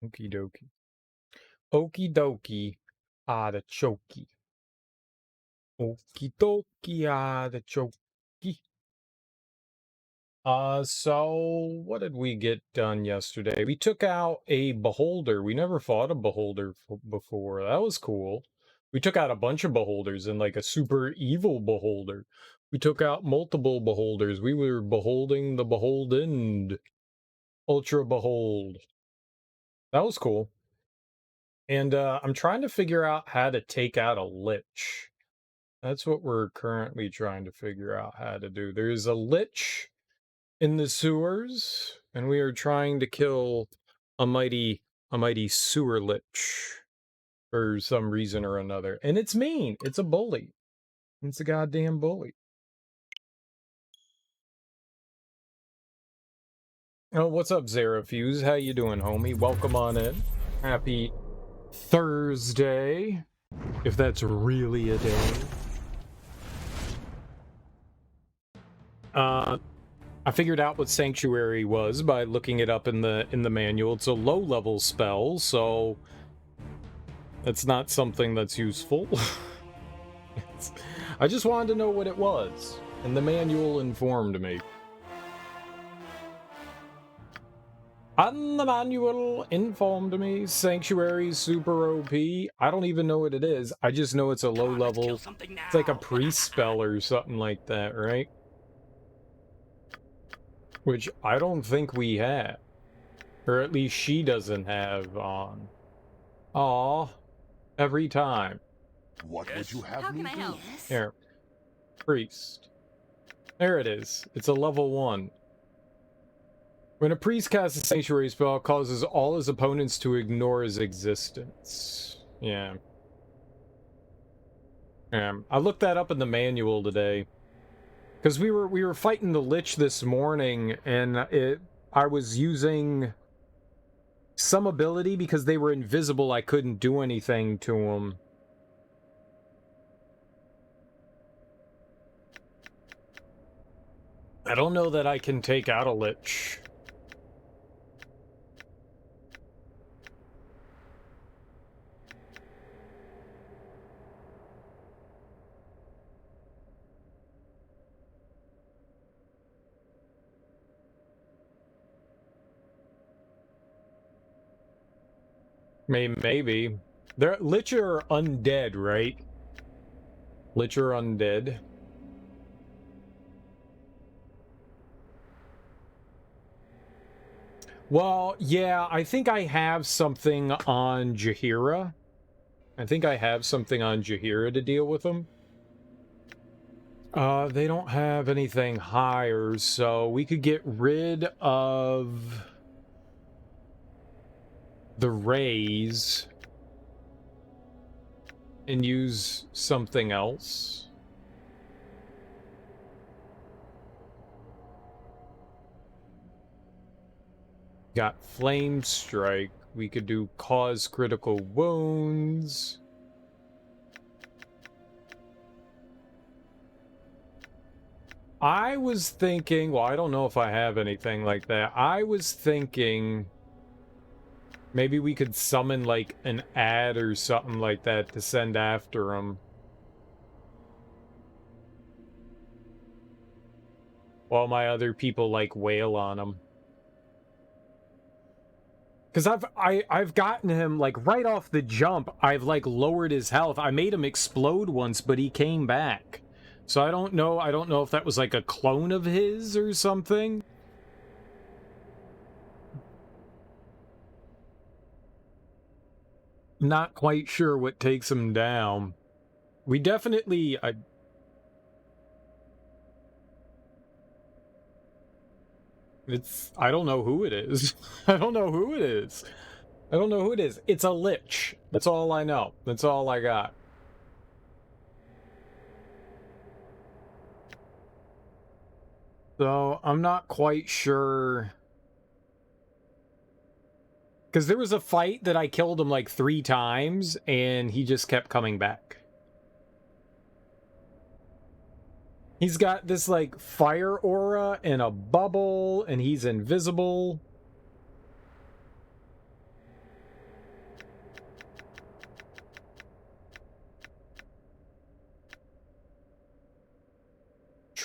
Okie dokie. Okie dokie. Artichoke. Okie dokie. Artichoke. So what did we get done yesterday? We took out a beholder. We never fought a beholder before. That was cool. We took out a bunch of beholders and like a super evil beholder. We took out multiple beholders. We were beholding the beholden. Ultra behold. That was cool. And I'm trying to figure out how to take out a lich. That's what we're currently trying to figure out how to do. There's a lich in the sewers, and we are trying to kill a mighty sewer lich for some reason or another. And it's mean. It's a bully. It's a goddamn bully. Oh, what's up, Zarafuse? How you doing, homie? Welcome on in. Happy Thursday, if that's really a day. I figured out what Sanctuary was by looking it up in the manual. It's a low-level spell, so that's not something that's useful. I just wanted to know what it was, and the manual informed me. And the manual informed me. Sanctuary super OP. I don't even know what it is. I just know it's a low level. It's like a priest spell or something like that, right? Which I don't think we have. Or at least she doesn't have on. Aw. Every time. What would you have me do? Here. Priest. There it is. It's a level 1. When a priest casts a sanctuary spell, it causes all his opponents to ignore his existence. Yeah. I looked that up in the manual today. Because we were fighting the Lich this morning, and I was using some ability because they were invisible. I couldn't do anything to them. I don't know that I can take out a Lich. Maybe. Lich are undead, right? Lich are undead. Well, yeah, I think I have something on Jahiera. I think I have something on Jahiera to deal with them. They don't have anything higher, so we could get rid of the rays and use something else. Got Flame Strike. We could do cause critical wounds. I was thinking, well, I don't know if I have anything like that. I was thinking maybe we could summon like an ad or something like that to send after him. While my other people like wail on him. Because I've gotten him like right off the jump. I've like lowered his health. I made him explode once, but he came back. So I don't know if that was like a clone of his or something. Not quite sure what takes him down. We definitely I don't know who it is. I don't know who it is. I don't know who it is. It's a lich. That's all I know. That's all I got. So I'm not quite sure. Because there was a fight that I killed him like 3 times, and he just kept coming back. He's got this like fire aura and a bubble, and he's invisible.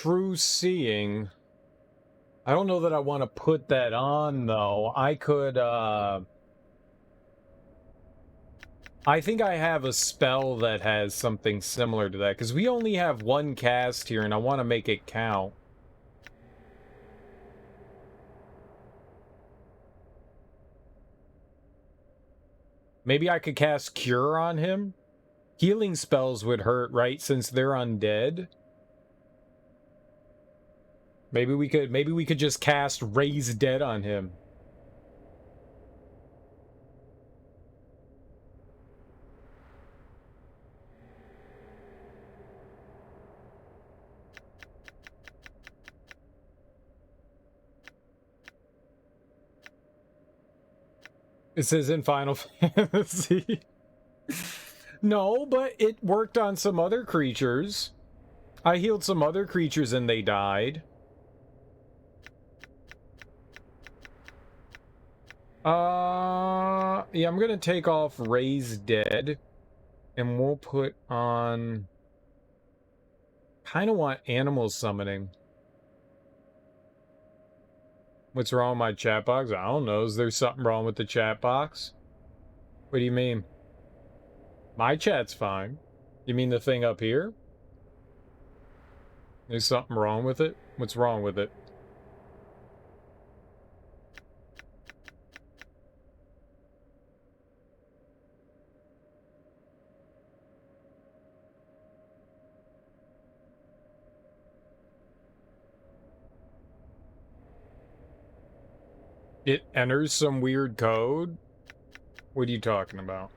true seeing. I don't know that I want to put that on, though. I could, I think I have a spell that has something similar to that, because we only have one cast here, and I want to make it count. Maybe I could cast Cure on him? Healing spells would hurt, right? Since they're undead. Maybe we could just cast Raise Dead on him. It says in Final Fantasy. No, but it worked on some other creatures. I healed some other creatures and they died. Yeah, I'm gonna take off Raise Dead. And we'll put on... Kinda want Animal Summoning. What's wrong with my chat box? I don't know. Is there something wrong with the chat box? What do you mean? My chat's fine. You mean the thing up here? There's something wrong with it? What's wrong with it? It enters some weird code? What are you talking about?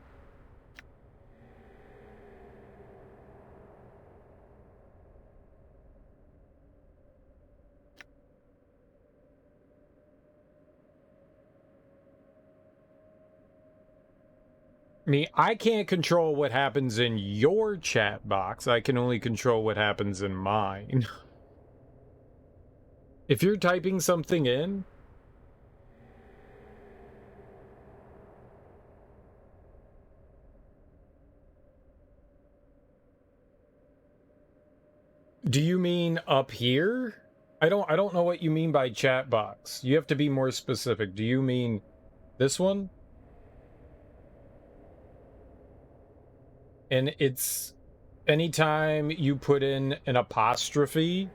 I can't control what happens in your chat box. I can only control what happens in mine. If you're typing something in... Do you mean up here? I don't know what you mean by chat box. You have to be more specific. Do you mean this one? And it's anytime you put in an apostrophe,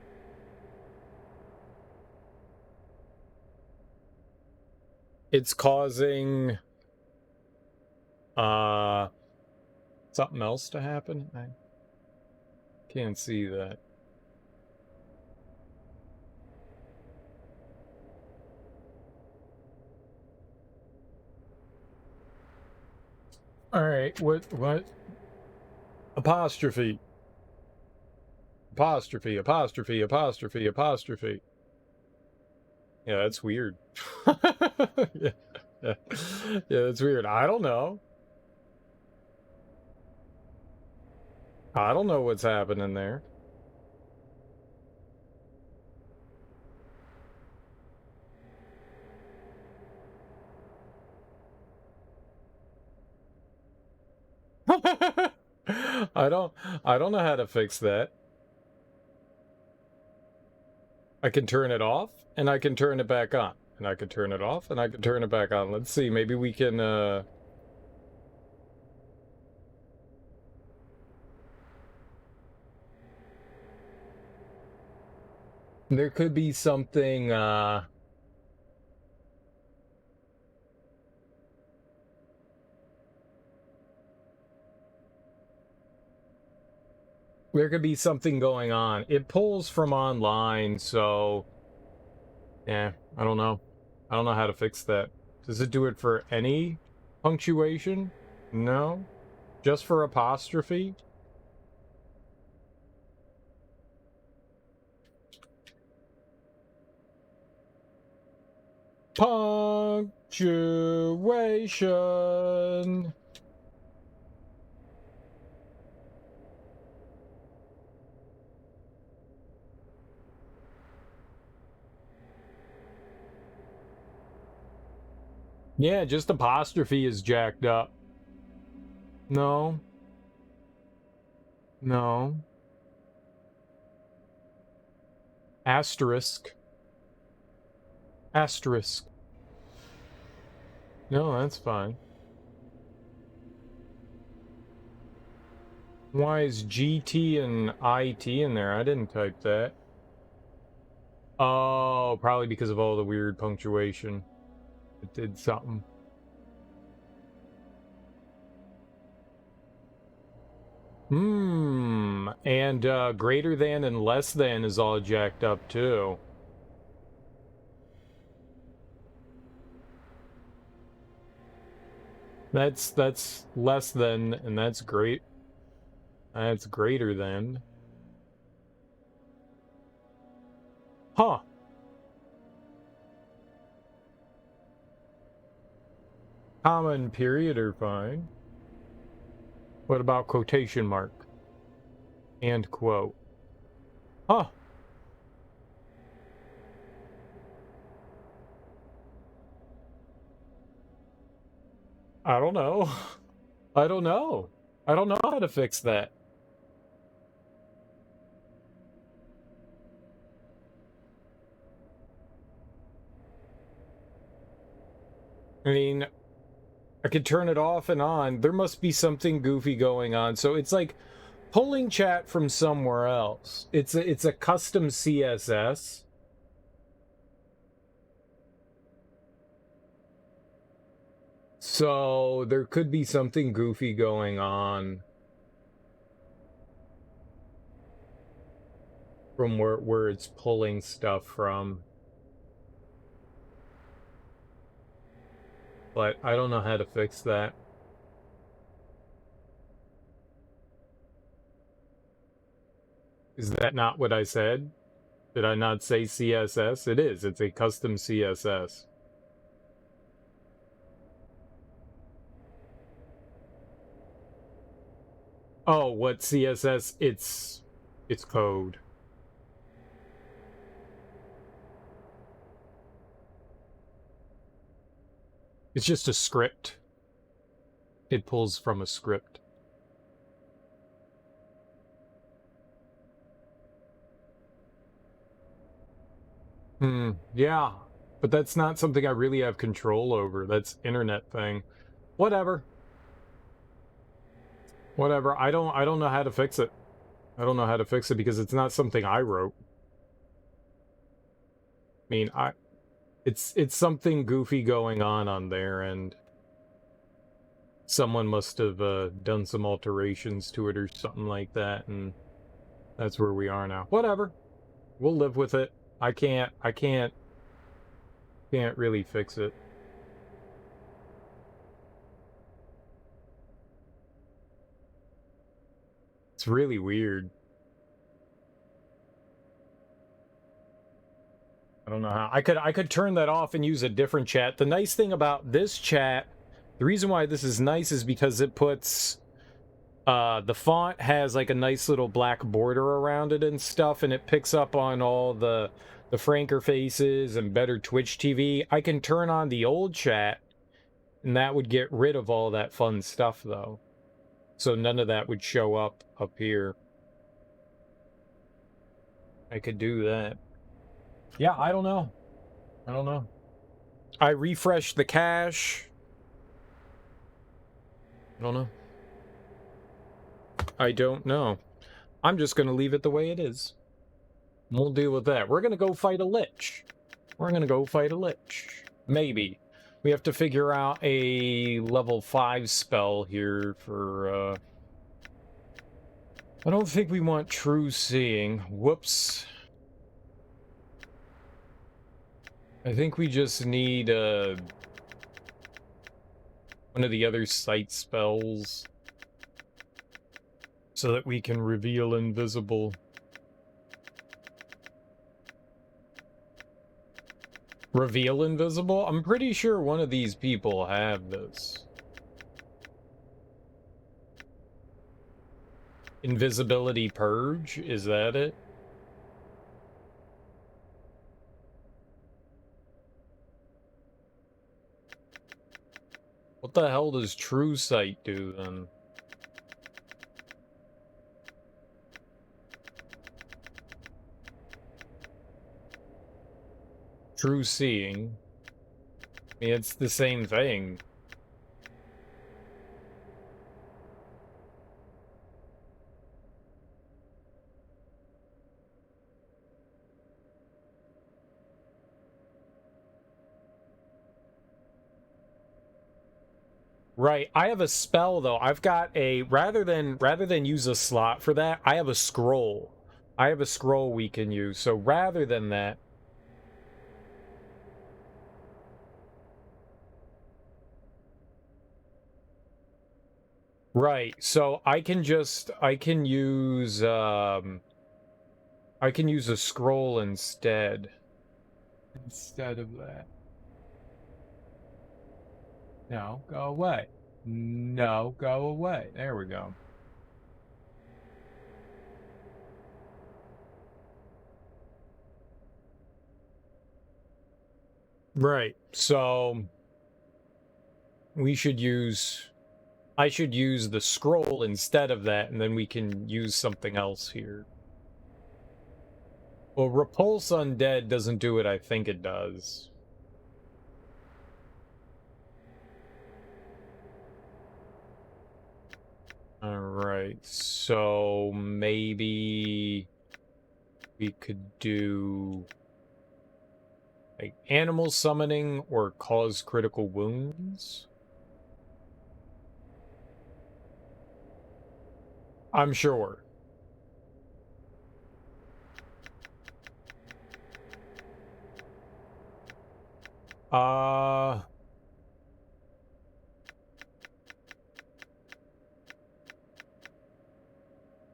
it's causing something else to happen. I can't see that. All right, what? Apostrophe. Apostrophe, apostrophe, apostrophe, apostrophe. Yeah, that's weird. Yeah, yeah, that's weird. I don't know. I don't know what's happening there. I don't know how to fix that. I can turn it off and I can turn it back on. And I can turn it off and I can turn it back on. Let's see, maybe we can there could be something there could be something going on. It pulls from online, so yeah, I don't know. I don't know how to fix that. Does it do it for any punctuation? No? Just for apostrophe? Punctuation. Yeah, just apostrophe is jacked up. No. No. Asterisk. Asterisk. No, that's fine. Why is GT and IT in there? I didn't type that. Oh, probably because of all the weird punctuation. It did something. And greater than and less than is all jacked up too. That's less than, and that's great. That's greater than. Huh. Comma and period are fine. What about quotation mark? And quote. Huh. I don't know. I don't know. I don't know how to fix that. I mean, I could turn it off and on. There must be something goofy going on. So it's like pulling chat from somewhere else. It's a custom CSS. So there could be something goofy going on from where it's pulling stuff from. But I don't know how to fix that. Is that not what I said? Did I not say CSS? It is. It's a custom CSS. Oh, what CSS? It's code. It's just a script. It pulls from a script. Yeah. But that's not something I really have control over. That's internet thing. Whatever. Whatever. I don't know how to fix it. I don't know how to fix it because it's not something I wrote. I mean, it's something goofy going on their end. Someone must have done some alterations to it or something like that, and that's where we are now. Whatever. We'll live with it. I can't really fix it. It's really weird. I don't know how. I could turn that off and use a different chat. The nice thing about this chat, the reason why this is nice is because it puts the font has like a nice little black border around it and stuff, and it picks up on all the franker faces and better Twitch TV. I can turn on the old chat, and that would get rid of all that fun stuff, though. So none of that would show up here. I could do that. Yeah, I don't know. I don't know. I refreshed the cache. I don't know. I don't know. I'm just going to leave it the way it is. We'll deal with that. We're going to go fight a lich. We're going to go fight a lich. Maybe. We have to figure out a level 5 spell here for, I don't think we want true seeing. Whoops. I think we just need, one of the other sight spells so that we can reveal invisible. Reveal invisible? I'm pretty sure one of these people have this. Invisibility purge? Is that it? What the hell does true sight do then? True seeing. I mean, it's the same thing. Right. I have a spell though. I've got a rather than use a slot for that, I have a scroll. I have a scroll we can use. So rather than that, right. So I can use a scroll instead of that. No, go away. No, go away. There we go. Right. So I should use the scroll instead of that, and then we can use something else here. Well, repulse undead doesn't do what I think it does. Alright, so maybe we could do like animal summoning or cause critical wounds. I'm sure.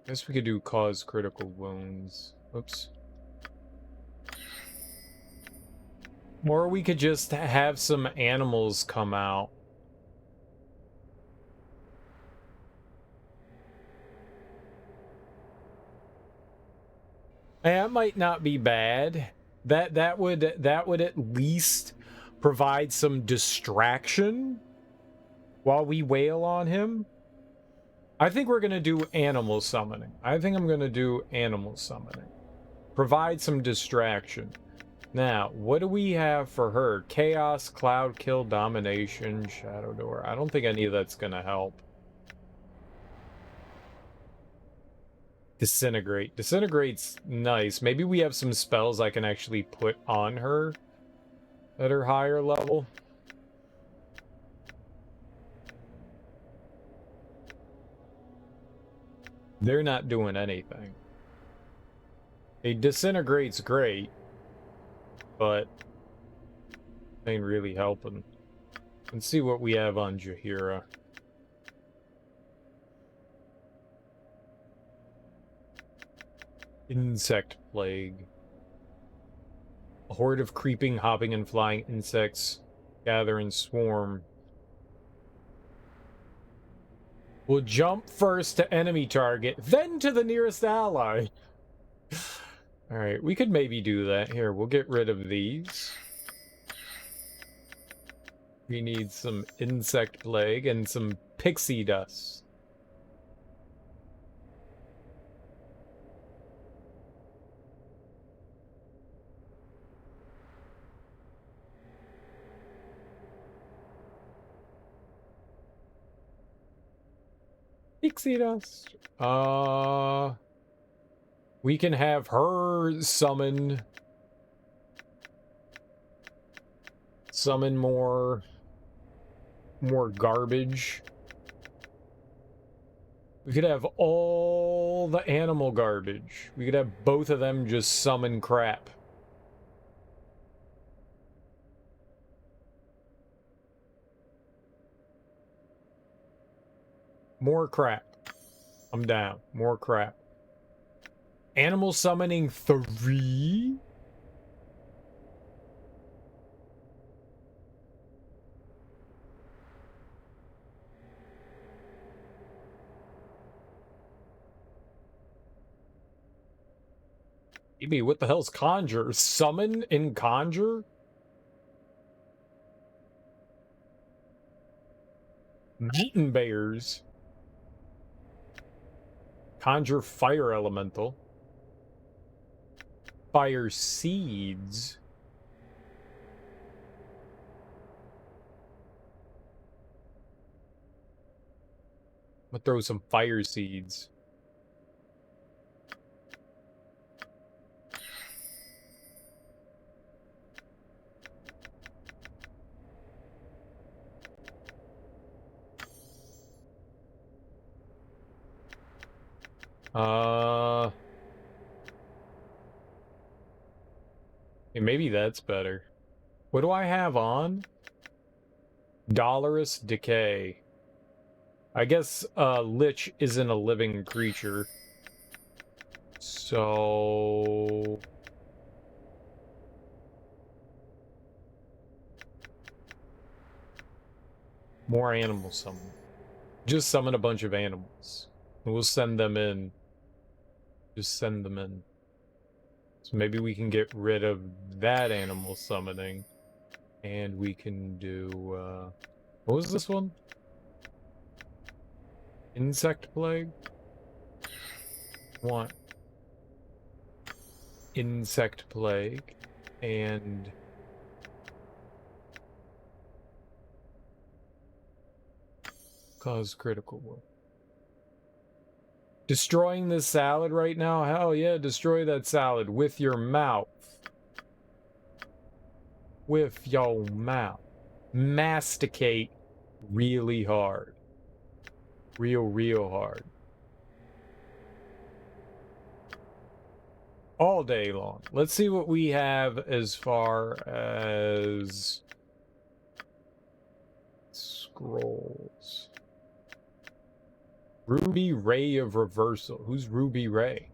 Guess we could do cause critical wounds. Oops. Or we could just have some animals come out. That might not be bad. That would at least provide some distraction while we wail on him. I think we're gonna do animal summoning. I think I'm gonna do animal summoning. Provide some distraction. Now, what do we have for her? Chaos, Cloud Kill, Domination, Shadow Door. I don't think any of that's gonna help. Disintegrate. Disintegrate's nice. Maybe we have some spells I can actually put on her at her higher level. They're not doing anything. A disintegrate's great, but ain't really helping. Let's see what we have on Jahiera. Insect plague. A horde of creeping, hopping, and flying insects gather and swarm. We'll jump first to enemy target, then to the nearest ally. Alright, we could maybe do that. Here, we'll get rid of these. We need some insect plague and some pixie dust. Pixie dust. We can have her summon more garbage. We could have all the animal garbage. We could have both of them just summon crap. More crap. I'm down. More crap. Animal summoning 3? Maybe what the hell's conjure? Summon and conjure? Mountain bears. Conjure fire elemental. Fire seeds. gonna throw some fire seeds. Maybe that's better. What do I have on? Dolorous Decay. I guess Lich isn't a living creature. So... more animal summon. Just summon a bunch of animals. And we'll send them in. Just send them in. So maybe we can get rid of that animal summoning. And we can do, what was this one? Insect Plague? Want Insect Plague. And... cause critical wound. Destroying this salad right now? Hell yeah, destroy that salad with your mouth. With your mouth. Masticate really hard. Real hard. All day long. Let's see what we have as far as scrolls. Ruby Ray of Reversal. Who's Ruby Ray?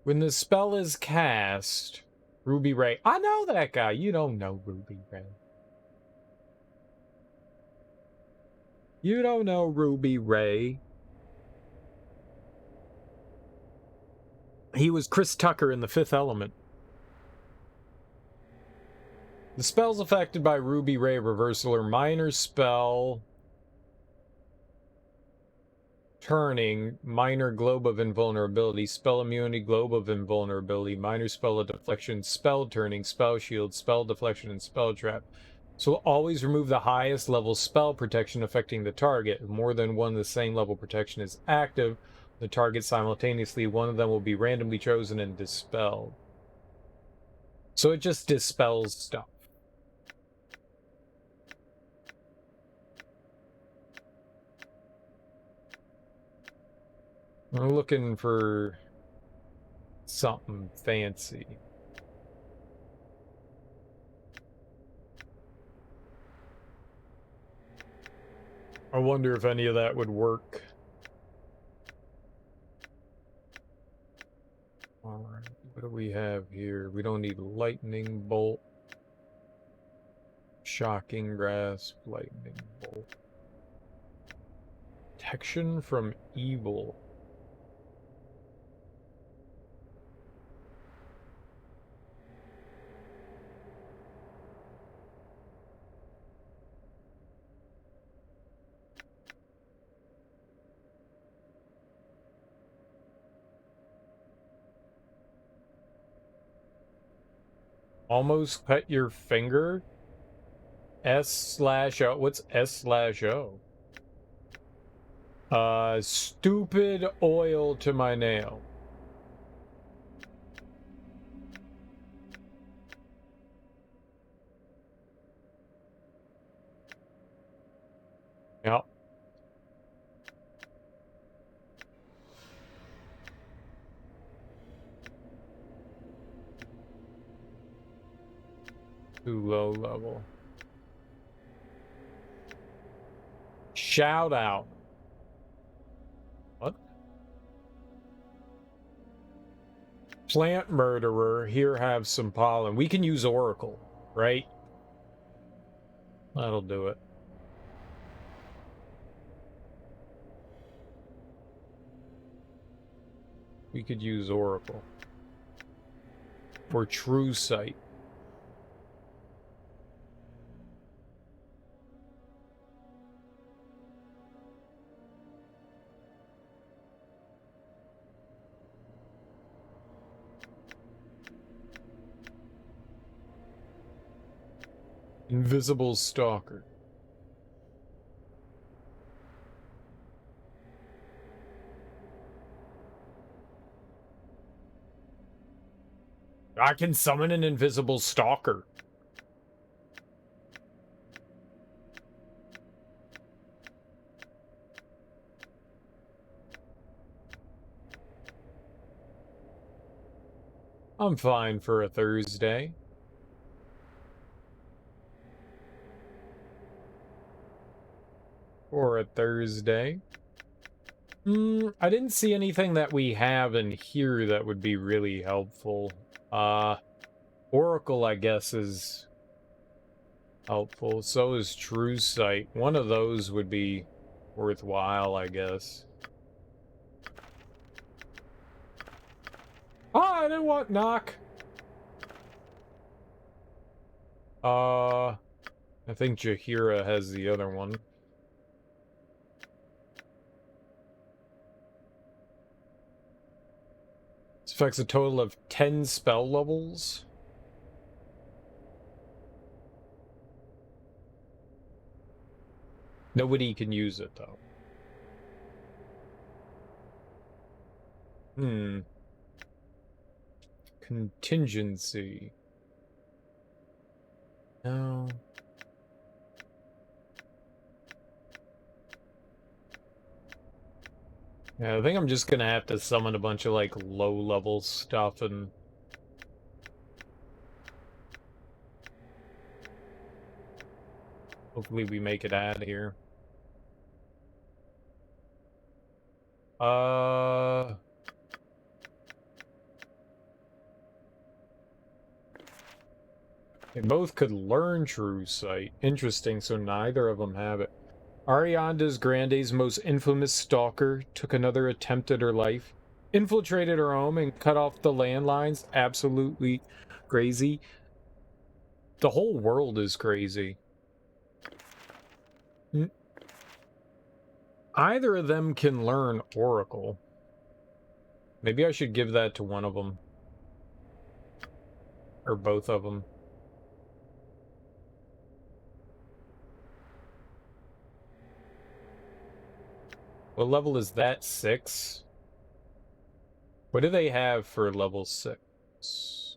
When the spell is cast, Ruby Ray. I know that guy. You don't know Ruby Ray. You don't know Ruby Ray. He was Chris Tucker in The Fifth Element. The spells affected by Ruby Ray Reversal are minor spell, turning, minor globe of invulnerability, spell immunity, globe of invulnerability, minor spell of deflection, spell turning, spell shield, spell deflection, and spell trap. So always remove the highest level spell protection affecting the target. If more than one of the same level protection is active, the target simultaneously, one of them will be randomly chosen and dispelled. So it just dispels stuff. I'm looking for something fancy. I wonder if any of that would work. Alright, what do we have here? We don't need lightning bolt. Shocking grasp, lightning bolt. Protection from evil. Almost cut your finger? S/O. What's S/O? Stupid oil to my nail. Yep. Too low level. Shout out. What? Plant murderer. Here, have some pollen. We can use Oracle, right? That'll do it. We could use Oracle. For True Sight. Invisible Stalker. I can summon an invisible stalker. I'm fine for a Thursday. For a Thursday. I didn't see anything that we have in here that would be really helpful. Oracle, I guess, is helpful. So is True Sight. One of those would be worthwhile, I guess. Oh, I didn't want knock. I think Jahiera has the other one. This affects a total of 10 spell levels. Nobody can use it, though. Contingency. No. Yeah, I think I'm just gonna have to summon a bunch of, like, low-level stuff and... hopefully we make it out of here. They both could learn True Sight. Interesting, so neither of them have it. Arianda's Grande's most infamous stalker took another attempt at her life, infiltrated her home, and cut off the landlines. Absolutely crazy. The whole world is crazy. Either of them can learn Oracle. Maybe I should give that to one of them. Or both of them. What level is that? 6? What do they have for level 6?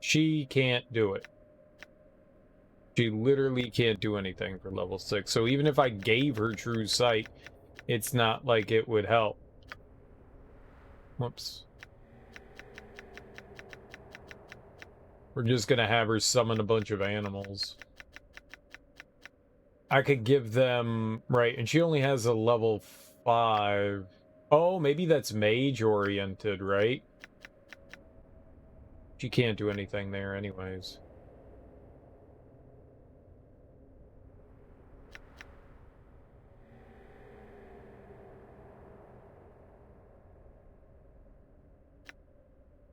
She can't do it. She literally can't do anything for level 6. So even if I gave her True Sight, it's not like it would help. Whoops. We're just gonna have her summon a bunch of animals. I could give them... right, and she only has a level 5. Oh, maybe that's mage-oriented, right? She can't do anything there anyways.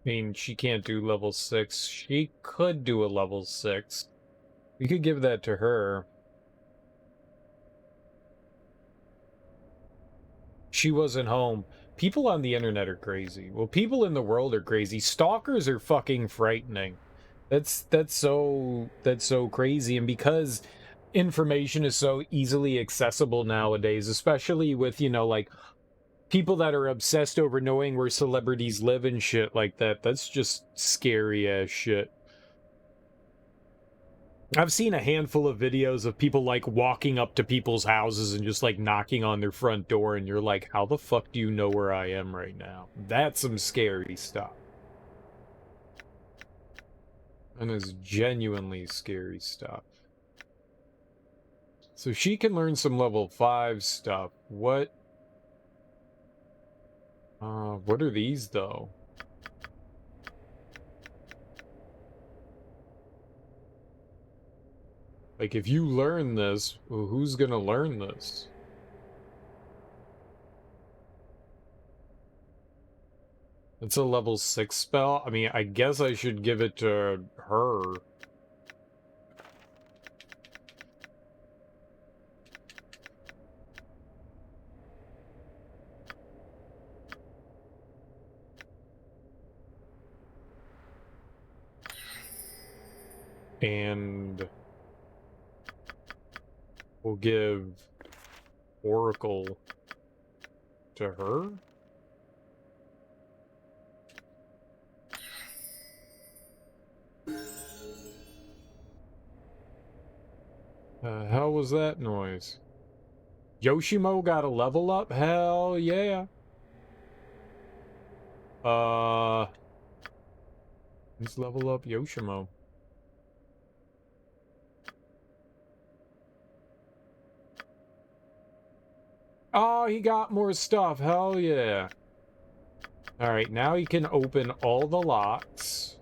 I mean, she can't do level 6. She could do a level 6. We could give that to her. She wasn't home. People on the internet are crazy. Well, people in the world are crazy. Stalkers are fucking frightening. That's so crazy. And because information is so easily accessible nowadays, especially with, you know, like, people that are obsessed over knowing where celebrities live and shit like that, that's just scary ass shit. I've seen a handful of videos of people, like, walking up to people's houses and just, like, knocking on their front door, and you're like, how the fuck do you know where I am right now? That's some scary stuff. And it's genuinely scary stuff. So she can learn some level 5 stuff. What are these, though? Like, if you learn this, well, who's gonna learn this? It's a level 6 spell? I mean, I guess I should give it to her. And we'll give Oracle to her. Hell was that noise? Yoshimo got a level up? Hell yeah. Let's level up Yoshimo. Oh, he got more stuff. Hell yeah. Alright, now he can open all the locks.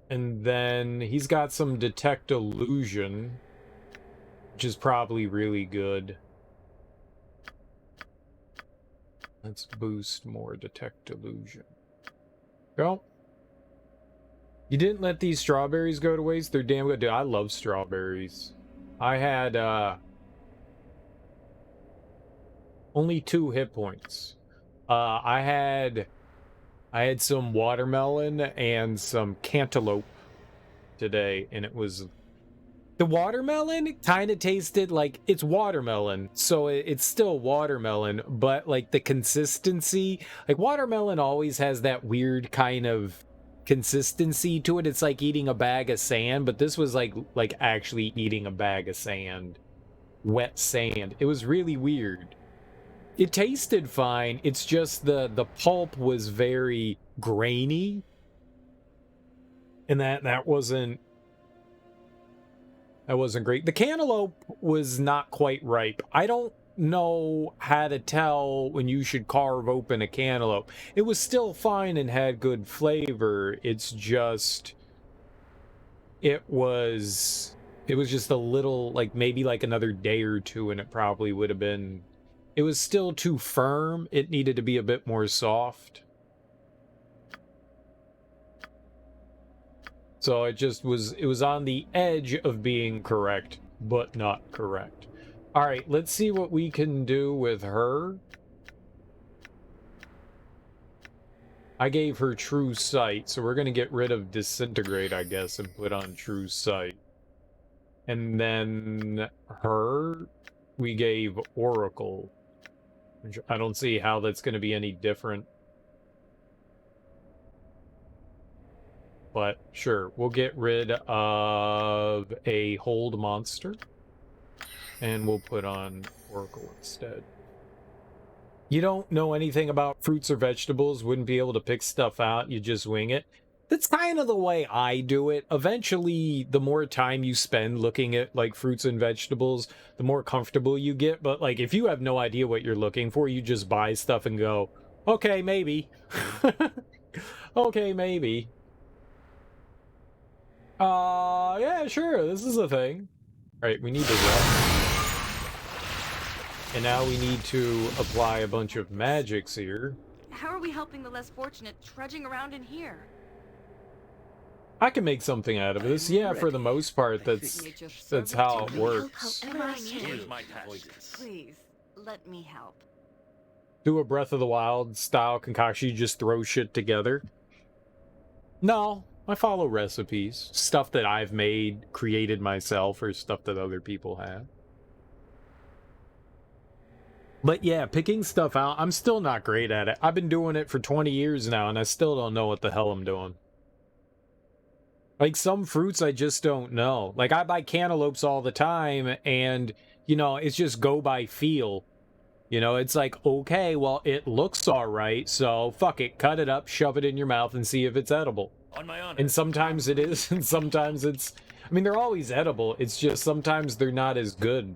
And then he's got some detect illusion, which is probably really good. Let's boost more detect illusion. Go. You didn't let these strawberries go to waste? They're damn good. Dude, I love strawberries. I had, only 2 hit points. I had some watermelon and some cantaloupe today, and it was... The watermelon kind of tasted like it's watermelon, so it's still watermelon, but like the consistency, like watermelon always has that weird kind of consistency to it. It's like eating a bag of sand, but this was like actually eating a bag of sand, wet sand. It was really weird. It tasted fine. It's just the pulp was very grainy, and that wasn't great. The cantaloupe was not quite ripe. I don't know how to tell when you should carve open a cantaloupe. It was still fine and had good flavor. It's just it was just a little, like, maybe like another day or two, and it probably would have been... It was still too firm. It needed to be a bit more soft. So it was on the edge of being correct, but not correct. All right, let's see what we can do with her. I gave her True Sight, so we're going to get rid of Disintegrate, I guess, and put on True Sight. And then her, we gave Oracle. I don't see how that's going to be any different. But sure, we'll get rid of a hold monster. And we'll put on Oracle instead. You don't know anything about fruits or vegetables, wouldn't be able to pick stuff out, you just wing it. That's kind of the way I do it. Eventually, the more time you spend looking at, like, fruits and vegetables, the more comfortable you get. But, like, if you have no idea what you're looking for, you just buy stuff and go, okay, maybe. Okay, maybe. Yeah, sure, this is a thing. Alright, we need to rest. And now we need to apply a bunch of magics here. How are we helping the less fortunate trudging around in here? I can make something out of this. Yeah, for the most part, that's how it works. Please, let me help. Do a Breath of the Wild style concoction, you just throw shit together. No, I follow recipes. Stuff that I've made, created myself, or stuff that other people have. But yeah, picking stuff out, I'm still not great at it. I've been doing it for 20 years now, and I still don't know what the hell I'm doing. Like, some fruits I just don't know. Like, I buy cantaloupes all the time, and, you know, it's just go by feel. You know, it's like, okay, well, it looks alright, so fuck it, cut it up, shove it in your mouth, and see if it's edible. On my honor. And sometimes it is, and sometimes it's... I mean, they're always edible, it's just sometimes they're not as good.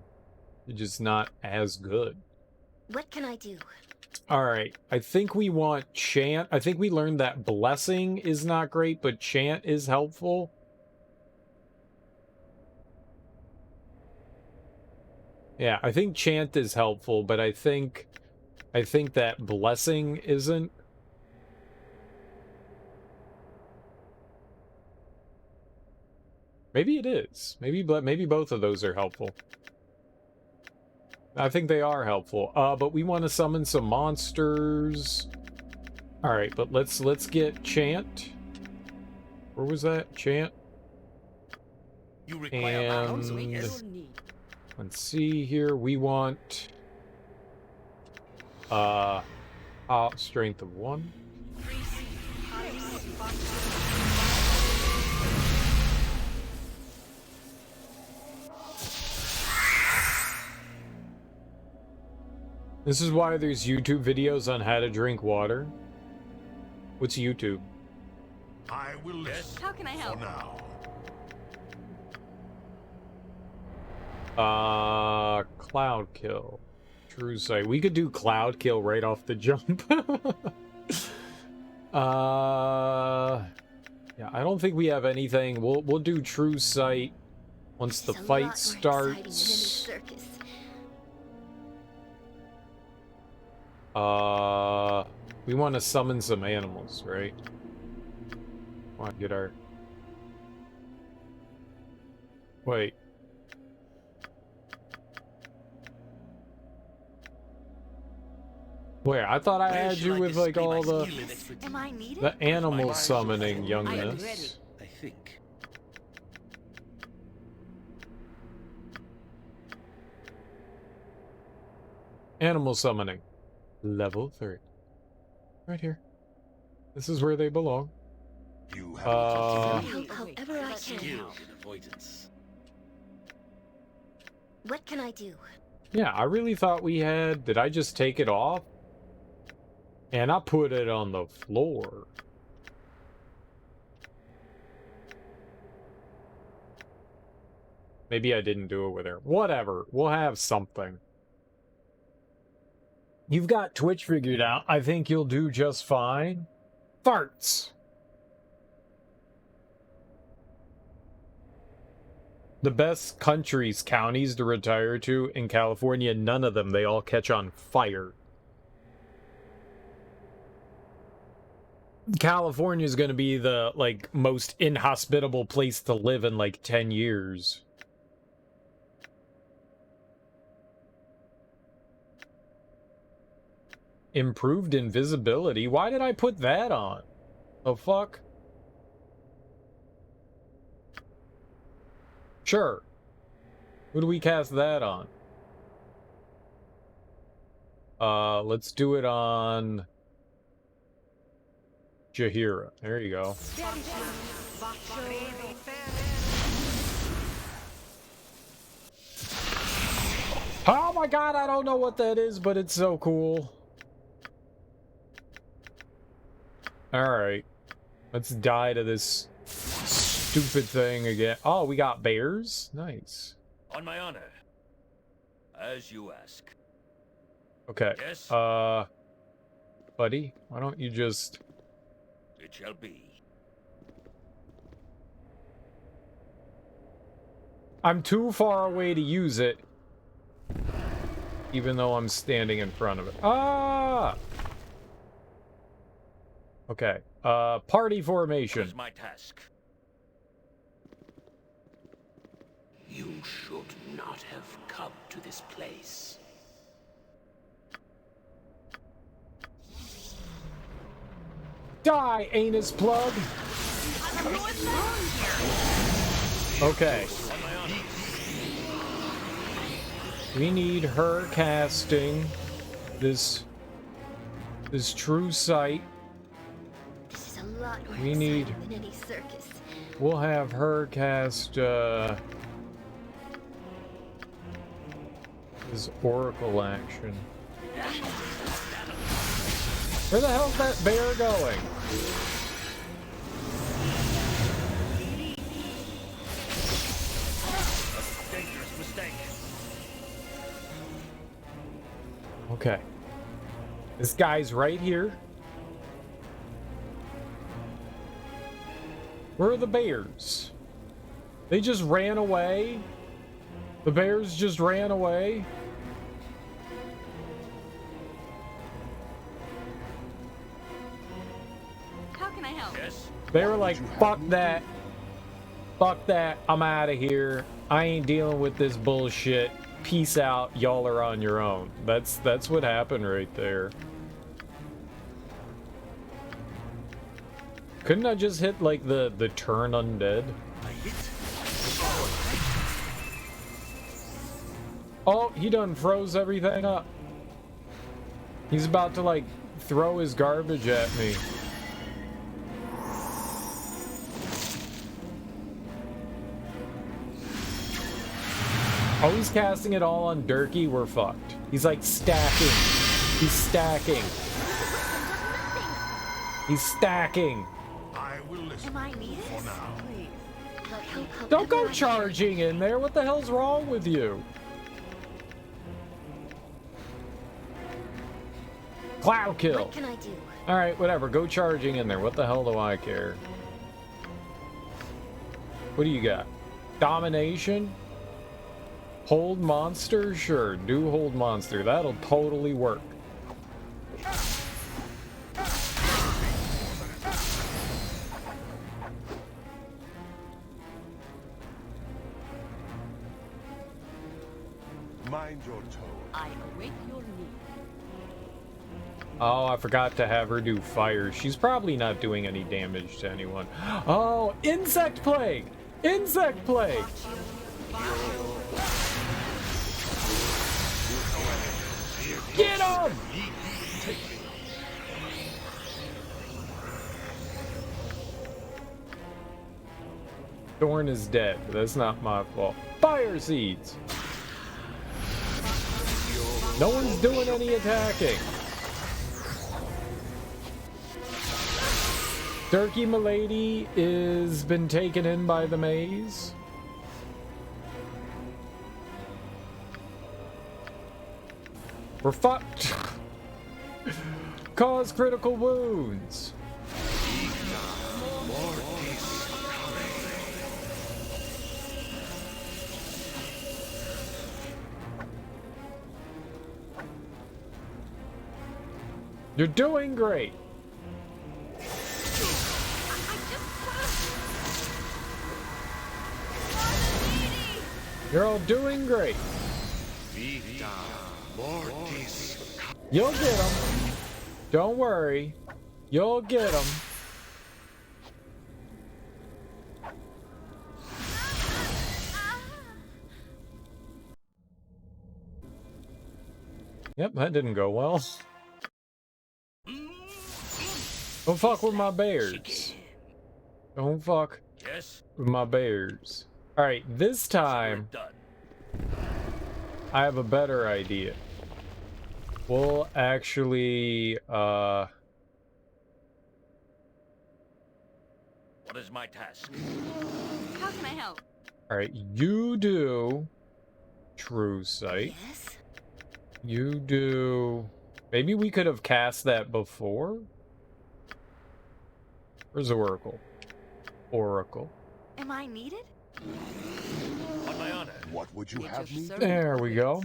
They're just not as good. What can I do? Alright, I think we want chant. I think we learned that blessing is not great, but chant is helpful. Yeah, I think chant is helpful, but I think that blessing isn't. Maybe it is. Maybe both of those are helpful. I think they are helpful. But we want to summon some monsters. All right, but let's get chant. Where was that? Chant? You require balance, And yes? let's see here. We want strength of 1. This is why there's YouTube videos on how to drink water. What's YouTube? I will listen. How can I help? For now. Cloud kill. True sight. We could do cloud kill right off the jump. Yeah, I don't think we have anything. We'll do true sight once the fight starts. We want to summon some animals, right? Want to get our... Wait. Wait, I thought I had you with like all the... Am I needed? The animal summoning youngness. I think. Animal summoning. Level 3. Right here. This is where they belong. You have Help however I can. avoidance. What can I do? Yeah, I really thought we had... Did I just take it off? And I put it on the floor. Maybe I didn't do it with her. Whatever. We'll have something. You've got Twitch figured out. I think you'll do just fine. Farts. The best countries, counties to retire to in California, none of them. They all catch on fire. California is going to be the, like, most inhospitable place to live in, like, 10 years. Improved invisibility? Why did I put that on? The fuck? Sure. Who do we cast that on? Let's do it on... Jahiera. There you go. Oh my god, I don't know what that is, but it's so cool. Alright. Let's die to this stupid thing again. Oh, we got bears? Nice. On my honor. As you ask. Okay. Yes. Buddy, why don't you just... It shall be. I'm too far away to use it. Even though I'm standing in front of it. Ah! Okay. Party formation. That's my task. You should not have come to this place. Die, anus plug! Okay. We need her casting this true sight. This is a lot more We need- exciting than any circus. We'll have her cast his oracle action. Where the hell's that bear going? Dangerous mistake. Okay. This guy's right here. Where are the bears? They just ran away? The bears just ran away? How can I help? Yes. They were like, fuck that. Fuck that. I'm out of here. I ain't dealing with this bullshit. Peace out. Y'all are on your own. That's what happened right there. Couldn't I just hit, like, the turn undead? Oh, he done froze everything up. He's about to, like, throw his garbage at me. Oh, he's casting it all on Durkee. We're fucked. He's, like, stacking. He's stacking. He's stacking. I will listen Am I needed? for now. Please. I'll help however Don't go I charging in there. What the hell's wrong with you? Cloud can. kill. What can I do? All right, whatever. Go charging in there. What the hell do I care? What do you got? Domination? Hold monster? Sure, do hold monster. That'll totally work. Mind your tone. I await your need. Oh, I forgot to have her do fire. She's probably not doing any damage to anyone. Oh, insect plague! Insect plague! Get him! Dorn is dead. That's not my fault. Fire seeds! No one's doing any attacking. Durkee Milady is been taken in by the maze. We're fucked. Cause critical wounds. You're doing great. You're all doing great. You'll get them. Don't worry. You'll get them. Yep, that didn't go well. Don't fuck with my bears. Don't fuck Yes. with my bears. Alright, this time Done. I have a better idea. We'll actually, What is my task? How can I help? alright, you do True Sight. Yes? You do... Maybe we could have cast that before? Where's Oracle? Oracle. Am I needed? On my honor. What would you At have your me? service. There we go.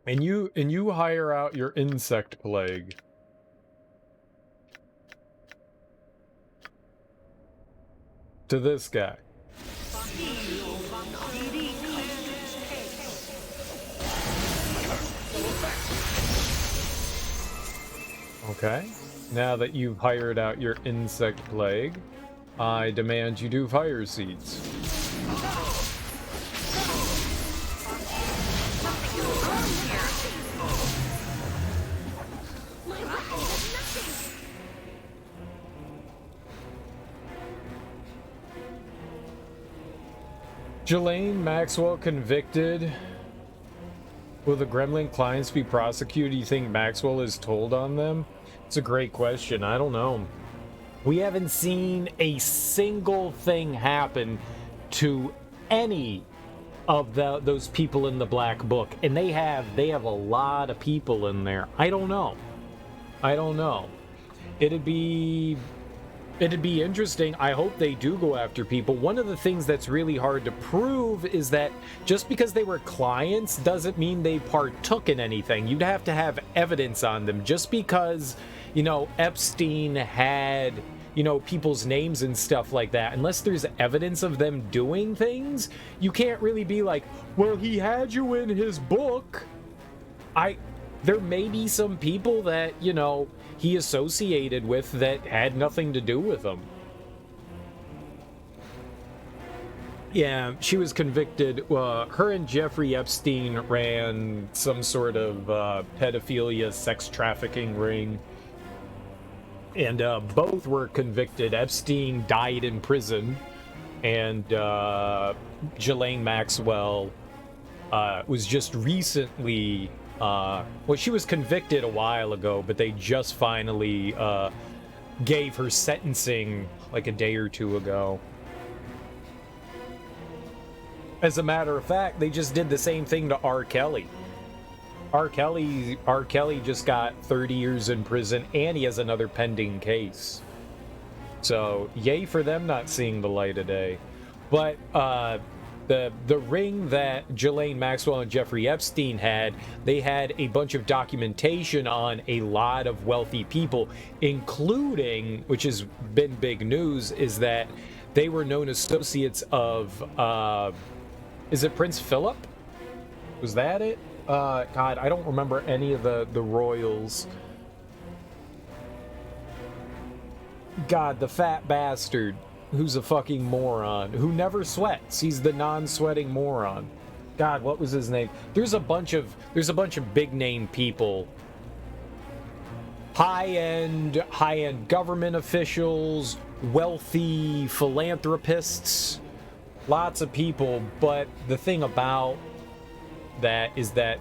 And you hire out your insect plague. To this guy. Okay. Now that you've hired out your insect plague, I demand you do fire seeds. Jelaine Maxwell convicted. Will the Gremlin clients be prosecuted? You think Maxwell is told on them? It's a great question. I don't know. We haven't seen a single thing happen to any of those people in the Black Book, and they have a lot of people in there. I don't know. It'd be interesting. I hope they do go after people. One of the things that's really hard to prove is that just because they were clients doesn't mean they partook in anything. You'd have to have evidence on them. Just because, you know, Epstein had, you know, people's names and stuff like that, unless there's evidence of them doing things, you can't really be like, well, he had you in his book. There may be some people that, you know, he associated with that had nothing to do with him. Yeah, she was convicted. Her and Jeffrey Epstein ran some sort of pedophilia, sex trafficking ring. And both were convicted. Epstein died in prison. And Ghislaine Maxwell was just recently... well, she was convicted a while ago, but they just finally gave her sentencing like a day or two ago. As a matter of fact, they just did the same thing to R. Kelly. R. Kelly just got 30 years in prison, and he has another pending case. So, yay for them not seeing the light of day. But the ring that Ghislaine Maxwell and Jeffrey Epstein had, they had a bunch of documentation on a lot of wealthy people, including, which has been big news, is that they were known associates of... is it Prince Philip? Was that it? God, I don't remember any of the royals. God, the fat bastard who's a fucking moron, who never sweats. He's the non-sweating moron. God, what was his name? There's a bunch of big name people. High-end government officials, wealthy philanthropists. Lots of people, but the thing about that is that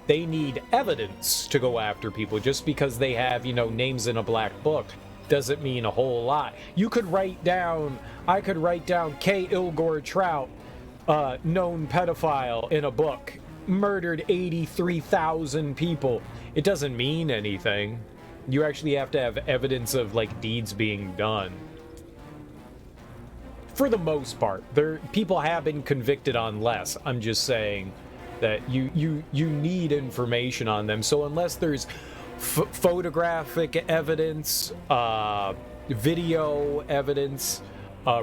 they need evidence to go after people. Just because they have, you know, names in a black book doesn't mean a whole lot. I could write down K. Ilgor Trout, known pedophile, in a book, murdered 83,000 people. It doesn't mean anything. You actually have to have evidence of, like, deeds being done. For the most part, people have been convicted on less. I'm just saying that you need information on them. So unless there's photographic evidence, video evidence,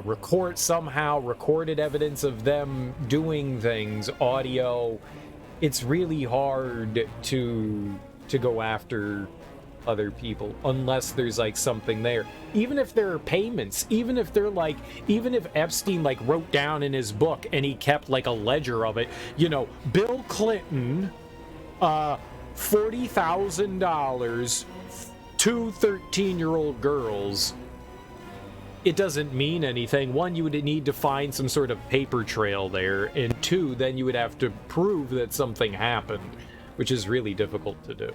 recorded evidence of them doing things, audio, it's really hard to go after other people unless there's like something there. Even if there are payments, even if Epstein like wrote down in his book and he kept like a ledger of it, you know, Bill Clinton, $40,000 to 13-year-old girls, it doesn't mean anything. One, you would need to find some sort of paper trail there, and two, then you would have to prove that something happened, which is really difficult to do.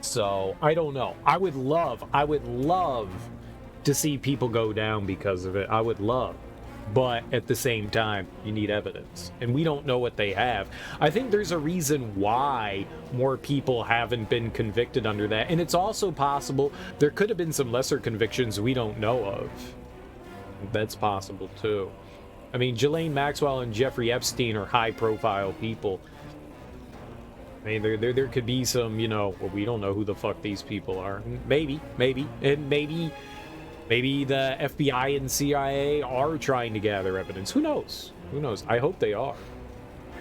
So, I don't know. I would love to see people go down because of it. I would love. But at the same time, you need evidence. And we don't know what they have. I think there's a reason why more people haven't been convicted under that. And it's also possible there could have been some lesser convictions we don't know of. That's possible too. I mean, Ghislaine Maxwell and Jeffrey Epstein are high-profile people. I mean, there could be some, you know, well, we don't know who the fuck these people are. Maybe. And maybe the FBI and CIA are trying to gather evidence. Who knows? Who knows? I hope they are.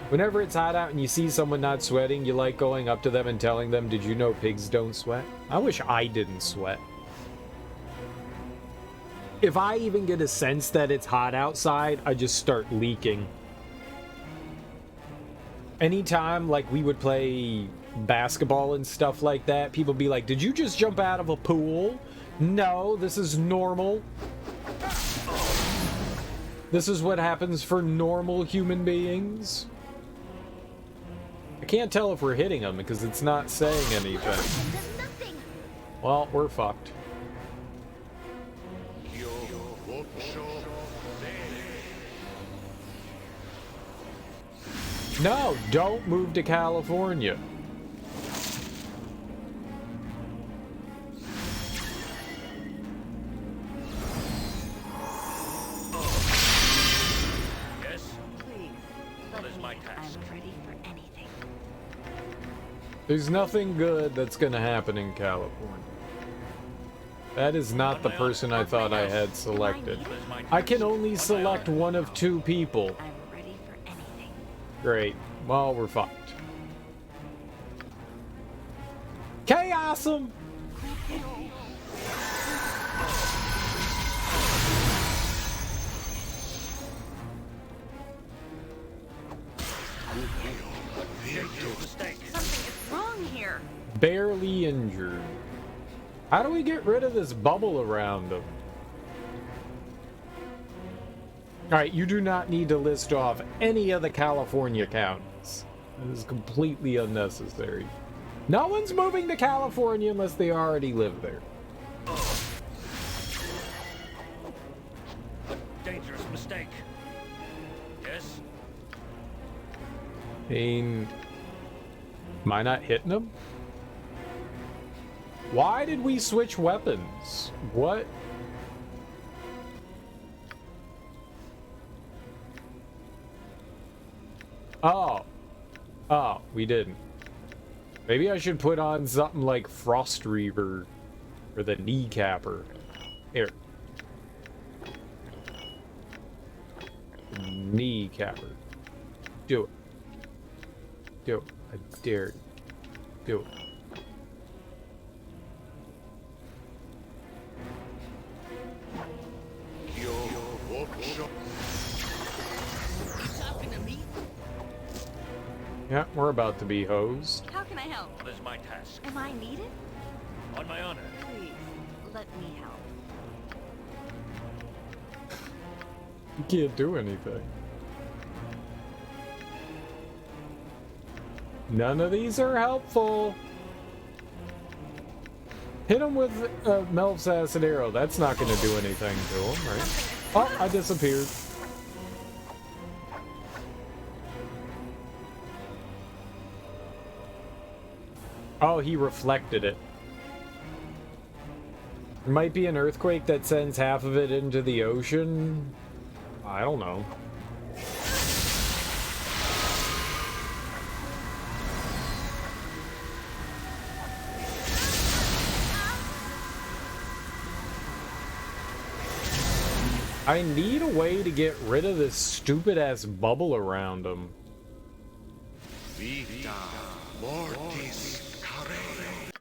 Whenever it's hot out and you see someone not sweating, you like going up to them and telling them, did you know pigs don't sweat? I wish I didn't sweat. If I even get a sense that it's hot outside, I just start leaking. Anytime, like, we would play basketball and stuff like that, people be like, did you just jump out of a pool? No, this is normal. This is what happens for normal human beings. I can't tell if we're hitting them because it's not saying anything. Well, we're fucked. No, don't move to California. There's nothing good that's gonna happen in California. That is not the person I thought I had selected. I can only select one of two people. I'm ready for anything. Great. Well, we're fucked. awesome. Something is wrong here. Barely injured. How do we get rid of this bubble around him? Alright, you do not need to list off any of the California counties. That is completely unnecessary. No one's moving to California unless they already live there. A dangerous mistake. Yes? Am I not hitting him? Why did we switch weapons? What? Oh, we didn't. Maybe I should put on something like Frost Reaver or the Kneecapper. Here. Kneecapper. Do it. Do it. I dare you. Do it. Yeah, we're about to be hosed. How can I help? What is my task? Am I needed? On my honor. Please, let me help. You can't do anything. None of these are helpful. Hit him with Melf's acid arrow. That's not going to do anything to him, right? Oh, I disappeared. Oh, he reflected it. There might be an earthquake that sends half of it into the ocean. I don't know. I need a way to get rid of this stupid ass bubble around him. Vita mortis carere.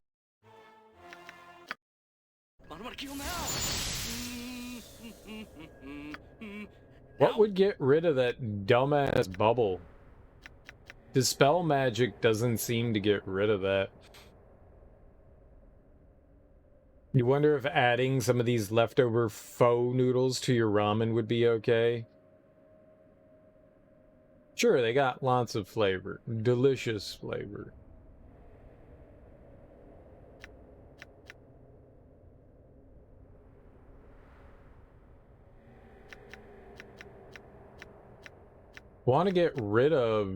What would get rid of that dumbass bubble? Dispel magic doesn't seem to get rid of that. You wonder if adding some of these leftover faux noodles to your ramen would be okay? Sure, they got lots of flavor. Delicious flavor. Want to get rid of...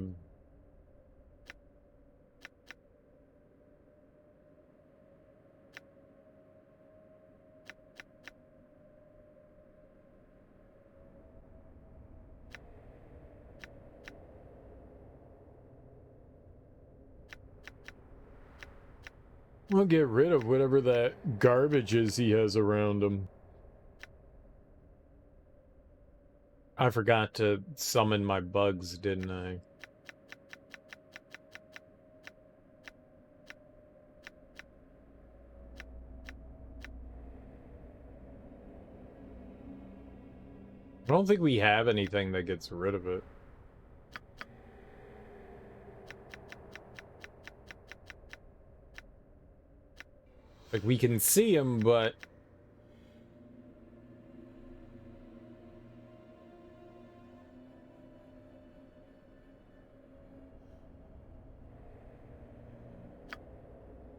We'll get rid of whatever that garbage is he has around him. I forgot to summon my bugs, didn't I? I don't think we have anything that gets rid of it. Like, we can see him, but...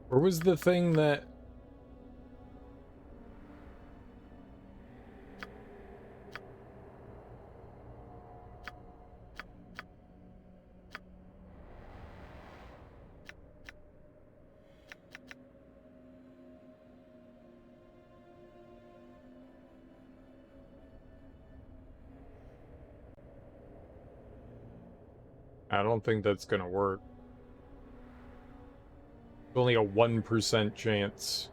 Where was the thing that... I don't think that's gonna work. Only a 1% chance.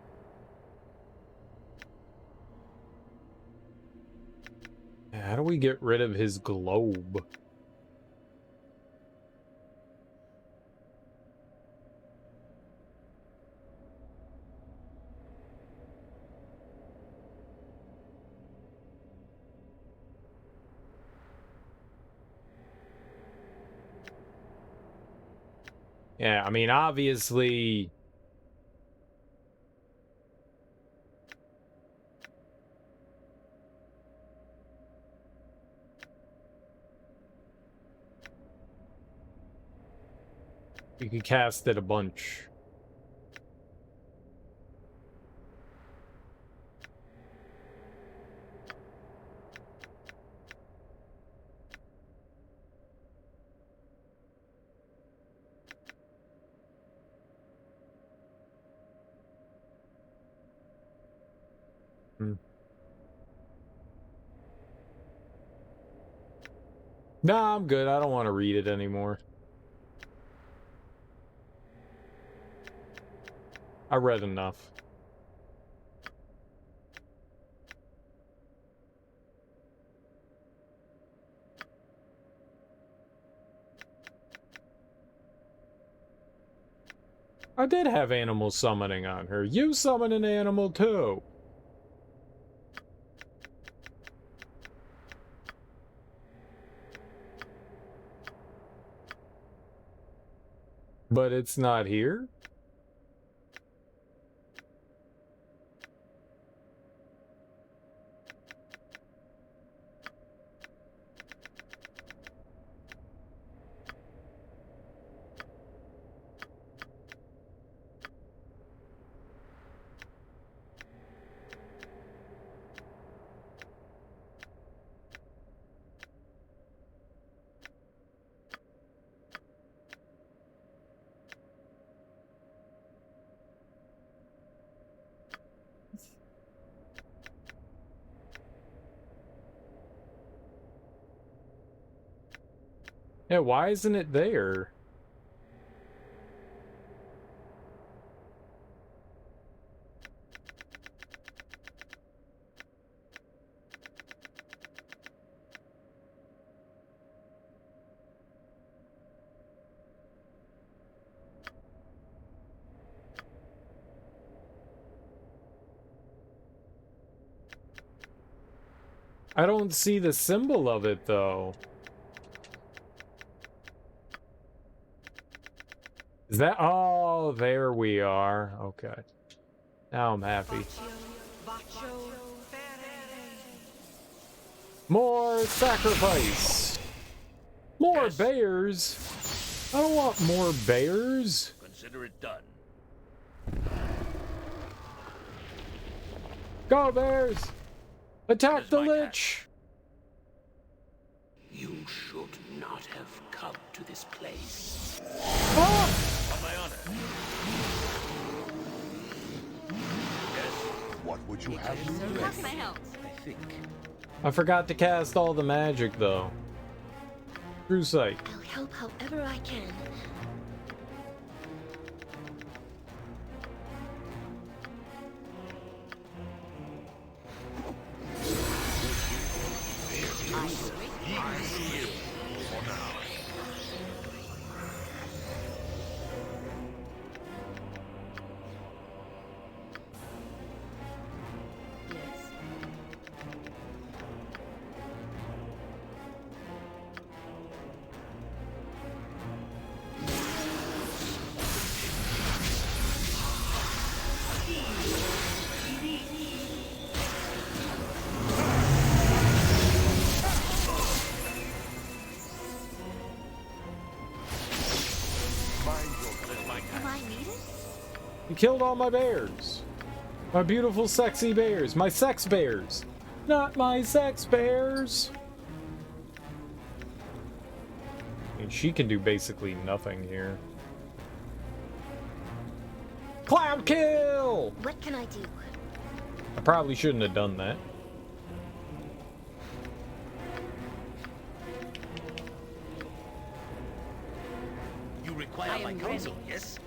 How do we get rid of his globe? Yeah, I mean, obviously... You can cast it a bunch. No, I'm good. I don't want to read it anymore. I read enough. I did have animal summoning on her. You summon an animal too. But it's not here? Yeah, why isn't it there? I don't see the symbol of it, though. Is that... Oh, there we are. Okay. Now I'm happy. More sacrifice! More bears! I don't want more bears! Consider it done. Go, bears! Attack the lich! You should not have come to this place. Ah! On my honor. Yes. What would you have me do? How can I help? I think. I forgot to cast all the magic, though. True sight. I'll help however I can. You killed all my bears. My beautiful, sexy bears. My sex bears. Not my sex bears. I mean, she can do basically nothing here. Cloud kill! What can I do? I probably shouldn't have done that. You require my counsel, yes?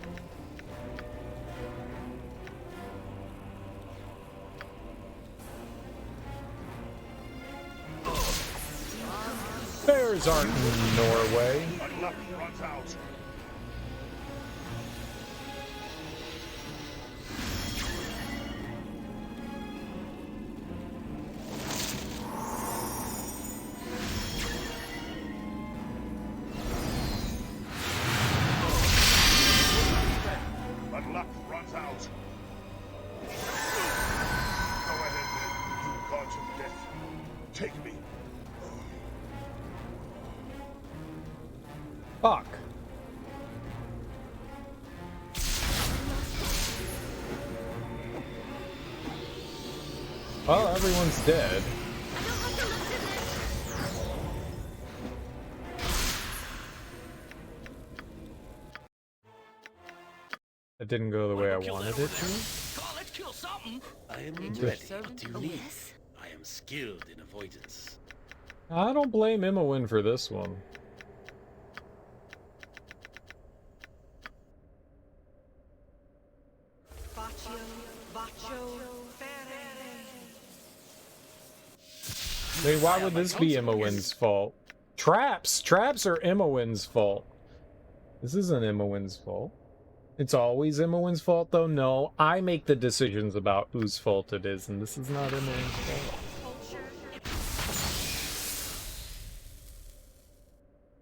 Bears aren't in Norway. Luck runs out. Take me. Fuck. Well, everyone's dead. That didn't go the way I wanted it to. Let's kill something. I am Did ready. your What do you servant need? yes? I am skilled in avoidance. I don't blame Imowen for this one. Wait, why would this be Imowen's fault? Traps! Traps are Imowen's fault. This isn't Imowen's fault. It's always Imowen's fault, though? No, I make the decisions about whose fault it is, and this is not Imowen's fault.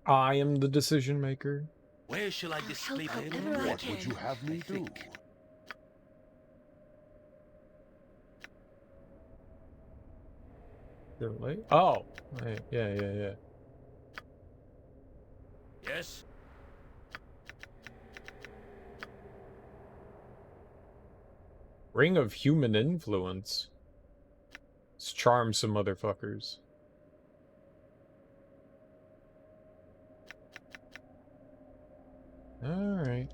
I am the decision maker. Where shall I display my however I What can. would you have me do? They're late? Oh! Right. Yeah. Yes. Ring of Human Influence. Let's charm some motherfuckers. Alright.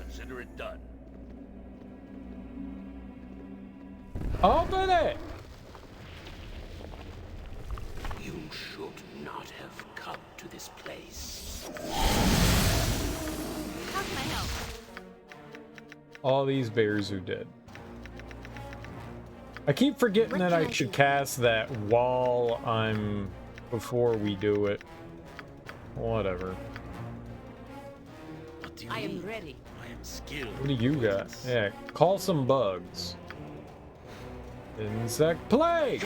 Consider it done. Open it! You should not have come to this place. How can I help? All these bears are dead. I keep forgetting What that can I I should do? cast that while I'm... before we do it. Whatever. What do you I am need? ready. I am skilled. What do in you got? avoidance. Yeah, call some bugs. Insect plague!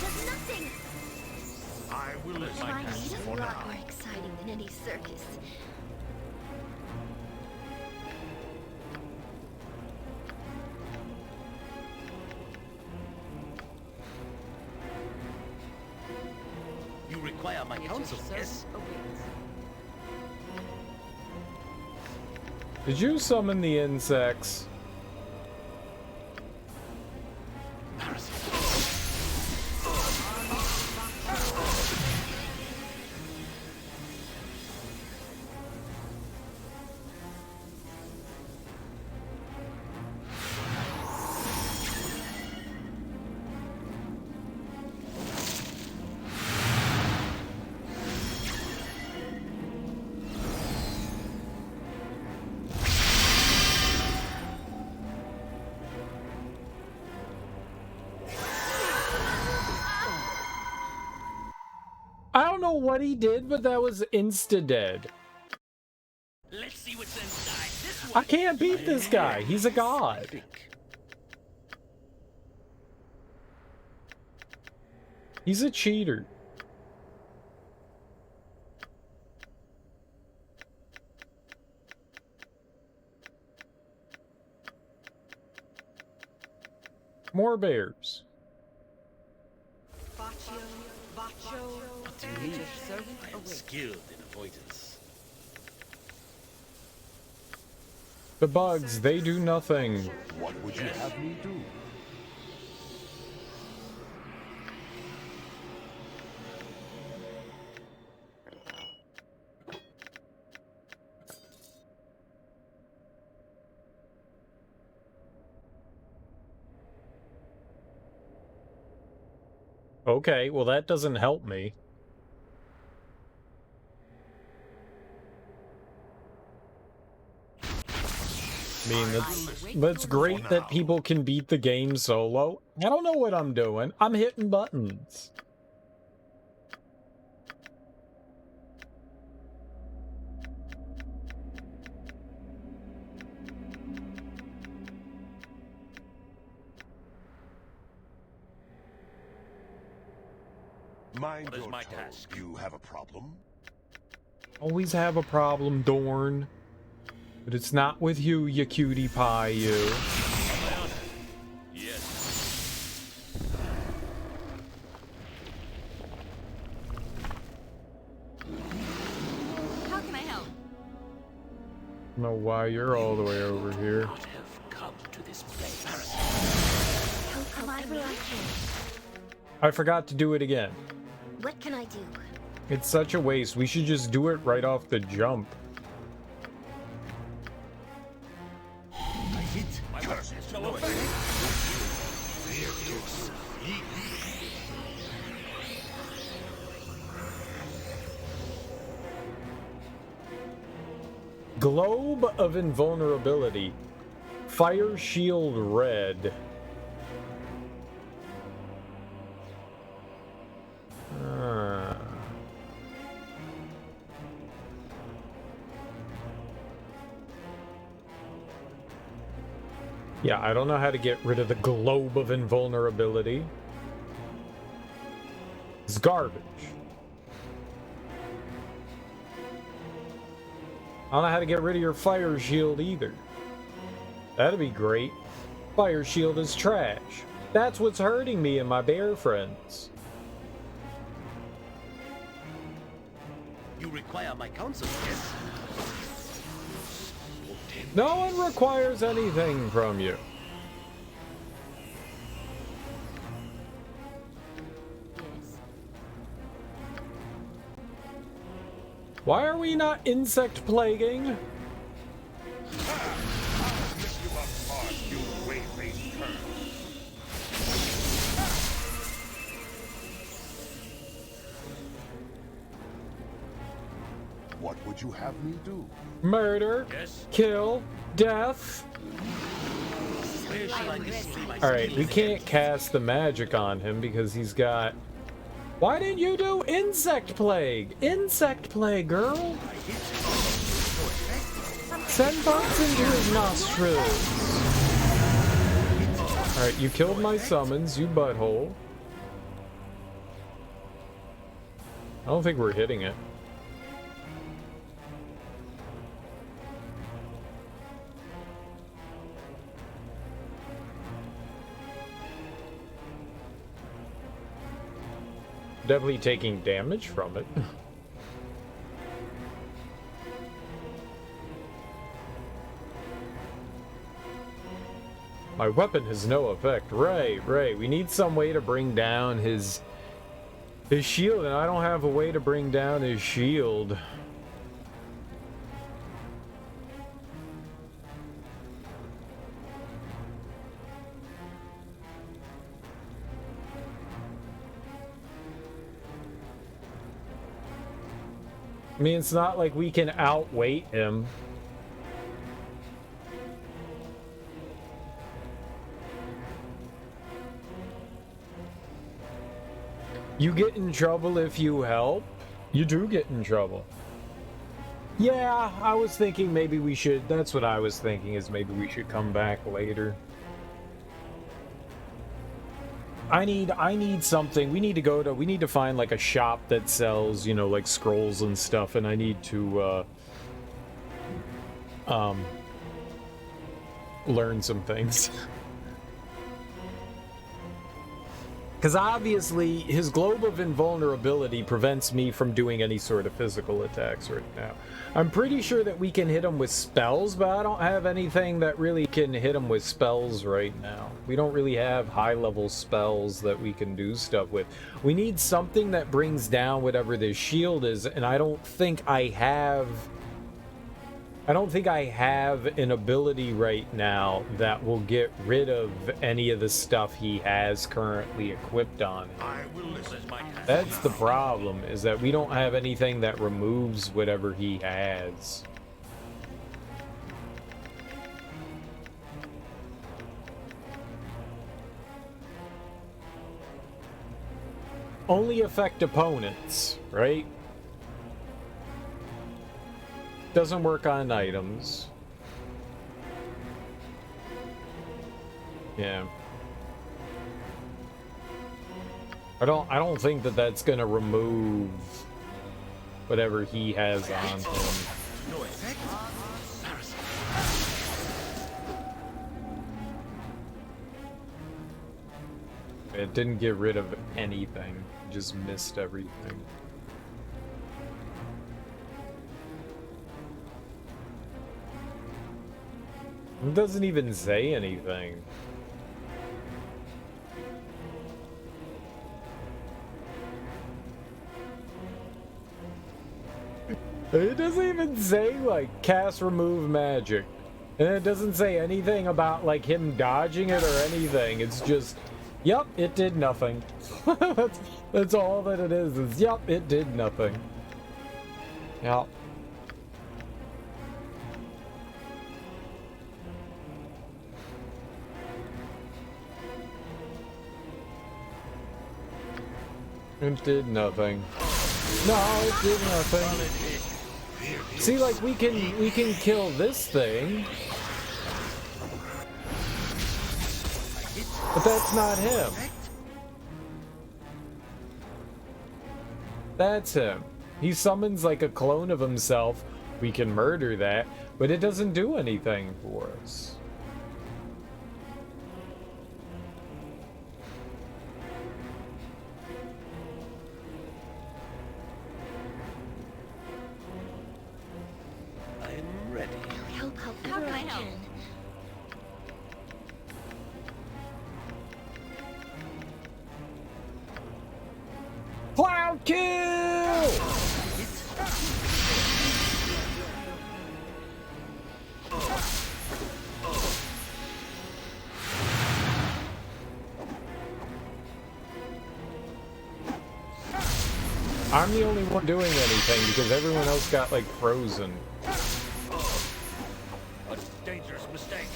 Does nothing. I will let my Trying to hands eat is a for lot now. more exciting than any circus. You require my Your counsel, servant yes? awaits. Did you summon the insects? I don't know what he did, but that was insta-dead. Let's see what's inside this I one. can't beat this guy. He's a god. He's a cheater. More bears. What do you need? Your servant I am awaits. skilled in avoidance. The bugs, they do nothing. What would you have me do? Okay, well that doesn't help me. I mean, that's great that people can beat the game solo. I don't know what I'm doing. I'm hitting buttons. Mind What is your my tone. task? You have a problem? Always have a problem, Dorn. But it's not with you, you cutie pie, you. My honor. Yes. How can I help? I don't know why you're all the way over here. Not have come to this place. However I can. I forgot to do it again. What can I do? It's such a waste. We should just do it right off the jump. My work has no effect. Globe of Invulnerability. Fire Shield Red. Yeah, I don't know how to get rid of the Globe of Invulnerability. It's garbage. I don't know how to get rid of your fire shield either. That'd be great. Fire shield is trash. That's what's hurting me and my bear friends. You require my counsel, yes? No one requires anything from you. Yes. Why are we not insect plaguing? You wayface cur. What would you have me do? Murder, Yes. kill, death. Where shall I display my Alright, we skills can't cast the magic on him because he's got... Why didn't you do insect plague? Insect plague, girl. Send bugs into his nostrils. Alright, you killed my summons, you butthole. I don't think we're hitting it. Definitely taking damage from it. My weapon has no effect. Right. We need some way to bring down his shield, and I don't have a way to bring down his shield. I mean, it's not like we can outweight him. You get in trouble if you help? You do get in trouble. Yeah, I was thinking maybe we should... That's what I was thinking, is maybe we should come back later. I need something. We need to find like a shop that sells, you know, like scrolls and stuff, and I need to learn some things. Because obviously his globe of invulnerability prevents me from doing any sort of physical attacks right now. I'm pretty sure that we can hit him with spells, but I don't have anything that really can hit him with spells right now. We don't really have high-level spells that we can do stuff with. We need something that brings down whatever this shield is, and I don't think I have an ability right now that will get rid of any of the stuff he has currently equipped on him. I will listen. That's the problem, is that we don't have anything that removes whatever he has. Only affect opponents, right? Doesn't work on items. Yeah. I don't think that that's gonna remove whatever he has on him. No effect? It didn't get rid of anything, it just missed everything. It doesn't even say anything. It doesn't even say, like, cast remove magic. And it doesn't say anything about, like, him dodging it or anything. It's just, yep, it did nothing. that's all that it is, yep, it did nothing. Yep. It did nothing. No, it did nothing. See, like, we can kill this thing. But that's not him. That's him. He summons like a clone of himself. We can murder that, but it doesn't do anything for us. I'm ready. I'll help How however can I I help? can. Cloud kill! I'm the only one doing anything because everyone else got like frozen. A dangerous mistake.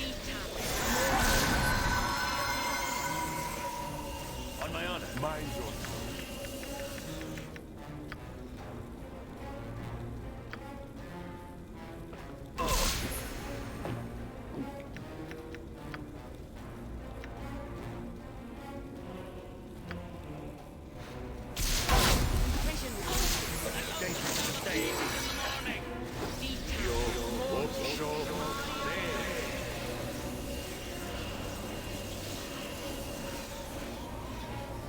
On my honor. Mind your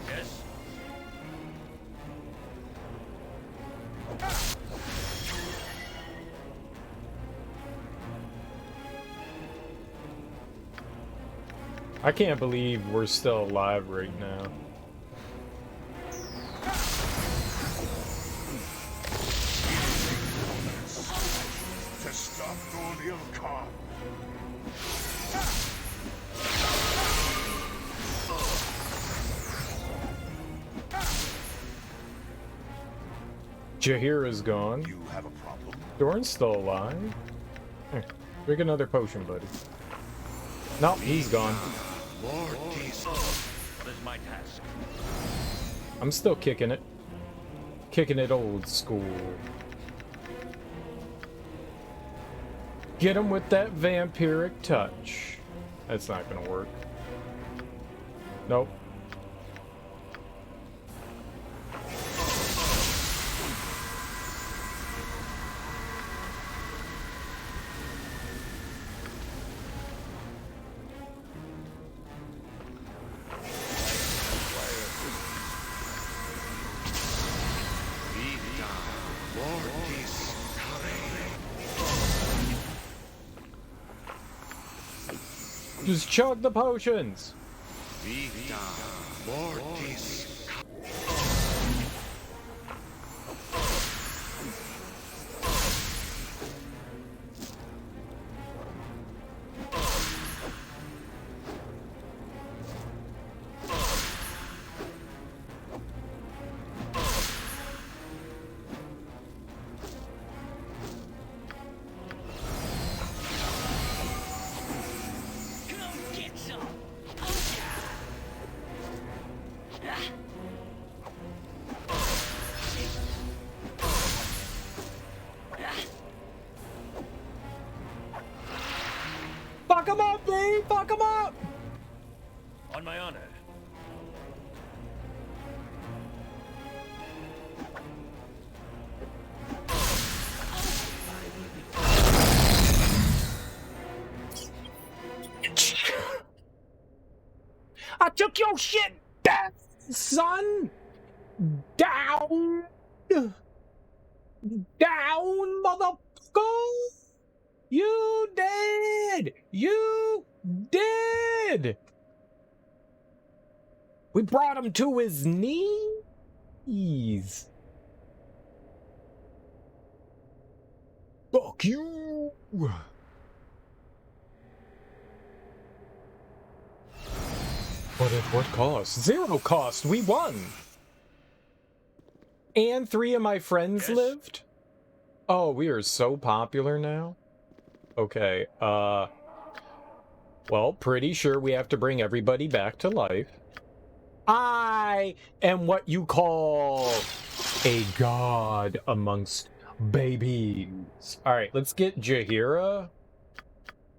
Yes. I can't believe we're still alive right now. to stop Dorn Ilkar. Jahiera's gone. You have a problem? Dorn's still alive. Here, drink another potion, buddy. Nope, he's gone. What is my task? I'm still kicking it. Kicking it old school. Get him with that vampiric touch. That's not gonna work. Nope. Just chug the potions. Fuck him up, B! Fuck him up! On my honor. took your shit down, son! Down! Down, motherfucker! You did! You did! We brought him to his knees. Fuck you! But at what cost? 0 cost. We won. And 3 of my friends lived. Oh, we are so popular now. Okay, well, pretty sure we have to bring everybody back to life. I am what you call a god amongst babies. Alright, let's get Jahiera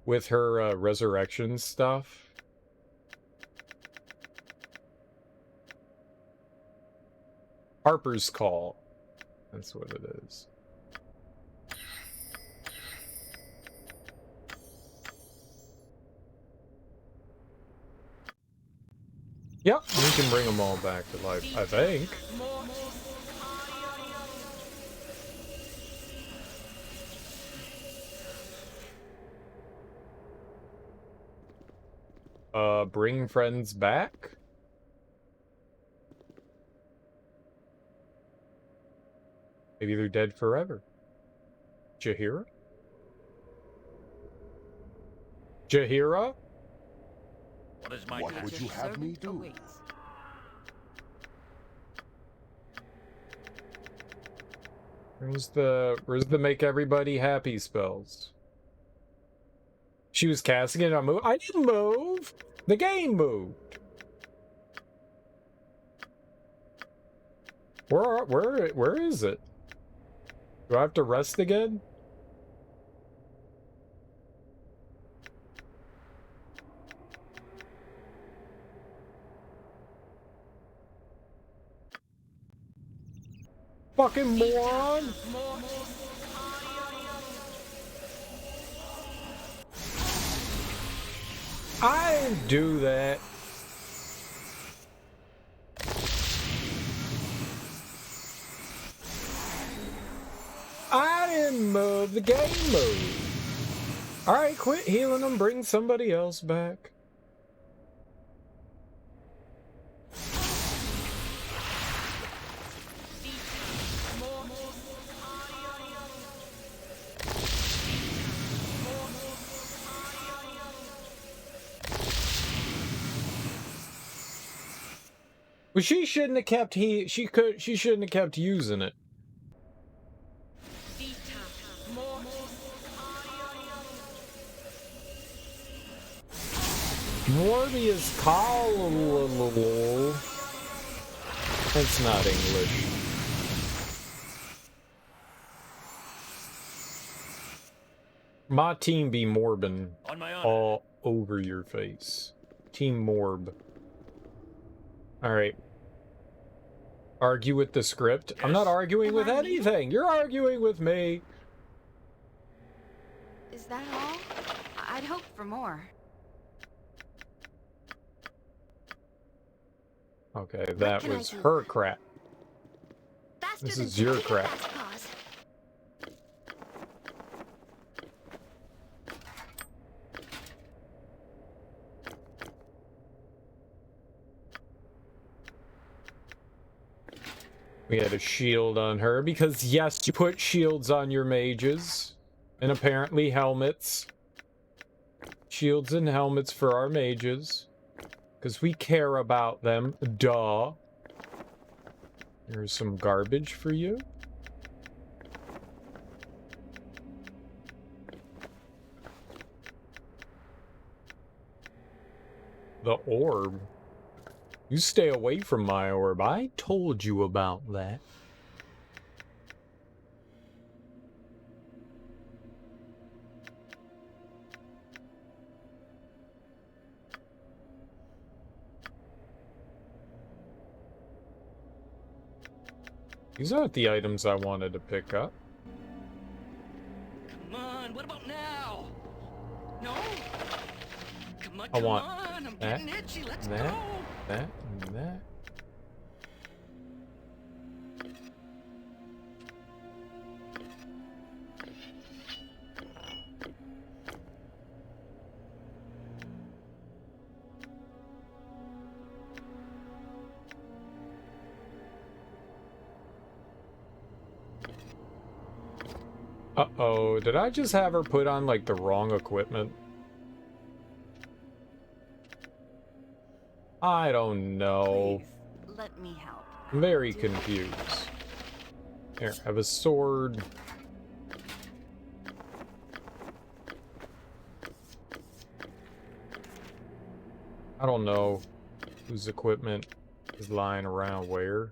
with her resurrection stuff. Harper's Call. That's what it is. Yep, we can bring them all back to life, I think. Bring friends back? Maybe they're dead forever. Jahiera? Jahiera? What is my What task? would you have me do? Where's the make everybody happy spells? She was casting it on move. I didn't move. The game moved. Where is it? Do I have to rest again? Fucking moron! I didn't do that. I didn't move. The game moved. Alright, quit healing them. Bring somebody else back. Well, she shouldn't have kept she shouldn't have kept using it. Morbius call. That's not English. My team be morbin On my honor. all over your face. Team Morb. Alright. Argue with the script? I'm not arguing with anything. You're arguing with me. Is that all? I'd hoped for more. Okay, that was her crap. This is your crap. We had a shield on her because, yes, you put shields on your mages. And apparently helmets. Shields and helmets for our mages. Because we care about them. Duh. Here's some garbage for you. The orb. You stay away from my orb. I told you about that. These aren't the items I wanted to pick up. Come on, what about now? No? Come on, I want I'm that, getting itchy. Let's that, go. That and that. Uh-oh, did I just have her put on, like, the wrong equipment? I don't know. Please, let me help. I'm very confused. Here, have a sword. I don't know whose equipment is lying around where.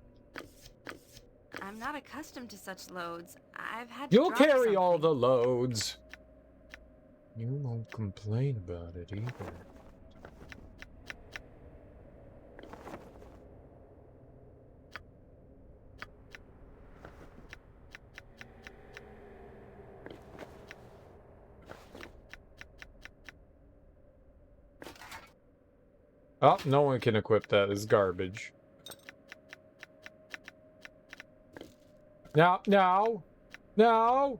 I'm not accustomed to such loads. I've had to You'll drop carry all something. the loads. You won't complain about it either. Oh, no one can equip that. It's garbage. No, no, no.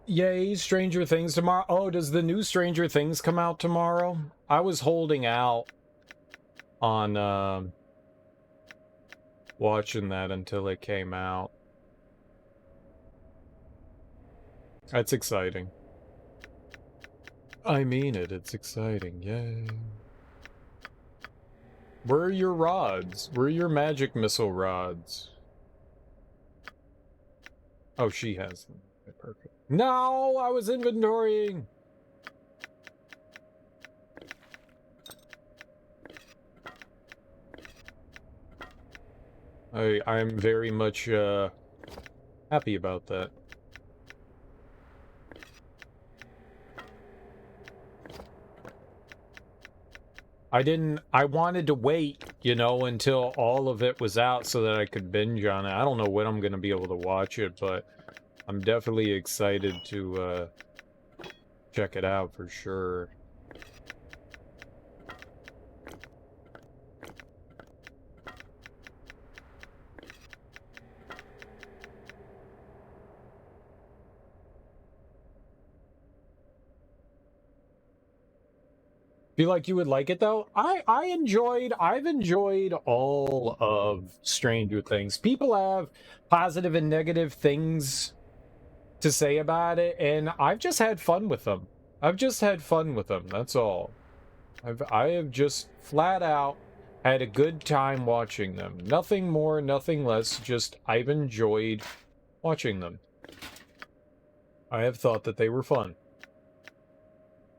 Yay, Stranger Things tomorrow. Oh, does the new Stranger Things come out tomorrow? I was holding out on watching that until it came out. That's exciting. I mean it, it's exciting, yay. Where are your rods? Where are your magic missile rods? Oh, she has them. Okay, perfect. No, I was inventorying. I'm very much happy about that. I wanted to wait, you know, until all of it was out so that I could binge on it. I don't know when I'm going to be able to watch it, but I'm definitely excited to check it out for sure. Feel like you would like it though? I've enjoyed all of Stranger Things. People have positive and negative things to say about it, and I've just had fun with them. That's all. I have just flat out had a good time watching them. Nothing more, nothing less, just I've enjoyed watching them. I have thought that they were fun.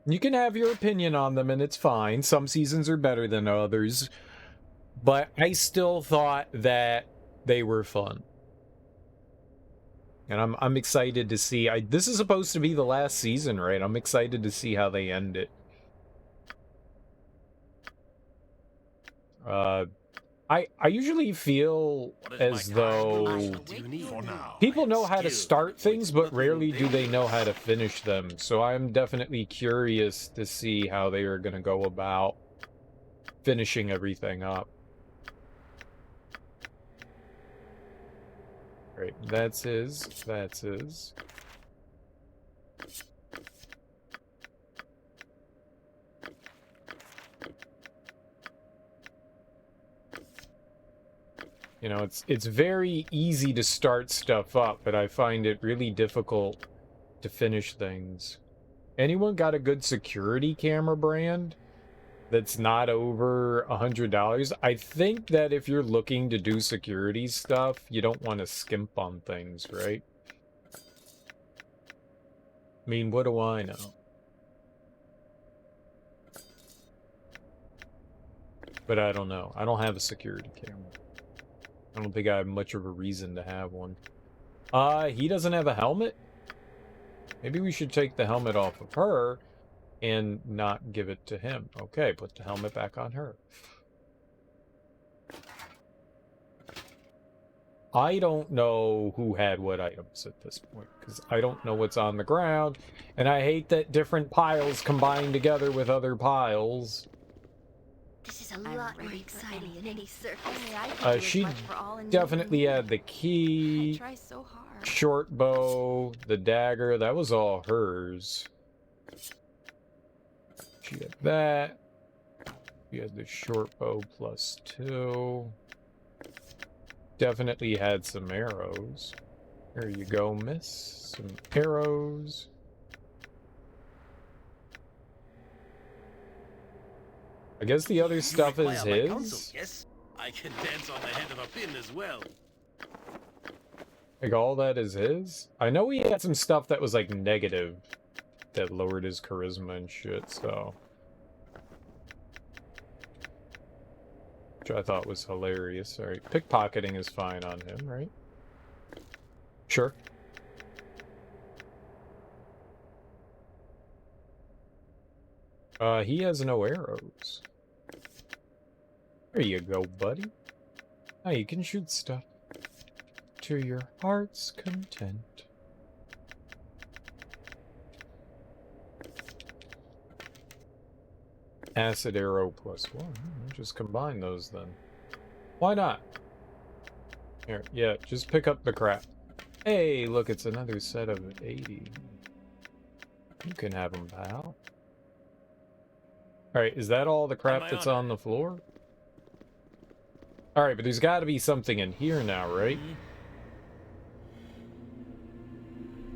You can have your opinion on them, and it's fine. Some seasons are better than others. But I still thought that they were fun. And I'm excited to see. This is supposed to be the last season, right? I'm excited to see how they end it. I usually feel as though people know how to start things, but rarely do they know how to finish them. So I'm definitely curious to see how they are going to go about finishing everything up. Right, that's his. You know, it's very easy to start stuff up, but I find it really difficult to finish things. Anyone got a good security camera brand that's not over $100? I think that if you're looking to do security stuff, you don't want to skimp on things, right? I mean, what do I know? But I don't know. I don't have a security camera. I don't think I have much of a reason to have one. He doesn't have a helmet? Maybe we should take the helmet off of her and not give it to him. Okay, put the helmet back on her. I don't know who had what items at this point, because I don't know what's on the ground, and I hate that different piles combine together with other piles. This is a I'm lot more ready for exciting than any circus. Only I could do as She much for all in definitely one. had the I key, try so hard. short bow, the dagger. That was all hers. She had that. She had the short bow +2. Definitely had some arrows. There you go, miss. Some arrows. I guess the other stuff You is require my his. counsel, yes? I can dance on the head of a pin as well. Like, all that is his? I know he had some stuff that was, like, negative. That lowered his charisma and shit, so... which I thought was hilarious. Alright, pickpocketing is fine on him, right? Sure. He has no arrows. There you go, buddy. Now you can shoot stuff to your heart's content. Acid arrow +1. Just combine those then. Why not? Here, yeah, just pick up the crap. Hey, look, it's another set of 80. You can have them, pal. Alright, is that all the crap that's on the floor? Alright, but there's got to be something in here now, right?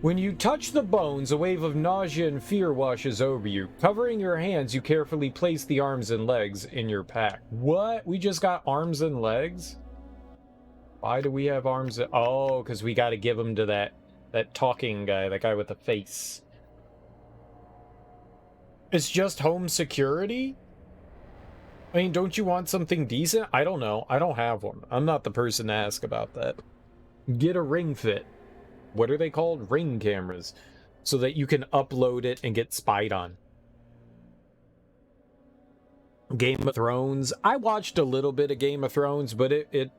When you touch the bones, a wave of nausea and fear washes over you. Covering your hands, you carefully place the arms and legs in your pack. What? We just got arms and legs? Why do we have arms? Oh, because we got to give them to that talking guy, that guy with the face. It's just home security? I mean, don't you want something decent? I don't know. I don't have one. I'm not the person to ask about that. Get a ring fit. What are they called? Ring cameras. So that you can upload it and get spied on. Game of Thrones. I watched a little bit of Game of Thrones, but it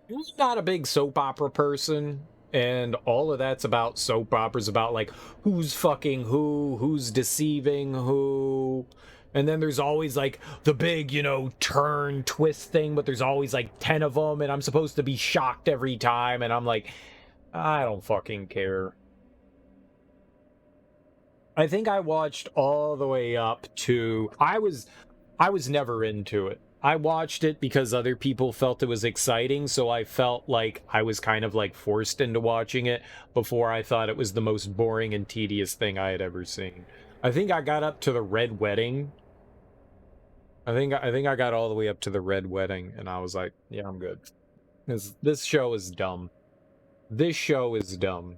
was not a big soap opera person. And all of that's about soap operas, about like who's fucking who's deceiving who. And then there's always like the big, you know, turn twist thing, but there's always like 10 of them, and I'm supposed to be shocked every time, and I'm like, I don't fucking care. I think I watched all the way up to... I was never into it. I watched it because other people felt it was exciting, so I felt like I was kind of like forced into watching it before I thought it was the most boring and tedious thing I had ever seen. I think I got up to the Red Wedding. I think I got all the way up to the Red Wedding, and I was like, yeah, I'm good. This show is dumb. This show is dumb.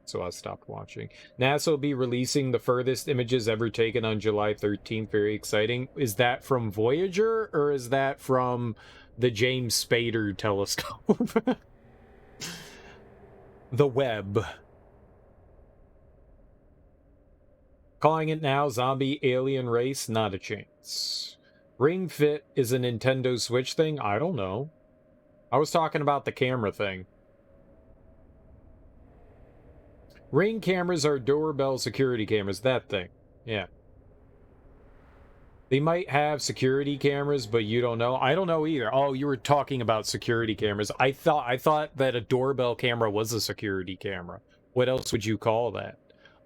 So I stopped watching. NASA will be releasing the furthest images ever taken on July 13th. Very exciting. Is that from Voyager, or is that from the James Spader telescope? The Webb. Calling it now, zombie alien race, not a chance. Ring Fit is a Nintendo Switch thing? I don't know. I was talking about the camera thing. Ring cameras are doorbell security cameras, that thing. Yeah. They might have security cameras, but you don't know. I don't know either. Oh, you were talking about security cameras. I thought that a doorbell camera was a security camera. What else would you call that?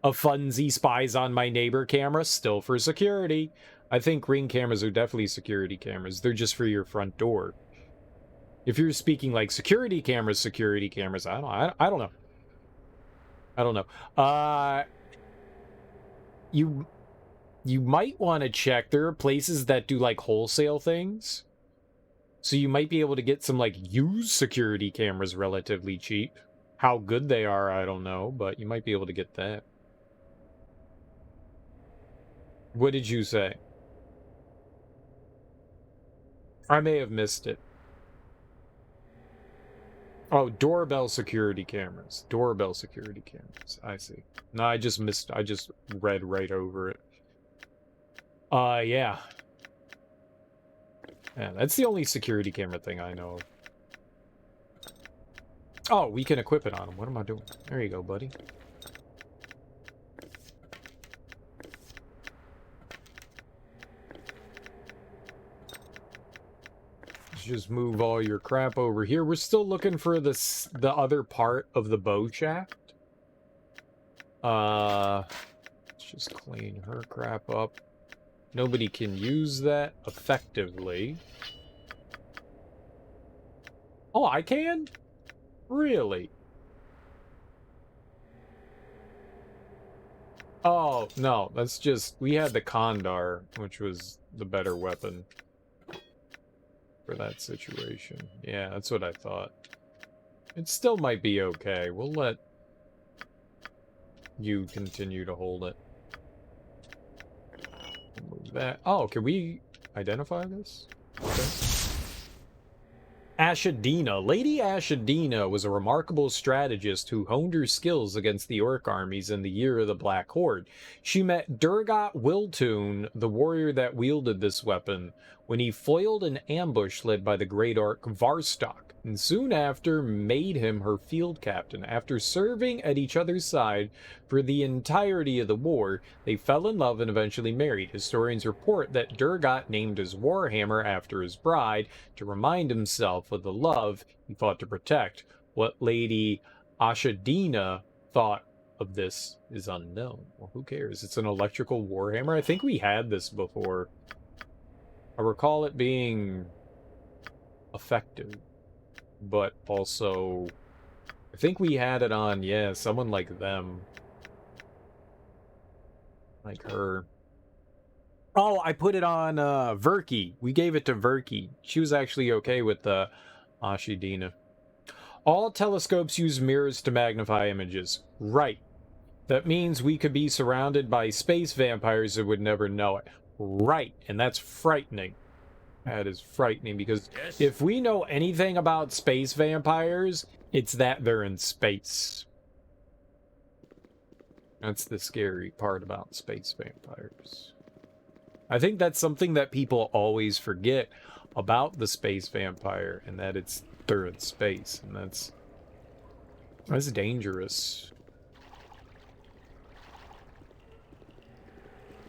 A funsy spies on my neighbor camera? Still for security. I think Ring cameras are definitely security cameras. They're just for your front door. If you're speaking like security cameras, I don't know. I don't know. You might want to check. There are places that do like wholesale things. So you might be able to get some like used security cameras relatively cheap. How good they are, I don't know, but you might be able to get that. What did you say? I may have missed it. Oh, doorbell security cameras. Doorbell security cameras. I see. No, I just read right over it. Yeah. Yeah, that's the only security camera thing I know of. Oh, we can equip it on him. What am I doing? There you go, buddy. Let's just move all your crap over here. We're still looking for the other part of the bow shaft. Let's just clean her crap up. Nobody can use that effectively. Oh, I can? Really? Oh, no, that's just... We had the Kandar, which was the better weapon for that situation. Yeah, that's what I thought. It still might be okay. We'll let you continue to hold it. Move that. Oh, can we identify this? Okay. Ashadina. Lady Ashadina was a remarkable strategist who honed her skills against the orc armies in the year of the Black Horde. She met Durgot Wiltoon, the warrior that wielded this weapon, when he foiled an ambush led by the great orc Varstok, and soon after made him her field captain. After serving at each other's side for the entirety of the war, they fell in love and eventually married. Historians report that Durgot named his warhammer after his bride to remind himself of the love he fought to protect. What Lady Ashadina thought of this is unknown. Well, who cares? It's an electrical warhammer. I think we had this before. I recall it being effective, but also I think we had it on, yeah, someone like them. Like her. Oh, I put it on Verki. We gave it to Verki. She was actually okay with the Ashadina. All telescopes use mirrors to magnify images. Right. That means we could be surrounded by space vampires that would never know it. Right. And that's frightening. That is frightening because if we know anything about space vampires, it's that they're in space. That's the scary part about space vampires. I think that's something that people always forget about the space vampire, and that they're in space, and that's dangerous.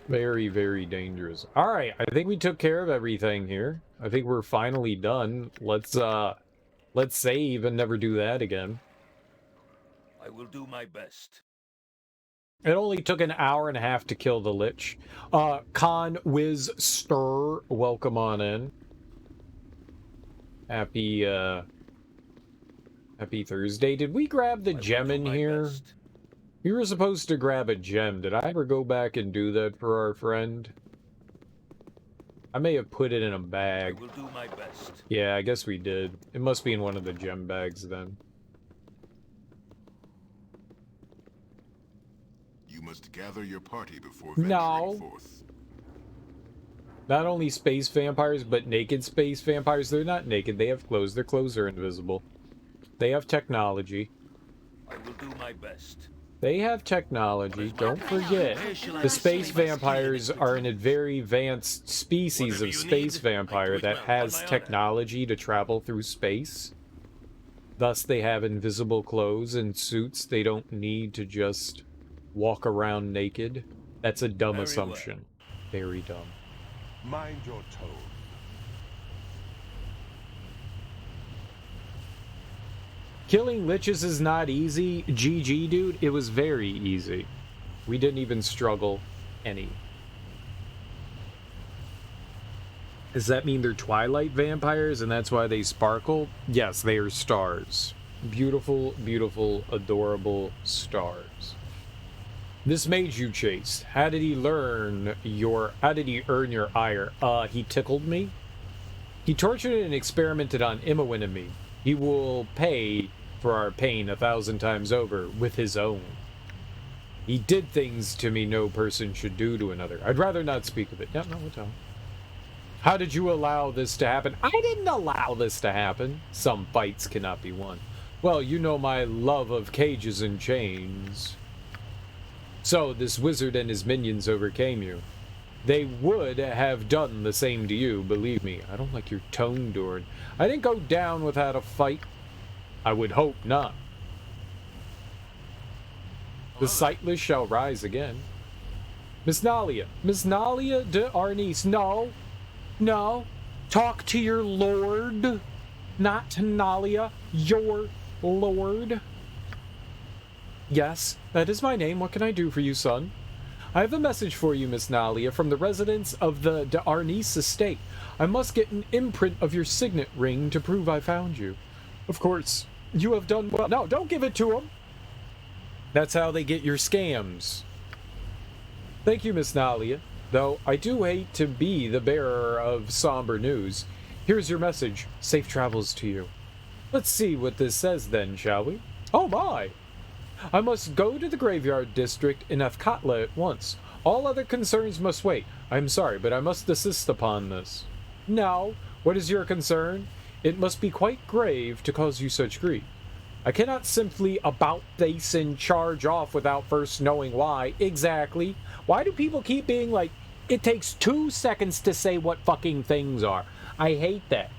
Very, very dangerous. All right, I think we took care of everything here. I think we're finally done. Let's save and never do that again. I will do my best. It only took an hour and a half to kill the Lich. Con Wiz Stir, welcome on in. Happy Thursday. Did we grab the gem in here? Best. We were supposed to grab a gem. Did I ever go back and do that for our friend? I may have put it in a bag. I will do my best. Yeah, I guess we did. It must be in one of the gem bags then. You must gather your party before venturing forth. Not only space vampires, but naked space vampires. They're not naked. They have clothes. Their clothes are invisible. They have technology. I will do my best. They have technology. Don't forget, the space vampires are a very advanced species of space vampire that has technology to travel through space. Thus, they have invisible clothes and suits. They don't need to just walk around naked. That's a dumb assumption. Very dumb. Mind your tone. Killing liches is not easy. GG, dude. It was very easy. We didn't even struggle any. Does that mean they're twilight vampires and that's why they sparkle? Yes, they are stars. Beautiful, beautiful, adorable stars. This mage you chased. How did he earn your ire? He tickled me. He tortured and experimented on Imowin and me. He will pay for our pain 1,000 times over with his own. He did things to me no person should do to another. I'd rather not speak of it. Yeah, no, we'll tell. How did you allow this to happen? I didn't allow this to happen. Some fights cannot be won. Well, you know my love of cages and chains. So, this wizard and his minions overcame you. They would have done the same to you, believe me. I don't like your tone, Dorn. I didn't go down without a fight. I would hope not. The sightless shall rise again. Miss Nalia de Arnis, no, no, talk to your lord, not to Nalia, your lord. Yes, that is my name. What can I do for you, son? I have a message for you, Miss Nalia, from the residents of the de Arnis estate. I must get an imprint of your signet ring to prove I found you. Of course, you have done well. No, don't give it to him. That's how they get your scams. Thank you, Miss Nalia. Though I do hate to be the bearer of somber news. Here's your message. Safe travels to you. Let's see what this says then, shall we? Oh my! I must go to the graveyard district in Athkatla at once. All other concerns must wait. I'm sorry, but I must insist upon this. Now, what is your concern? It must be quite grave to cause you such grief. I cannot simply about-face and charge off without first knowing why. Exactly. Why do people keep being like, it takes 2 seconds to say what fucking things are? I hate that.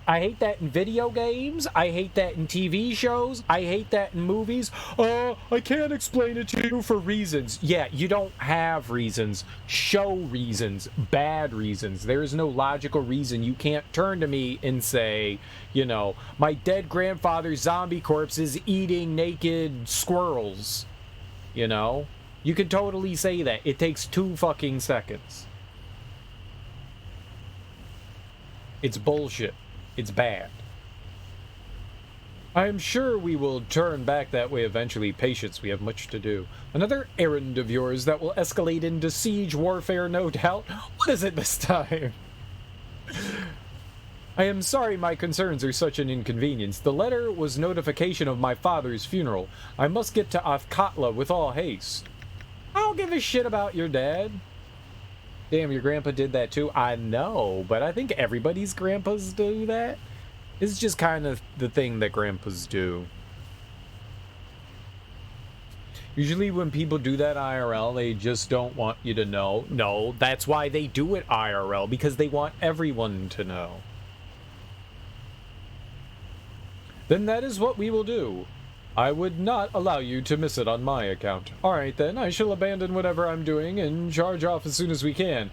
I hate that in video games. I hate that in TV shows. I hate that in movies. I can't explain it to you for reasons. Yeah, you don't have reasons. Show reasons. Bad reasons. There is no logical reason. You can't turn to me and say, you know, my dead grandfather's zombie corpse is eating naked squirrels. You know? You can totally say that. It takes 2 fucking seconds. It's bullshit. It's bad. I am sure we will turn back that way eventually. Patience, we have much to do. Another errand of yours that will escalate into siege warfare, no doubt. What is it this time? I am sorry my concerns are such an inconvenience. The letter was notification of my father's funeral. I must get to Ahtkatla with all haste. I don't give a shit about your dad. Damn, your grandpa did that too? I know, but I think everybody's grandpas do that. It's just kind of the thing that grandpas do. Usually when people do that IRL, they just don't want you to know. No, that's why they do it IRL, because they want everyone to know. Then that is what we will do. I would not allow you to miss it on my account. Alright then, I shall abandon whatever I'm doing and charge off as soon as we can.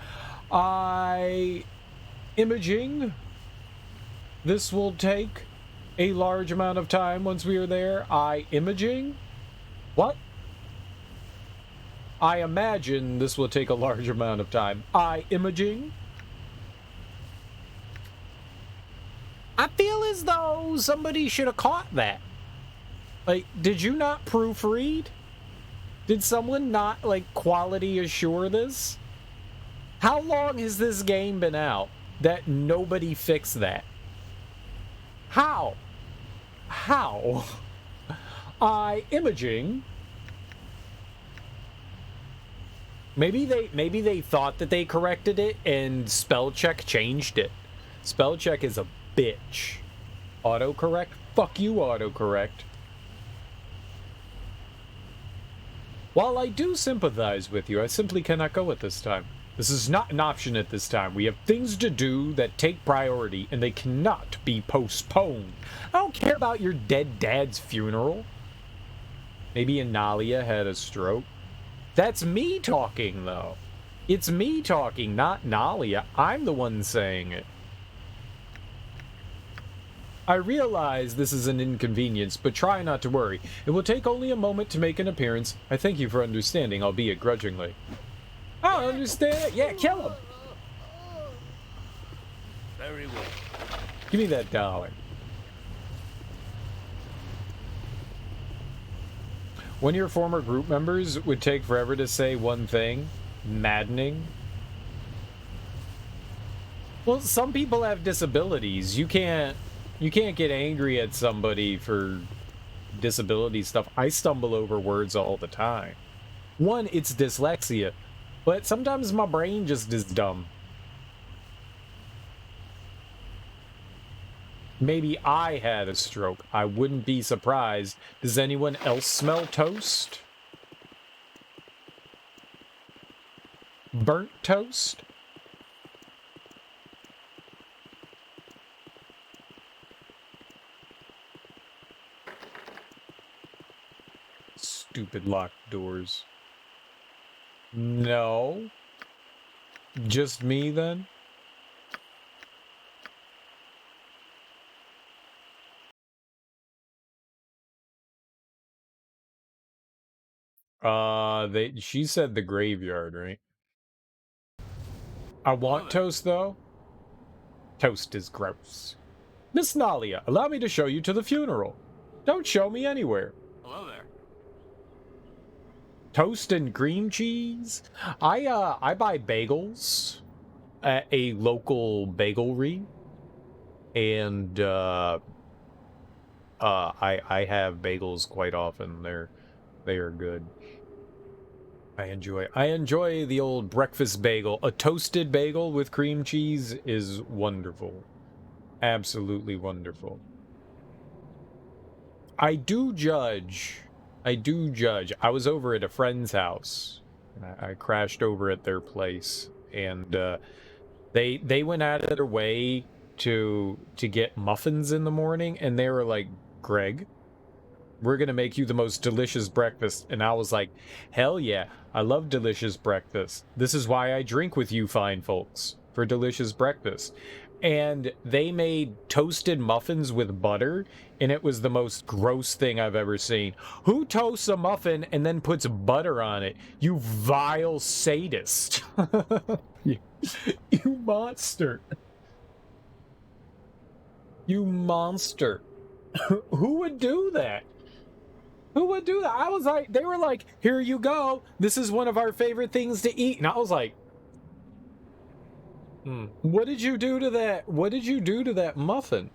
Imaging. This will take a large amount of time once we are there. Imaging? What? I imagine this will take a large amount of time. Imaging? I feel as though somebody should have caught that. Like, did you not proofread? Did someone not, like, quality assure this? How long has this game been out that nobody fixed that? How? How? Imaging. Maybe they thought that they corrected it and spell check changed it. Spell check is a bitch. Autocorrect? Fuck you, autocorrect. While I do sympathize with you, I simply cannot go at this time. This is not an option at this time. We have things to do that take priority, and they cannot be postponed. I don't care about your dead dad's funeral. Maybe Analia had a stroke. That's me talking, though. It's me talking, not Nalia. I'm the one saying it. I realize this is an inconvenience, but try not to worry. It will take only a moment to make an appearance. I thank you for understanding, albeit grudgingly. I understand. Yeah, kill him. Very well. Give me that $1. One of your former group members would take forever to say one thing. Maddening. Well, some people have disabilities. You can't get angry at somebody for disability stuff. I stumble over words all the time. One, it's dyslexia, but sometimes my brain just is dumb. Maybe I had a stroke. I wouldn't be surprised. Does anyone else smell toast? Burnt toast? stupid locked doors. No. Just me, then? She said the graveyard, right? I want toast, though. Toast is gross. Miss Nalia, allow me to show you to the funeral. Don't show me anywhere. Hello there. Toast and cream cheese? I buy bagels at a local bagelry. And, I have bagels quite often. They are good. I enjoy the old breakfast bagel. A toasted bagel with cream cheese is wonderful. Absolutely wonderful. I do judge. I was over at a friend's house. I crashed over at their place, and they went out of their way to get muffins in the morning, and they were like, "Greg, we're gonna make you the most delicious breakfast." And I was like, hell yeah, I love delicious breakfast. This is why I drink with you fine folks, for delicious breakfast. And they made toasted muffins with butter, and it was the most gross thing I've ever seen. Who toasts a muffin and then puts butter on it? You vile sadist. You monster. You monster. Who would do that? Who would do that? I was like, they were like, here you go. This is one of our favorite things to eat. And I was like, what did you do to that? What did you do to that muffin?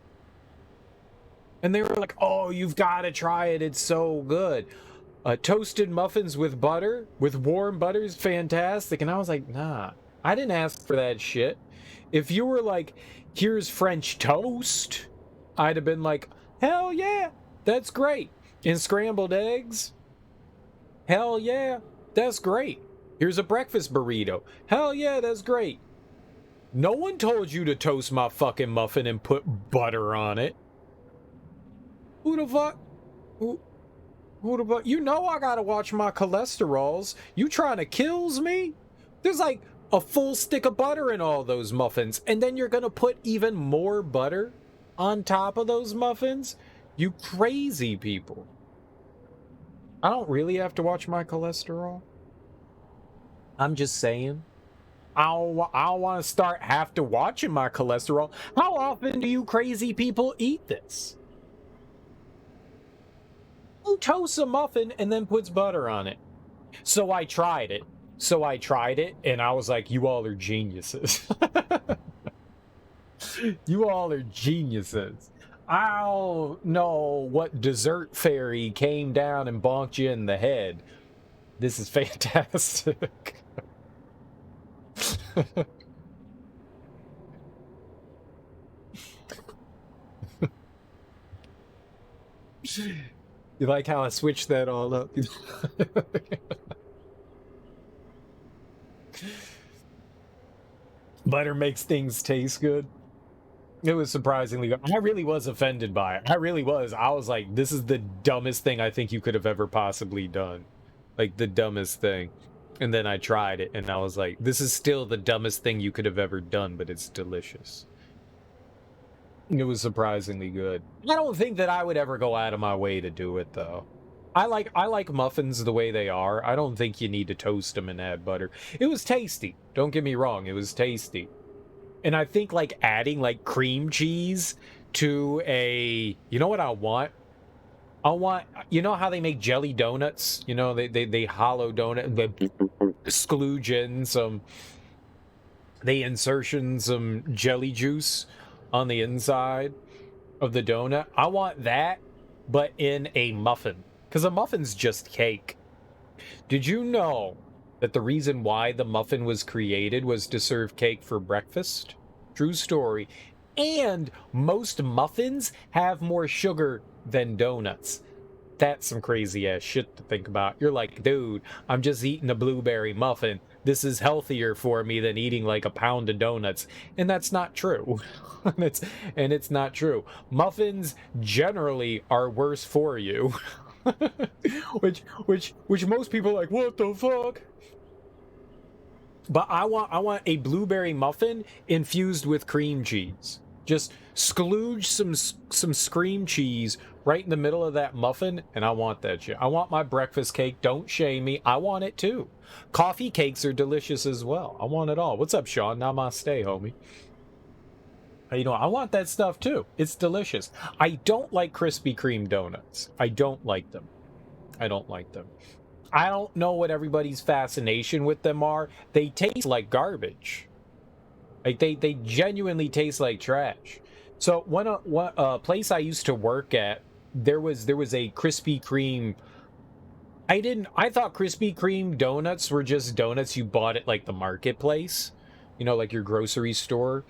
And they were like, oh, you've got to try it. It's so good. Toasted muffins with butter, with warm butter is fantastic. And I was like, nah, I didn't ask for that shit. If you were like, here's French toast, I'd have been like, hell yeah, that's great. And scrambled eggs, hell yeah, that's great. Here's a breakfast burrito, hell yeah, that's great. No one told you to toast my fucking muffin and put butter on it. Who the fuck? Who the fuck? You know I gotta watch my cholesterols. You trying to kills me? There's like a full stick of butter in all those muffins, and then you're gonna put even more butter on top of those muffins? You crazy people. I don't really have to watch my cholesterol. I'm just saying. I don't want to have to watching my cholesterol. How often do you crazy people eat this? Who toasts a muffin and then puts butter on it? So I tried it. And I was like, you all are geniuses. You all are geniuses. I don't know what dessert fairy came down and bonked you in the head. This is fantastic. You like how I switched that all up? Butter makes things taste good. It was surprisingly good. I really was offended by it. I really was. I was like, this is the dumbest thing I think you could have ever possibly done. Like, the dumbest thing. And then I tried it, and I was like, this is still the dumbest thing you could have ever done, but it's delicious. It was surprisingly good. I don't think that I would ever go out of my way to do it, though. I like muffins the way they are. I don't think you need to toast them and add butter. It was tasty. Don't get me wrong. It was tasty. And I think, like, adding, like, cream cheese to a... You know what I want? I want... You know how they make jelly donuts? You know, they hollow donut... They sklooge in some... They insertion some jelly juice on the inside of the donut. I want that, but in a muffin. Because a muffin's just cake. Did you know that the reason why the muffin was created was to serve cake for breakfast? True story. And most muffins have more sugar than donuts. That's some crazy ass shit to think about. You're like, dude, I'm just eating a blueberry muffin. This is healthier for me than eating like a pound of donuts. And that's not true. and it's not true. Muffins generally are worse for you. which most people are like, what the fuck? But I want a blueberry muffin infused with cream cheese. Just splooge some cream cheese right in the middle of that muffin, and I want that shit. I want my breakfast cake. Don't shame me. I want it too. Coffee cakes are delicious as well. I want it all. What's up, Sean? Namaste, homie. You know, I want that stuff too. It's delicious. I don't like Krispy Kreme donuts. I don't like them. I don't like them. I don't know what everybody's fascination with them are. They taste like garbage. Like they genuinely taste like trash. So one place I used to work at, there was a Krispy Kreme. I thought Krispy Kreme donuts were just donuts you bought at like the marketplace, you know, like your grocery store,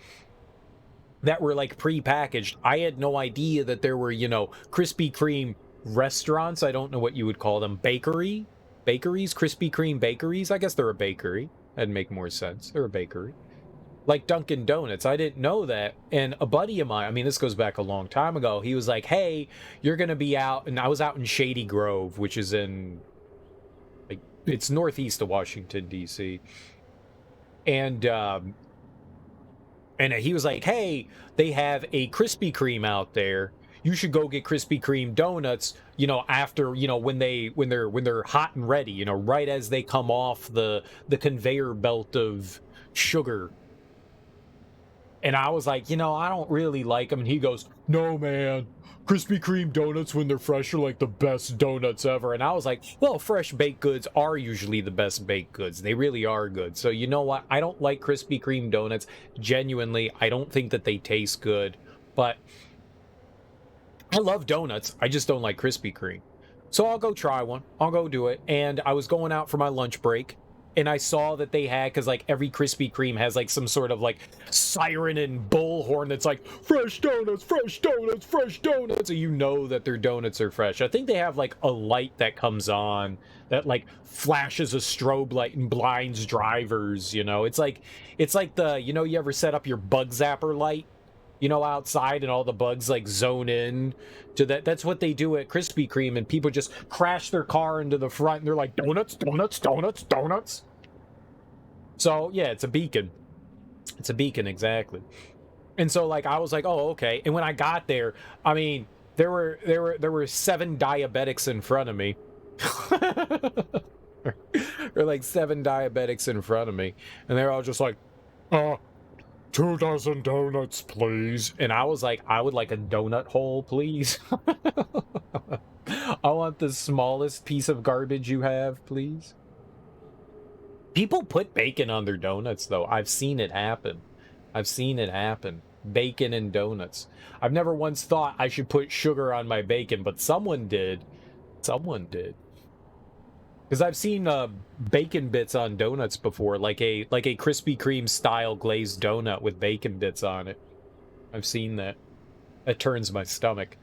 that were like pre-packaged. I had no idea that there were, you know, Krispy Kreme restaurants. I don't know what you would call them. Bakeries, Krispy Kreme bakeries. I guess they're a bakery. That'd make more sense. They're a bakery. Like Dunkin' Donuts. I didn't know that. And a buddy of mine, I mean, this goes back a long time ago, he was like, hey, you're going to be out. And I was out in Shady Grove, which is in, like, it's northeast of Washington, D.C. And he was like, hey, they have a Krispy Kreme out there. You should go get Krispy Kreme donuts, you know, after, you know, when they're hot and ready, you know, right as they come off the conveyor belt of sugar. And I was like, you know, I don't really like them. And he goes, no, man, Krispy Kreme donuts when they're fresh are like the best donuts ever. And I was like, well, fresh baked goods are usually the best baked goods. They really are good. So you know what? I don't like Krispy Kreme donuts. Genuinely, I don't think that they taste good. But I love donuts. I just don't like Krispy Kreme. So I'll go try one. I'll go do it. And I was going out for my lunch break, and I saw that they had, because like every Krispy Kreme has like some sort of like siren and bullhorn that's like, fresh donuts, fresh donuts, fresh donuts. So you know that their donuts are fresh. I think they have like a light that comes on that like flashes a strobe light and blinds drivers, you know. It's like the, you know, you ever set up your bug zapper light, you know, outside, and all the bugs like zone in to that. That's what they do at Krispy Kreme, and people just crash their car into the front and they're like, donuts, donuts, donuts, donuts. So yeah, it's a beacon. It's a beacon, exactly. And so like I was like, oh, okay. And when I got there, I mean, there were 7 diabetics in front of me. There were like 7 diabetics in front of me, and they're all just like, 2 dozen donuts, please. And I was like, I would like a donut hole, please. I want the smallest piece of garbage you have, please. People put bacon on their donuts, though. I've seen it happen. I've seen it happen. Bacon and donuts. I've never once thought I should put sugar on my bacon, but someone did. Someone did. Because I've seen bacon bits on donuts before, like a Krispy Kreme style glazed donut with bacon bits on it. I've seen that. It turns my stomach.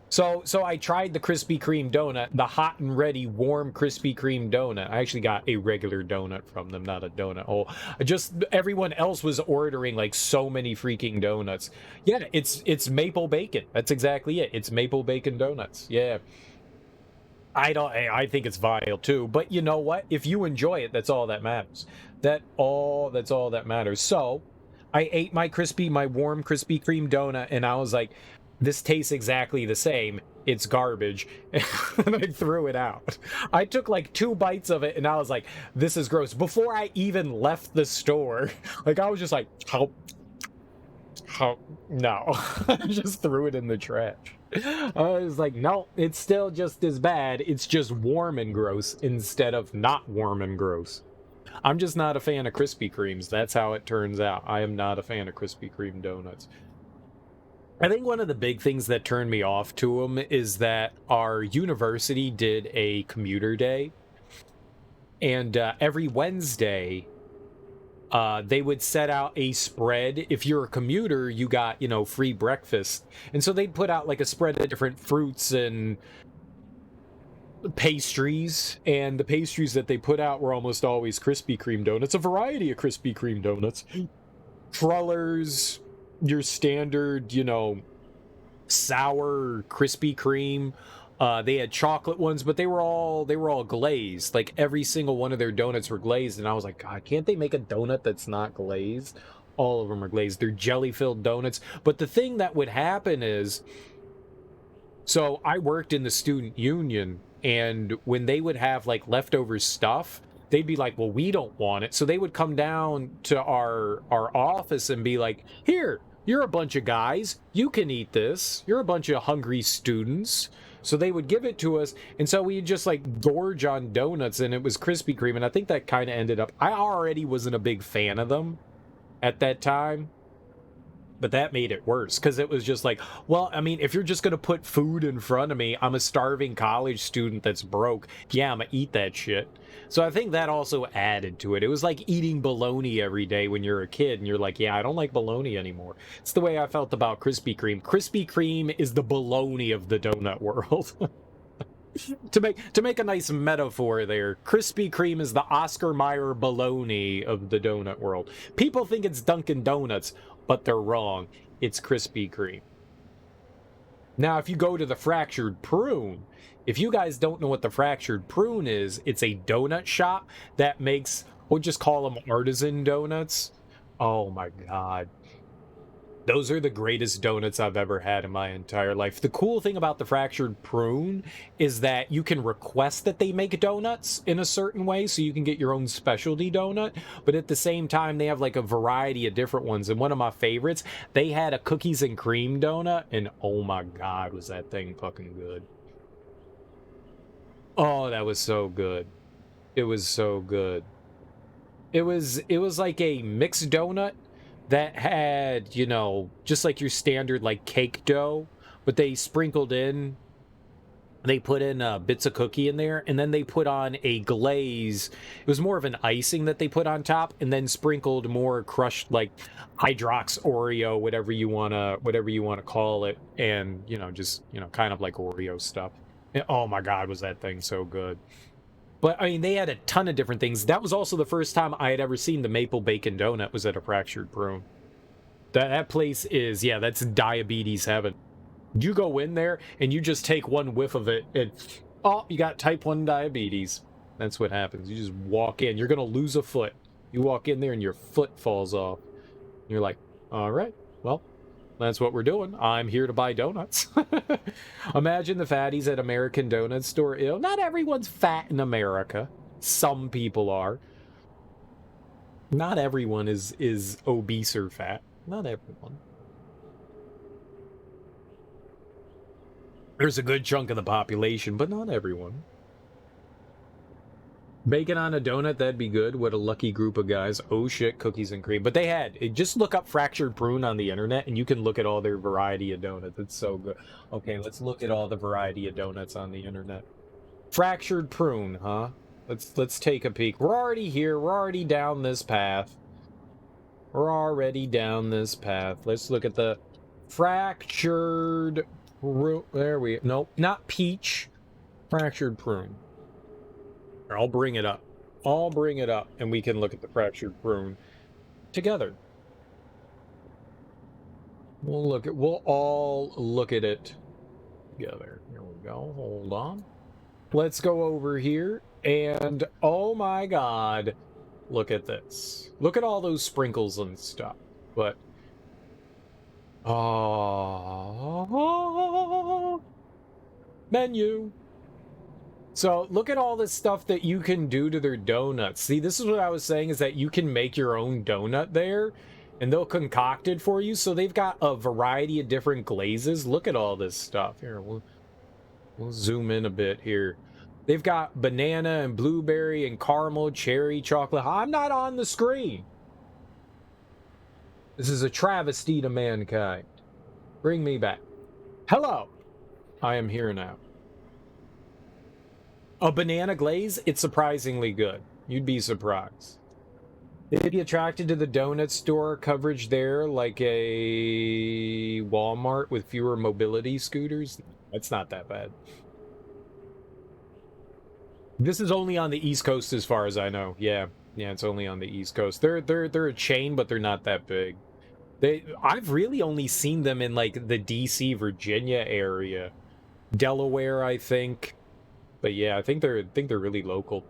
So I tried the Krispy Kreme donut, the hot and ready warm Krispy Kreme donut. I actually got a regular donut from them, not a donut hole. Everyone else was ordering like so many freaking donuts. Yeah, it's maple bacon. That's exactly it. It's maple bacon donuts. Yeah. I think it's vile too, but you know what? If you enjoy it, that's all that matters. That's all that matters. So I ate my warm Krispy Kreme donut, and I was like, this tastes exactly the same. It's garbage. And I threw it out. I took like 2 bites of it, and I was like, this is gross. Before I even left the store, like I was just like, how no. I just threw it in the trash. I was like, no, it's still just as bad. It's just warm and gross instead of not warm and gross. I'm just not a fan of Krispy Kremes. That's how it turns out. I am not a fan of Krispy Kreme donuts. I think one of the big things that turned me off to them is that our university did a commuter day. And every Wednesday, they would set out a spread. If you're a commuter, you got, you know, free breakfast. And so they'd put out like a spread of different fruits and pastries. And the pastries that they put out were almost always Krispy Kreme donuts, a variety of Krispy Kreme donuts. Crullers, your standard, you know, sour Krispy Kreme. They had chocolate ones, but they were all glazed. Like every single one of their donuts were glazed, and I was like, God, can't they make a donut that's not glazed? All of them are glazed. They're jelly-filled donuts. But the thing that would happen is, so I worked in the student union, and when they would have like leftover stuff, they'd be like, well, we don't want it. So they would come down to our office and be like, here, you're a bunch of guys. You can eat this. You're a bunch of hungry students. So they would give it to us, and so we'd just like gorge on donuts, and it was Krispy Kreme, and I think that kind of ended up, I already wasn't a big fan of them at that time, but that made it worse, because it was just like, well, I mean, if you're just going to put food in front of me, I'm a starving college student that's broke, yeah, I'm going to eat that shit. So I think that also added to it. It was like eating bologna every day when you're a kid, and you're like, yeah, I don't like bologna anymore. It's the way I felt about Krispy Kreme. Krispy Kreme is the bologna of the donut world. To make a nice metaphor there, Krispy Kreme is the Oscar Mayer bologna of the donut world. People think it's Dunkin' Donuts, but they're wrong. It's Krispy Kreme. Now, if you go to the Fractured Prune, if you guys don't know what the Fractured Prune is, it's a donut shop that makes, we'll just call them artisan donuts. Oh my God. Those are the greatest donuts I've ever had in my entire life. The cool thing about the Fractured Prune is that you can request that they make donuts in a certain way, so you can get your own specialty donut, but at the same time, they have like a variety of different ones. And one of my favorites, they had a cookies and cream donut, and oh my God, was that thing fucking good. Oh, that was so good. It was so good. It was like a mixed donut that had, you know, just like your standard like cake dough, but they sprinkled in, they put in bits of cookie in there, and then they put on a glaze. It was more of an icing that they put on top, and then sprinkled more crushed like Hydrox Oreo, whatever you wanna call it, and you know, just, you know, kind of like Oreo stuff. And, oh my God, was that thing so good. But, I mean, they had a ton of different things. That was also the first time I had ever seen the maple bacon donut was at a Fractured Prune. That place is, yeah, that's diabetes heaven. You go in there, and you just take one whiff of it, and, oh, you got type 1 diabetes. That's what happens. You just walk in. You're going to lose a foot. You walk in there, and your foot falls off. You're like, all right, well, that's what we're doing. I'm here to buy donuts. Imagine the fatties at American Donut Store. Ew, not everyone's fat in America. Some people are. Not everyone is obese or fat. Not everyone. There's a good chunk of the population, but not everyone. Bacon on a donut, that'd be good. What a lucky group of guys. Oh shit, cookies and cream. But they had, just look up Fractured Prune on the internet, and you can look at all their variety of donuts. It's so good. Okay, let's look at all the variety of donuts on the internet. Fractured Prune, huh? Let's take a peek. We're already here. We're already down this path. We're already down this path. Let's look at the Fractured Prune. There we, nope, not peach. Fractured Prune. I'll bring it up. I'll bring it up, and we can look at the Fractured Prune together. We'll all look at it together. Here we go. Hold on. Let's go over here, and oh my God, look at this. Look at all those sprinkles and stuff. But menu. So look at all this stuff that you can do to their donuts. See, this is what I was saying, is that you can make your own donut there, and they'll concoct it for you. So they've got a variety of different glazes. Look at all this stuff. Here, we'll zoom in a bit here. They've got banana and blueberry and caramel, cherry, chocolate. I'm not on the screen. This is a travesty to mankind. Bring me back. Hello. I am here now. A banana glaze, it's surprisingly good. You'd be surprised. They'd be attracted to the donut store coverage there, like a Walmart with fewer mobility scooters. It's not that bad. This is only on the East Coast as far as I know. Yeah, it's only on the East Coast. They're a chain, but they're not that big. I've really only seen them in like the DC, Virginia area. Delaware, I think. But yeah, I think they're really local.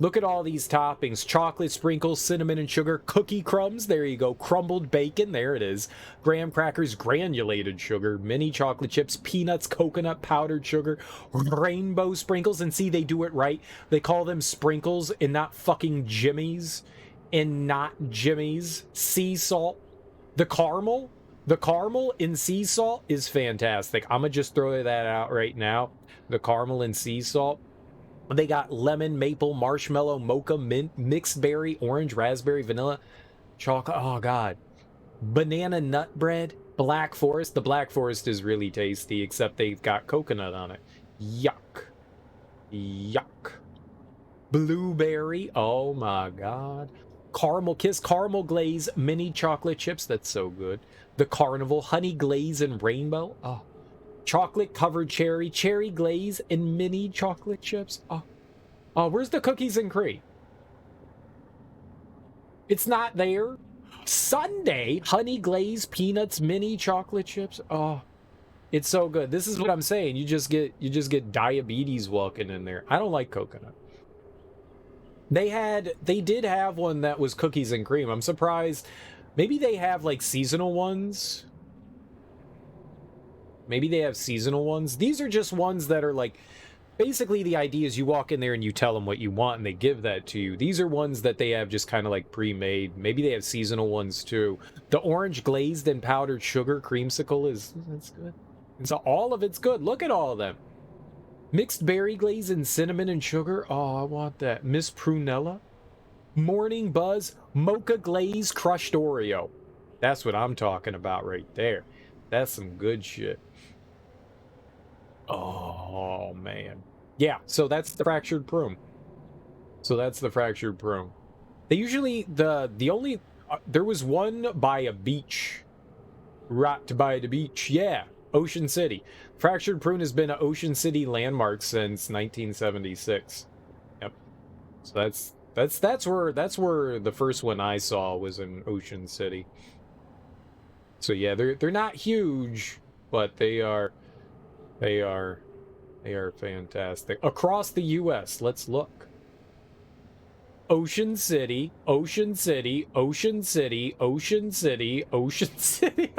Look at all these toppings. Chocolate sprinkles, cinnamon and sugar, cookie crumbs, there you go. Crumbled bacon, there it is. Graham crackers, granulated sugar, mini chocolate chips, peanuts, coconut, powdered sugar, rainbow sprinkles. And see, they do it right. They call them sprinkles and not fucking jimmies. And not jimmies. Sea salt. The caramel in sea salt is fantastic. I'm gonna just throw that out right now. The caramel and sea salt. They got lemon, maple, marshmallow, mocha, mint, mixed berry, orange, raspberry, vanilla, chocolate. Oh, God. Banana nut bread, black forest. The black forest is really tasty, except they've got coconut on it. Yuck. Yuck. Blueberry. Oh, my God. Caramel kiss, caramel glaze, mini chocolate chips. That's so good. The carnival, honey glaze and rainbow. Oh. Chocolate covered cherry, cherry glaze, and mini chocolate chips. Oh, where's the cookies and cream? It's not there. Sundae, honey glaze, peanuts, mini chocolate chips. Oh, it's so good. This is what I'm saying. You just get diabetes walking in there. I don't like coconut. They did have one that was cookies and cream. I'm surprised. Maybe they have like seasonal ones. Maybe they have seasonal ones. These are just ones that are like, basically the idea is you walk in there and you tell them what you want and they give that to you. These are ones that they have just kind of like pre-made. Maybe they have seasonal ones too. The orange glazed and powdered sugar creamsicle that's good. And so all of it's good. Look at all of them. Mixed berry glaze and cinnamon and sugar. Oh, I want that. Miss Prunella. Morning Buzz. Mocha glaze crushed Oreo. That's what I'm talking about right there. That's some good shit. Oh, man. Yeah, so that's the fractured prune. They usually, the only, there was one by a beach. Right by the beach. Yeah, Ocean City. Fractured prune has been an Ocean City landmark since 1976. Yep. So that's where the first one I saw was in Ocean City. So yeah, they're not huge, but they are fantastic. Across the US, let's look. Ocean City, Ocean City, Ocean City, Ocean City, Ocean City.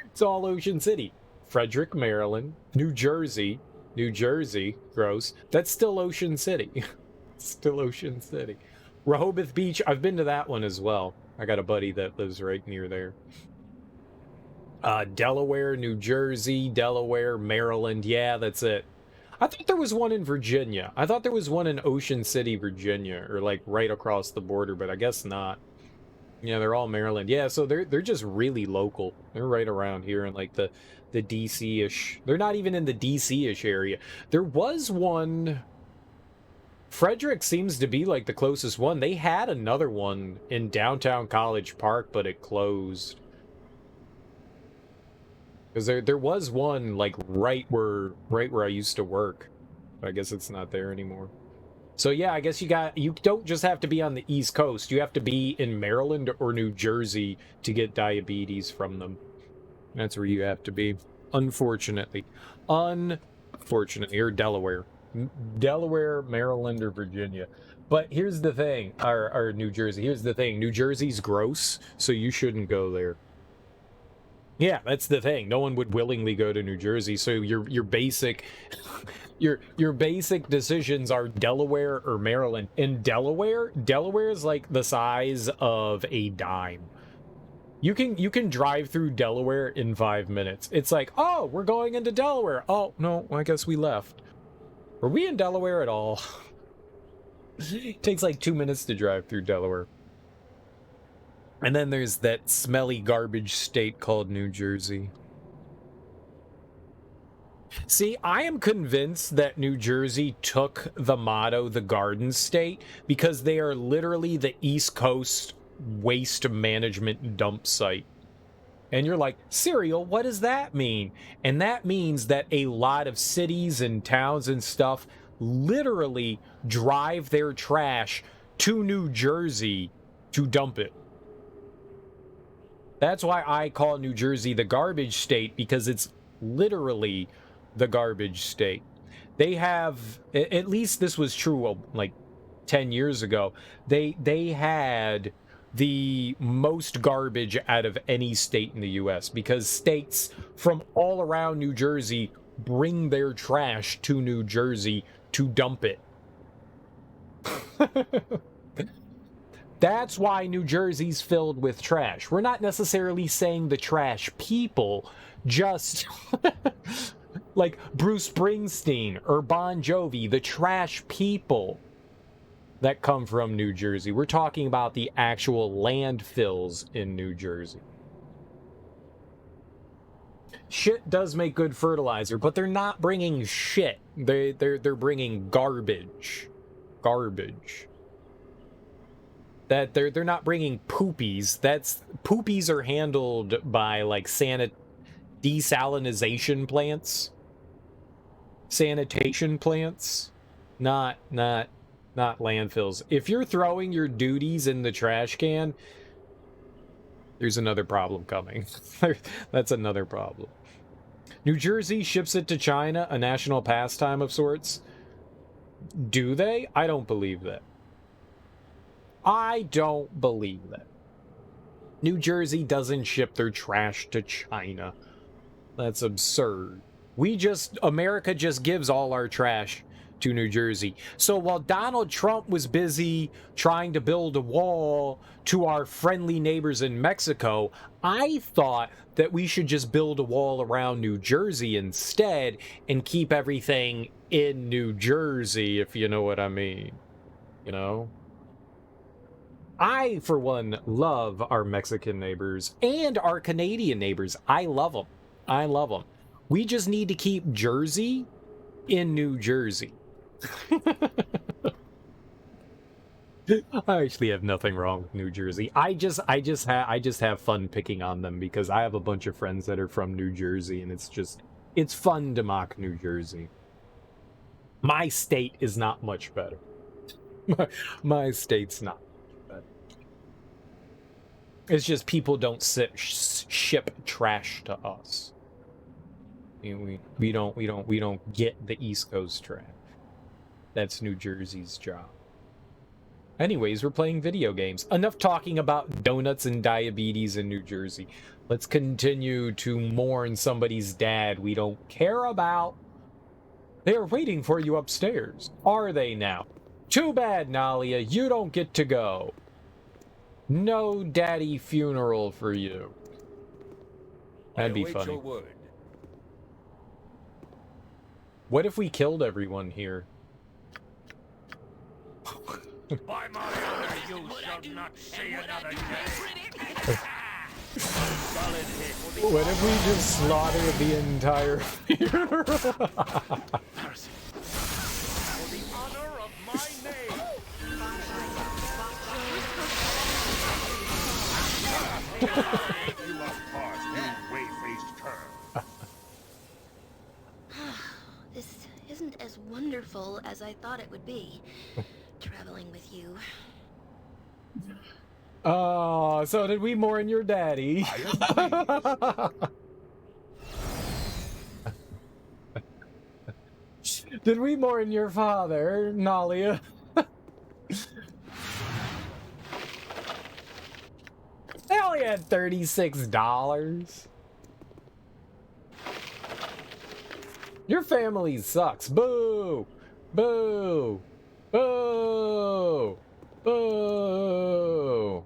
It's all Ocean City. Frederick, Maryland, New Jersey, gross. That's still Ocean City. Still Ocean City. Rehoboth Beach, I've been to that one as well. I got a buddy that lives right near there. Delaware, New Jersey, Delaware, Maryland. Yeah, that's it. I thought there was one in Virginia. I thought there was one in Ocean City, Virginia, or like right across the border, but I guess not. Yeah, they're all Maryland. Yeah, so they're just really local. They're right around here in like the DC-ish. They're not even in the DC-ish area. There was one. Frederick seems to be like the closest one. They had another one in downtown College Park, but it closed. Because there was one like right where I used to work. But I guess it's not there anymore. So yeah, I guess you don't just have to be on the East Coast. You have to be in Maryland or New Jersey to get diabetes from them. That's where you have to be. Unfortunately. Or Delaware. Delaware, Maryland, or Virginia. But here's the thing, or New Jersey. Here's the thing. New Jersey's gross, so you shouldn't go there. Yeah, that's the thing. No one would willingly go to New Jersey. So your basic your basic decisions are Delaware or Maryland. In Delaware is like the size of a dime. You can drive through Delaware in 5 minutes. It's like, oh, we're going into Delaware. Oh, no, I guess we left. Were we in Delaware at all? It takes like 2 minutes to drive through Delaware. And then there's that smelly garbage state called New Jersey. See, I am convinced that New Jersey took the motto, the Garden State, because they are literally the East Coast waste management dump site. And you're like, Serial, what does that mean? And that means that a lot of cities and towns and stuff literally drive their trash to New Jersey to dump it. That's why I call New Jersey the garbage state, because it's literally the garbage state. They have, at least this was true like 10 years ago, they had the most garbage out of any state in the US, because states from all around New Jersey bring their trash to New Jersey to dump it. That's why New Jersey's filled with trash. We're not necessarily saying the trash people, just like Bruce Springsteen or Bon Jovi, the trash people that come from New Jersey. We're talking about the actual landfills in New Jersey. Shit does make good fertilizer, but they're not bringing shit. They're bringing garbage. Garbage. That they're not bringing poopies. Poopies are handled by like desalinization plants, sanitation plants, not landfills. If you're throwing your duties in the trash can, there's another problem coming. That's another problem. New Jersey ships it to China, a national pastime of sorts. Do they? I don't believe that. I don't believe that. New Jersey doesn't ship their trash to China. That's absurd. America just gives all our trash to New Jersey. So while Donald Trump was busy trying to build a wall to our friendly neighbors in Mexico, I thought that we should just build a wall around New Jersey instead and keep everything in New Jersey, if you know what I mean. You know? I, for one, love our Mexican neighbors and our Canadian neighbors. I love them. I love them. We just need to keep Jersey in New Jersey. I actually have nothing wrong with New Jersey. I just have fun picking on them because I have a bunch of friends that are from New Jersey, and it's fun to mock New Jersey. My state is not much better. My state's not. It's just people don't ship trash to us. We don't get the East Coast trash. That's New Jersey's job. Anyways, we're playing video games. Enough talking about donuts and diabetes in New Jersey. Let's continue to mourn somebody's dad we don't care about. They are waiting for you upstairs. Are they now? Too bad, Nalia. You don't get to go. No daddy funeral for you. That'd be funny. What if we killed everyone here? By my honor, you shall not say another day. What if we just slaughtered the entire funeral? For the honor of my name. You must pass, you way-faced cur. This isn't as wonderful as I thought it would be, traveling with you. Oh, so did we mourn your daddy? Did we mourn your father, Nalia? They only had $36. Your family sucks. Boo! Boo! Boo! Boo!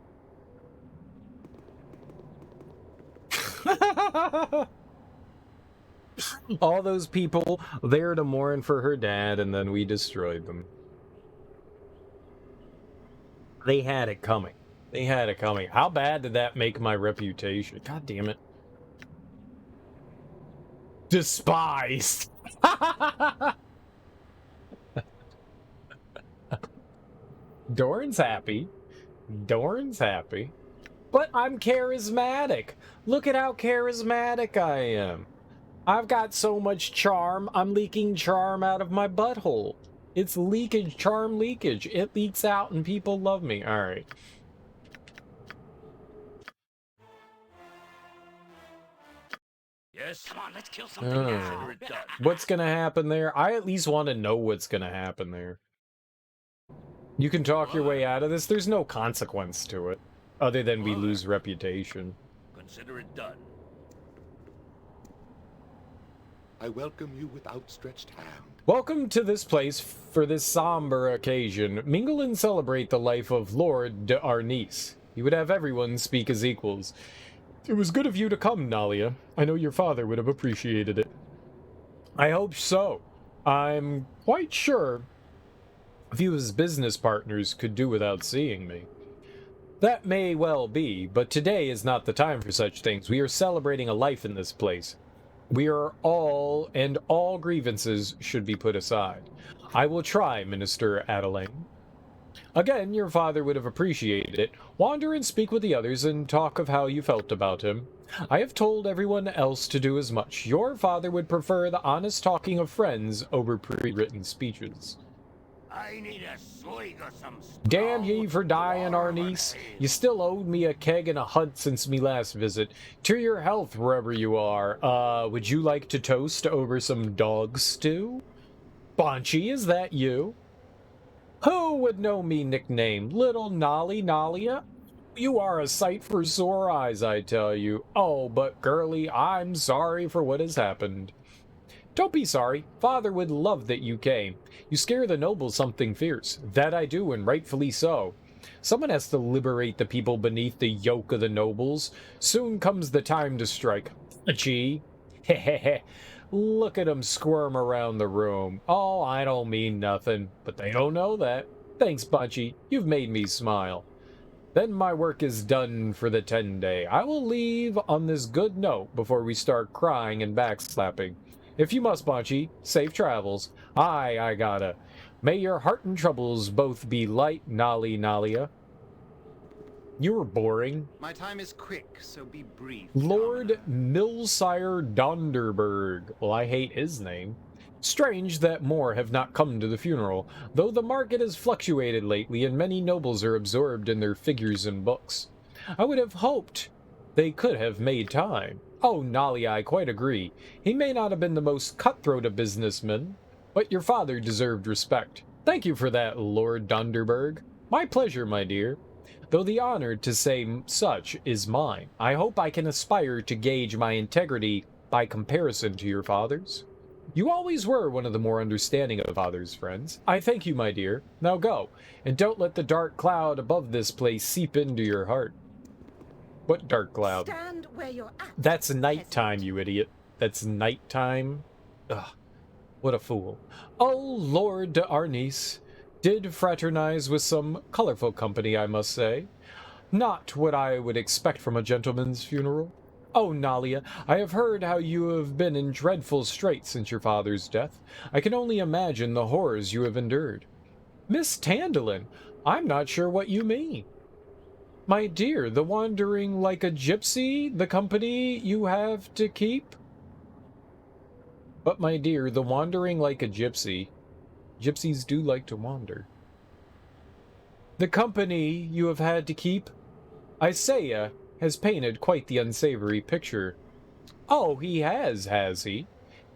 All those people there to mourn for her dad, and then we destroyed them. They had it coming. They had it coming. How bad did that make my reputation? God damn it. Despised. Dorn's happy. Dorn's happy. But I'm charismatic. Look at how charismatic I am. I've got so much charm, I'm leaking charm out of my butthole. It's leakage, charm leakage. It leaks out and people love me. Alright. Yes? Come on, let's kill something Oh. now. Consider it done. What's gonna happen there? I at least want to know what's gonna happen there. You can talk your way out of this. There's no consequence to it, other than we lose reputation. Consider it done. I welcome you with outstretched hand. Welcome to this place for this somber occasion. Mingle and celebrate the life of Lord Irenicus. He would have everyone speak as equals. It was good of you to come, Nalia. I know your father would have appreciated it. I hope so. I'm quite sure few of his business partners could do without seeing me. That may well be, but today is not the time for such things. We are celebrating a life in this place. We are all, and all grievances should be put aside. I will try, Minister Adelaine. Again, your father would have appreciated it. Wander and speak with the others and talk of how you felt about him. I have told everyone else to do as much. Your father would prefer the honest talking of friends over pre-written speeches. I need a swig or some Damn ye for dying, Irenicus. You still owed me a keg and a hunt since me last visit. To your health, wherever you are. Would you like to toast over some dog stew? Bonchy, is that you? Who would know me nickname? Little Nolly Nalia? You are a sight for sore eyes, I tell you. Oh, but girlie, I'm sorry for what has happened. Don't be sorry. Father would love that you came. You scare the nobles something fierce. That I do, and rightfully so. Someone has to liberate the people beneath the yoke of the nobles. Soon comes the time to strike. Gee. Hehehe. Look at 'em squirm around the room. Oh, I don't mean nothing, but they don't know that. Thanks, Bunchy. You've made me smile. Then my work is done for the 10-day. I will leave on this good note before we start crying and backslapping. If you must, Bunchy, safe travels. Aye, I gotta. May your heart and troubles both be light, Nolly Nalia. You were boring. My time is quick, so be brief. Lord Milsire Donderberg. Well, I hate his name. Strange that more have not come to the funeral, though the market has fluctuated lately and many nobles are absorbed in their figures and books. I would have hoped they could have made time. Oh, Nolly, I quite agree. He may not have been the most cutthroat of businessmen, but your father deserved respect. Thank you for that, Lord Donderberg. My pleasure, my dear. Though the honor to say such is mine, I hope I can aspire to gauge my integrity by comparison to your father's. You always were one of the more understanding of father's friends. I thank you, my dear. Now go, and don't let the dark cloud above this place seep into your heart. What dark cloud? Stand where you're at. That's nighttime, you idiot. That's nighttime. Ugh, what a fool. Oh, Lord Irenicus did fraternize with some colorful company, I must say. Not what I would expect from a gentleman's funeral. Oh, Nalia, I have heard how you have been in dreadful straits since your father's death. I can only imagine the horrors you have endured. Miss Tandalin, I'm not sure what you mean. My dear, the wandering like a gypsy, the company you have to keep? But my dear, the wandering like a gypsy, gypsies do like to wander. The company you have had to keep? Isaiah has painted quite the unsavory picture. Oh, he has he?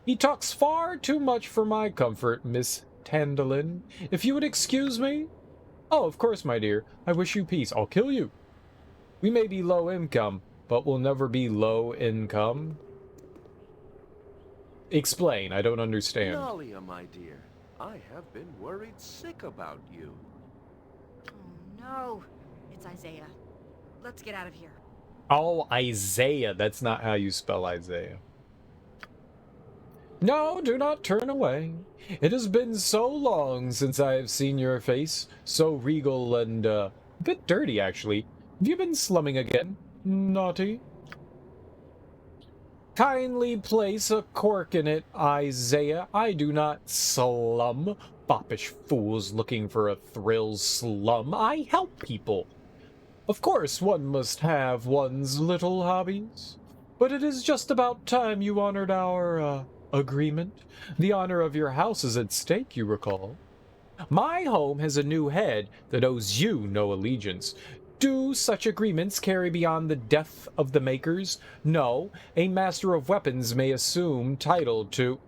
He talks far too much for my comfort, Miss Tandalin. If you would excuse me? Oh, of course, my dear. I wish you peace. I'll kill you. We may be low income, but we'll never be low income. Explain, I don't understand. Nalia, my dear, I have been worried sick about you. Oh no, it's Isaiah. Let's get out of here. Oh, Isaiah. That's not how you spell Isaiah. No, do not turn away. It has been so long since I have seen your face, so regal and, a bit dirty, actually. Have you been slumming again, naughty? Kindly place a cork in it, Isaiah. I do not slum. Foppish fools looking for a thrill slum. I help people. Of course, one must have one's little hobbies. But it is just about time you honored our, agreement. The honor of your house is at stake, you recall. My home has a new head that owes you no allegiance. Do such agreements carry beyond the death of the makers? No, a master of weapons may assume title to...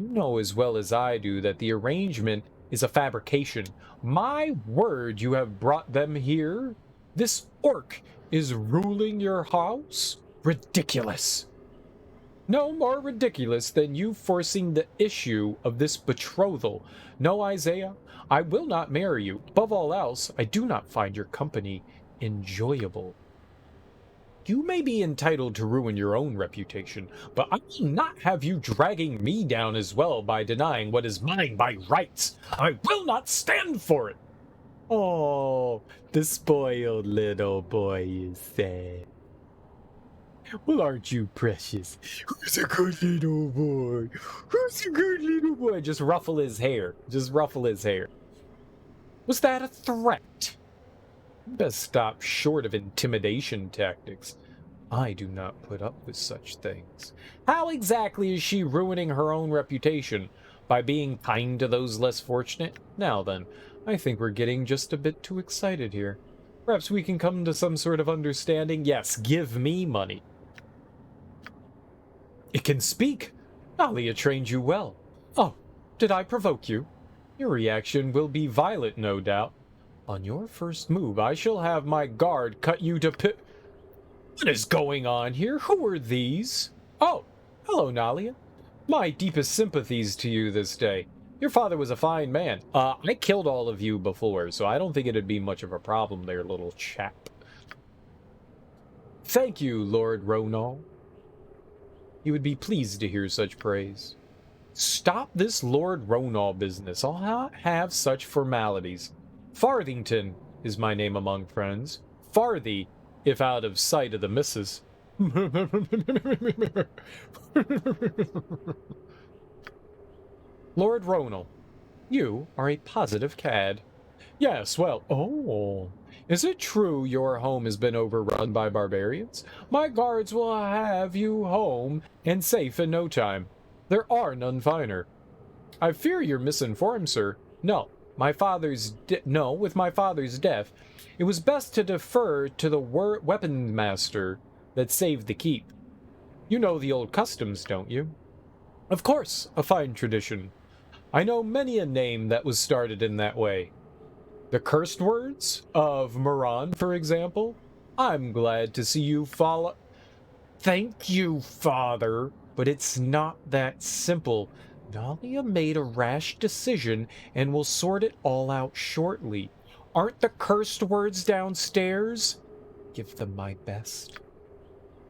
You know as well as I do that the arrangement is a fabrication. My word, you have brought them here? This orc is ruling your house? Ridiculous. No more ridiculous than you forcing the issue of this betrothal. No, Isaiah, I will not marry you. Above all else, I do not find your company enjoyable. You may be entitled to ruin your own reputation, but I will not have you dragging me down as well by denying what is mine by rights. I will not stand for it. Oh, the spoiled little boy is sad. Well, aren't you precious? Who's a good little boy? Who's a good little boy? Just ruffle his hair. Just ruffle his hair. Was that a threat? You best stop short of intimidation tactics. I do not put up with such things. How exactly is she ruining her own reputation? By being kind to those less fortunate? Now then, I think we're getting just a bit too excited here. Perhaps we can come to some sort of understanding. Yes, give me money. It can speak. Alia trained you well. Oh, did I provoke you? Your reaction will be violent, no doubt. On your first move, I shall have my guard cut you to What is going on here? Who are these? Oh, hello, Nalia. My deepest sympathies to you this day. Your father was a fine man. I killed all of you before, so I don't think it'd be much of a problem there, little chap. Thank you, Lord Ronal. You would be pleased to hear such praise. Stop this Lord Ronal business. I'll not have such formalities. Farthington is my name among friends. Farthy, if out of sight of the missus. Lord Ronal, you are a positive cad. Yes, well, oh, is it true your home has been overrun by barbarians? My guards will have you home and safe in no time. There are none finer. I fear you're misinformed, sir. No, with my father's death, it was best to defer to the weapon master that saved the keep. You know the old customs, don't you? Of course, a fine tradition. I know many a name that was started in that way. The cursed words of Moran, for example. I'm glad to see you follow... Thank you, father, but it's not that simple. Nalia made a rash decision and will sort it all out shortly. Aren't the cursed words downstairs? Give them my best.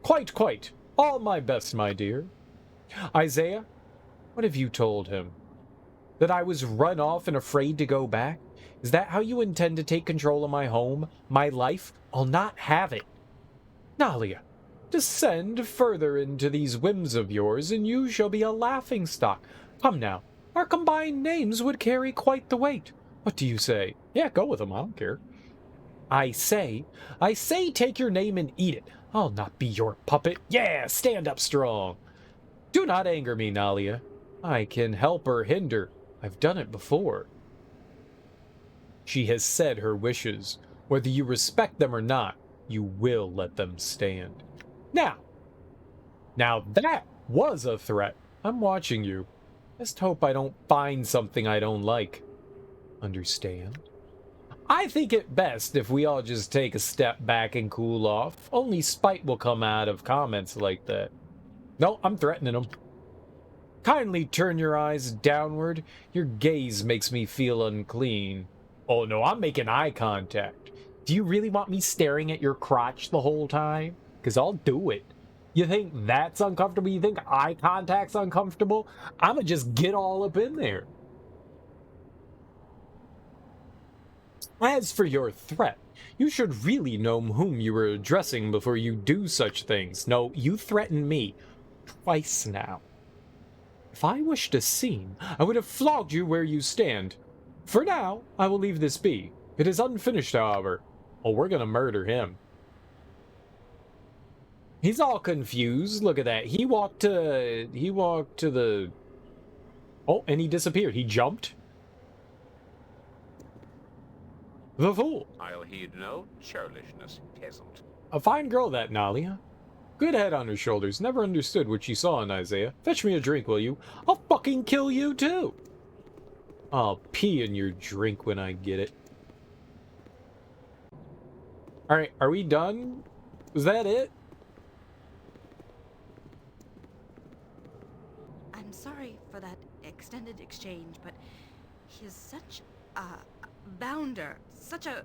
Quite. All my best, my dear. Isaiah, what have you told him? That I was run off and afraid to go back? Is that how you intend to take control of my home, my life? I'll not have it. Nalia, descend further into these whims of yours, and you shall be a laughingstock. Come now, our combined names would carry quite the weight. What do you say? Yeah, go with them, I don't care. I say, take your name and eat it. I'll not be your puppet. Yeah, stand up strong. Do not anger me, Nalia. I can help or hinder. I've done it before. She has said her wishes. Whether you respect them or not, you will let them stand. Now that was a threat. I'm watching you. Just hope I don't find something I don't like. Understand? I think it best if we all just take a step back and cool off. Only spite will come out of comments like that. No, I'm threatening them. Kindly turn your eyes downward. Your gaze makes me feel unclean. Oh no, I'm making eye contact. Do you really want me staring at your crotch the whole time? Because I'll do it. You think that's uncomfortable? You think eye contact's uncomfortable? I'ma just get all up in there. As for your threat, you should really know whom you were addressing before you do such things. No, you threatened me twice now. If I wished a scene, I would have flogged you where you stand. For now, I will leave this be. It is unfinished, however. Oh, we're gonna murder him. He's all confused. Look at that. He walked to the... Oh, and he disappeared. He jumped. The fool. I'll heed no churlishness, peasant. A fine girl, that Nalia. Good head on her shoulders. Never understood what she saw in Isaiah. Fetch me a drink, will you? I'll fucking kill you, too. I'll pee in your drink when I get it. Alright, are we done? Was that it? I'm sorry for that extended exchange, but he is such a bounder, such a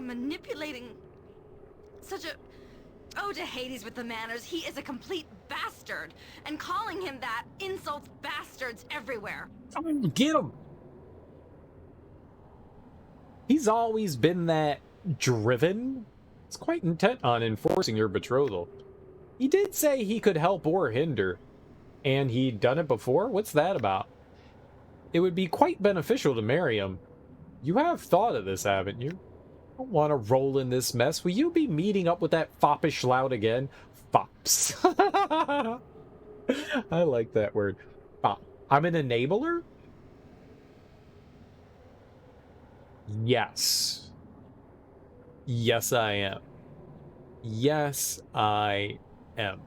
manipulating, such a... Oh, to Hades with the manners. He is a complete bastard, and calling him that insults bastards everywhere. Get him! He's always been that driven. He's quite intent on enforcing your betrothal. He did say he could help or hinder, and he'd done it before? What's that about? It would be quite beneficial to marry him. You have thought of this, haven't you? I don't want to roll in this mess. Will you be meeting up with that foppish lout again? Fops. I like that word. Fop. I'm an enabler? Yes. Yes, I am. Yes, I am.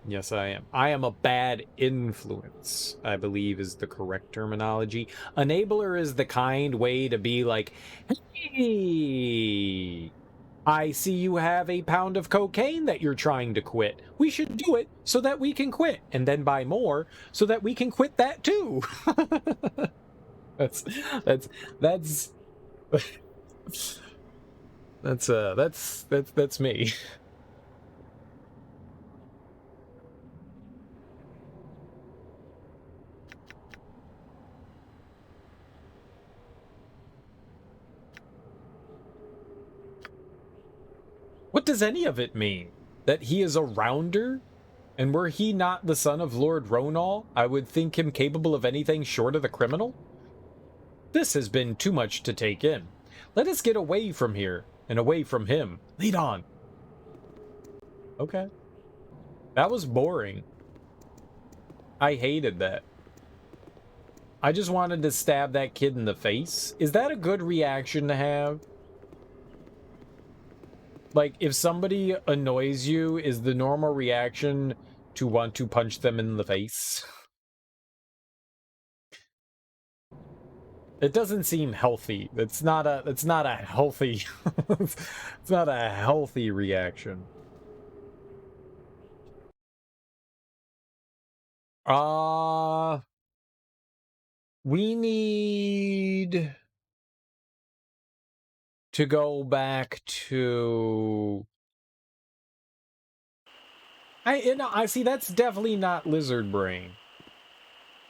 Yes, I am. I am a bad influence, I believe is the correct terminology. Enabler is the kind way to be like, hey, I see you have a pound of cocaine that you're trying to quit. We should do it so that we can quit, and then buy more so that we can quit that too. That's me. What does any of it mean? That he is a rounder? And were he not the son of Lord Ronal, I would think him capable of anything short of the criminal? This has been too much to take in. Let us get away from here, and away from him. Lead on. Okay. That was boring. I hated that. I just wanted to stab that kid in the face. Is that a good reaction to have? Like, if somebody annoys you, is the normal reaction to want to punch them in the face? It doesn't seem healthy. It's not a healthy it's not a healthy reaction. We need to go back to... I see, that's definitely not lizard brain.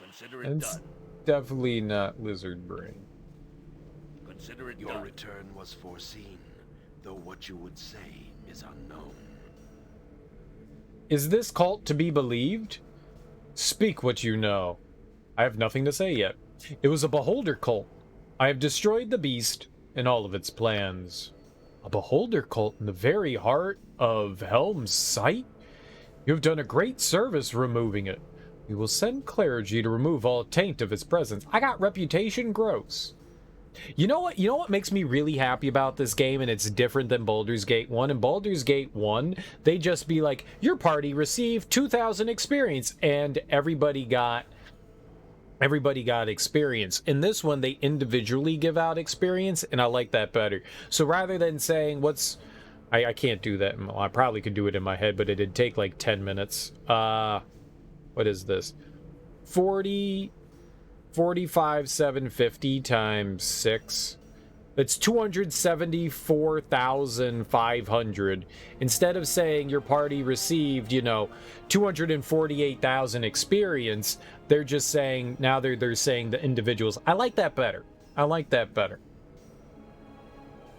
Consider it done. Definitely not lizard brain. Consider it Your done. return was foreseen, though what you would say is unknown. Is this cult to be believed? Speak what you know. I have nothing to say yet. It was a beholder cult. I have destroyed the beast and all of its plans. A beholder cult in the very heart of Helm's Sight? You have done a great service removing it. We will send clergy to remove all taint of its presence. I got reputation gross. You know what makes me really happy about this game, and it's different than Baldur's Gate 1? In Baldur's Gate 1, they just be like, your party received 2,000 experience, and everybody got experience. In this one, they individually give out experience, and I like that better. So rather than saying I can't do that. I probably could do it in my head, but it'd take like 10 minutes. What is this? 45,750 times 6. That's 274,500. Instead of saying your party received, 248,000 experience, they're just saying, now they're saying the individuals. I like that better. I like that better.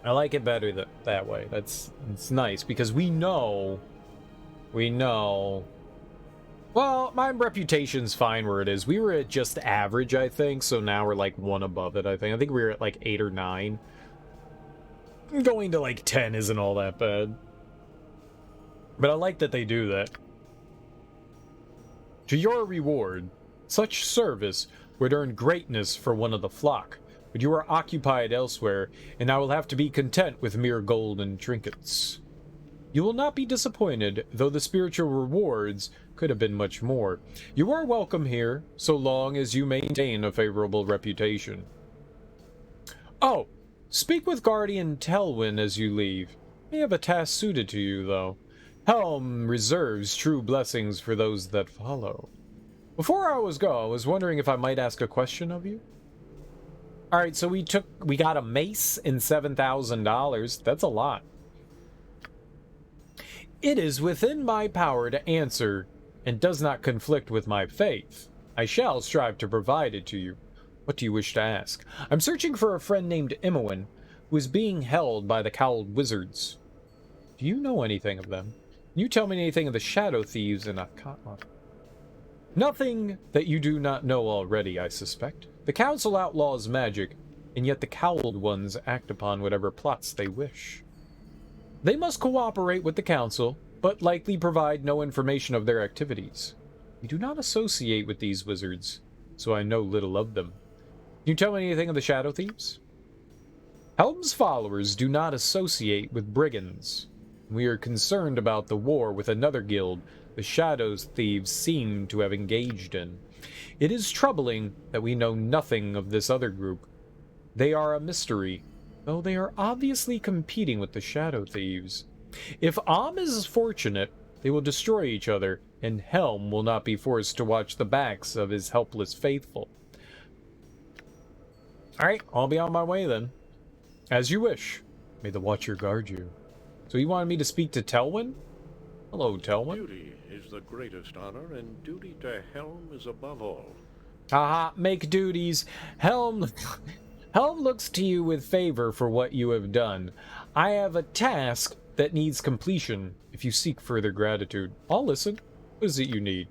I like it better that way. It's nice because we know. Well, my reputation's fine where it is. We were at just average, I think, so now we're like one above it, I think. I think we were at like 8 or 9. Going to like 10 isn't all that bad. But I like that they do that. To your reward, such service would earn greatness for one of the flock. but you are occupied elsewhere, and I will have to be content with mere gold and trinkets. You will not be disappointed, though the spiritual rewards could have been much more. You are welcome here, so long as you maintain a favorable reputation. Oh, speak with Guardian Telwyn as you leave. May have a task suited to you, though. Helm reserves true blessings for those that follow. Before I was wondering if I might ask a question of you. Alright, so we got a mace and $7,000. That's a lot. It is within my power to answer, and does not conflict with my faith. I shall strive to provide it to you. What do you wish to ask? I'm searching for a friend named Imoen, who is being held by the cowled wizards. Do you know anything of them? Can you tell me anything of the shadow thieves in Ahtkatla? Nothing that you do not know already, I suspect. The council outlaws magic, and yet the cowled ones act upon whatever plots they wish. They must cooperate with the council, but likely provide no information of their activities. We do not associate with these wizards, so I know little of them. Can you tell me anything of the shadow thieves? Helm's followers do not associate with brigands. We are concerned about the war with another guild the shadows thieves seem to have engaged in. It is troubling that we know nothing of this other group. They are a mystery, though they are obviously competing with the shadow thieves. If Am is fortunate, they will destroy each other, and Helm will not be forced to watch the backs of his helpless faithful. Alright, I'll be on my way then. As you wish. May the Watcher guard you. So you wanted me to speak to Telwyn? Hello, Telwyn. Duty is the greatest honor, and duty to Helm is above all. Haha, make duties. Helm looks to you with favor for what you have done. I have a task that needs completion if you seek further gratitude. I'll listen. What is it you need?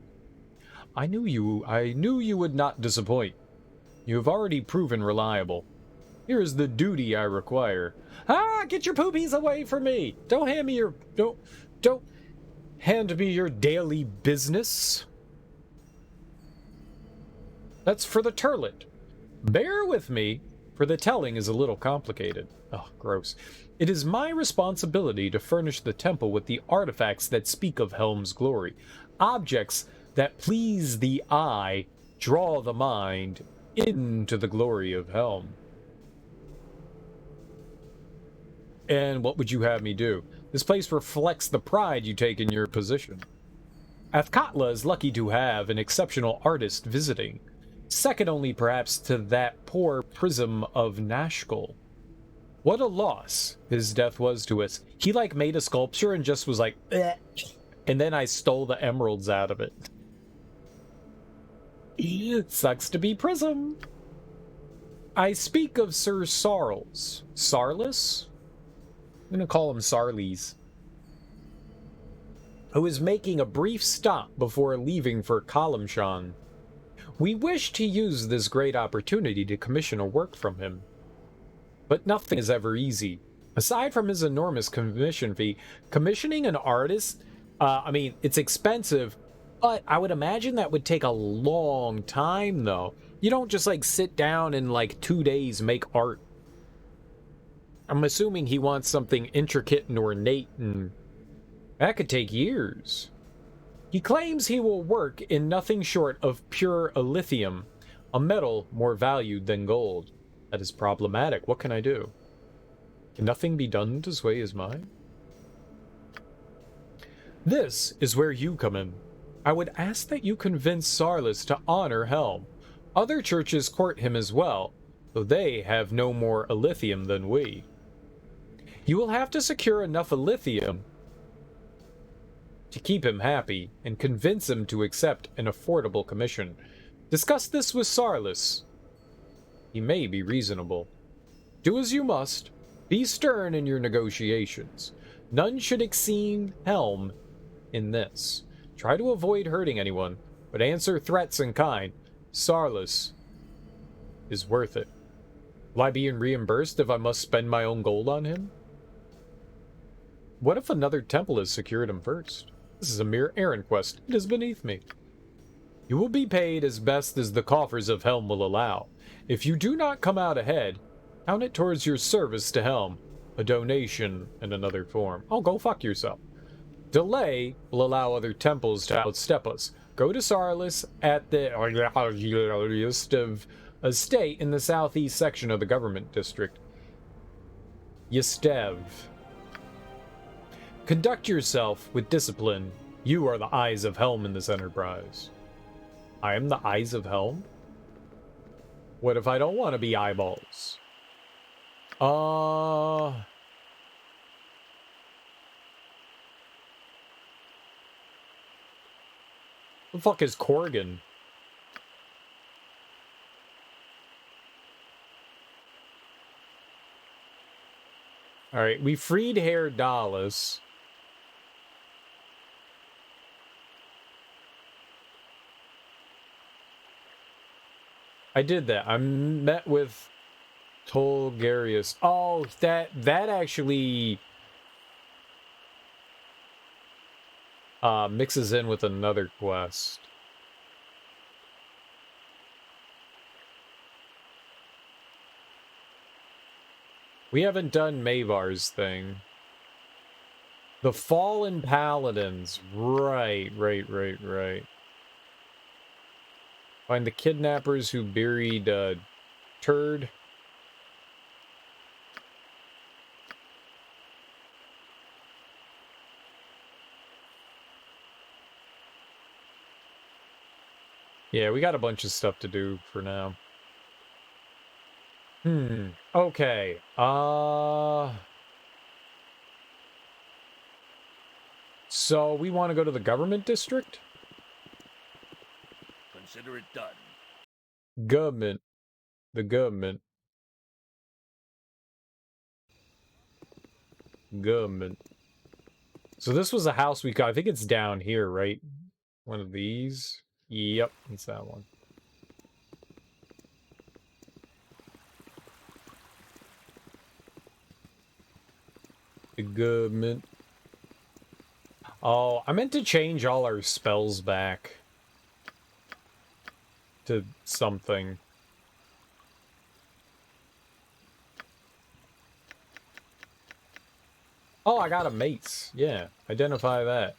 I knew you would not disappoint. You have already proven reliable. Here is the duty I require. Ah, get your poopies away from me! Don't hand me your daily business. That's for the turlet. Bear with me, for the telling is a little complicated. Oh, gross. It is my responsibility to furnish the temple with the artifacts that speak of Helm's glory. Objects that please the eye, draw the mind into the glory of Helm. And what would you have me do? This place reflects the pride you take in your position. Athkatla is lucky to have an exceptional artist visiting, second only perhaps to that poor prism of Nashkel. What a loss his death was to us. He made a sculpture and just was like, eh, and then I stole the emeralds out of it. Sucks to be Prism. I speak of Sir Sarles. Sarlis? I'm going to call him Sarles. Who is making a brief stop before leaving for Kalimshan. We wish to use this great opportunity to commission a work from him. But nothing is ever easy. Aside from his enormous commission fee, commissioning an artist, it's expensive, but I would imagine that would take a long time, though. You don't just, sit down and, 2 days make art. I'm assuming he wants something intricate and ornate, and that could take years. He claims he will work in nothing short of pure lithium, a metal more valued than gold. That is problematic. What can I do? Can nothing be done to sway his mind? This is where you come in. I would ask that you convince Sarlis to honor Helm. Other churches court him as well, though they have no more lithium than we. You will have to secure enough lithium to keep him happy and convince him to accept an affordable commission. Discuss this with Sarlis. He may be reasonable. Do as you must. Be stern in your negotiations. None should exceed Helm in this. Try to avoid hurting anyone, but answer threats in kind. Sarlis is worth it. Will I be reimbursed if I must spend my own gold on him? What if another temple has secured him first? This is a mere errand quest. It is beneath me. You will be paid as best as the coffers of Helm will allow. If you do not come out ahead, count it towards your service to Helm. A donation in another form. Oh, go fuck yourself. Delay will allow other temples to outstep us. Go to Sarlis at the estate in the southeast section of the government district. Ystev. Conduct yourself with discipline. You are the eyes of Helm in this enterprise. I am the eyes of Helm? What if I don't want to be eyeballs? The fuck is Corgan? Alright, we freed Herr Dallas. I did that. I met with Tolgarius. Oh, that actually mixes in with another quest. We haven't done Mavar's thing. The Fallen Paladins. Right. Find the kidnappers who buried Turd. Yeah, we got a bunch of stuff to do for now. Okay. So we want to go to the government district? Consider it done. Government. The government. Government. So this was a house we got. I think it's down here, right? One of these. Yep, it's that one. The government. Oh, I meant to change all our spells back to something. Oh, I got a mace. Yeah, identify that.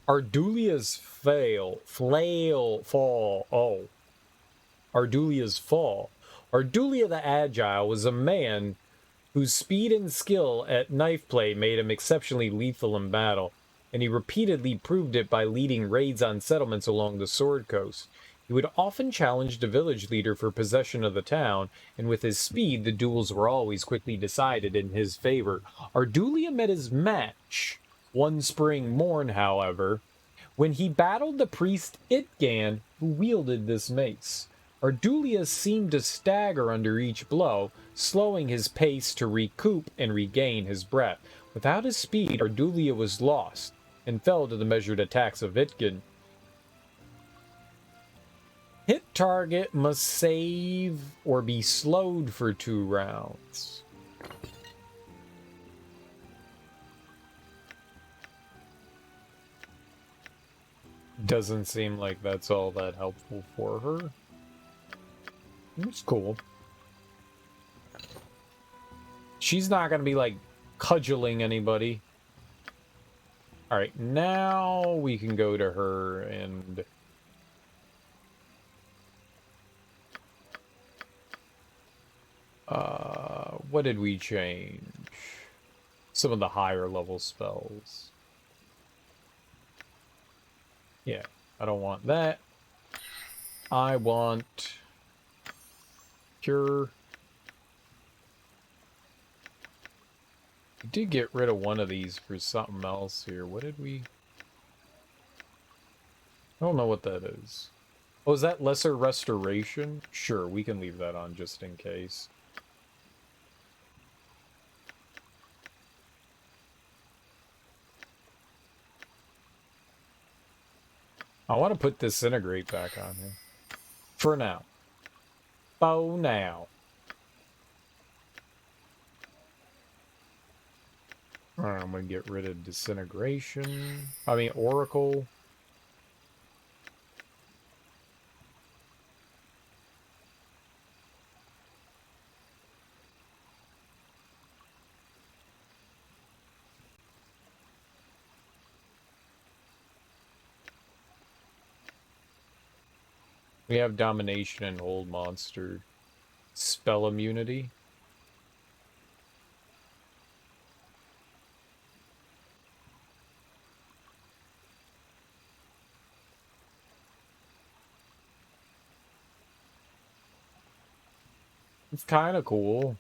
Ardulia's fall. Oh. Ardulia's fall. Ardulia the Agile was a man whose speed and skill at knife play made him exceptionally lethal in battle, and he repeatedly proved it by leading raids on settlements along the Sword Coast. He would often challenge the village leader for possession of the town, and with his speed, the duels were always quickly decided in his favor. Ardulia met his match one spring morn, however, when he battled the priest Itgan, who wielded this mace. Ardulia seemed to stagger under each blow, slowing his pace to recoup and regain his breath. Without his speed, Ardulia was lost, and fell to the measured attacks of Itgan. Hit target must save or be slowed for 2 rounds. Doesn't seem like that's all that helpful for her. It's cool. She's not gonna be, like, cudgeling anybody. Alright, now we can go to her and... what did we change? Some of the higher level spells. Yeah, I don't want that. I want... Cure. We did get rid of one of these for something else here. What did we... I don't know what that is. Oh, is that Lesser Restoration? Sure, we can leave that on just in case. I want to put Disintegrate back on here. For now. For now. Alright, I'm going to get rid of Disintegration. I mean, Oracle. We have domination and hold monster. Spell immunity. It's kind of cool.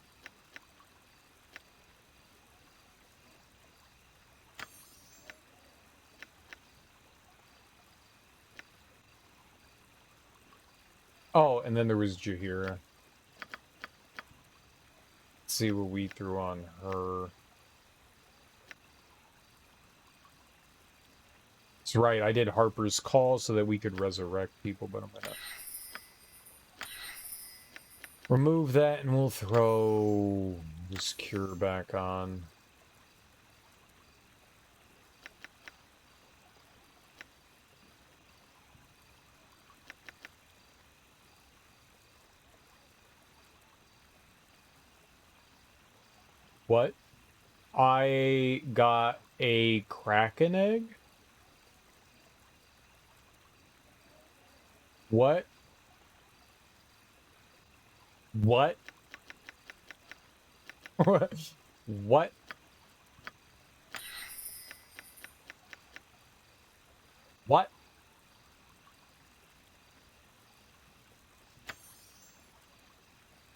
Oh, and then there was Jahiera. Let's see what we threw on her. That's right, I did Harper's Call so that we could resurrect people, but I'm gonna remove that and we'll throw this cure back on. What? I got a Kraken egg? What? What? What? What?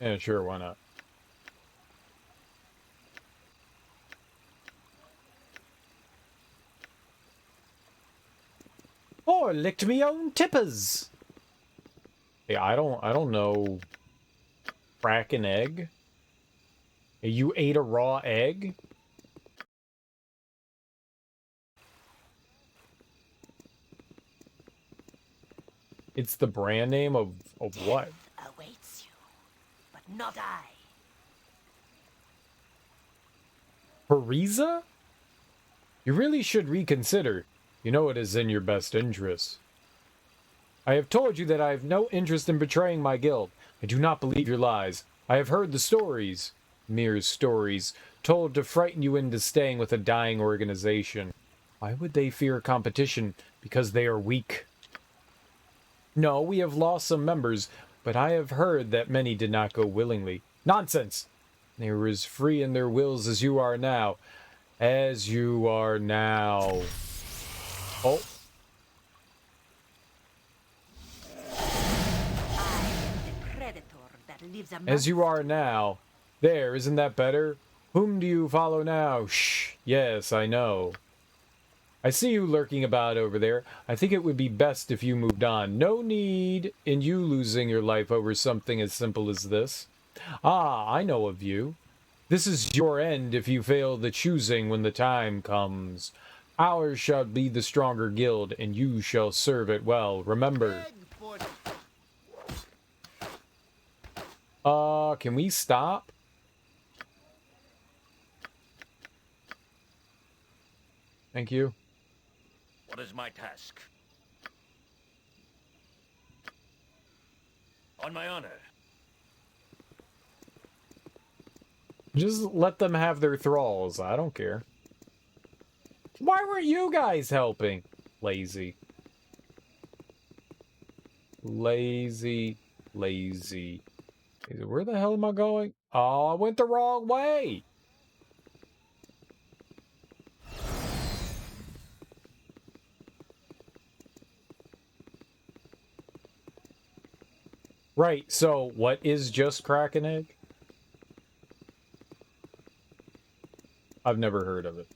Yeah, sure, why not? Oh, licked me own tippers. Hey, I don't know. Crack an egg? You ate a raw egg? It's the brand name of what? Awaits you, but not I. Parisa? You really should reconsider. You know it is in your best interest. I have told you that I have no interest in betraying my guild. I do not believe your lies. I have heard the stories, mere stories, told to frighten you into staying with a dying organization. Why would they fear competition? Because they are weak. No, we have lost some members, but I have heard that many did not go willingly. Nonsense! They were as free in their wills as you are now. As you are now. Oh. As you are now. There, isn't that better? Whom do you follow now? Shh. Yes, I know. I see you lurking about over there. I think it would be best if you moved on. No need in you losing your life over something as simple as this. Ah, I know of you. This is your end if you fail the choosing when the time comes. Ours shall be the stronger guild, and you shall serve it well. Remember. Can we stop? Thank you. What is my task? On my honor. Just let them have their thralls. I don't care. Why weren't you guys helping? Lazy. Lazy. Lazy. Where the hell am I going? Oh, I went the wrong way. Right, so what is just crack an egg? I've never heard of it.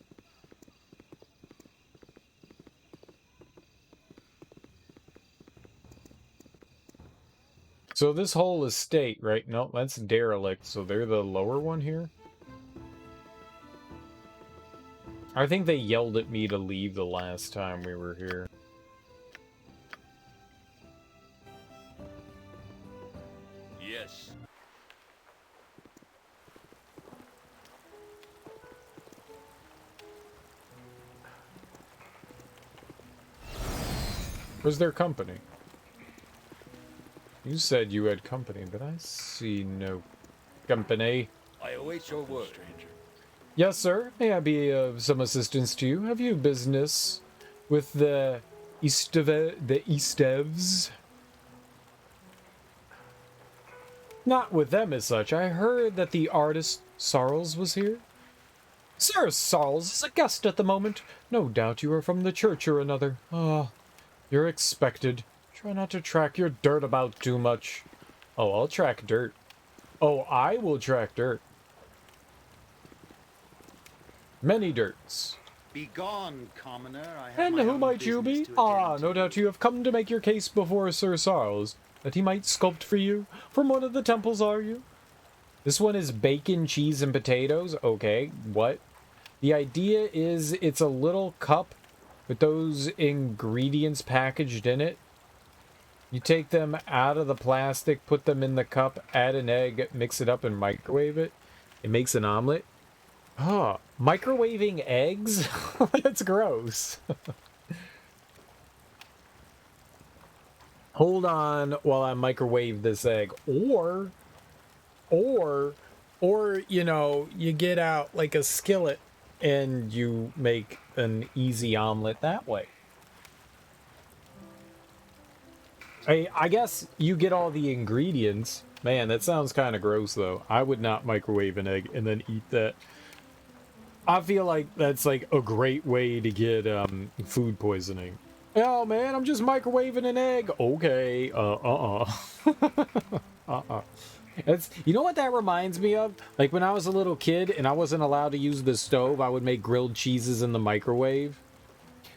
So this whole estate, right? No, that's derelict, so they're the lower one here? I think they yelled at me to leave the last time we were here. Yes. Where's their company? You said you had company, but I see no company. I await your word, stranger. Yes, sir. May I be of some assistance to you? Have you business with the Eastevs? Not with them as such. I heard that the artist Sarles was here. Sir Sarles is a guest at the moment. No doubt you are from the church or another. Ah, you're expected. Try not to track your dirt about too much. Oh, I'll track dirt. Oh, I will track dirt. Many dirts. Begone, commoner. I have And my who own might you be? business to attend to. No doubt you have come to make your case before Sir Sarles, that he might sculpt for you. From one of the temples, are you? This one is bacon, cheese, and potatoes. Okay, what? The idea is it's a little cup with those ingredients packaged in it. You take them out of the plastic, put them in the cup, add an egg, mix it up, and microwave it. It makes an omelet. Oh, microwaving eggs? That's gross. Hold on while I microwave this egg. Or, you know, you get out like a skillet and you make an easy omelet that way. I guess you get all the ingredients. Man, that sounds kind of gross, though. I would not microwave an egg and then eat that. I feel like that's like a great way to get food poisoning. Oh, man, I'm just microwaving an egg. Okay, It's, you know what that reminds me of? Like when I was a little kid and I wasn't allowed to use the stove, I would make grilled cheeses in the microwave.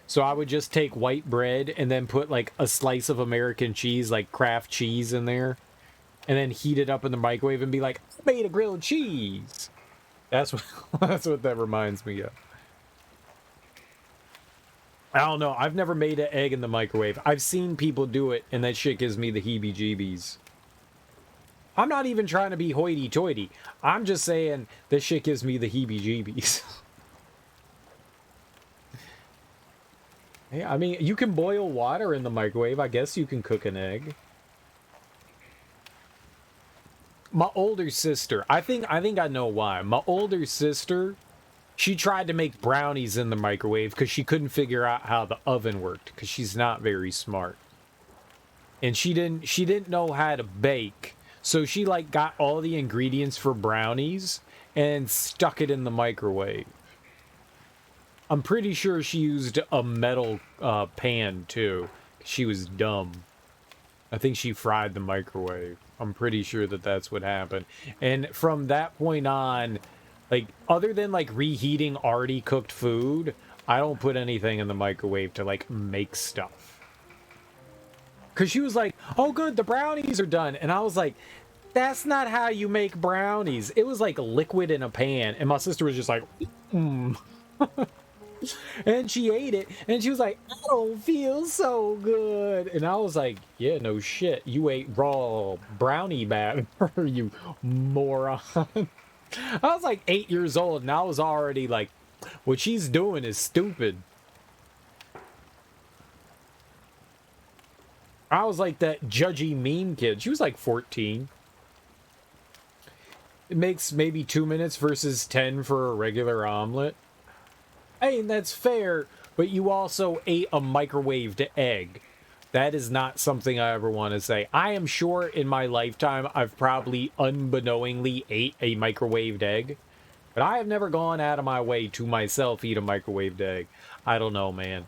So I would just take white bread and then put like a slice of American cheese, like Kraft cheese in there, and then heat it up in the microwave and be like, I made a grilled cheese. That's what that's what that reminds me of. I don't know. I've never made an egg in the microwave. I've seen people do it, and that shit gives me the heebie-jeebies. I'm not even trying to be hoity-toity. I'm just saying this shit gives me the heebie-jeebies. I mean, you can boil water in the microwave. I guess you can cook an egg. My older sister, I think I know why. My older sister, she tried to make brownies in the microwave because she couldn't figure out how the oven worked because she's not very smart. And she didn't know how to bake. So she like got all the ingredients for brownies and stuck it in the microwave. I'm pretty sure she used a metal pan too. She was dumb. I think she fried the microwave. I'm pretty sure that that's what happened. And from that point on, like other than like reheating already cooked food, I don't put anything in the microwave to like make stuff. Cause she was like, "Oh, good, the brownies are done," and I was like, "That's not how you make brownies." It was like liquid in a pan, and my sister was just like, And she ate it, and she was like, "I don't feel so good." And I was like, "Yeah, no shit. You ate raw brownie batter, you moron." I was like 8 years old, and I was already like, what she's doing is stupid. I was like that judgy mean kid. She was like 14. It makes maybe 2 minutes versus 10 for a regular omelet. I mean, that's fair, but you also ate a microwaved egg. That is not something I ever want to say. I am sure in my lifetime I've probably unbeknowingly ate a microwaved egg, but I have never gone out of my way to myself eat a microwaved egg. I don't know, man.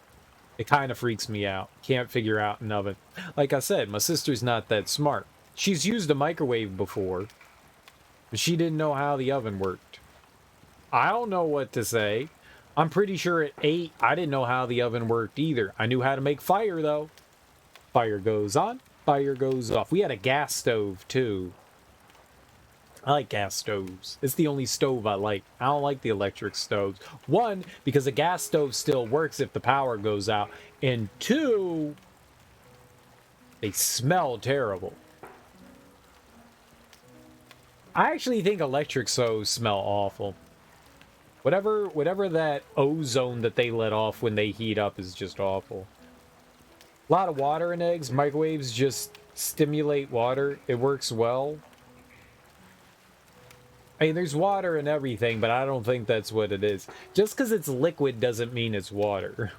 It kind of freaks me out. Can't figure out an oven. Like I said, my sister's not that smart. She's used a microwave before, but she didn't know how the oven worked. I don't know what to say. I'm pretty sure at 8, I didn't know how the oven worked either. I knew how to make fire, though. Fire goes on, fire goes off. We had a gas stove, too. I like gas stoves. It's the only stove I like. I don't like the electric stoves. 1, because a gas stove still works if the power goes out. And 2, they smell terrible. I actually think electric stoves smell awful. Whatever that ozone that they let off when they heat up is just awful. A lot of water in eggs. Microwaves just stimulate water. It works well. I mean, there's water in everything, but I don't think that's what it is. Just because it's liquid doesn't mean it's water.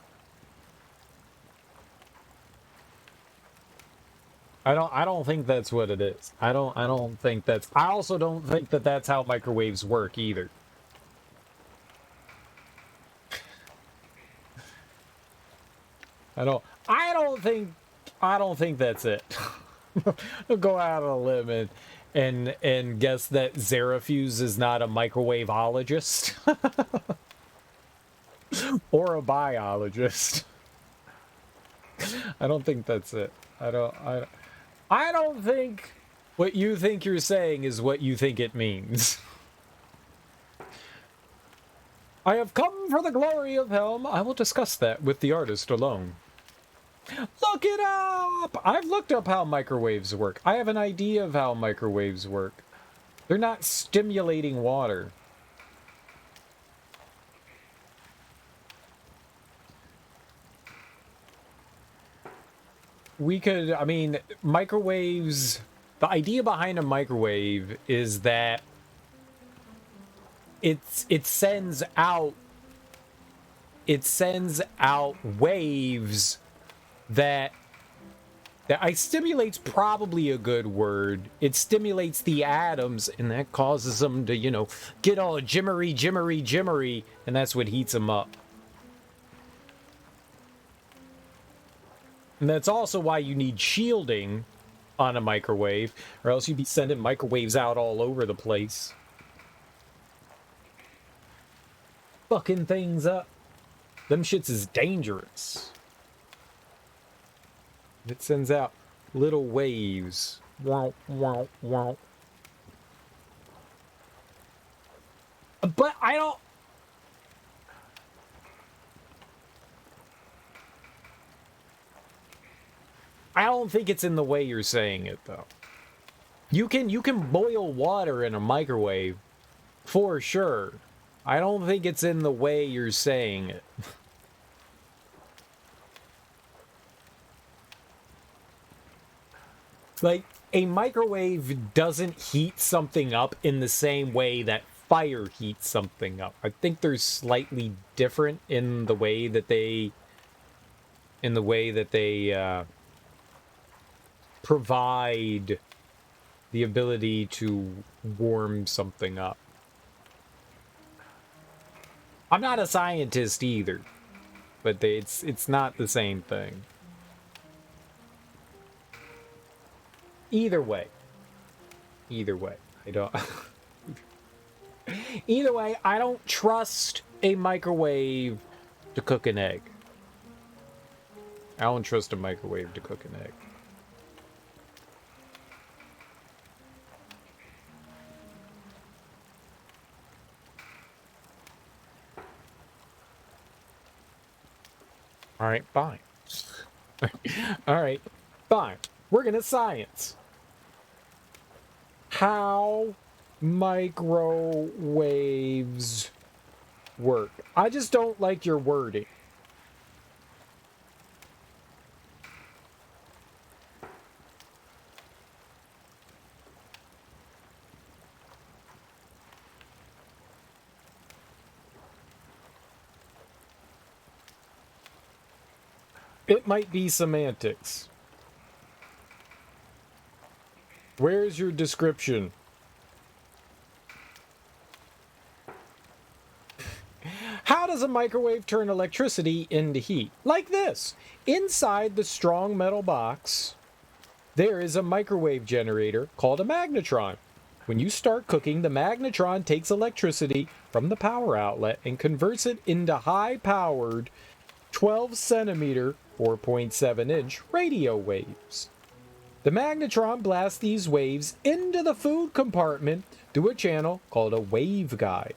I don't think that's what it is. I don't think that's... I also don't think that that's how microwaves work either. I don't think that's it. I'll go out on a limb and guess that Zerafuse is not a microwaveologist. Or a biologist. I don't think that's it. I don't think what you think you're saying is what you think it means. I have come for the glory of Helm. I will discuss that with the artist alone. Look it up! I've looked up how microwaves work. I have an idea of how microwaves work. They're not stimulating water. We could, I mean, microwaves, the idea behind a microwave is that it sends out waves that stimulates probably a good word. It stimulates the atoms, and that causes them to, you know, get all jimmery, and that's what heats them up. And that's also why you need shielding on a microwave, or else you'd be sending microwaves out all over the place. Fucking things up. Them shits is dangerous. It sends out little waves. Wow, wow, wow. But I don't think it's in the way you're saying it, though. You can boil water in a microwave, for sure. I don't think it's in the way you're saying it. Like, a microwave doesn't heat something up in the same way that fire heats something up. I think they're slightly different in the way that they provide the ability to warm something up. I'm not a scientist either, but it's not the same thing. Either way, I don't. Either way, I don't trust a microwave to cook an egg. I don't trust a microwave to cook an egg. All right, fine. All right, fine. We're gonna science. How microwaves work. I just don't like your wording. It might be semantics. Where's your description? How does a microwave turn electricity into heat? Like this. Inside the strong metal box, there is a microwave generator called a magnetron. When you start cooking, the magnetron takes electricity from the power outlet and converts it into high-powered 12 centimeter, 4.7 inch radio waves. The magnetron blasts these waves into the food compartment through a channel called a waveguide.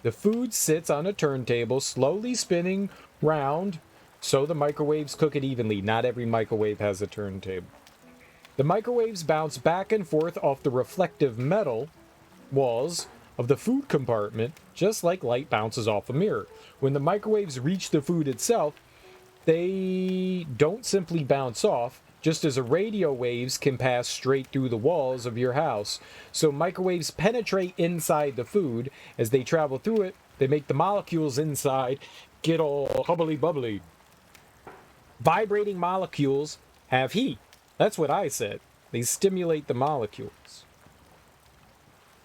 The food sits on a turntable, slowly spinning round, so the microwaves cook it evenly. Not every microwave has a turntable. The microwaves bounce back and forth off the reflective metal walls of the food compartment, just like light bounces off a mirror. When the microwaves reach the food itself, they don't simply bounce off, just as a radio waves can pass straight through the walls of your house. So microwaves penetrate inside the food. As they travel through it, they make the molecules inside get all hubbly-bubbly. Vibrating molecules have heat. That's what I said. They stimulate the molecules.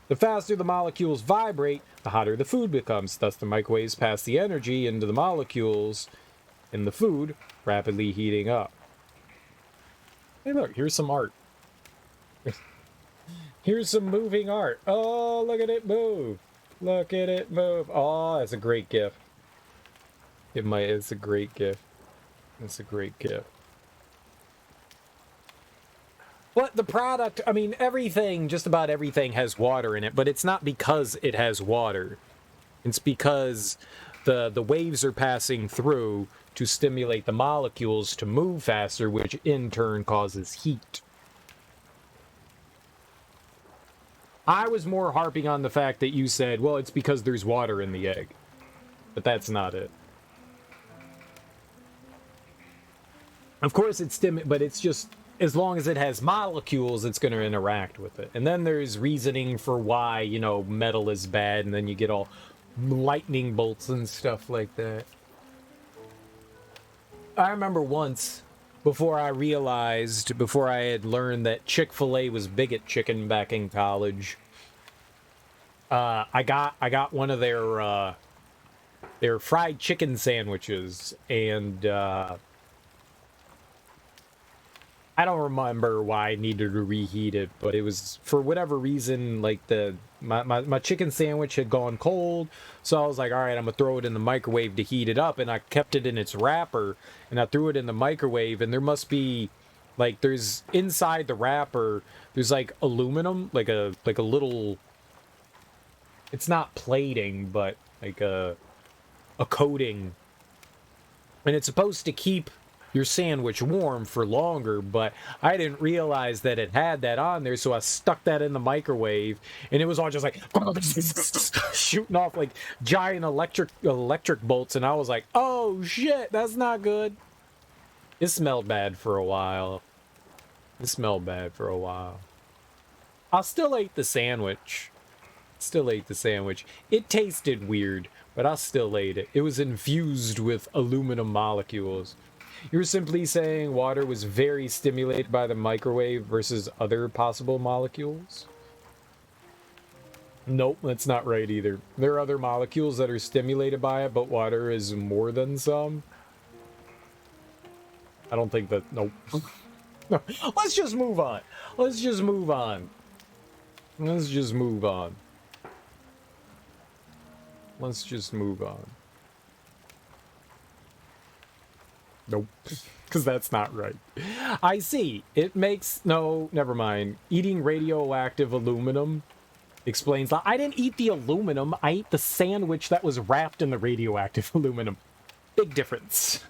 The faster the molecules vibrate, the hotter the food becomes. Thus, the microwaves pass the energy into the molecules in the food, rapidly heating up. Hey, look, here's some art. Here's some moving art. Oh, look at it move. Look at it move. Oh, that's a great GIF. It's a great GIF. It's a great GIF. But the product, I mean, everything, just about everything has water in it, but it's not because it has water. It's because the waves are passing through to stimulate the molecules to move faster, which in turn causes heat. I was more harping on the fact that you said, well, it's because there's water in the egg. But that's not it. Of course it's but it's just, as long as it has molecules, it's going to interact with it. And then there's reasoning for why, you know, metal is bad, and then you get all lightning bolts and stuff like that. I remember once, before I had learned that Chick-fil-A was bigot chicken back in college, I got one of their fried chicken sandwiches, and I don't remember why I needed to reheat it, but it was, for whatever reason, like my chicken sandwich had gone cold, so I was like, all right, I'm gonna throw it in the microwave to heat it up, and I kept it in its wrapper, and I threw it in the microwave, and there must be, like, there's, inside the wrapper, there's like aluminum, like a little, it's not plating, but like a coating, and it's supposed to keep your sandwich warm for longer, but I didn't realize that it had that on there, so I stuck that in the microwave, and it was all just like shooting off like giant electric bolts, and I was like, oh shit, that's not good. It smelled bad for a while. It smelled bad for a while. I still ate the sandwich. It tasted weird, but I still ate it. It was infused with aluminum molecules. You're simply saying water was very stimulated by the microwave versus other possible molecules? Nope, that's not right either. There are other molecules that are stimulated by it, but water is more than some. I don't think that... Nope. No. Let's just move on. Let's just move on. Let's just move on. Let's just move on. Nope, because that's not right. I see. It makes... No, never mind. Eating radioactive aluminum explains that. I didn't eat the aluminum. I ate the sandwich that was wrapped in the radioactive aluminum. Big difference.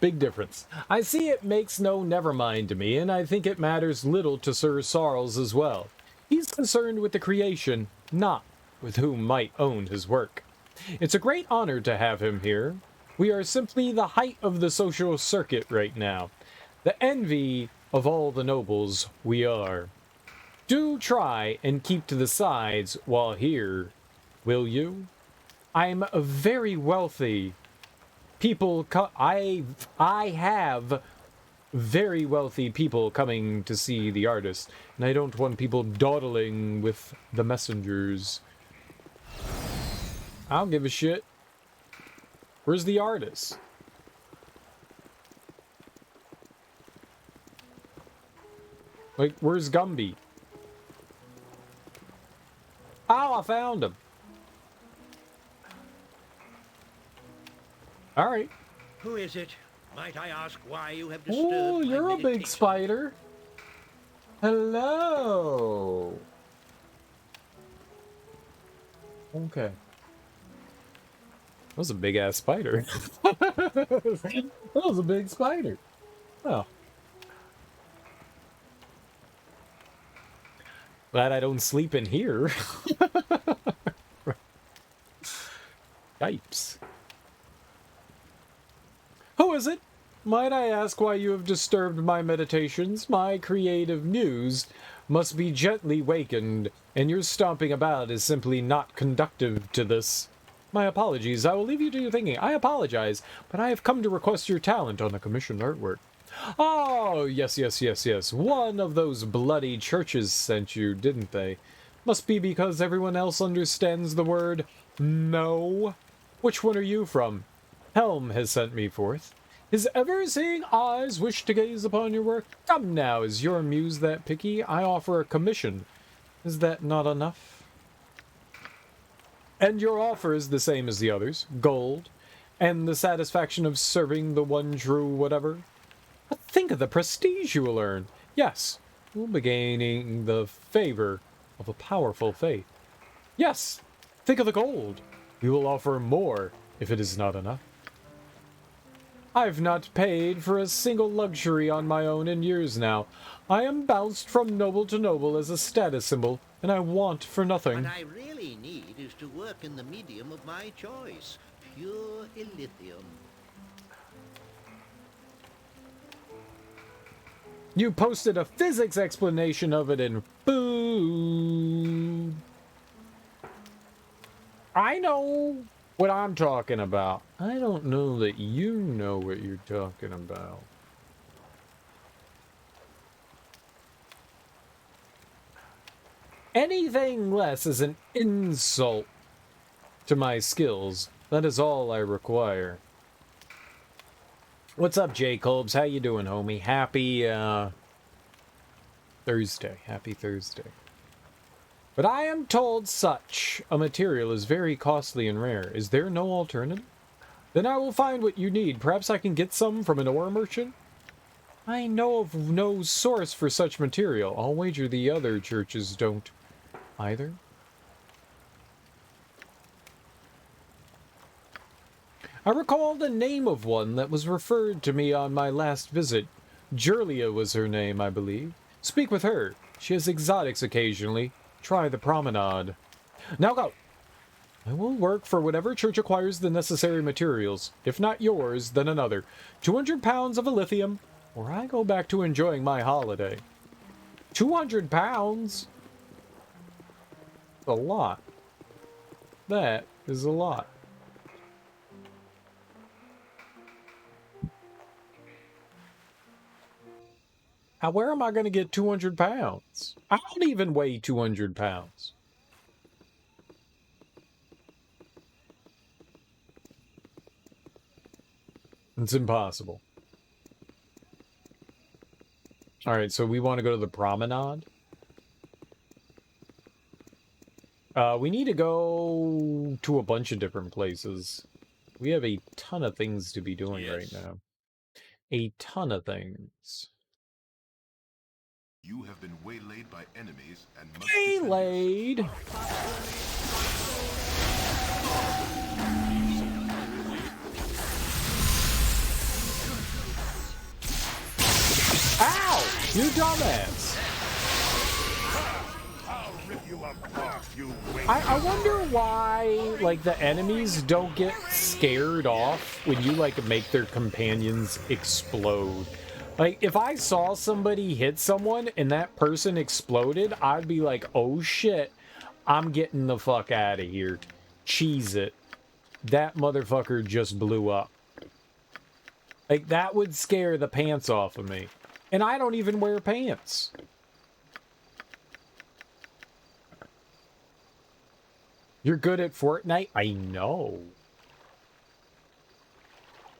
Big difference. I see it makes no never mind to me, and I think it matters little to Sir Sarles as well. He's concerned with the creation, not with whom might own his work. It's a great honor to have him here. We are simply the height of the social circuit right now. The envy of all the nobles we are. Do try and keep to the sides while here, will you? I'm a very wealthy. People I have very wealthy people coming to see the artist, and I don't want people dawdling with the messengers. I don't give a shit. Where's the artist? Like, where's Gumby? Oh, I found him. All right. Who is it? Might I ask why you have disturbed Oh, my you're a big meditation? spider. Hello. Okay. That was a big ass spider. That was a big spider. Oh. Glad I don't sleep in here. Yipes. Who is it? Might I ask why you have disturbed my meditations? My creative muse must be gently wakened, and your stomping about is simply not conducive to this. My apologies. I will leave you to your thinking. I apologize, but I have come to request your talent on a commissioned artwork. Oh, yes, yes, yes, yes. One of those bloody churches sent you, didn't they? Must be because everyone else understands the word no. Which one are you from? Helm has sent me forth. His ever-seeing eyes wish to gaze upon your work. Come now, is your muse that picky? I offer a commission. Is that not enough? And your offer is the same as the others. Gold. And the satisfaction of serving the one true whatever. But think of the prestige you will earn. Yes, you'll be gaining the favor of a powerful faith. Yes, think of the gold. We will offer more if it is not enough. I've not paid for a single luxury on my own in years now. I am bounced from noble to noble as a status symbol, and I want for nothing. What I really need is to work in the medium of my choice, pure illithium. You posted a physics explanation of it in food. I know what I'm talking about. I don't know that you know what you're talking about. Anything less is an insult to my skills. That is all I require. What's up, Jacobs? How you doing, homie? Happy, Thursday. Happy Thursday. But I am told such a material is very costly and rare. Is there no alternative? Then I will find what you need. Perhaps I can get some from an ore merchant? I know of no source for such material. I'll wager the other churches don't either. I recall the name of one that was referred to me on my last visit. Jerlia was her name, I believe. Speak with her. She has exotics occasionally. Try the promenade. Now go. I will work for whatever church acquires the necessary materials. If not yours, then another. 200 pounds of lithium, or I go back to enjoying my holiday. 200 pounds? A lot. That is a lot. Now, where am I going to get 200 pounds? I don't even weigh 200 pounds. It's impossible. All right, so we want to go to the promenade. We need to go to a bunch of different places. We have a ton of things to be doing right now. A ton of things. You have been waylaid by enemies and must waylaid. Ow! You dumbass! I wonder why, like, the enemies don't get scared off when you, like, make their companions explode. Like, if I saw somebody hit someone and that person exploded, I'd be like, oh shit, I'm getting the fuck out of here. Cheese it. That motherfucker just blew up. Like, that would scare the pants off of me. And I don't even wear pants. You're good at Fortnite? I know.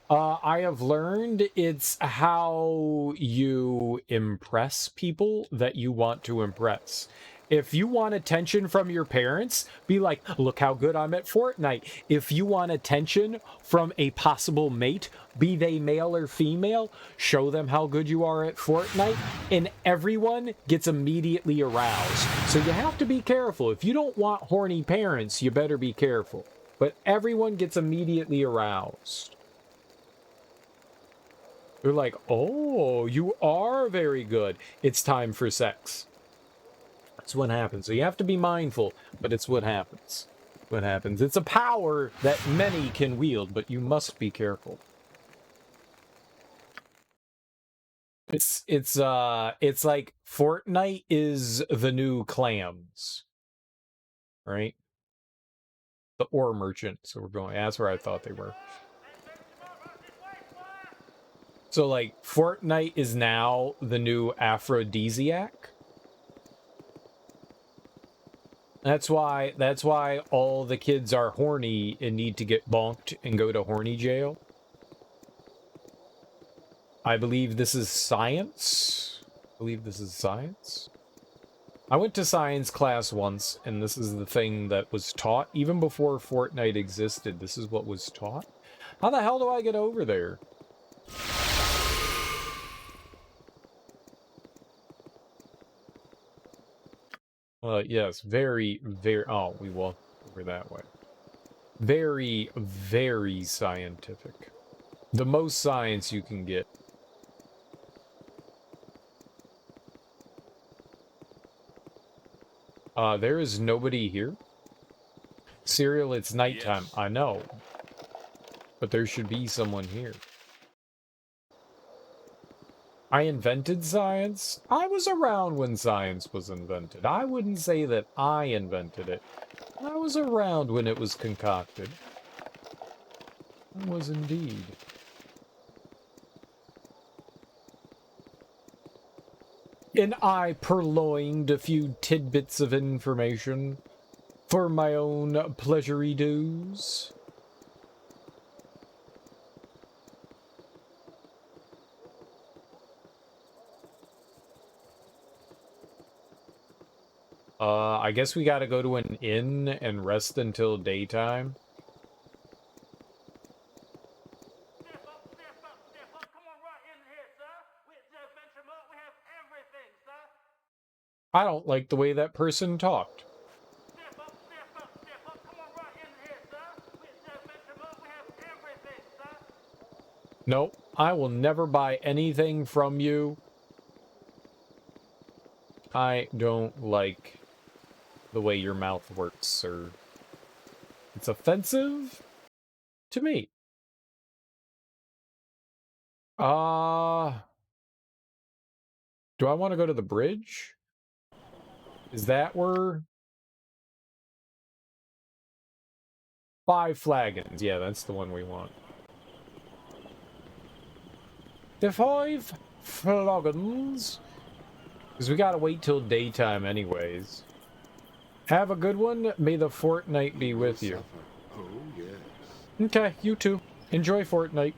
I have learned it's how you impress people that you want to impress. If you want attention from your parents, be like, look how good I'm at Fortnite. If you want attention from a possible mate, be they male or female, show them how good you are at Fortnite, and everyone gets immediately aroused. So you have to be careful. If you don't want horny parents, you better be careful. But everyone gets immediately aroused. They're like, oh, you are very good. It's time for sex. That's what happens. So you have to be mindful, but it's what happens. What happens. It's a power that many can wield, but you must be careful. It's like Fortnite is the new clams. Right? The ore merchant. So we're going, that's where I thought they were. So, like, Fortnite is now the new aphrodisiac. That's why all the kids are horny and need to get bonked and go to horny jail. I believe this is science. I went to science class once, and this is the thing that was taught. Even before Fortnite existed, this is what was taught. How the hell do I get over there? Yes, very, very... Oh, we walked over that way. Very, very scientific. The most science you can get. There is nobody here. Serial, it's nighttime. Yes. I know. But there should be someone here. I invented science? I was around when science was invented. I wouldn't say that I invented it. I was around when it was concocted. I was indeed. And I purloined a few tidbits of information for my own pleasury dues. I guess we gotta go to an inn and rest until daytime. I don't like the way that person talked. Nope, I will never buy anything from you. I don't like the way your mouth works, sir. It's offensive to me. Do I want to go to the bridge? Is that where? 5 flagons. Yeah, that's the one we want. The 5 flagons. Because we gotta wait till daytime anyways. Have a good one. May the Fortnite be with you. Oh, yes. Okay, you too. Enjoy Fortnite.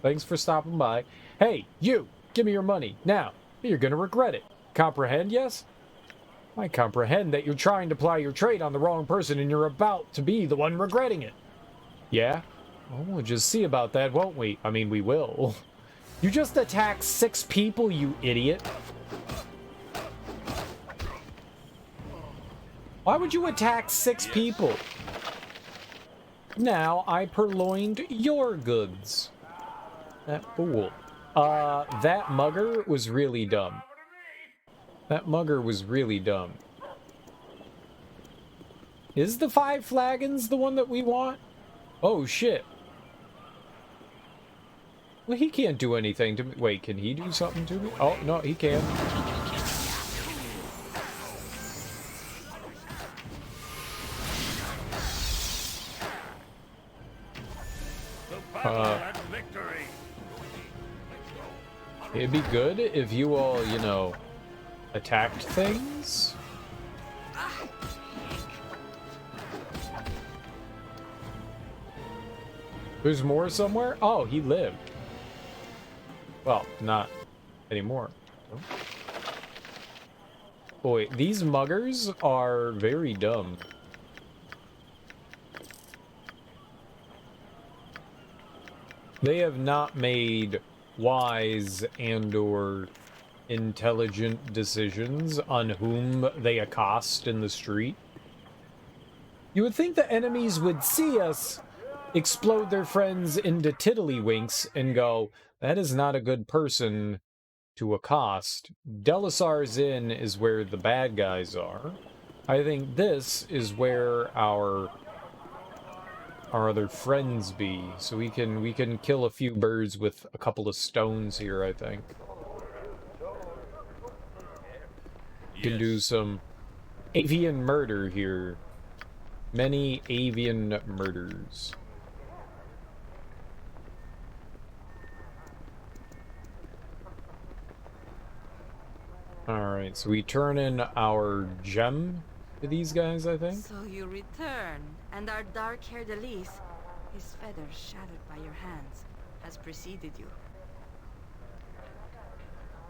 Thanks for stopping by. Hey, you! Give me your money, now. You're gonna regret it. Comprehend, yes? I comprehend that you're trying to ply your trade on the wrong person and you're about to be the one regretting it. Yeah? Well, we'll just see about that, won't we? I mean, we will. You just attacked 6 people, you idiot. Why would you attack 6 people? Now I purloined your goods. That fool. That mugger was really dumb. That mugger was really dumb. Is the 5 flagons the one that we want? Oh, shit. Well, he can't do anything to me. Wait, can he do something to me? Oh, no, he can. It'd be good if you all, you know, attacked things. There's more somewhere? Oh, he lived. Well, not anymore. Boy, these muggers are very dumb. They have not made wise and/or intelligent decisions on whom they accost in the street. You would think the enemies would see us, explode their friends into tiddlywinks, and go, that is not a good person to accost. Delisar's Inn is where the bad guys are. I think this is where our other friends be, so we can kill a few birds with a couple of stones here, I think. Yes. Can do some avian murder here. Many avian murders. Alright, so we turn in our gem to these guys, I think? So you return, and our dark-haired Elise, his feathers shattered by your hands, has preceded you.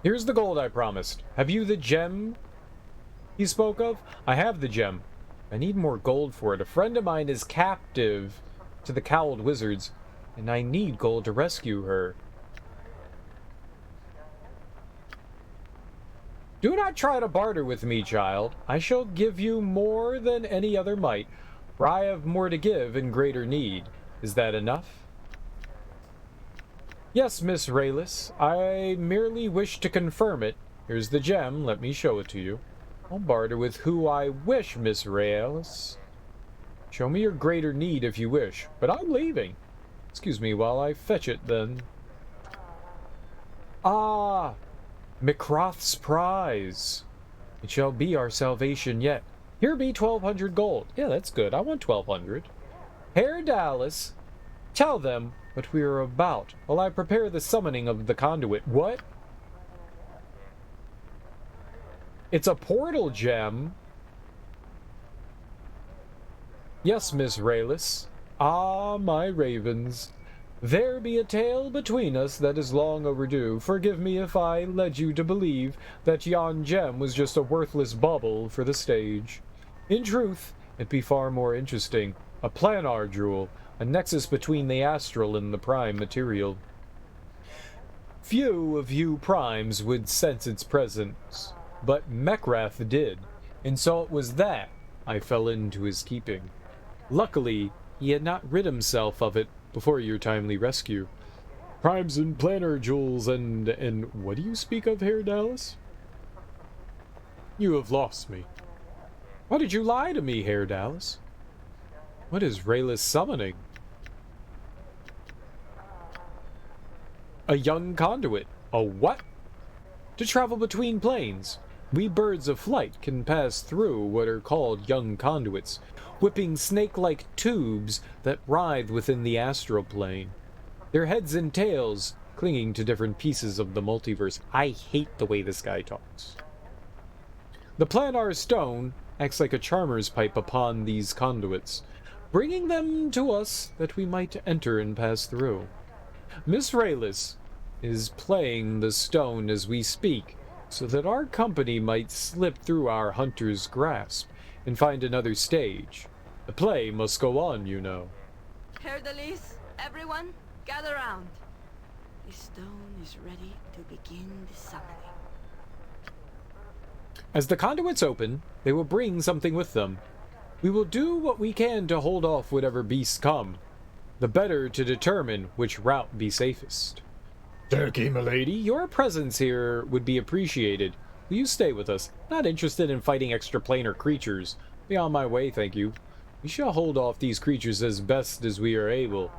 Here's the gold I promised. Have you the gem he spoke of? I have the gem. I need more gold for it. A friend of mine is captive to the cowled wizards, and I need gold to rescue her. Do not try to barter with me, child. I shall give you more than any other might, for I have more to give in greater need. Is that enough? Yes, Miss Rayless. I merely wish to confirm it. Here's the gem. Let me show it to you. I'll barter with who I wish, Miss Rayless. Show me your greater need if you wish, but I'm leaving. Excuse me while I fetch it, then. Ah! Microth's prize. It shall be our salvation yet. Here be 1,200 gold. Yeah, that's good. I want 1,200. Herr Dallas, tell them what we are about while I prepare the summoning of the conduit. What? It's a portal gem. Yes, Miss Rayless. Ah, my ravens. There be a tale between us that is long overdue. Forgive me if I led you to believe that yon gem was just a worthless bauble for the stage. In truth, it be far more interesting. A planar jewel, a nexus between the astral and the prime material. Few of you primes would sense its presence, but Mekrath did, and so it was that I fell into his keeping. Luckily, he had not rid himself of it before your timely rescue. Primes and planar jewels and what do you speak of, Herr Dallas? You have lost me. Why did you lie to me, Herr Dallas? What is Rayless summoning? A young conduit. A what? To travel between planes. We birds of flight can pass through what are called young conduits, whipping snake-like tubes that writhe within the astral plane. Their heads and tails clinging to different pieces of the multiverse. I hate the way this guy talks. The planar stone acts like a charmer's pipe upon these conduits, bringing them to us that we might enter and pass through. Miss Rayless is playing the stone as we speak, so that our company might slip through our hunter's grasp and find another stage. The play must go on, you know. Herr Dallas, everyone, gather round. The stone is ready to begin the summoning. As the conduits open, they will bring something with them. We will do what we can to hold off whatever beasts come, the better to determine which route be safest. Turkey, milady, your presence here would be appreciated. Will you stay with us? Not interested in fighting extraplanar creatures. Be on my way, thank you. We shall hold off these creatures as best as we are able.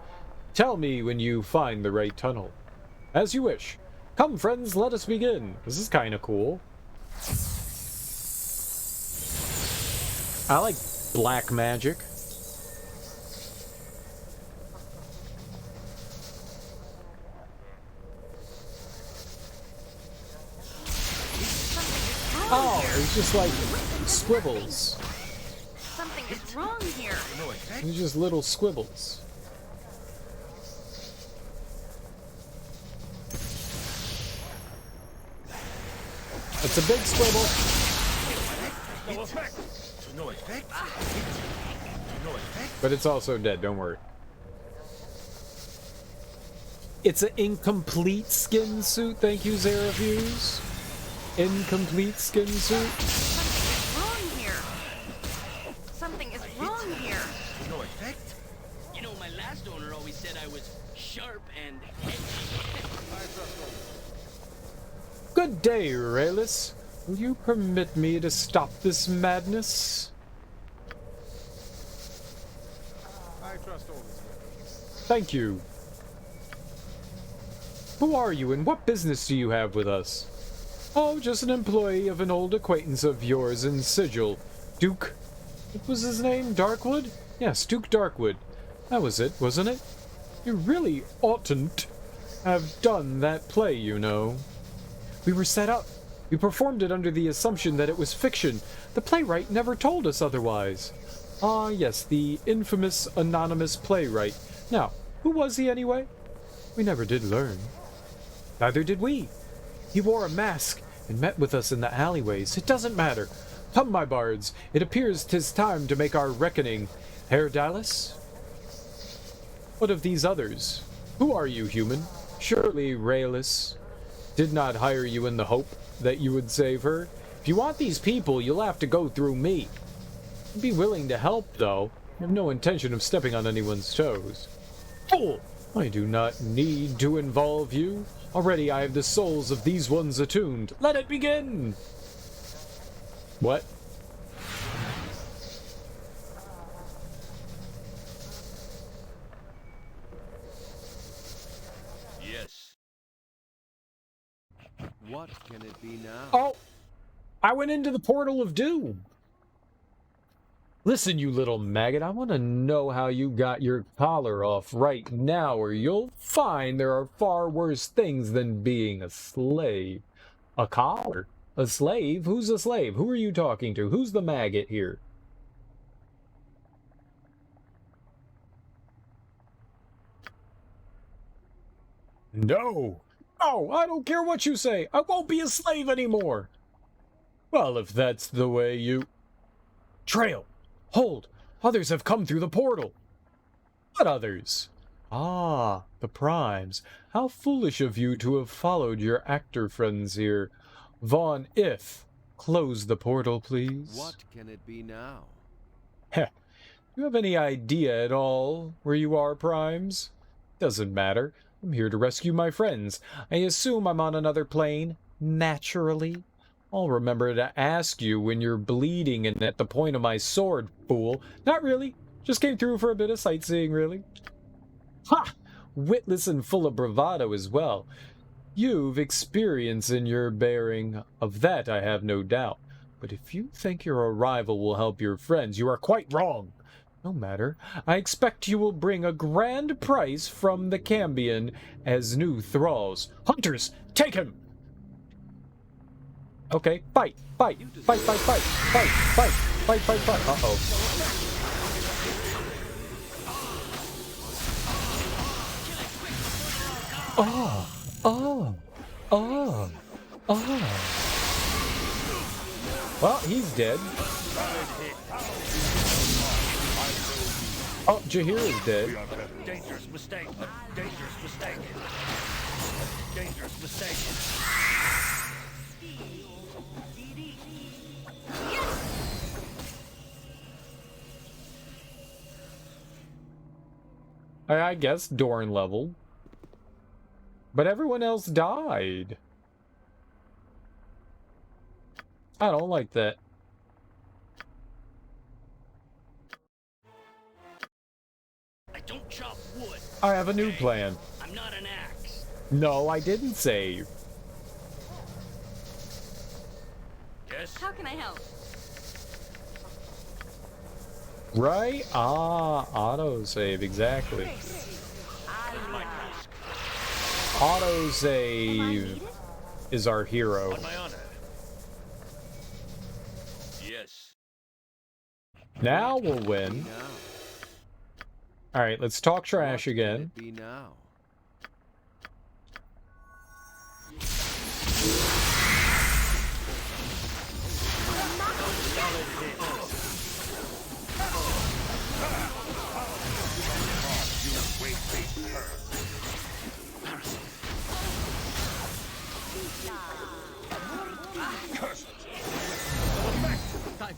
Tell me when you find the right tunnel. As you wish. Come, friends, let us begin. This is kind of cool. I like black magic. Oh, it's just like squibbles. Something is wrong here. It's just little squibbles. It's a big squibble. No effect. No effect. No effect. But it's also dead, don't worry. It's an incomplete skin suit, thank you, Zareviews. Incomplete skin suit. Something is wrong here. No effect. You know, my last owner always said I was sharp and edgy. Good day, Rayless. Will you permit me to stop this madness? I trust all this. Thank you. Who are you and what business do you have with us? Oh, just an employee of an old acquaintance of yours in Sigil. Duke. What was his name? Darkwood? Yes, Duke Darkwood. That was it, wasn't it? You really oughtn't have done that play, you know. We were set up We performed it under the assumption that it was fiction. The playwright never told us otherwise. Ah, yes, the infamous anonymous playwright. Now, who was he anyway? We never did learn. Neither did we. He wore a mask and met with us in the alleyways. It doesn't matter. Come, my bards, it appears 'tis time to make our reckoning. Herr Dallas? What of these others? Who are you, human? Surely Raelis did not hire you in the hope that you would save her. If you want these people, you'll have to go through me. I'd be willing to help, though. I have no intention of stepping on anyone's toes. Fool! I do not need to involve you. Already I have the souls of these ones attuned. Let it begin! What? Yes. What can it be now? Oh! I went into the portal of doom! Listen, you little maggot, I want to know how you got your collar off right now, or you'll find there are far worse things than being a slave. A collar? A slave? Who's a slave? Who are you talking to? Who's the maggot here? No! No, I don't care what you say! I won't be a slave anymore! Well, if that's the way you... Trail! Hold! Others have come through the portal! What others? Ah, the primes. How foolish of you to have followed your actor friends here. Vaughn, if... Close the portal, please. What can it be now? Heh. Do you have any idea at all where you are, primes? Doesn't matter. I'm here to rescue my friends. I assume I'm on another plane. Naturally. I'll remember to ask you when you're bleeding and at the point of my sword, fool. Not really. Just came through for a bit of sightseeing, really. Ha! Witless and full of bravado as well. You've experience in your bearing. Of that I have no doubt. But if you think your arrival will help your friends, you are quite wrong. No matter. I expect you will bring a grand price from the Cambion as new thralls. Hunters, take him! Okay, fight, fight, fight, fight, fight, fight, fight, fight, fight, fight. Uh-oh. Oh, oh, oh, oh. Well, he's dead. Oh, Jahiera's dead. Dangerous mistake. Dangerous mistake. Dangerous mistake. I guess Dorn leveled. But everyone else died. I don't like that. I don't chop wood. I have a new plan. I'm not an axe. No, I didn't save. Yes. How can I help? Right? Ah, autosave, exactly. Autosave is our hero. On my honor. Yes. Now we'll win. Alright, let's talk trash again. Be now.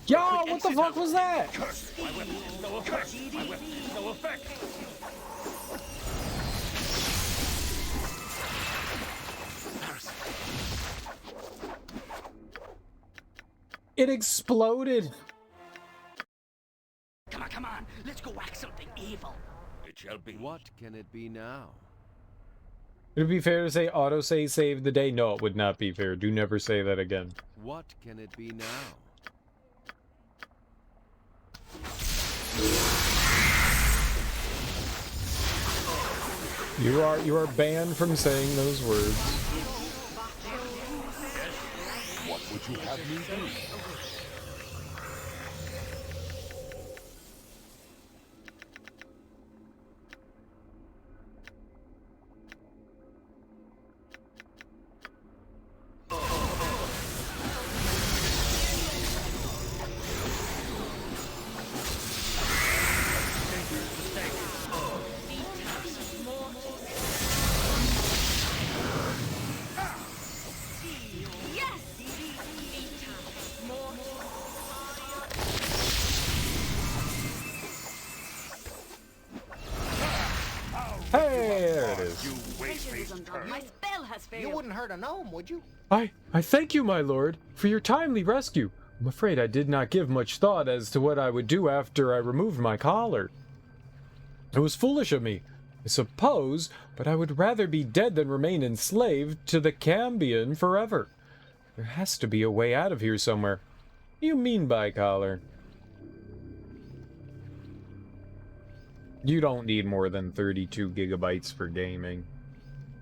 Yo, what the fuck was that? My weapon is no effect. My weapon is no effect. It exploded. Come on. Let's go whack something evil. It shall be. What can it be now? Would it be fair to say autosave saved the day? No, it would not be fair. Do never say that again. What can it be now? You are banned from saying those words. to have me do? My spell has failed. You wouldn't hurt a gnome, would you? I thank you, my lord, for your timely rescue. I'm afraid I did not give much thought as to what I would do after I removed my collar. It was foolish of me, I suppose, but I would rather be dead than remain enslaved to the Cambion forever. There has to be a way out of here somewhere. What do you mean by collar? You don't need more than 32 gigabytes for gaming.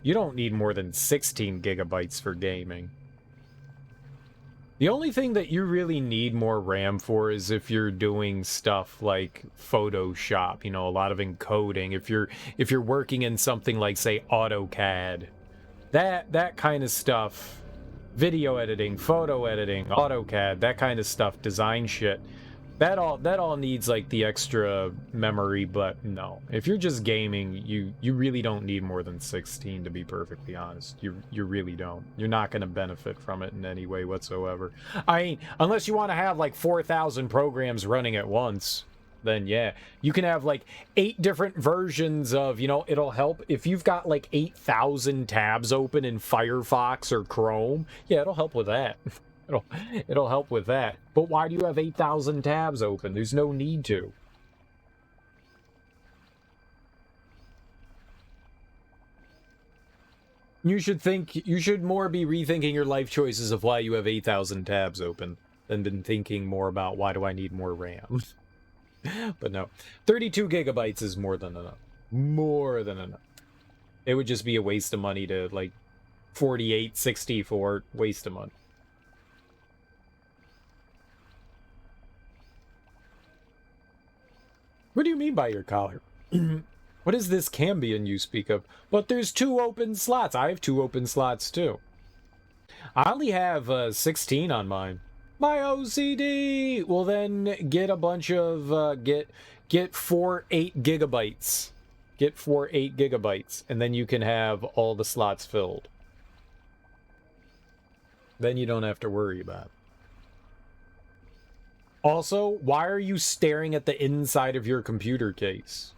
You don't need more than 16 gigabytes for gaming. The only thing that you really need more RAM for is if you're doing stuff like Photoshop, you know, a lot of encoding. If you're working in something like, say, AutoCAD, that kind of stuff, video editing, photo editing, AutoCAD, that kind of stuff, design shit. That all needs like the extra memory, but no. If you're just gaming, you really don't need more than 16, to be perfectly honest. You really don't. You're not going to benefit from it in any way whatsoever. I mean, unless you want to have like 4,000 programs running at once, then yeah. You can have like 8 different versions of, you know, it'll help if you've got like 8,000 tabs open in Firefox or Chrome. Yeah, it'll help with that. It'll help with that. But why do you have 8,000 tabs open? There's no need to. You should more be rethinking your life choices of why you have 8,000 tabs open than been thinking more about why do I need more RAM. But no, 32 gigabytes is more than enough. More than enough. It would just be a waste of money to like 48, 64, waste of money. What do you mean by your collar? What is this Cambion you speak of? But there's 2 open slots. I have 2 open slots too. I only have 16 on mine. My OCD! Well then, get a bunch of, get 4 8 gigabytes. Get 4 8 gigabytes, and then you can have all the slots filled. Then you don't have to worry about it. Also, why are you staring at the inside of your computer case?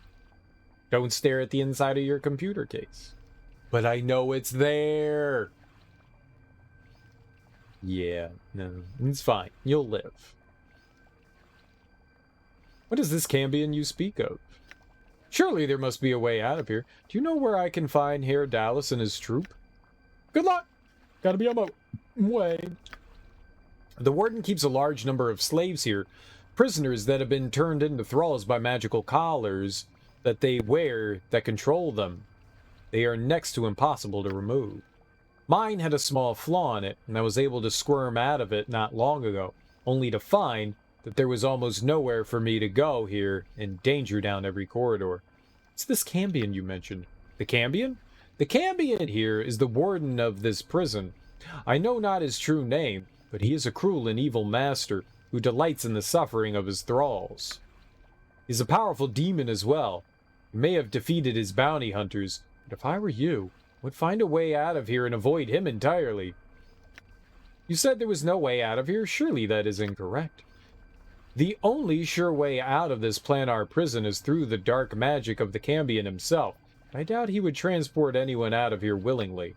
Don't stare at the inside of your computer case. But I know it's there. Yeah, no, it's fine. You'll live. What is this Cambion you speak of? Surely there must be a way out of here. Do you know where I can find Herr Dallas and his troop? Good luck! Gotta be on my way. The warden keeps a large number of slaves here, prisoners that have been turned into thralls by magical collars that they wear that control them. They are next to impossible to remove. Mine had a small flaw in it, and I was able to squirm out of it not long ago, only to find that there was almost nowhere for me to go here, and danger down every corridor. It's this Cambion you mentioned. The Cambion? The Cambion here is the warden of this prison. I know not his true name, but he is a cruel and evil master who delights in the suffering of his thralls. He's a powerful demon as well. He may have defeated his bounty hunters, but if I were you, I would find a way out of here and avoid him entirely. You said there was no way out of here? Surely that is incorrect. The only sure way out of this planar prison is through the dark magic of the Cambion himself. I doubt he would transport anyone out of here willingly.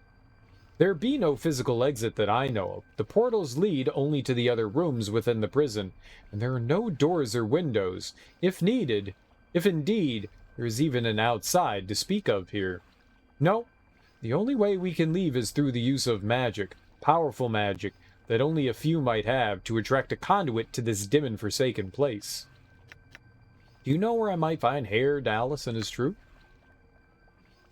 There be no physical exit that I know of. The portals lead only to the other rooms within the prison, and there are no doors or windows. If indeed there is even an outside to speak of here. No, the only way we can leave is through the use of magic, powerful magic, that only a few might have to attract a conduit to this dim and forsaken place. Do you know where I might find Herr Dallas and his troop?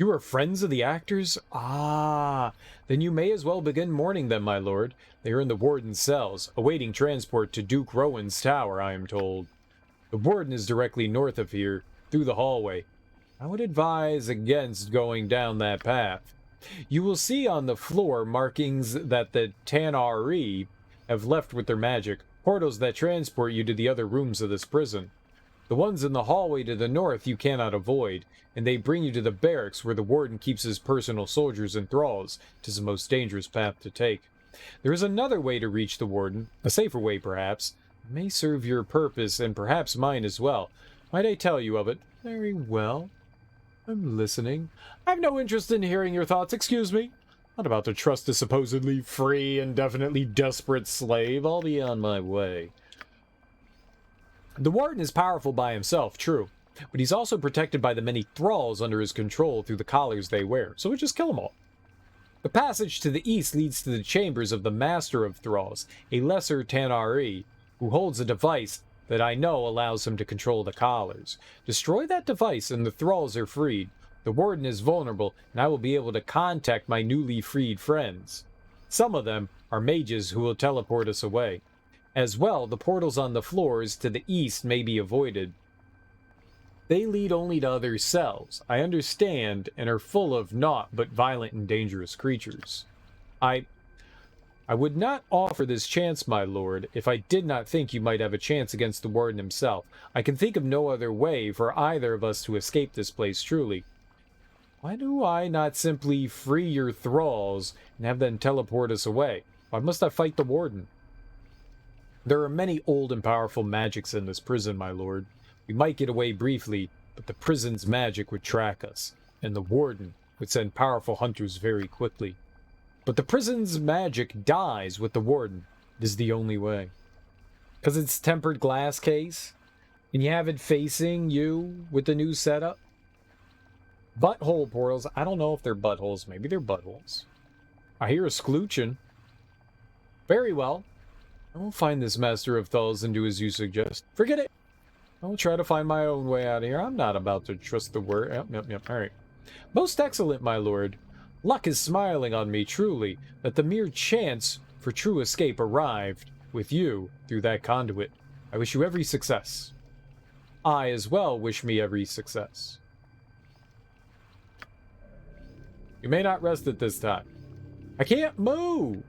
You are friends of the actors? Ah, then you may as well begin mourning them, my lord. They are in the warden's cells, awaiting transport to Duke Rowan's tower, I am told. The warden is directly north of here, through the hallway. I would advise against going down that path. You will see on the floor markings that the Tanar'ri have left with their magic, portals that transport you to the other rooms of this prison. The ones in the hallway to the north you cannot avoid, and they bring you to the barracks where the warden keeps his personal soldiers and thralls. 'Tis the most dangerous path to take. There is another way to reach the warden, a safer way perhaps. It may serve your purpose, and perhaps mine as well. Might I tell you of it? Very well. I'm listening. I have no interest in hearing your thoughts, excuse me. Not about to trust a supposedly free and definitely desperate slave. I'll be on my way. The warden is powerful by himself, true, but he's also protected by the many thralls under his control through the collars they wear, so we just kill them all. The passage to the east leads to the chambers of the Master of Thralls, a lesser Tanar'ri, who holds a device that I know allows him to control the collars. Destroy that device and the thralls are freed. The warden is vulnerable, and I will be able to contact my newly freed friends. Some of them are mages who will teleport us away. As well, the portals on the floors to the east may be avoided. They lead only to other cells, I understand, and are full of naught but violent and dangerous creatures. I would not offer this chance, my lord, if I did not think you might have a chance against the warden himself. I can think of no other way for either of us to escape this place truly. Why do I not simply free your thralls and have them teleport us away? Why must I fight the warden? There are many old and powerful magics in this prison, my lord. We might get away briefly, but the prison's magic would track us, and the warden would send powerful hunters very quickly. But the prison's magic dies with the warden. It is the only way. Because it's tempered glass case, and you have it facing you with the new setup. Butthole portals. I don't know if they're buttholes. Maybe they're buttholes. I hear a screeching. Very well. I won't find this Master of Thralls and do as you suggest. Forget it. I'll try to find my own way out of here. I'm not about to trust the word. Yep. All right. Most excellent, my lord. Luck is smiling on me, truly, that the mere chance for true escape arrived with you through that conduit. I wish you every success. I as well wish me every success. You may not rest at this time. I can't move.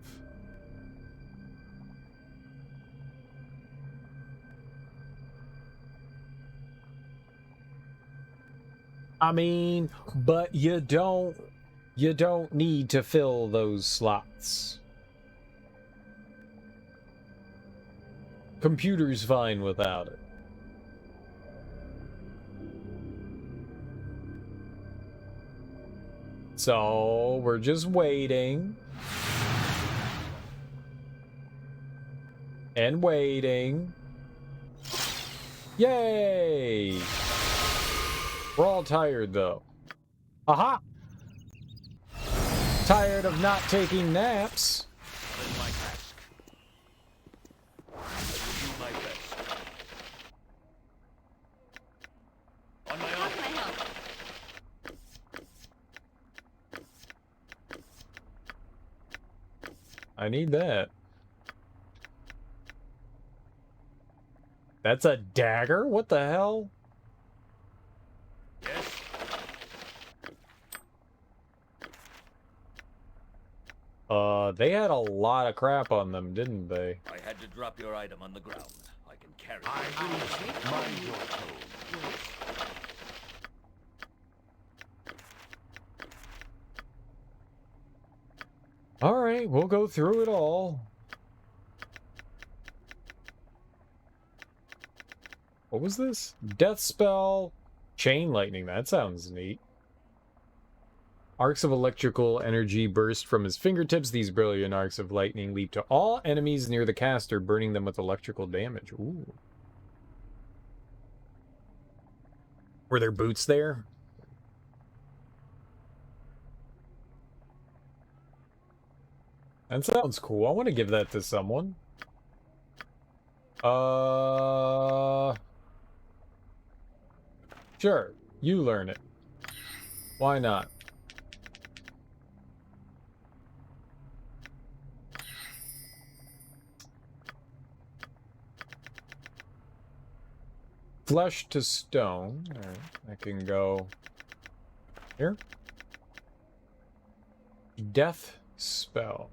I mean, but you don't need to fill those slots. Computer's fine without it. So, we're just waiting. And waiting. Yay! We're all tired, though. Aha! Tired of not taking naps. Then my task. I will do my best. On my own. How can I help? I need that. That's a dagger? What the hell? Yes. They had a lot of crap on them, didn't they? I had to drop your item on the ground. I can carry it. I will mind your tone. Alright, we'll go through it all. What was this? Death spell, chain lightning. That sounds neat. Arcs of electrical energy burst from his fingertips. These brilliant arcs of lightning leap to all enemies near the caster, burning them with electrical damage. Ooh. Were there boots there? That sounds cool. I want to give that to someone. Sure. You learn it. Why not? Flesh to stone. Alright, I can go here. Death spell.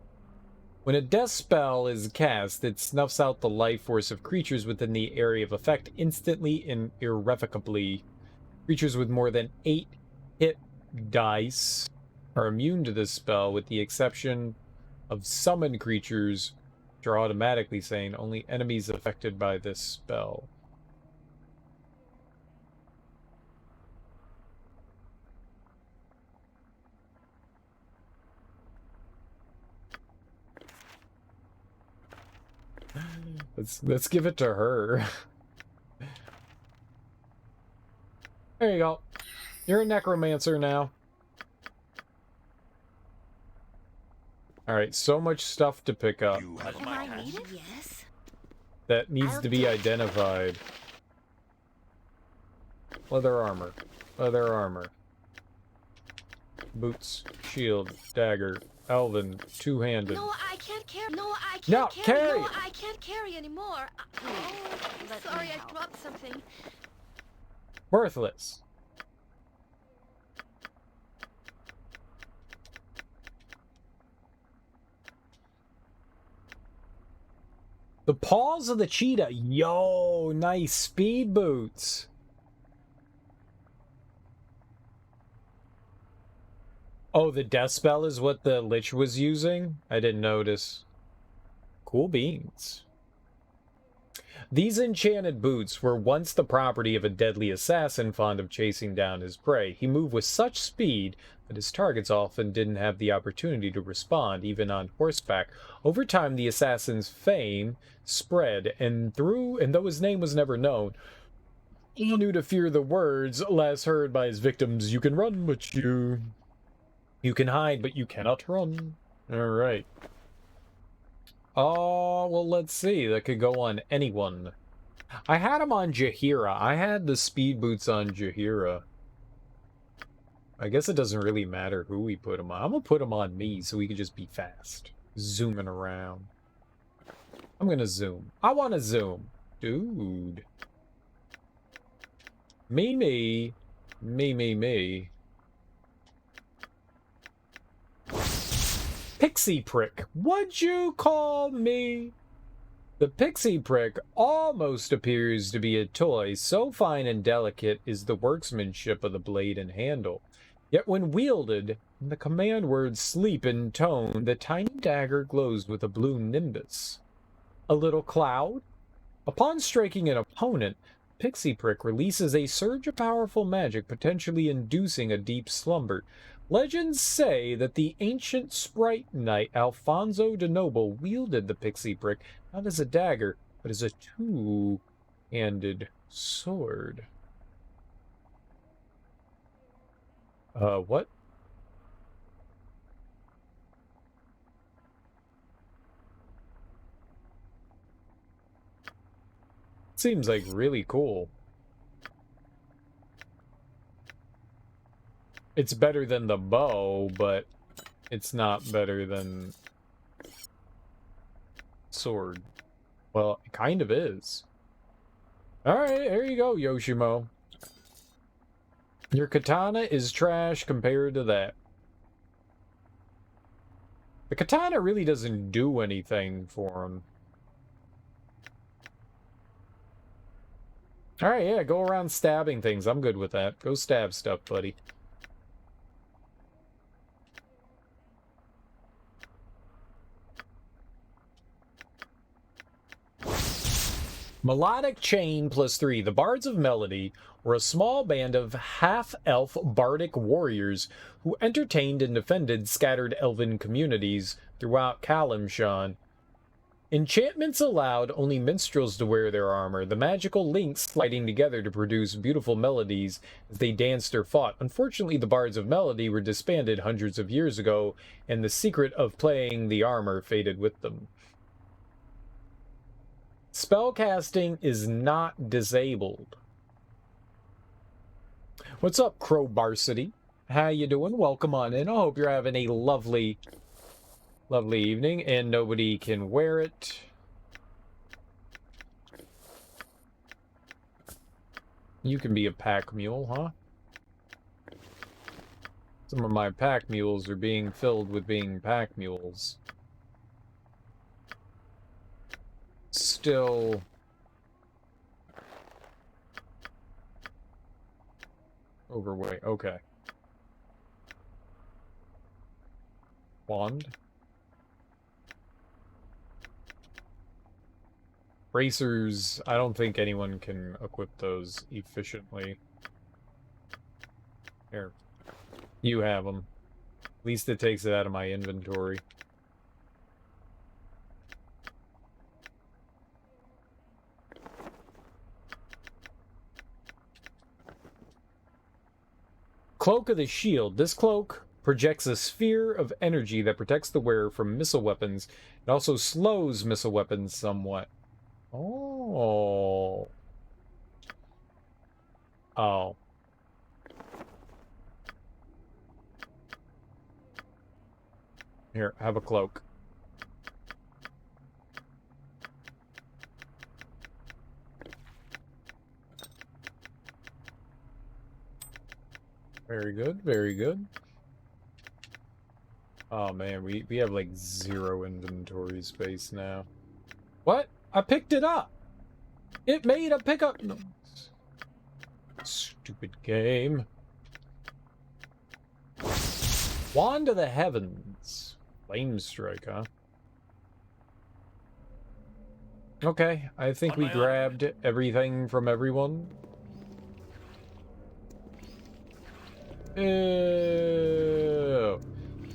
When a death spell is cast, it snuffs out the life force of creatures within the area of effect instantly and irrevocably. Creatures with more than 8 hit dice are immune to this spell, with the exception of summoned creatures, which are automatically sane. Only enemies affected by this spell. Let's give it to her. There you go. You're a necromancer now. Alright, so much stuff to pick up. Am I needed? Yes. That needs to be identified. Leather armor. Leather armor. Boots. Shield. Dagger. Elven. Two-handed. No, I can't carry. No, I can't No, carry. carry. No, I can't carry anymore. Oh, sorry, I dropped something. Worthless. The paws of the cheetah. Yo, nice speed boots. Oh, the death spell is what the Lich was using? I didn't notice. Cool beans. These enchanted boots were once the property of a deadly assassin fond of chasing down his prey. He moved with such speed that his targets often didn't have the opportunity to respond, even on horseback. Over time, the assassin's fame spread, and though his name was never known, all knew to fear the words last heard by his victims: "You can run, but you can hide, but you cannot run." All right. Oh, well, let's see. That could go on anyone. I had him on Jahiera. I had the speed boots on Jahiera. I guess it doesn't really matter who we put him on. I'm going to put him on me so we can just be fast. Zooming around. I'm going to zoom. I want to zoom. Dude. Me. Pixie prick. What'd you call me? The pixie prick almost appears to be a toy, so fine and delicate is the workmanship of the blade and handle. Yet when wielded, in the command word sleep in tone, the tiny dagger glows with a blue nimbus. A little cloud? Upon striking an opponent, Pixie Prick releases a surge of powerful magic, potentially inducing a deep slumber. Legends say that the ancient sprite knight Alfonso de Noble wielded the Pixie Prick not as a dagger, but as a two-handed sword. What? Seems like really cool. It's better than the bow, but it's not better than sword. Well, it kind of is. Alright, there you go, Yoshimo. Your katana is trash compared to that. The katana really doesn't do anything for him. Alright, yeah, go around stabbing things. I'm good with that. Go stab stuff, buddy. Melodic Chain +3. The Bards of Melody were a small band of half-elf bardic warriors who entertained and defended scattered elven communities throughout Kalimshan. Enchantments allowed only minstrels to wear their armor, the magical links sliding together to produce beautiful melodies as they danced or fought. Unfortunately, the Bards of Melody were disbanded hundreds of years ago, and the secret of playing the armor faded with them. Spellcasting is not disabled. What's up, Crowbarsity? How you doing? Welcome on in. I hope you're having a lovely evening, and nobody can wear it. You can be a pack mule, huh? Some of my pack mules are being filled with being pack mules. Still... overweight, okay. Wand. Bracers, I don't think anyone can equip those efficiently. Here. You have them. At least it takes it out of my inventory. Cloak of the Shield. This cloak projects a sphere of energy that protects the wearer from missile weapons. It also slows missile weapons somewhat. Oh. Oh. Here, have a cloak. Very good, very good. Oh man, we have like 0 inventory space now. What? I picked it up! It made a pickup noise. Stupid game. Wand of the Heavens. Flame Strike, huh? Okay, I think we grabbed everything from everyone. Ew.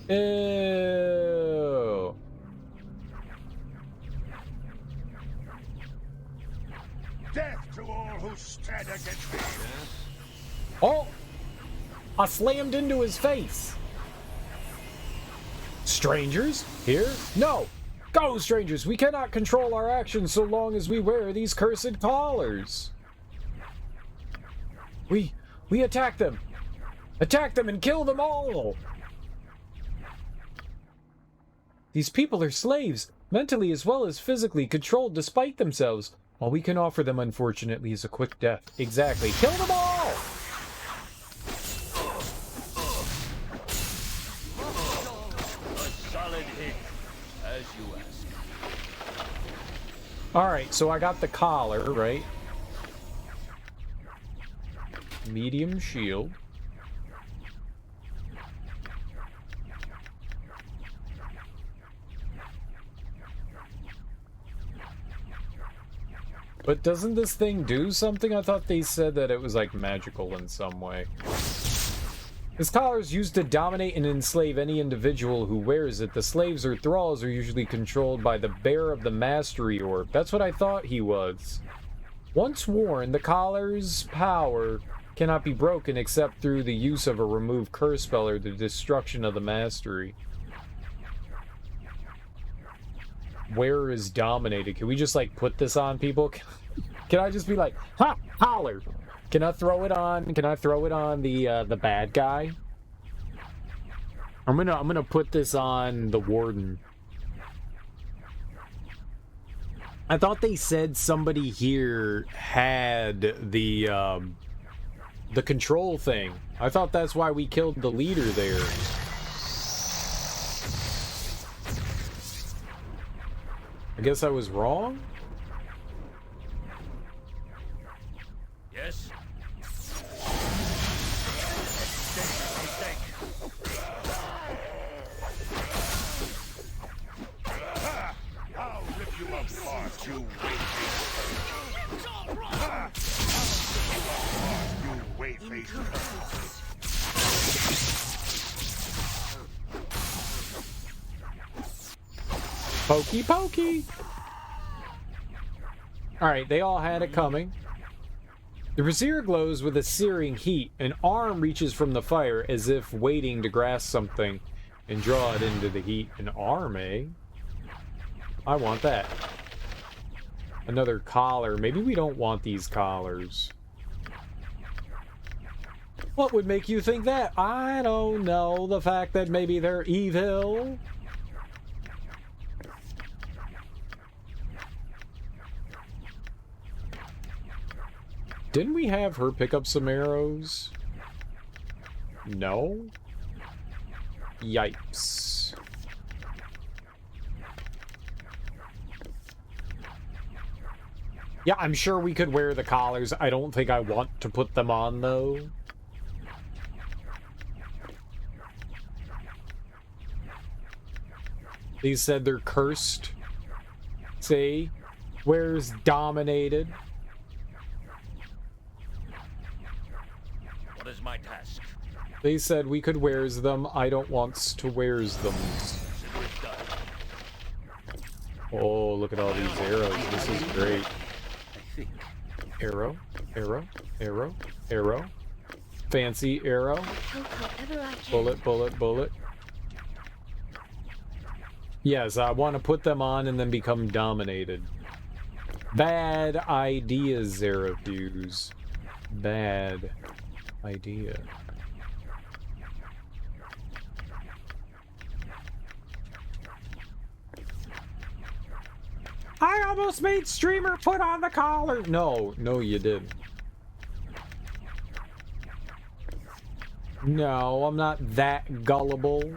Ew. Death to all who stand against me. Oh! I slammed into his face. Strangers? Here? No! Go, strangers! We cannot control our actions so long as we wear these cursed collars. We attack them! Attack them and kill them all! These people are slaves, mentally as well as physically controlled despite themselves. All we can offer them, unfortunately, is a quick death. Exactly. Kill them all! A solid hit, as you ask. Alright, so I got the collar, right? Medium shield. But doesn't this thing do something? I thought they said that it was like magical in some way. This collar is used to dominate and enslave any individual who wears it. The slaves or thralls are usually controlled by the bearer of the mastery orb. That's what I thought he was. Once worn, the collar's power cannot be broken except through the use of a remove curse spell or the destruction of the mastery. Wearer is dominated. Can we just like put this on people? Can I just be like, ha, collar? Can I throw it on? Can I throw it on the bad guy? I'm gonna put this on the warden. I thought they said somebody here had the control thing. I thought that's why we killed the leader there. I guess I was wrong? Yes? I'll rip you apart, you wayface. Pokey pokey! Alright, they all had it coming. The brazier glows with a searing heat. An arm reaches from the fire as if waiting to grasp something and draw it into the heat. An arm, eh? I want that. Another collar. Maybe we don't want these collars. What would make you think that? I don't know. The fact that maybe they're evil? Didn't we have her pick up some arrows? No? Yipes. Yeah, I'm sure we could wear the collars. I don't think I want to put them on, though. They said they're cursed. See? Where's dominated? What is my task? They said we could wears them. I don't wants to wears them. Oh, look at all these arrows. This is great. Arrow, arrow, arrow, arrow. Fancy arrow. Bullet, bullet, bullet. Yes, I want to put them on and then become dominated. Bad idea, Zerafuse. Bad idea. I almost made streamer put on the collar. No, no, you didn't. No, I'm not that gullible.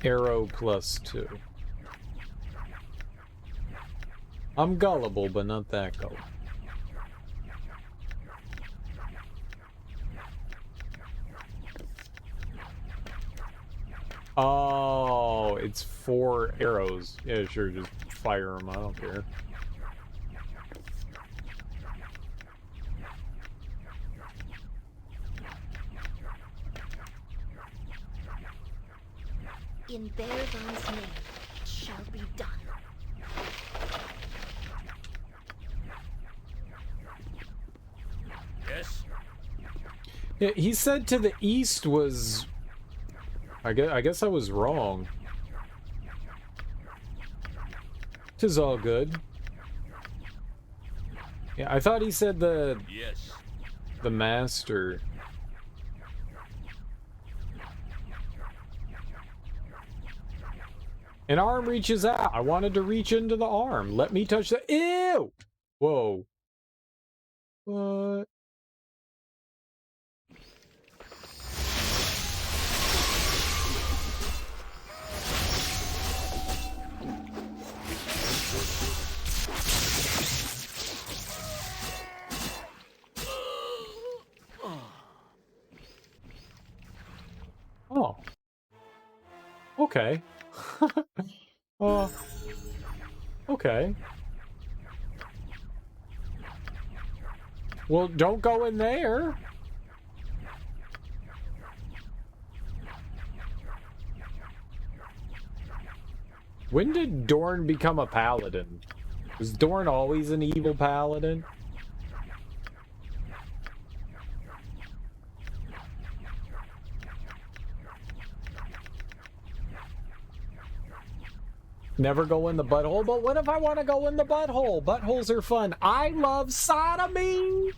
Arrow +2. I'm gullible, but not that gullible. Oh, it's 4 arrows. Yeah, sure, just fire them. I don't care. In Bearvan's name, it shall be done. Yes? Yeah, he said to the east was... I guess I was wrong. 'Tis all good. Yeah, I thought he said the... Yes. The master. An arm reaches out. I wanted to reach into the arm. Let me touch the... Ew! Whoa. What? Oh. Okay. Okay. Well, don't go in there. When did Dorn become a paladin? Was Dorn always an evil paladin? Never go in the butthole, but what if I want to go in the butthole? Buttholes are fun. I love sodomy!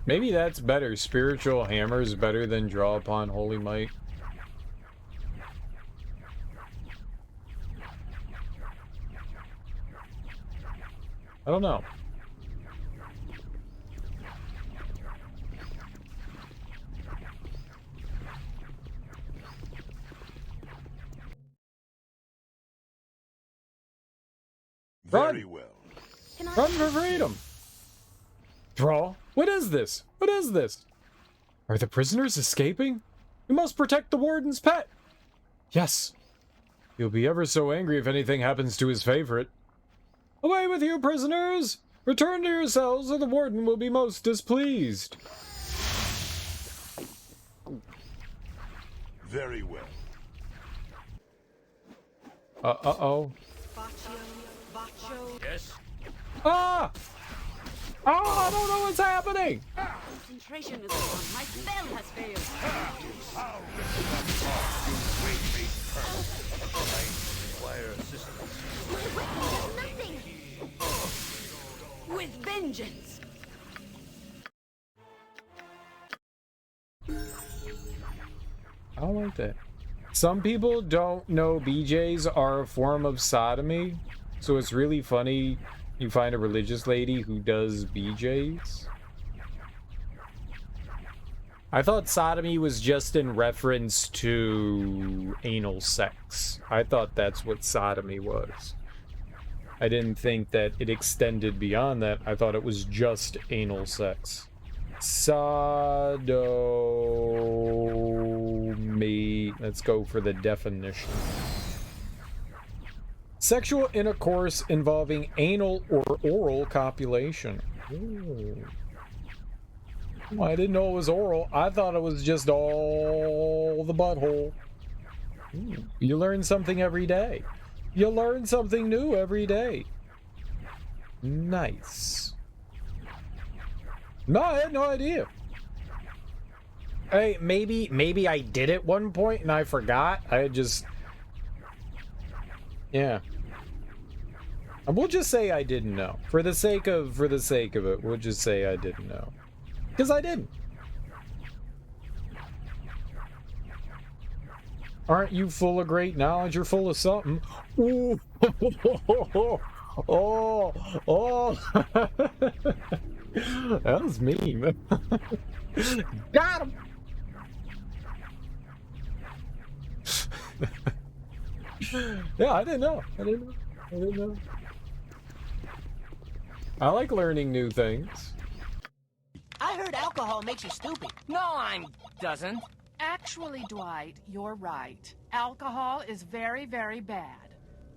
Maybe that's better. Spiritual hammer is better than draw upon holy might. I don't know. Very well. Run for freedom! Draw? What is this? What is this? Are the prisoners escaping? We must protect the warden's pet! Yes. He'll be ever so angry if anything happens to his favorite. Away with you, prisoners! Return to your cells or the warden will be most displeased. Very well. Uh-oh. Yes? Ah! Oh, I don't know what's happening! concentration is gone. My spell has failed. How this is not far, you great-faced curse. I require assistance. My weapon does nothing. With vengeance. I don't like that. Some people don't know BJs are a form of sodomy, so it's really funny you find a religious lady who does BJs. I thought sodomy was just in reference to anal sex. I thought that's what sodomy was. I didn't think that it extended beyond that. I thought it was just anal sex. Sodomy. Let's go for the definition. Sexual intercourse involving anal or oral copulation. Ooh. Well, I didn't know it was oral. I thought it was just all the butthole. Ooh. You learn something every day. You learn something new every day. Nice. No, I had no idea. Hey, maybe I did at one point and I forgot. I just... Yeah. And we'll just say I didn't know. For the sake of it, we'll just say I didn't know. Because I didn't. Aren't you full of great knowledge? You're full of something. Ooh. Oh. That was mean. Got him. Yeah, I didn't know. I like learning new things. I heard alcohol makes you stupid. No, I'm doesn't. Actually, Dwight, you're right. Alcohol is very, very bad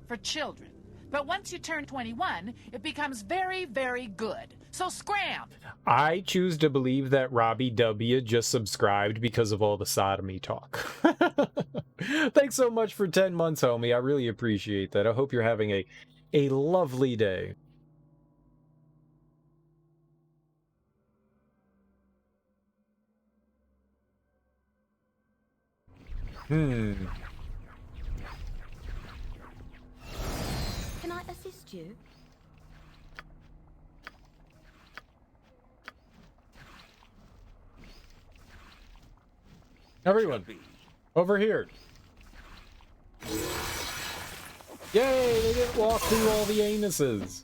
for children. But once you turn 21, it becomes very, very good. So scram! I choose to believe that Robbie W. just subscribed because of all the sodomy talk. Thanks so much for 10 months, homie. I really appreciate that. I hope you're having a lovely day. Can I assist you? Everyone, over here. Yay, they didn't walk through all the anuses.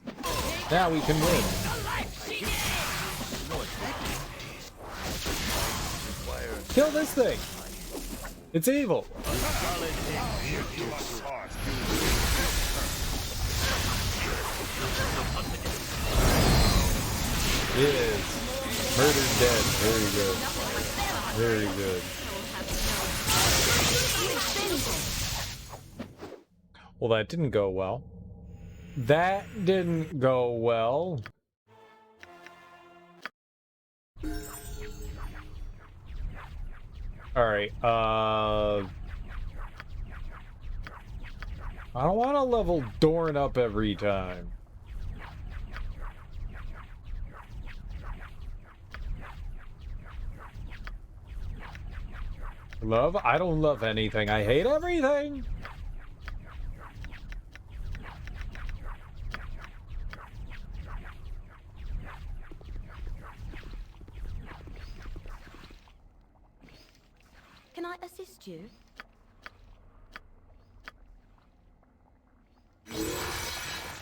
Now we can win. Kill this thing. It's evil. Yes. Murdered dead. Very good. Very good. Well, that didn't go well. That didn't go well. Alright, I don't want to level Dorn up every time. Love? I don't love anything. I hate everything. Can I assist you?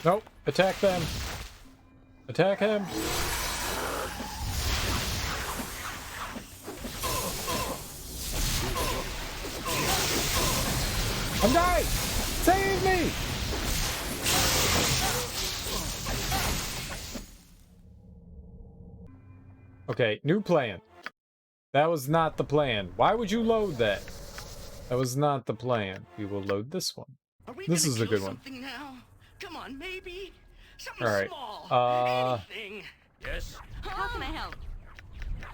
Nope. Attack them. Attack him. I'm dying! Save me! Okay, new plan. That was not the plan. Why would you load that? That was not the plan. We will load this one. This is a good one. Now? Come on, maybe. Something All right. small. Anything. Yes? How can I help?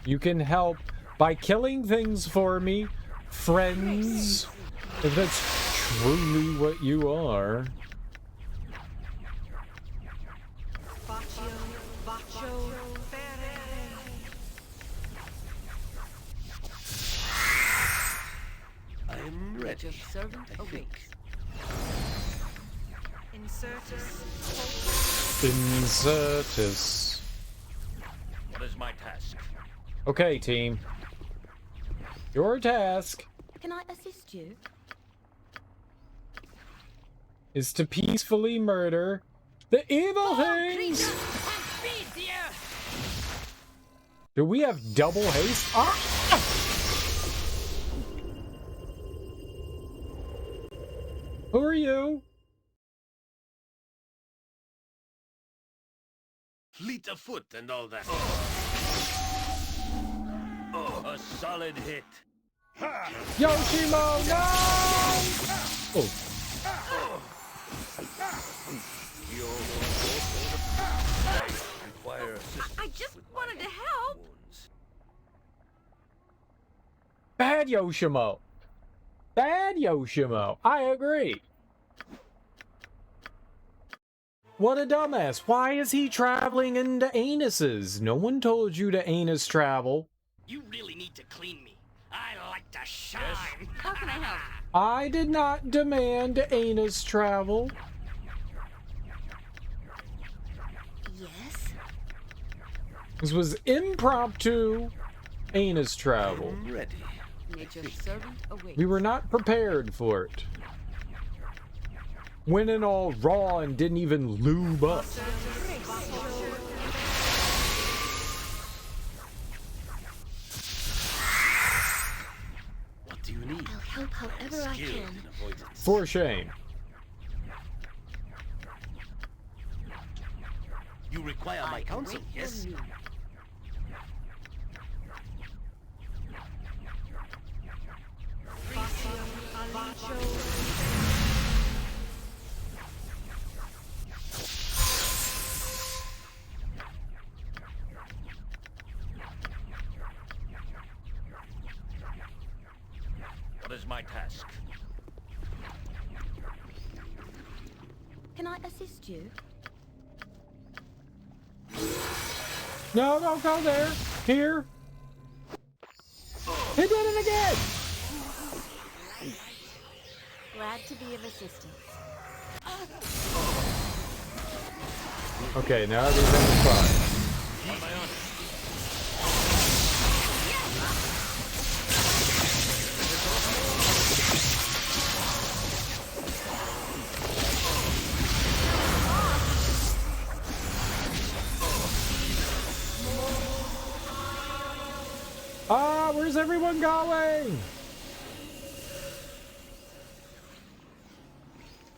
You can help by killing things for me, friends. If that's truly what you are. At your servant awaits. Insertus. Insertus. What is my task? Okay, team. Your task Can I assist you? is to peacefully murder the evil things. Do we have double haste? Ah! Who are you? Fleet of foot and all that. A solid hit. Yoshimo, no! Oh. Require assistance. I just wanted to help. Bad Yoshimo. Bad Yoshimo. I agree. What a dumbass. Why is he traveling into anuses? No one told you to anus travel. You really need to clean me. I like to shine. Yes. How can I help? I did not demand anus travel. Yes. This was impromptu anus travel. I'm ready. Nature's servant awaits. We were not prepared for it. Went in all raw and didn't even lube up. What do you need? I'll help however I Skill can. in avoidance. For shame. You require my counsel, yes? What is my task? Can I assist you? No, don't go there. Here. He did it again. Glad to be of assistance. Okay, now everything's fine. On my honor. Ah, where's everyone going?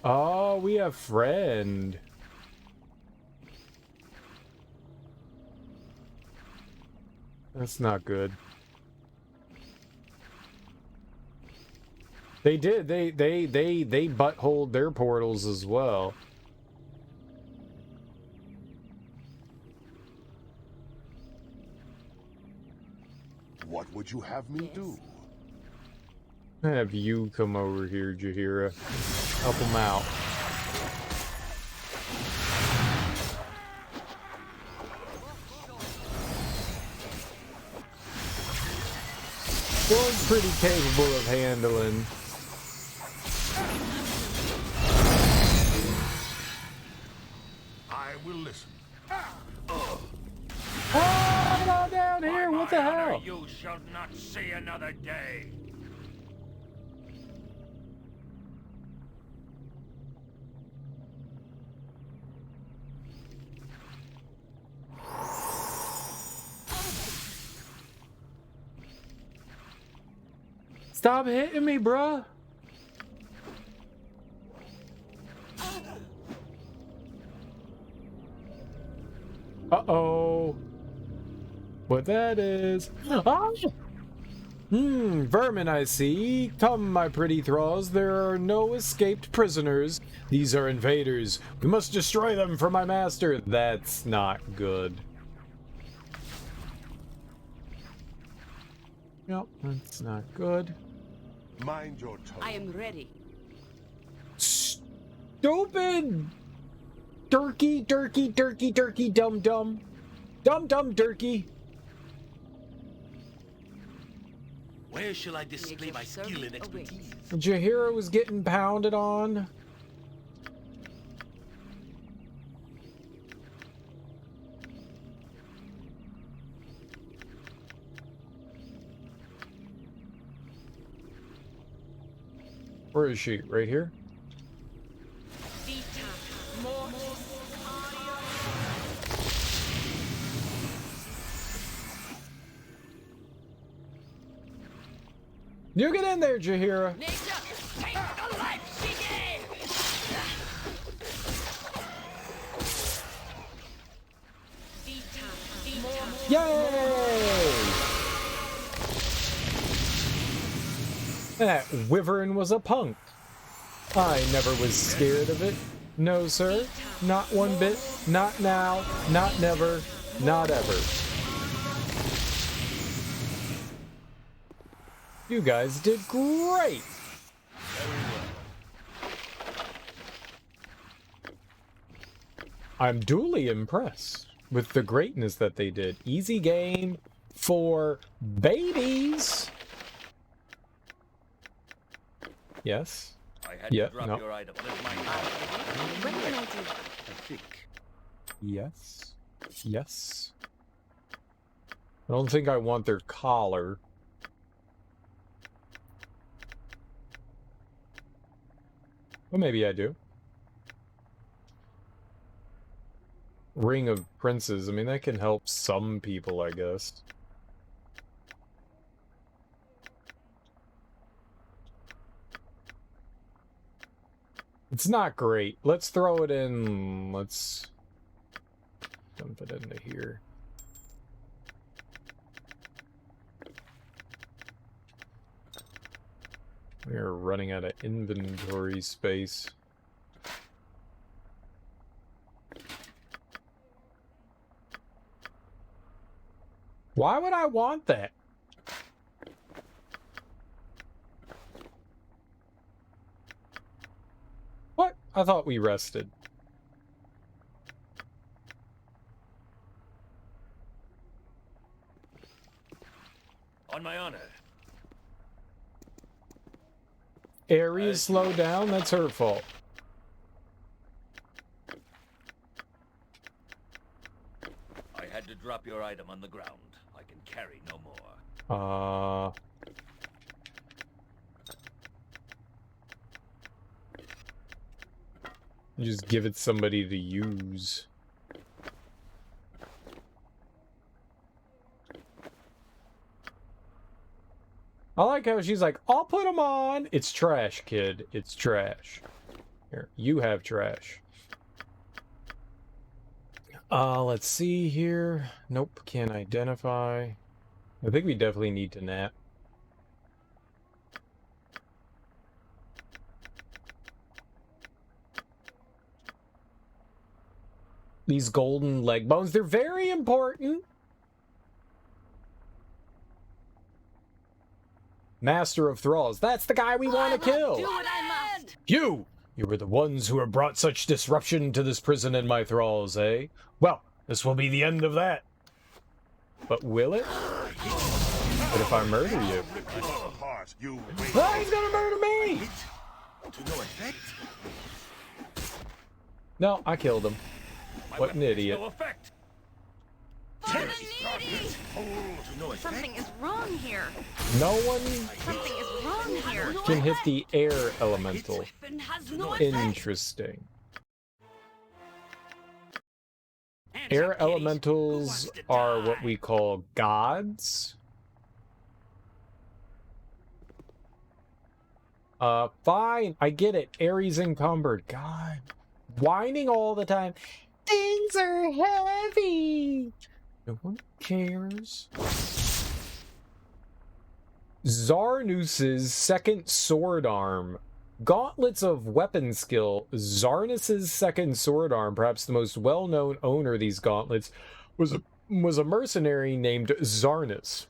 Oh, we have friend. That's not good. They did. They buttholed their portals as well. What would you have me do? Have you come over here, Jahiera. Help him out. Was pretty capable of handling. I will listen. Oh, get on down here! What the hell? You shall not see another day. Stop hitting me, bruh. Uh-oh. What that is. Ah! Vermin I see. Come, my pretty thralls. There are no escaped prisoners. These are invaders. We must destroy them for my master. That's not good. Yep, that's not good. Mind your tone. I am ready. Stupid! Durkey, durkey, durkey, durkey, dum dum. Dum dum durkey. Where shall I display my skill and expertise? Jahiera was getting pounded on. Where is she? Right here? You get in there, Jahiera. Yay! That wyvern was a punk. I never was scared of it. No, sir. Not one bit. Not now. Not never. Not ever. You guys did great! I'm duly impressed with the greatness that they did. Easy game for babies! Yes? I had to drop your item. What can I do? I think. Yes. Yes. I don't think I want their collar. Well, maybe I do. Ring of Princes. I mean, that can help some people, I guess. It's not great. Let's throw it in. Let's dump it into here. We're running out of inventory space. Why would I want that? What? I thought we rested. On my honor. Area slowed down? That's her fault. I had to drop your item on the ground. I can carry no more. Just give it somebody to use. I like how she's like, I'll put them on. It's trash, kid. It's trash. Here, you have trash. Let's see here. Nope, can't identify. I think we definitely need to nap. These golden leg bones, they're very important. Master of Thralls. That's the guy we want to kill. Do what I must. You were the ones who have brought such disruption to this prison and my thralls, eh? Well, this will be the end of that. But will it? What if I murder you? Oh, he's gonna murder me! To no effect? No, I killed him. What an idiot. No effect. Something is wrong here. No one Something is wrong here. can hit the air elemental. Weapon has no effect. Interesting. Air elementals are what we call gods. Fine. I get it. Ares encumbered. God. Whining all the time. Things are heavy. No one cares. Zarnus's second sword arm. Gauntlets of weapon skill. Zarnus's second sword arm, perhaps the most well-known owner of these gauntlets, was a mercenary named Zarnus.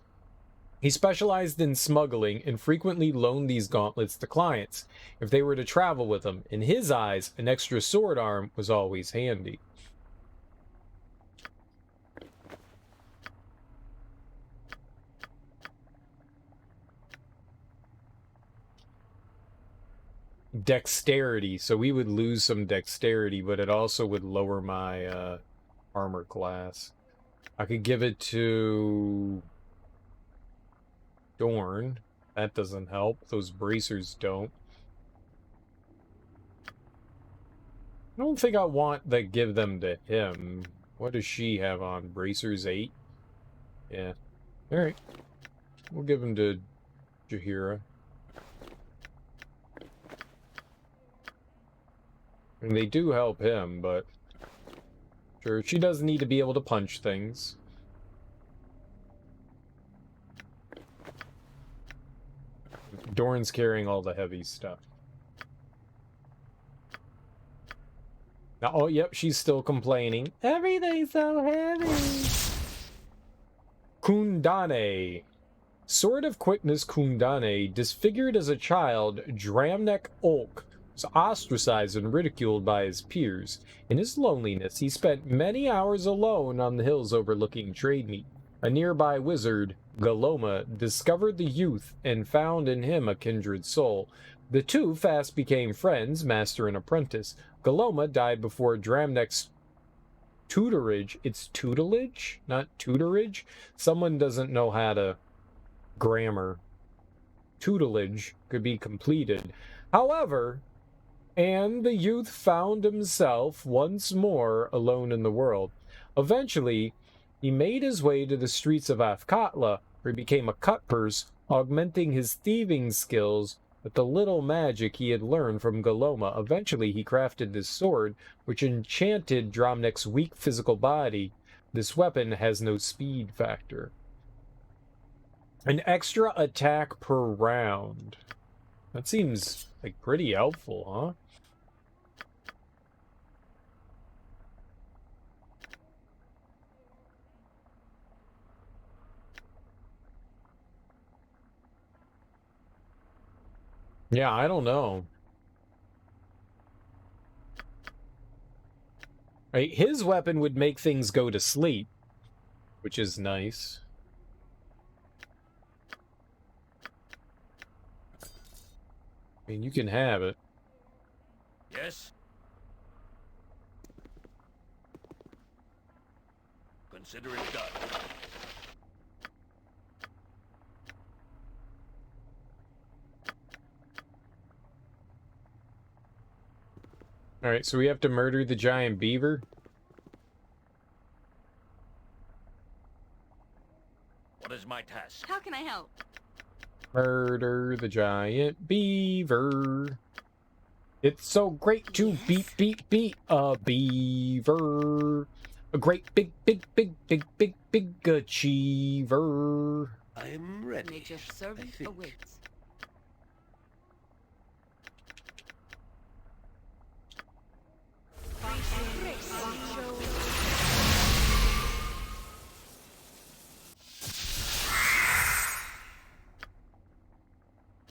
He specialized in smuggling and frequently loaned these gauntlets to clients if they were to travel with them. In his eyes, an extra sword arm was always handy. dexterity, so we would lose some dexterity, but it also would lower my armor class. I could give it to Dorn. That doesn't help. Those bracers don't. I don't think I want to give them to him. What does she have on? Bracers 8? Yeah. Alright. We'll give him to Jahiera. And they do help him, but... Sure, she does need to be able to punch things. Dorn's carrying all the heavy stuff. Now, oh, yep, she's still complaining. Everything's so heavy. Kundane. Sword of Quickness Kundane, disfigured as a child, Dramnek Olk was ostracized and ridiculed by his peers. In his loneliness, he spent many hours alone on the hills overlooking Trademeet. A nearby wizard, Galoma, discovered the youth and found in him a kindred soul. The two fast became friends, master and apprentice. Galoma died before Dramnek's tutorage. It's tutelage, not tutorage. Someone doesn't know how to grammar. Tutelage could be completed. However, and the youth found himself once more alone in the world. Eventually, he made his way to the streets of Athkatla, where he became a cutpurse, augmenting his thieving skills with the little magic he had learned from Galoma. Eventually, he crafted this sword, which enchanted Dramnek's weak physical body. This weapon has no speed factor. An extra attack per round. That seems like pretty helpful, huh? Yeah, I don't know. Right, his weapon would make things go to sleep, which is nice. I mean, you can have it. Yes? Consider it done. Alright, so we have to murder the giant beaver? What is my task? How can I help? Murder the giant beaver. It's so great to beat a beaver. A great big achiever. I am ready. Nature's servant awaits.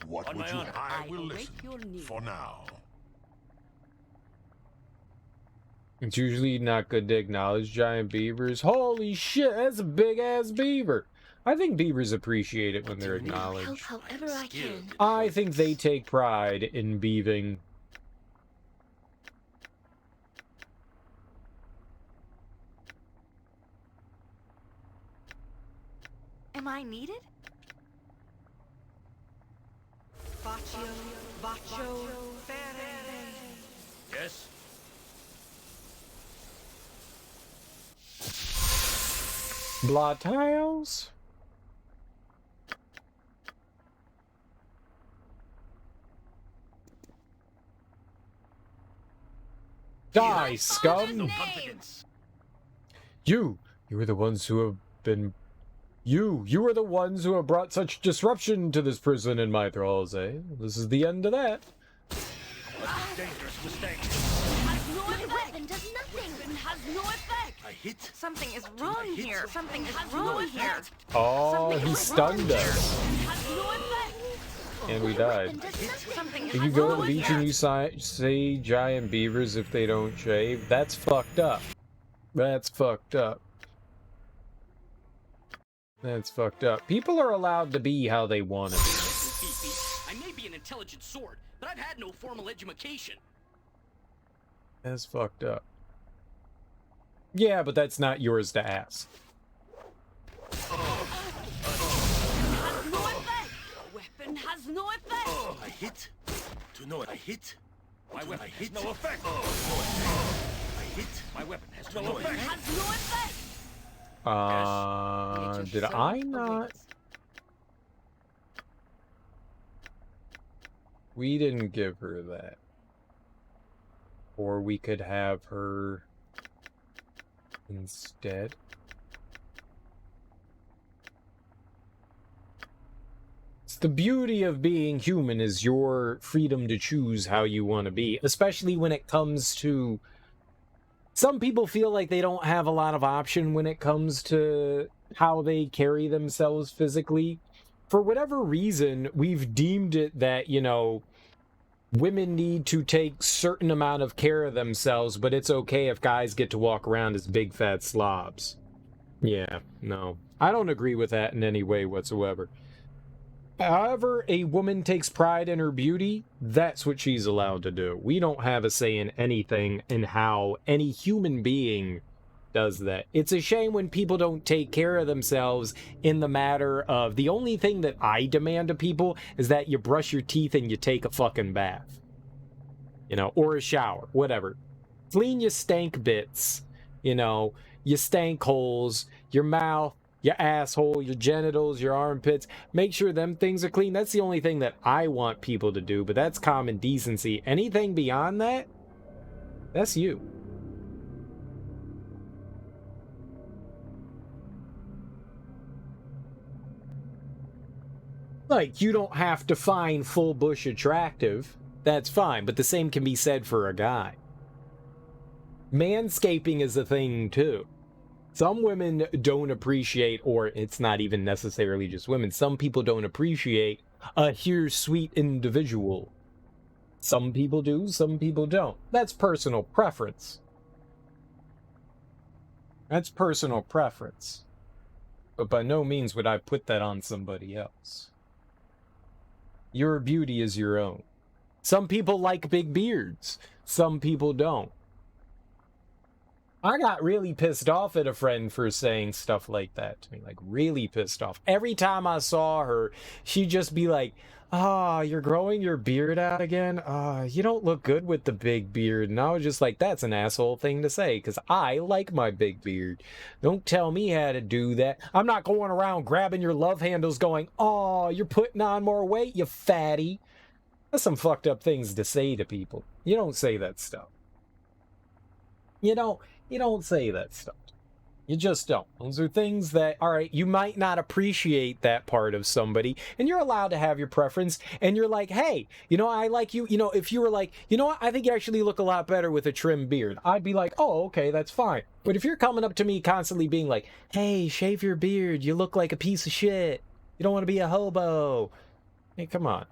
What would you have? I will listen for now. It's usually not good to acknowledge giant beavers. Holy shit, that's a big-ass beaver. I think beavers appreciate it when they're acknowledged. Help however I can. I think they take pride in beaving. Am I needed? Yes? Blood tiles? Die, scum! You are the ones who have been... You are the ones who have brought such disruption to this prison in my thralls, eh? This is the end of that. Dangerous mistake. Weapon does nothing. Weapon has no effect. I hit. Something is wrong here. Something is wrong here. Oh, he stunned us. And we died. If you go to the beach and you say giant beavers if they don't shave, that's fucked up. That's fucked up. That's fucked up. People are allowed to be how they want to be. I may be an intelligent sword, but I've had no formal education. That's fucked up. Yeah, but that's not yours to ask. Weapon has no effect. I hit. To know it, I hit. My weapon hit. has no effect. I hit. My weapon has no effect. Has no effect. Did I not? We didn't give her that. Or we could have her instead. It's the beauty of being human is your freedom to choose how you want to be, especially when it comes to... Some people feel like they don't have a lot of option when it comes to how they carry themselves physically. For whatever reason, we've deemed it that, you know, women need to take certain amount of care of themselves, but it's okay if guys get to walk around as big fat slobs. Yeah, no. I don't agree with that in any way whatsoever. However, a woman takes pride in her beauty, that's what she's allowed to do. We don't have a say in anything in how any human being does that. It's a shame when people don't take care of themselves in the matter of the only thing that I demand of people is that you brush your teeth and you take a fucking bath. You know, or a shower, whatever. Clean your stank bits, you know, your stank holes, your mouth, your asshole, your genitals, your armpits. Make sure them things are clean. That's the only thing that I want people to do, but that's common decency. Anything beyond that, that's you. Like, you don't have to find full bush attractive. That's fine, but the same can be said for a guy. Manscaping is a thing, too. Some women don't appreciate, or it's not even necessarily just women, some people don't appreciate a here sweet individual. Some people do, some people don't. That's personal preference. That's personal preference. But by no means would I put that on somebody else. Your beauty is your own. Some people like big beards. Some people don't. I got really pissed off at a friend for saying stuff like that to me. Like, really pissed off. Every time I saw her, she'd just be like, "Ah, you're growing your beard out again? You don't look good with the big beard." And I was just like, that's an asshole thing to say, because I like my big beard. Don't tell me how to do that. I'm not going around grabbing your love handles going, "Oh, you're putting on more weight, you fatty." That's some fucked up things to say to people. You don't say that stuff. You don't say that stuff. You just don't. Those are things that, all right, you might not appreciate that part of somebody, and you're allowed to have your preference, and you're like, hey, you know, I like you. You know, if you were like, you know what, I think you actually look a lot better with a trimmed beard, I'd be like, oh, okay, that's fine. But if you're coming up to me constantly being like, hey, shave your beard, you look like a piece of shit, you don't want to be a hobo. Hey, come on.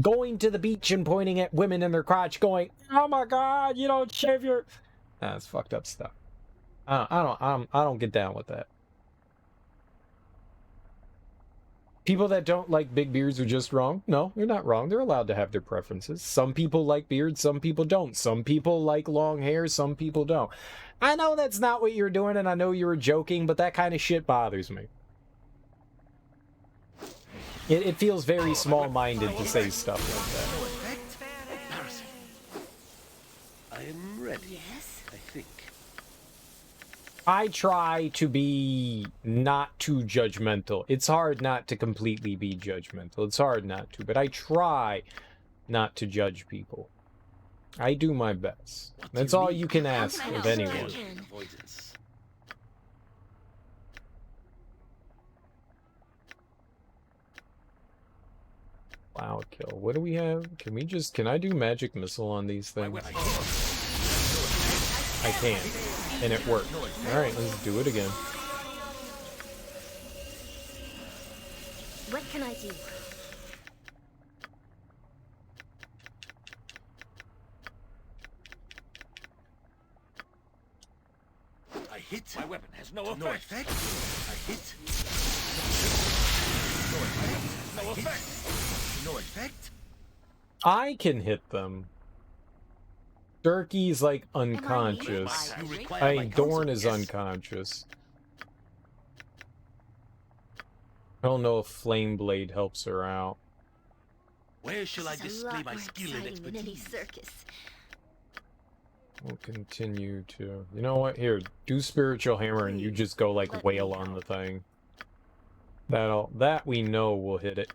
Going to the beach and pointing at women in their crotch going, oh my God, you don't shave your... That's fucked up stuff. I don't get down with that. People that don't like big beards are just wrong. No, they're not wrong. They're allowed to have their preferences. Some people like beards, some people don't. Some people like long hair, some people don't. I know that's not what you're doing, and I know you were joking, but that kind of shit bothers me. It feels very small-minded to say stuff like that. I am ready. Yes? I think. I try to be not too judgmental. It's hard not to completely be judgmental. It's hard not to, but I try not to judge people. I do my best. That's all you can ask of anyone. Cloud kill. What do we have? Can I do magic missile on these things? I can. And it worked. Alright, let's do it again. What can I do? I hit. My weapon has no effect. No effect. I hit. No effect. No effect. No effect. I can hit them. Durkee's like unconscious. I mean, Dorn is unconscious. I don't know if Flame Blade helps her out. Where shall I display my skill and expertise? We'll continue to... You know what? Here, do Spiritual Hammer and you just go like wail on the thing. That we know will hit it.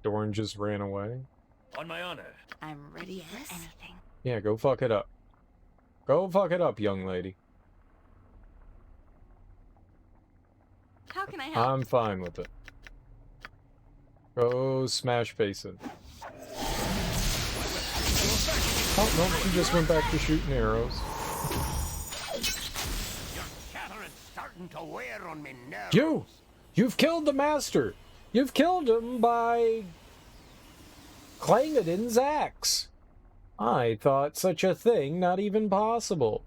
Dorn just ran away. On my honor. I'm ready for anything. Yeah, go fuck it up. Go fuck it up, young lady. How can I help? I'm fine with it. Go smash face it. Oh, no, she just went back to shooting arrows. Your chattering's starting to wear on me nerves. You've killed the master! You've killed him by... Clangadin's axe! I thought such a thing not even possible.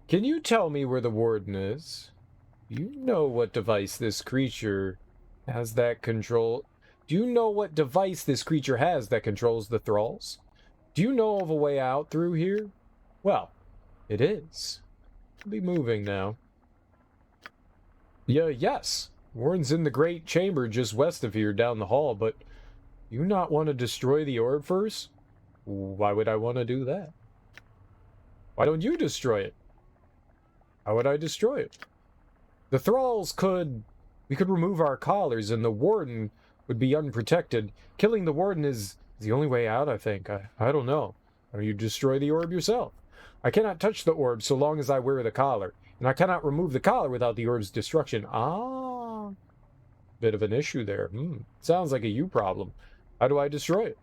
Can you tell me where the warden is? You know what device this creature has that control... Do you know what device this creature has that controls the thralls? Do you know of a way out through here? Well, it is. I'll be moving now. Yes. Warden's in the great chamber just west of here down the hall, but you not want to destroy the orb first? Why would I want to do that? Why don't you destroy it? How would I destroy it? The thralls could... We could remove our collars and the warden would be unprotected. Killing the warden is the only way out, I think. I don't know. Or you destroy the orb yourself. I cannot touch the orb so long as I wear the collar. And I cannot remove the collar without the orb's destruction. Ah. Bit of an issue there. Sounds like a you problem. How do I destroy it?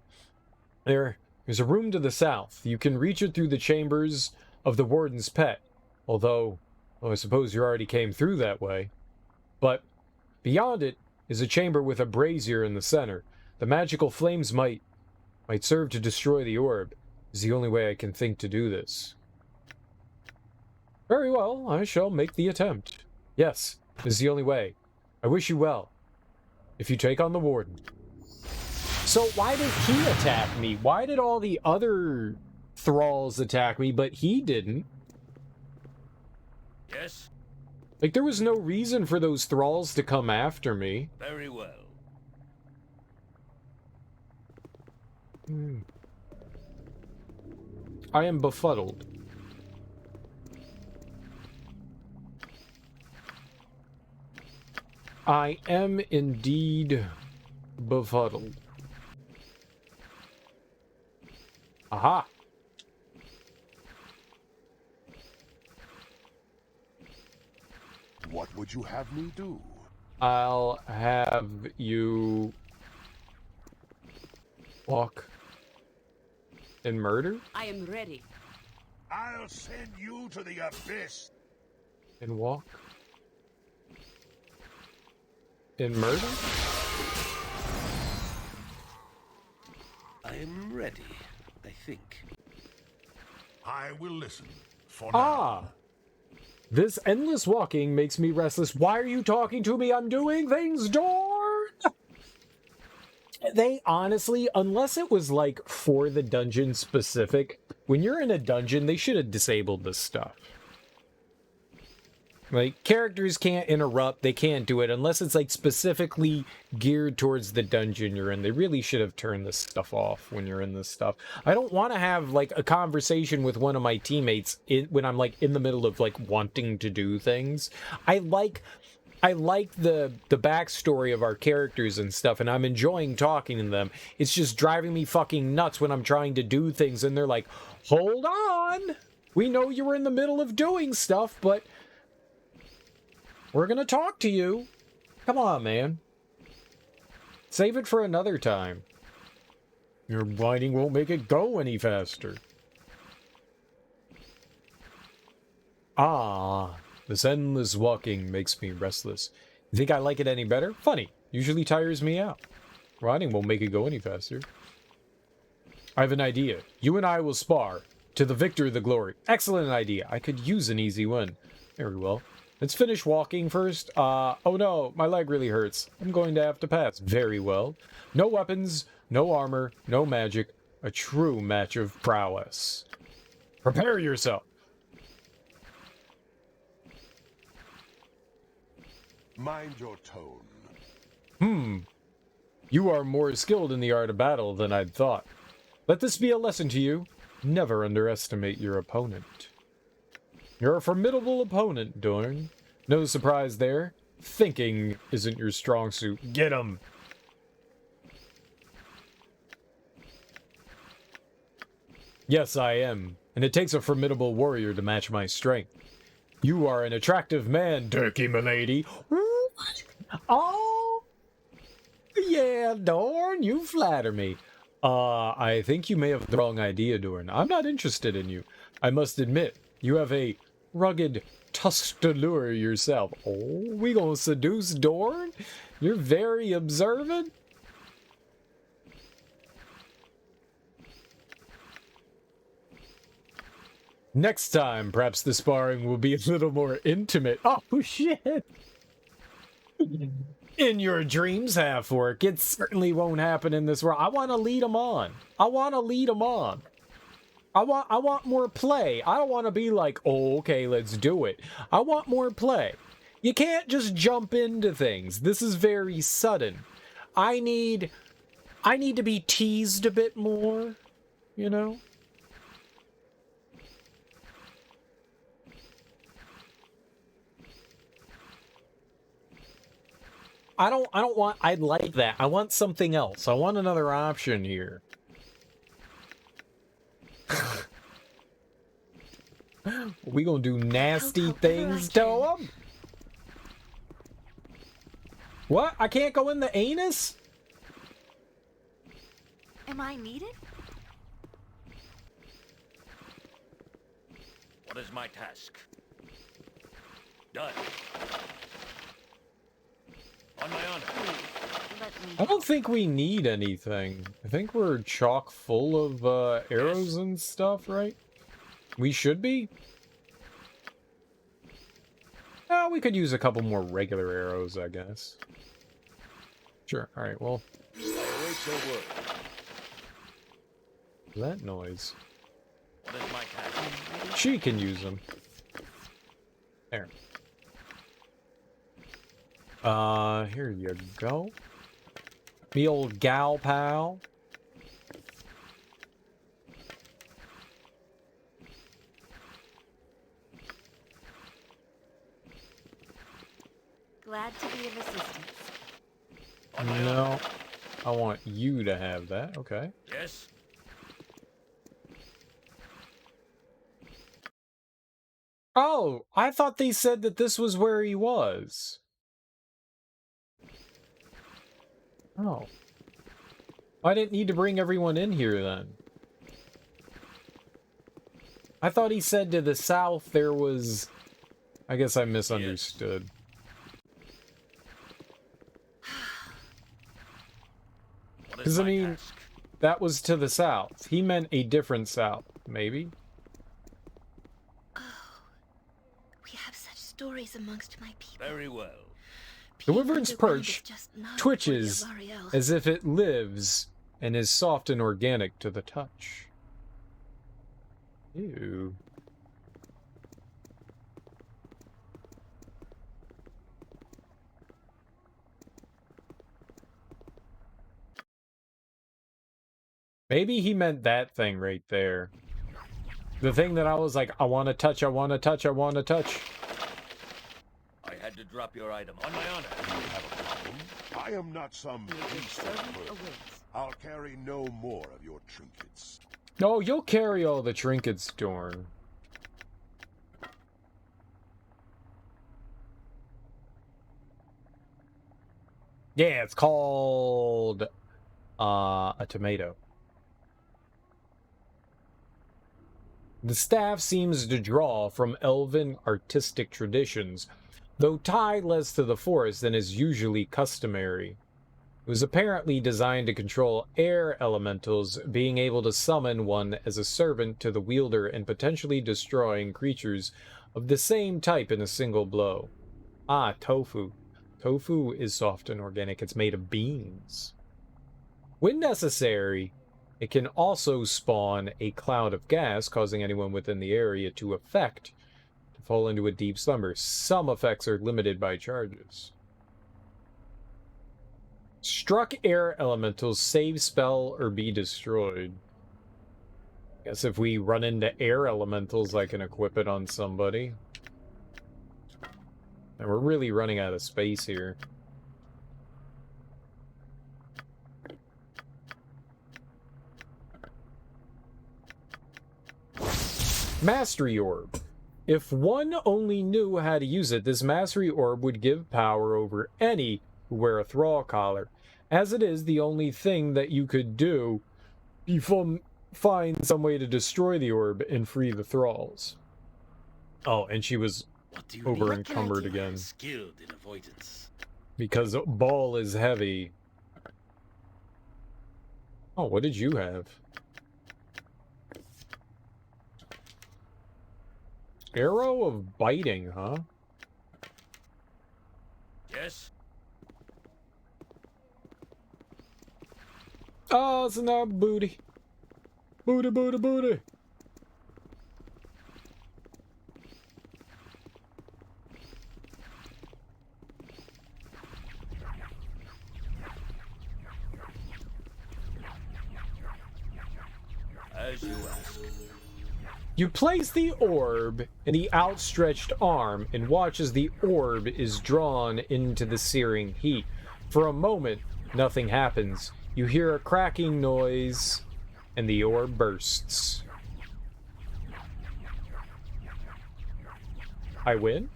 There's a room to the south. You can reach it through the chambers of the warden's pet. Although, well, I suppose you already came through that way. But beyond it is a chamber with a brazier in the center. The magical flames might serve to destroy the orb. Is the only way I can think to do this. Very well, I shall make the attempt. Yes, this is the only way. I wish you well. If you take on the warden. So why did he attack me? Why did all the other thralls attack me, but he didn't? Yes? Like, there was no reason for those thralls to come after me. Very well. I am befuddled. I am indeed befuddled. Aha! What would you have me do? I'll have you walk and murder? I am ready. I'll send you to the abyss. And walk? And murder? I am ready, I think. I will listen for now. This endless walking makes me restless. Why are you talking to me? I'm doing things, Dorn! They honestly, unless it was like for the dungeon specific, when you're in a dungeon, they should have disabled this stuff. Like, characters can't interrupt, they can't do it unless it's like specifically geared towards the dungeon you're in. They really should have turned this stuff off when you're in this stuff. I don't want to have like a conversation with one of my teammates when I'm like in the middle of like wanting to do things. I like the backstory of our characters and stuff, and I'm enjoying talking to them. It's just driving me fucking nuts when I'm trying to do things and they're like, hold on! We know you were in the middle of doing stuff, but we're gonna talk to you. Come on, man. Save it for another time. Your whining won't make it go any faster. This endless walking makes me restless. You think I like it any better? Funny. Usually tires me out. Whining won't make it go any faster. I have an idea. You and I will spar. To the victor, the glory. Excellent idea. I could use an easy win. Very well. Let's finish walking first. Oh no, my leg really hurts. I'm going to have to pass. Very well. No weapons, no armor, no magic. A true match of prowess. Prepare yourself. Mind your tone. You are more skilled in the art of battle than I'd thought. Let this be a lesson to you. Never underestimate your opponent. You're a formidable opponent, Dorn. No surprise there. Thinking isn't your strong suit. Get him! Yes, I am. And it takes a formidable warrior to match my strength. You are an attractive man, Turkey milady. Oh! Yeah, Dorn, you flatter me. I think you may have the wrong idea, Dorn. I'm not interested in you. I must admit, you have a rugged tusked allure yourself. Oh, we gonna seduce Dorn? You're very observant? Next time, perhaps the sparring will be a little more intimate. Oh, shit! In your dreams, half-orc. It certainly won't happen in this world. I want to lead them on. I want to lead them on. I want more play. I don't want to be like, oh, okay, let's do it. I want more play. You can't just jump into things. This is very sudden. I need to be teased a bit more, you know? I'd like that. I want something else. I want another option here. We gonna do nasty things to him? What? I can't go in the anus? Am I needed? What is my task? Done. On my honor. I don't think we need anything. I think we're chock full of arrows and stuff, right? We should be. Oh, we could use a couple more regular arrows, I guess. Sure. All right. Well. I await your word. That noise. What is my task? She can use them. There. Here you go. Me old gal pal. Glad to be of assistance. No, I want you to have that. Okay. Yes. Oh, I thought they said that this was where he was. Oh. I didn't need to bring everyone in here then. I thought he said to the south there was... I guess I misunderstood. Because, I mean, that was to the south. He meant a different south, maybe? Oh, we have such stories amongst my people. Very well. The wyvern's perch twitches as if it lives and is soft and organic to the touch. Ew. Maybe he meant that thing right there. The thing that I was like, I want to touch, I want to touch, I want to touch. I had to drop your item. On my honor. You have a problem? I am not some beast of burden. I'll carry no more of your trinkets. No, you'll carry all the trinkets, Dorn. Yeah, it's called a tomato. The staff seems to draw from elven artistic traditions, though tied less to the forest than is usually customary. It was apparently designed to control air elementals, being able to summon one as a servant to the wielder and potentially destroying creatures of the same type in a single blow. Ah, tofu. Tofu is soft and organic. It's made of beans. When necessary, it can also spawn a cloud of gas, causing anyone within the area to fall into a deep slumber. Some effects are limited by charges. Struck air elementals, save spell, or be destroyed. Guess if we run into air elementals, I can equip it on somebody. And we're really running out of space here. Mastery Orb. If one only knew how to use it, this Mastery Orb would give power over any who wear a thrall collar. As it is, the only thing that you could do before find some way to destroy the orb and free the thralls. Oh, and she was over encumbered again. Skilled in avoidance. Because Bhaal is heavy. Oh, what did you have? Arrow of biting, huh? Yes. Oh, it's not booty. Booty, booty, booty. As you ask. You place the orb in the outstretched arm and watch as the orb is drawn into the searing heat. For a moment, nothing happens. You hear a cracking noise, and the orb bursts. I win?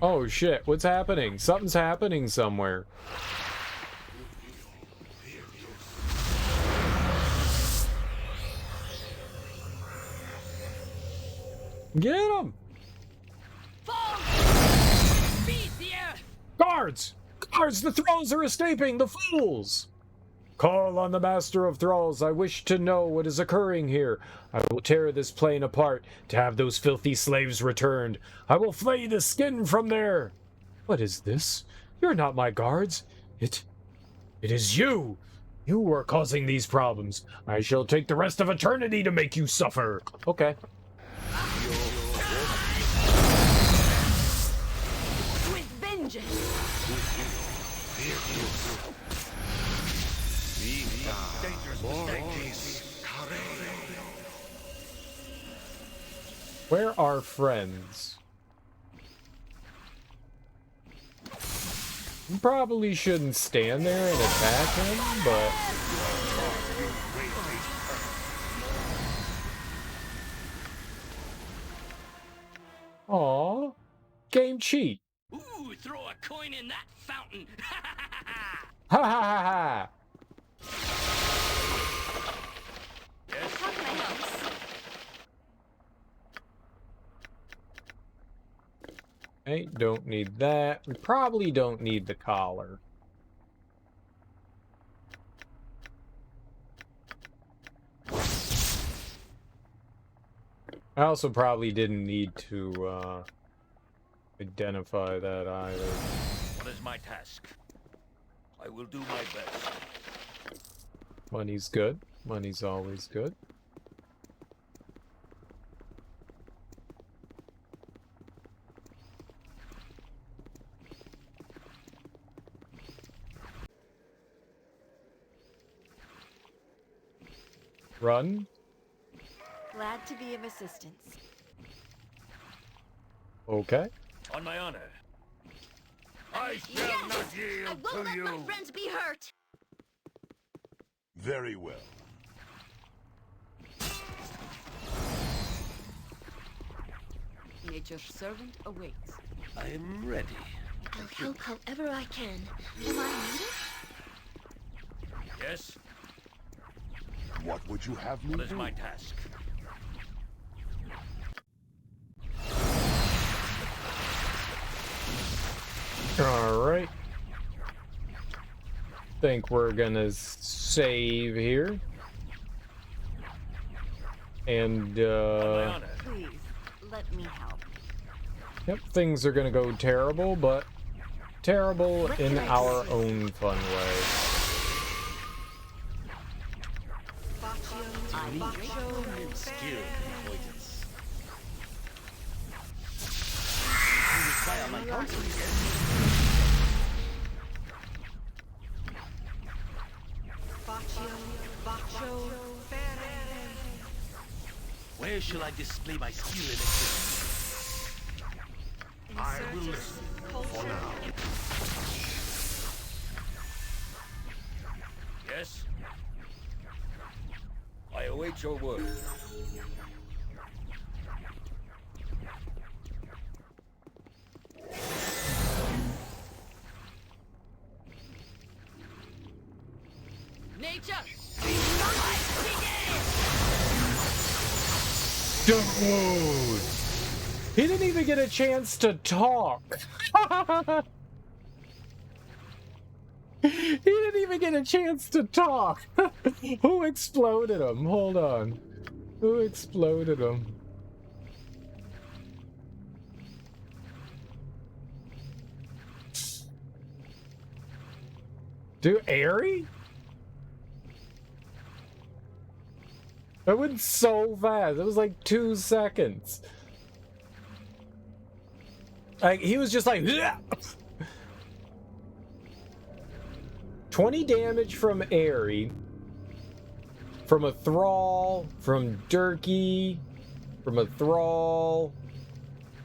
Oh shit, what's happening? Something's happening somewhere. Get him! Guards! Guards! The thralls are escaping! The fools! Call on the Master of Thralls. I wish to know what is occurring here. I will tear this plane apart to have those filthy slaves returned. I will flay the skin from there. What is this? You're not my guards. It is you. You are causing these problems. I shall take the rest of eternity to make you suffer. Okay. With vengeance. Where are friends? You probably shouldn't stand there and attack him, but... Aww. Game cheat. Ooh, throw a coin in that fountain. Ha ha ha ha. Yes. How can I help? Okay, don't need that. We probably don't need the collar. I also probably didn't need to identify that either. What is my task? I will do my best. Money's good. Money's always good. Run. Glad to be of assistance. Okay. On my honor. I shall not yield I won't to let you. my friends be hurt. Very well. Nature's servant awaits. I am ready. I'll help however I can. Am I needed? Yes? What would you have me What is do? my task? Alright. Think we're gonna save here. And, Please, let me help. Yep, things are gonna go terrible, but terrible in our own fun way. Skill avoidance. Where shall I display my skill and expertise? I will listen for now. Yes? I await your word. Nature! Dude! He didn't even get a chance to talk. He didn't even get a chance to talk. Who exploded him? Hold on. Who exploded him? Dude, Airy? That went so fast. It was like 2 seconds. Like, he was just like... 20 damage from Airy. From a Thrall. From Durkee. From a Thrall.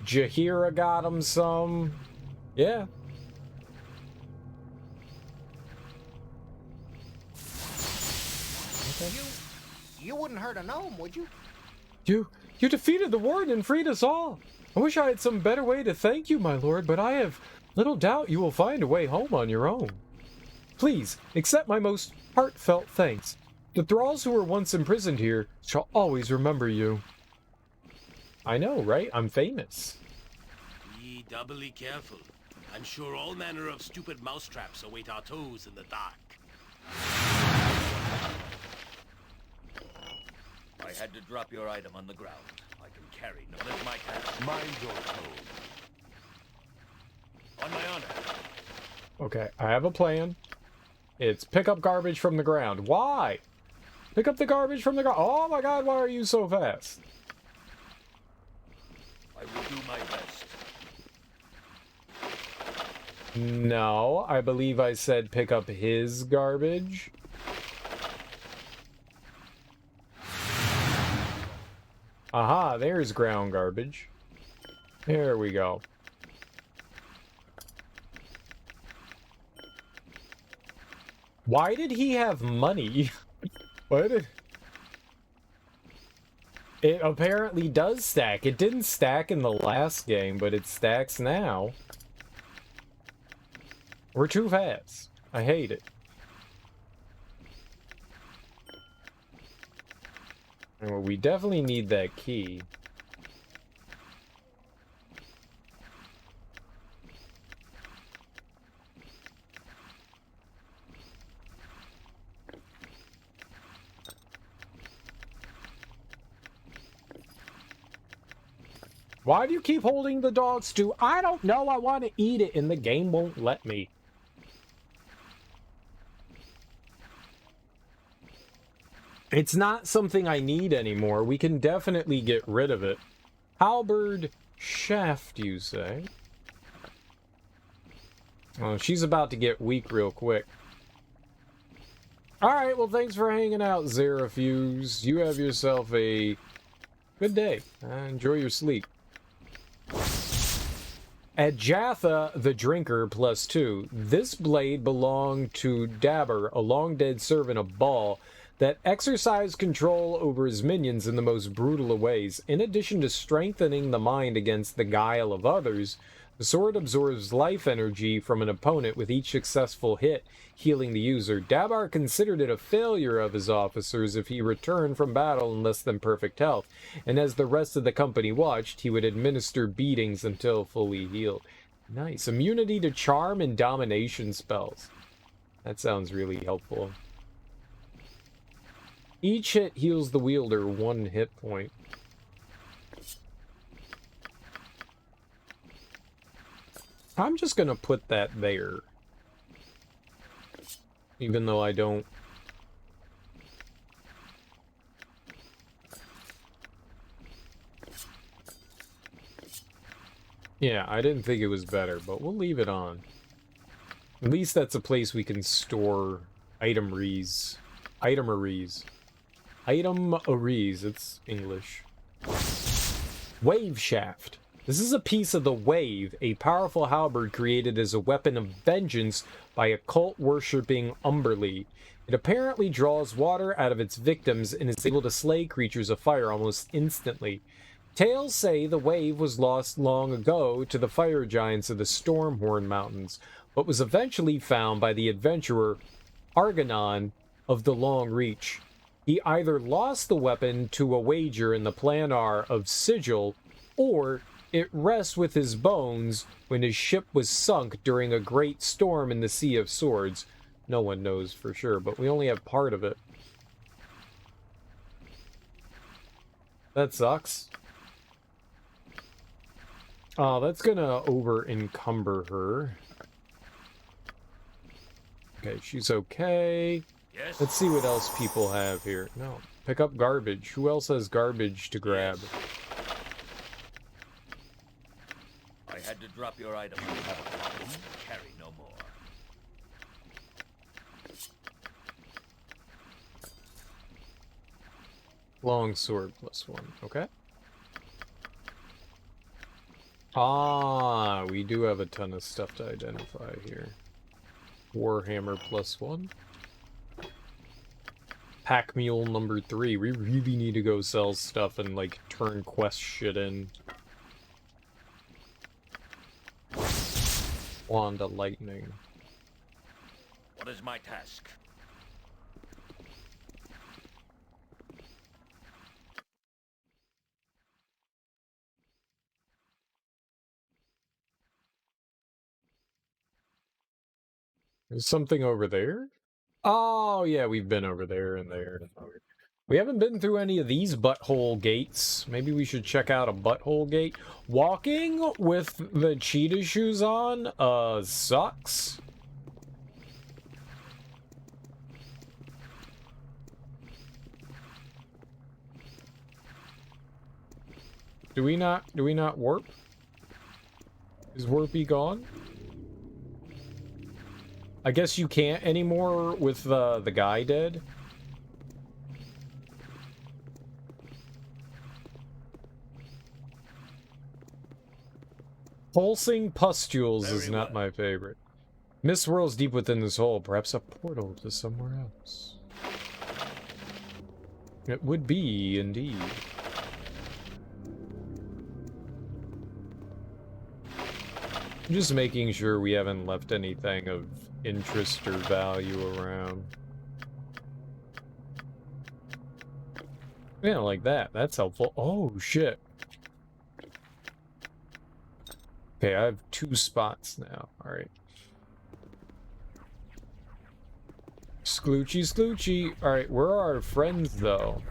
Jahiera got him some. Yeah. Okay. You wouldn't hurt a gnome, would you? You defeated the warden and freed us all. I wish I had some better way to thank you, my lord, but I have little doubt you will find a way home on your own. Please, accept my most heartfelt thanks. The thralls who were once imprisoned here shall always remember you. I know, right? I'm famous. Be doubly careful. I'm sure all manner of stupid mousetraps await our toes in the dark. I had to drop your item on the ground. I can carry no lift my hand. Mind your tone. On my honor. Okay, I have a plan. It's pick up garbage from the ground. Why? Pick up the garbage from the ground. Oh my god, why are you so fast? I will do my best. No, I believe I said pick up his garbage. Aha, there's ground garbage. There we go. Why did he have money? Why did... It apparently does stack. It didn't stack in the last game, but it stacks now. We're too fast. I hate it. Well, we definitely need that key. Why do you keep holding the dog stew? I don't know. I want to eat it and the game won't let me. It's not something I need anymore. We can definitely get rid of it. Halberd shaft, you say? Oh, she's about to get weak real quick. Alright, well, thanks for hanging out, Zerafuse. You have yourself a good day. Enjoy your sleep. Ahtkatla the Drinker +2. This blade belonged to Dabber, a long-dead servant of Bhaal, that exercised control over his minions in the most brutal of ways. In addition to strengthening the mind against the guile of others, the sword absorbs life energy from an opponent with each successful hit, healing the user. Dabbar considered it a failure of his officers if he returned from battle in less than perfect health, and as the rest of the company watched, he would administer beatings until fully healed. Nice. Immunity to charm and domination spells. That sounds really helpful. Each hit heals the wielder 1 hit point. I'm just gonna put that there. Even though I don't... Yeah, I didn't think it was better, but we'll leave it on. At least that's a place we can store itemeries. Itemeries. Itemeries, it's English. Wave Shaft. This is a piece of the Wave, a powerful halberd created as a weapon of vengeance by a cult-worshipping Umberlee. It apparently draws water out of its victims and is able to slay creatures of fire almost instantly. Tales say the Wave was lost long ago to the fire giants of the Stormhorn Mountains, but was eventually found by the adventurer Argonon of the Long Reach. He either lost the weapon to a wager in the Planar of Sigil, or it rests with his bones when his ship was sunk during a great storm in the Sea of Swords. No one knows for sure, but we only have part of it. That sucks. Oh, that's gonna over-encumber her. Okay, she's okay. Yes. Let's see what else people have here. No, pick up garbage. Who else has garbage to grab? I had to drop your item. You have a problem? Carry no more. Longsword +1. Okay. Ah, we do have a ton of stuff to identify here. Warhammer +1. Pack Mule number 3. We really need to go sell stuff and, like, turn quest shit in. Wand of Lightning. What is my task? There's something over there? Oh, yeah, we've been over there and there. We haven't been through any of these butthole gates. Maybe we should check out a butthole gate. Walking with the cheetah shoes on, sucks. Do we not warp? Is warpy gone? I guess you can't anymore with the guy dead. Pulsing pustules is not my favorite. Mist swirls deep within this hole, perhaps a portal to somewhere else. It would be, indeed. I'm just making sure we haven't left anything of interest or value around. Yeah, like that. That's helpful. Oh, shit. Okay, I have 2 spots now. Alright. Skloochy, skloochy. Alright, where are our friends, though?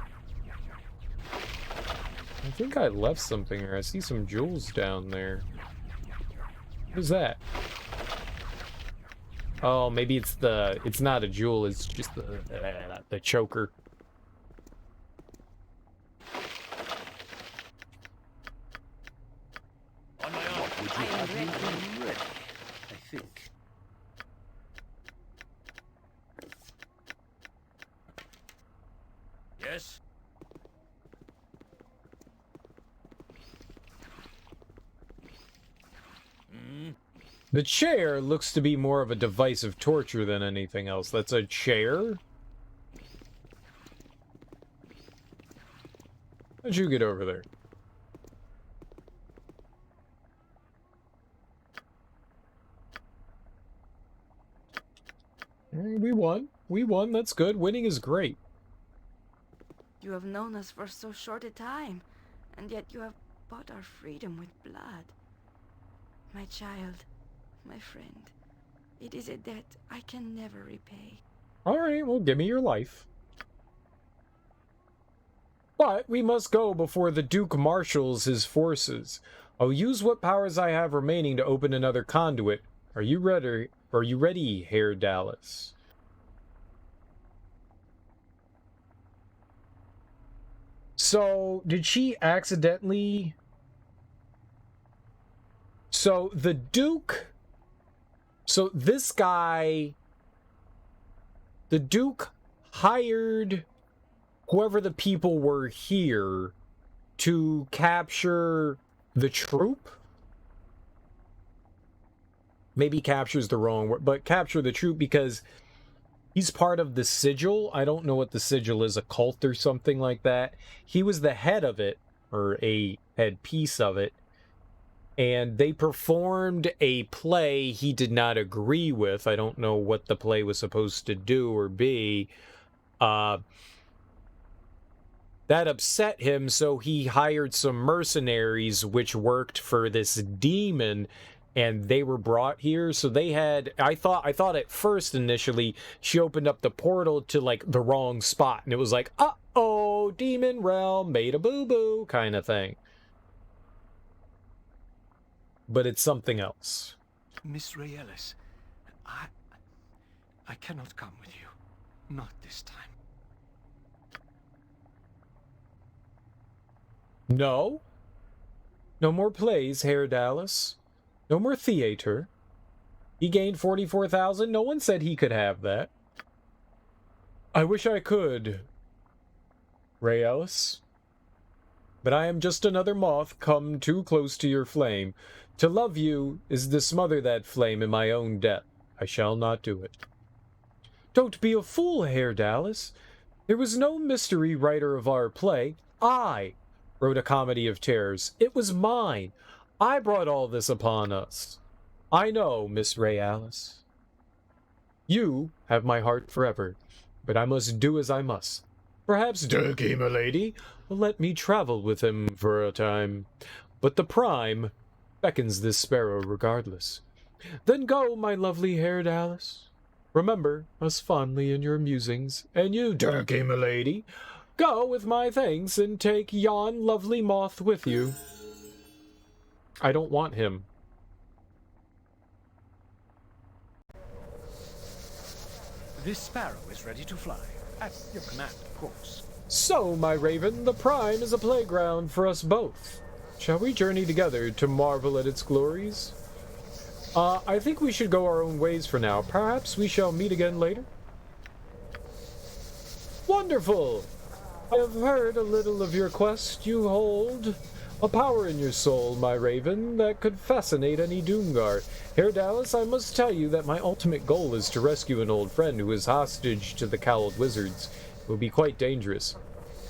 I think I left something here. I see some jewels down there. What is that? Oh, maybe it's not a jewel, it's just the choker. On my own. Would you have me when you're ready? I think. Yes. The chair looks to be more of a device of torture than anything else. That's a chair? How'd you get over there? We won. We won. That's good. Winning is great. You have known us for so short a time, and yet you have bought our freedom with blood. My child, my friend, it is a debt I can never repay. Alright, well, give me your life. But we must go before the Duke marshals his forces. I'll use what powers I have remaining to open another conduit. Are you ready? Are you ready, Herr Dallas? So, did she accidentally... So, the Duke... So, this guy... The Duke hired whoever the people were here to capture the troop? Maybe capture's the wrong word, but capture the troop because he's part of the sigil. I don't know what the sigil is, a cult or something like that. He was the head of it, or a head piece of it, and they performed a play he did not agree with. I don't know what the play was supposed to do or be. That upset him, so he hired some mercenaries which worked for this demon, and they were brought here. So they had, I thought at first initially she opened up the portal to like the wrong spot, and it was like, uh-oh, demon realm made a boo-boo kind of thing. But it's something else. Miss Raelis, I cannot come with you. Not this time. No? No more plays, Herr Dallas. No more theater. He gained 44,000. No one said he could have that. I wish I could, Raelis. But I am just another moth come too close to your flame. To love you is to smother that flame in my own death. I shall not do it. Don't be a fool, Herr Dallas. There was no mystery writer of our play. I wrote a comedy of terrors. It was mine. I brought all this upon us. I know, Miss Raelis. You have my heart forever, but I must do as I must. Perhaps Durkee, milady, will let me travel with him for a time. But the Prime beckons this sparrow regardless. Then go, my lovely Herr Dallas. Remember us fondly in your musings, and you, Durkee, milady, go with my thanks and take yon lovely moth with you. I don't want him. This sparrow is ready to fly. At your command, of course. So, my raven, the Prime is a playground for us both. Shall we journey together to marvel at its glories? I think we should go our own ways for now. Perhaps we shall meet again later? Wonderful! I have heard a little of your quest. You hold a power in your soul, my raven, that could fascinate any Doomguard. Herr Dallas, I must tell you that my ultimate goal is to rescue an old friend who is hostage to the cowled wizards. It will be quite dangerous.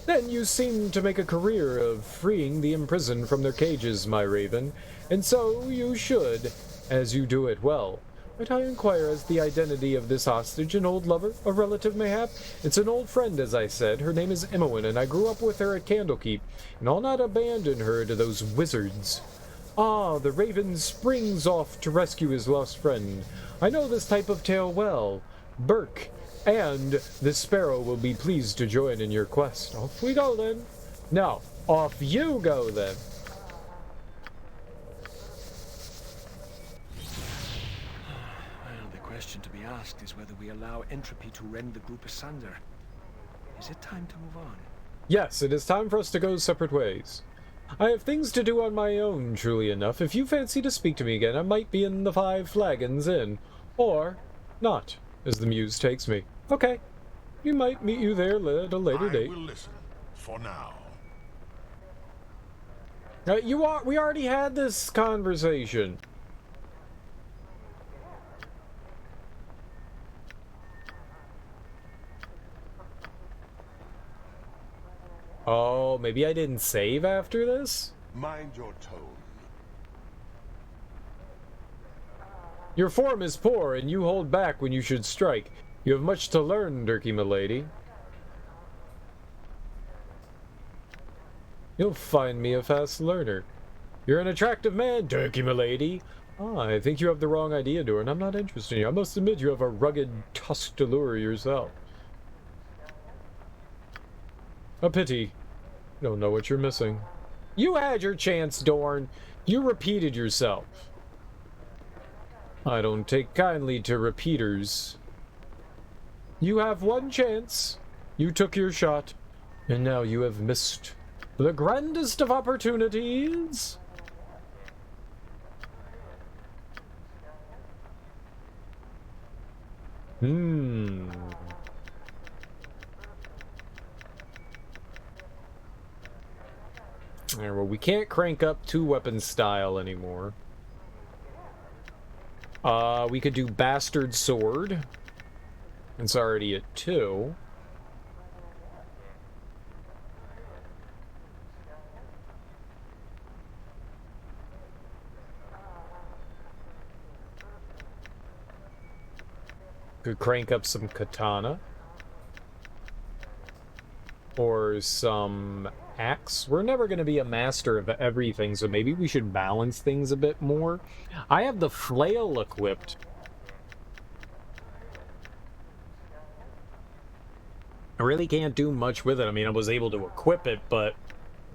Then you seem to make a career of freeing the imprisoned from their cages, my raven, and so you should, as you do it well. Might I inquire as the identity of this hostage? An old lover? A relative, mayhap? It's an old friend, as I said. Her name is Imoen, and I grew up with her at Candlekeep, and I'll not abandon her to those wizards. Ah, the raven springs off to rescue his lost friend. I know this type of tale well. Burke and the sparrow will be pleased to join in your quest. Off we go, then. Now, off you go, then. The question to be asked is whether we allow entropy to rend the group asunder. Is it time to move on? Yes, it is time for us to go separate ways. I have things to do on my own, truly enough. If you fancy to speak to me again, I might be in the Five Flagons Inn. Or not, as the muse takes me. Okay. We might meet you there at a later date. I will listen, for now. We already had this conversation. Oh, maybe I didn't save after this? Mind your tone. Your form is poor, and you hold back when you should strike. You have much to learn, Durkee, milady. You'll find me a fast learner. You're an attractive man, Durkee, milady. Ah, I think you have the wrong idea, Dorn. I'm not interested in you. I must admit you have a rugged tusk to lure yourself. A pity. Don't know what you're missing. You had your chance, Dorn. You repeated yourself. I don't take kindly to repeaters. You have one chance. You took your shot, and now you have missed the grandest of opportunities. Alright, well, we can't crank up 2-weapon style anymore. We could do Bastard Sword. It's already at 2. Could crank up some katana. Or some axe. We're never going to be a master of everything, so maybe we should balance things a bit more. I have the flail equipped. I really can't do much with it. I mean, I was able to equip it, but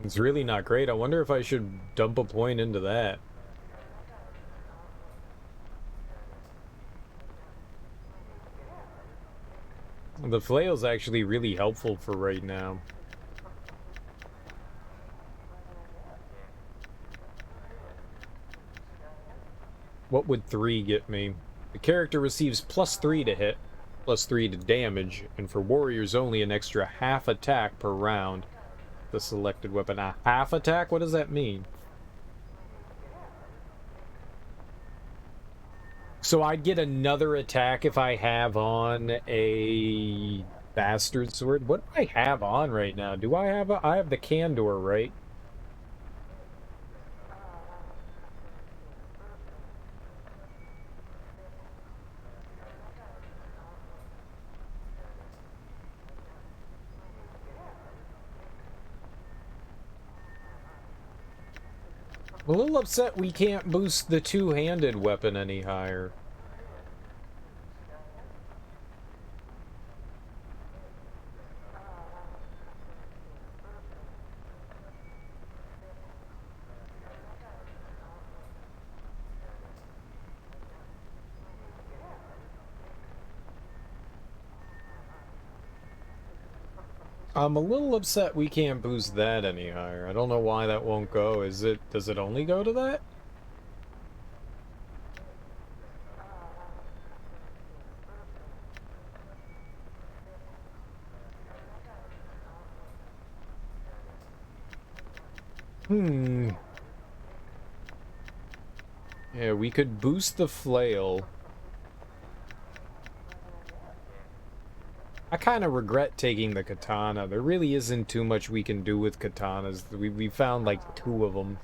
it's really not great. I wonder if I should dump a point into that. The flail's actually really helpful for right now. What would 3 get me? The character receives +3 to hit, +3 to damage, and for warriors only an extra half attack per round. The selected weapon. A half attack? What does that mean? So I'd get another attack if I have on a Bastard Sword. What do I have on right now? Do I have I have the Candor, right? I'm a little upset we can't boost the two-handed weapon any higher. I'm a little upset we can't boost that any higher. I don't know why that won't go. Does it only go to that? Yeah, we could boost the flail. I kind of regret taking the katana. There really isn't too much we can do with katanas. We found like 2 of them.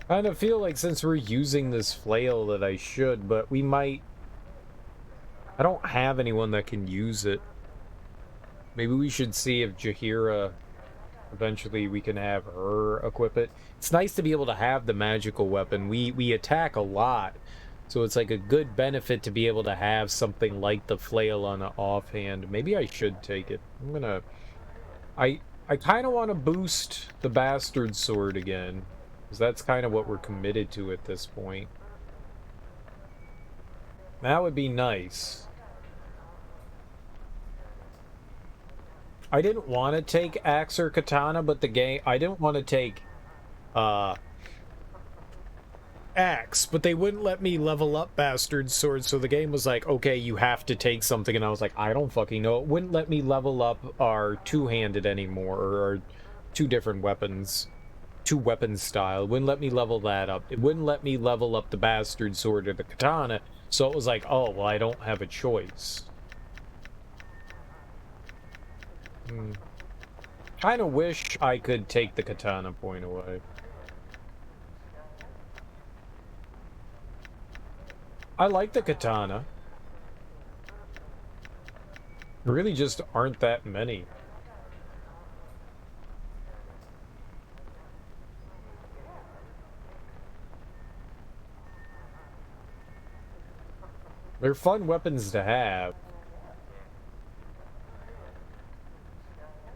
I kind of feel like since we're using this flail that I should, but we might... I don't have anyone that can use it. Maybe we should see if Jahiera, eventually we can have her equip it. It's nice to be able to have the magical weapon. We attack a lot, so it's like a good benefit to be able to have something like the flail on an offhand. Maybe I should take it. I'm gonna... I kind of want to boost the Bastard Sword again, because that's kind of what we're committed to at this point. That would be nice. I didn't want to take axe or katana, but the game... I didn't want to take axe, but they wouldn't let me level up Bastard Sword, so the game was like, okay, you have to take something, and I was like, I don't fucking know. It wouldn't let me level up our two-handed anymore, or our 2 different weapons. 2-weapon style. It wouldn't let me level that up. It wouldn't let me level up the Bastard Sword or the katana, so it was like, oh, well, I don't have a choice. Kind of wish I could take the katana point away. I like the katana. There really just aren't that many. They're fun weapons to have.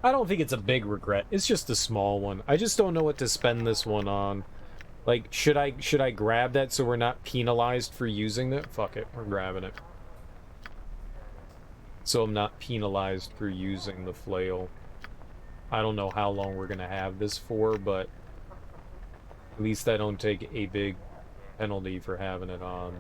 I don't think it's a big regret. It's just a small one. I just don't know what to spend this one on. Like, should I grab that so we're not penalized for using it? Fuck it, we're grabbing it. So I'm not penalized for using the flail. I don't know how long we're gonna have this for, but at least I don't take a big penalty for having it on.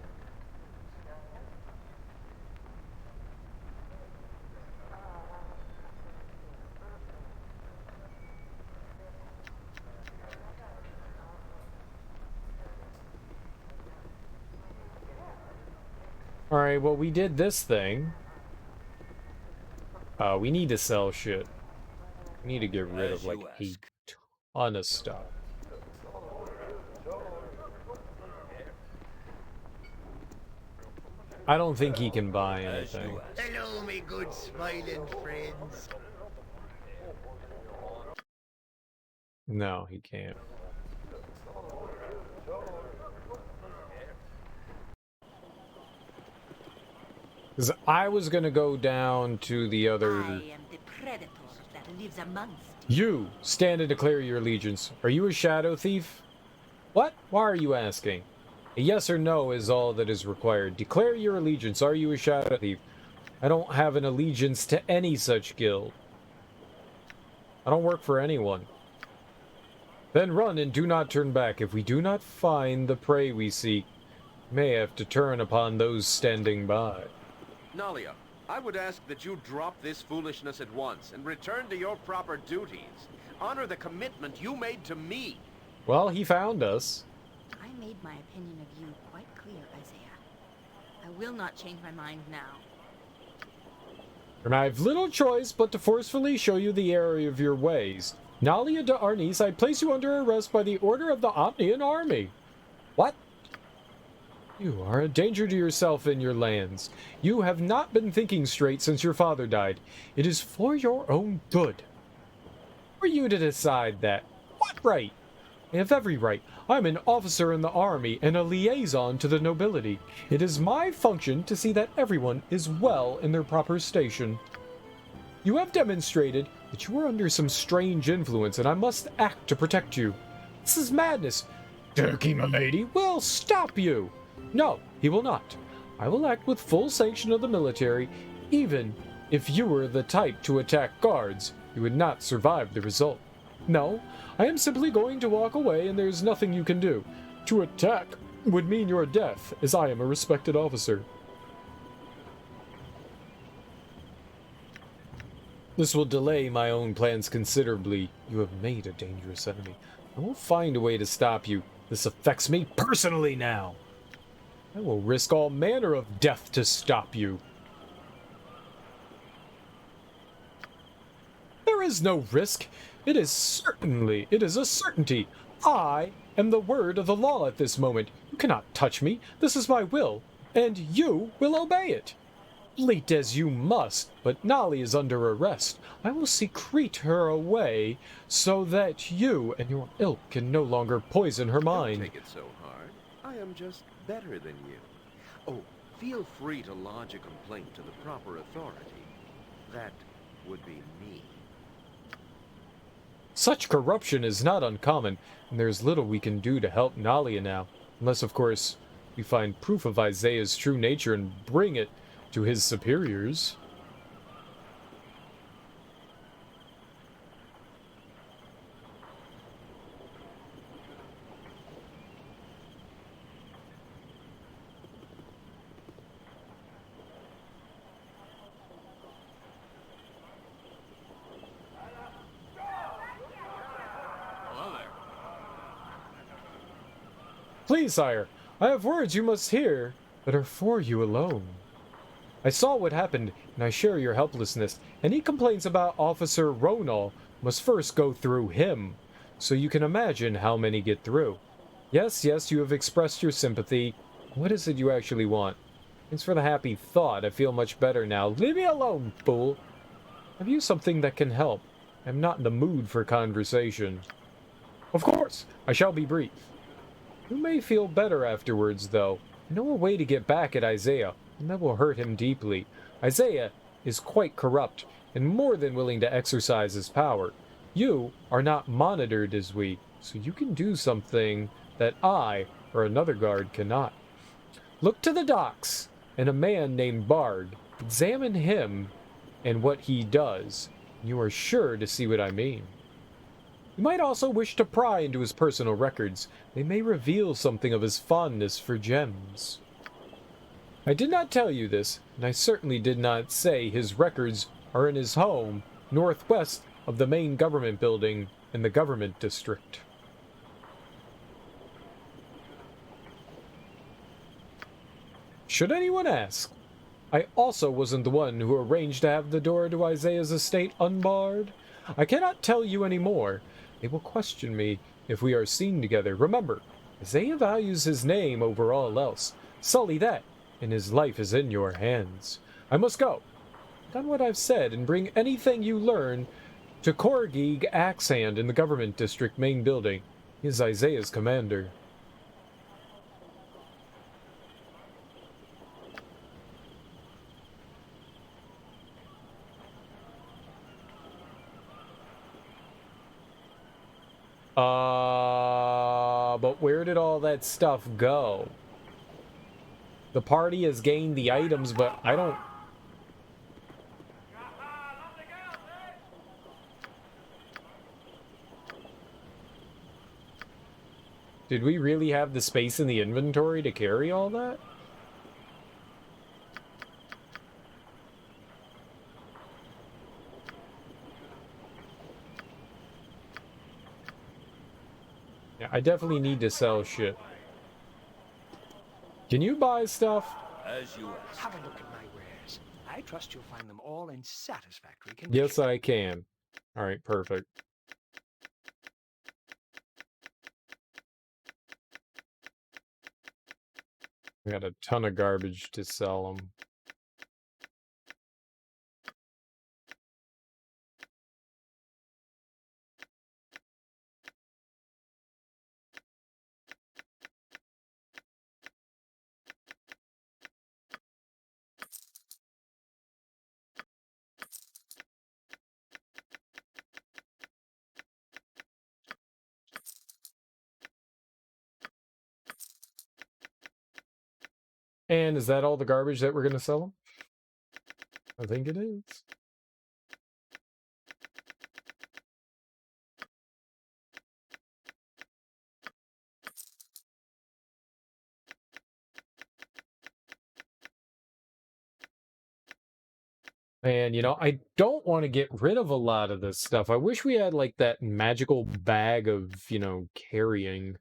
Alright, well, we did this thing. We need to sell shit. We need to get rid of, like, a ton of stuff. I don't think he can buy anything. Hello, me good smiling friends. No, he can't. Because I was gonna go down to the other... I am the predator that lives amongst You! Stand and declare your allegiance. Are you a shadow thief? What? Why are you asking? A yes or no is all that is required. Declare your allegiance. Are you a shadow thief? I don't have an allegiance to any such guild. I don't work for anyone. Then run and do not turn back. If we do not find the prey we seek, we may have to turn upon those standing by. Nalia, I would ask that you drop this foolishness at once and return to your proper duties. Honor the commitment you made to me. Well, he found us. I made my opinion of you quite clear, Isaiah. I will not change my mind now. And I have little choice but to forcefully show you the error of your ways. Nalia de Arnis, I place you under arrest by the order of the Omnian army. What? You are a danger to yourself and your lands. You have not been thinking straight since your father died. It is for your own good. For you to decide that. What right? I have every right. I'm an officer in the army and a liaison to the nobility. It is my function to see that everyone is well in their proper station. You have demonstrated that you are under some strange influence, and I must act to protect you. This is madness. Turkey, milady, will stop you. No, he will not. I will act with full sanction of the military. Even if you were the type to attack guards, you would not survive the result. No, I am simply going to walk away, and there's nothing you can do. To attack would mean your death, as I am a respected officer. This will delay my own plans considerably. You have made a dangerous enemy. I will find a way to stop you. This affects me personally now. I will risk all manner of death to stop you. There is no risk. It is a certainty. I am the word of the law at this moment. You cannot touch me. This is my will, and you will obey it. Bleat as you must, but Nali is under arrest. I will secrete her away so that you and your ilk can no longer poison her mind. Don't take it so hard. I am just better than you. Oh, feel free to lodge a complaint to the proper authority. That would be me. Such corruption is not uncommon, and there's little we can do to help Nalia now. Unless, of course, we find proof of Isaiah's true nature and bring it to his superiors. Please, sire, I have words you must hear that are for you alone. I saw what happened, and I share your helplessness. Any complaints about Officer Ronal must first go through him, so you can imagine how many get through. Yes, you have expressed your sympathy. What is it you actually want? Thanks for the happy thought. I feel much better now. Leave me alone, fool! Have you something that can help? I'm not in the mood for conversation. Of course! I shall be brief. You may feel better afterwards, though. I know a way to get back at Isaiah, and that will hurt him deeply. Isaiah is quite corrupt, and more than willing to exercise his power. You are not monitored as we, so you can do something that I, or another guard, cannot. Look to the docks, and a man named Bard. Examine him and what he does. You are sure to see what I mean. You might also wish to pry into his personal records. They may reveal something of his fondness for gems. I did not tell you this, and I certainly did not say his records are in his home, northwest of the main government building in the government district. Should anyone ask, I also wasn't the one who arranged to have the door to Isaiah's estate unbarred. I cannot tell you any more. They will question me if we are seen together. Remember, Isaiah values his name over all else. Sully that, and his life is in your hands. I must go. Done what I've said, and bring anything you learn to Korgig Axehand in the government district main building. He is Isaiah's commander. But where did all that stuff go? The party has gained the items, but I don't... Did we really have the space in the inventory to carry all that? Yeah, I definitely need to sell shit. Can you buy stuff? As you ask. Have a look at my wares. I trust you'll find them all in satisfactory condition. Yes, I can. Alright, perfect. We got a ton of garbage to sell them. And is that all the garbage that we're going to sell them? I think it is. And, you know, I don't want to get rid of a lot of this stuff. I wish we had, like, that magical bag of, you know, carrying.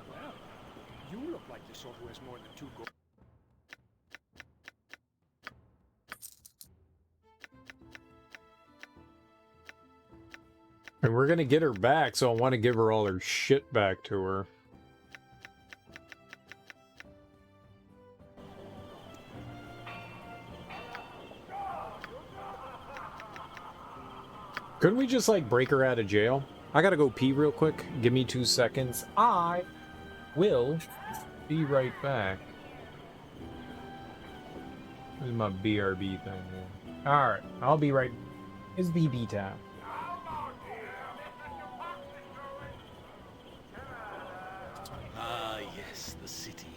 Well, you look like the sort who has more than 2 gold. And we're going to get her back, so I want to give her all her shit back to her. Couldn't we just, like, break her out of jail? I gotta go pee real quick. Give me 2 seconds. I will be right back. This is my BRB thing here. Alright, I'll be right... It's BB time. Ah, yes, the city.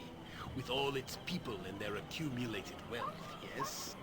With all its people and their accumulated wealth, yes?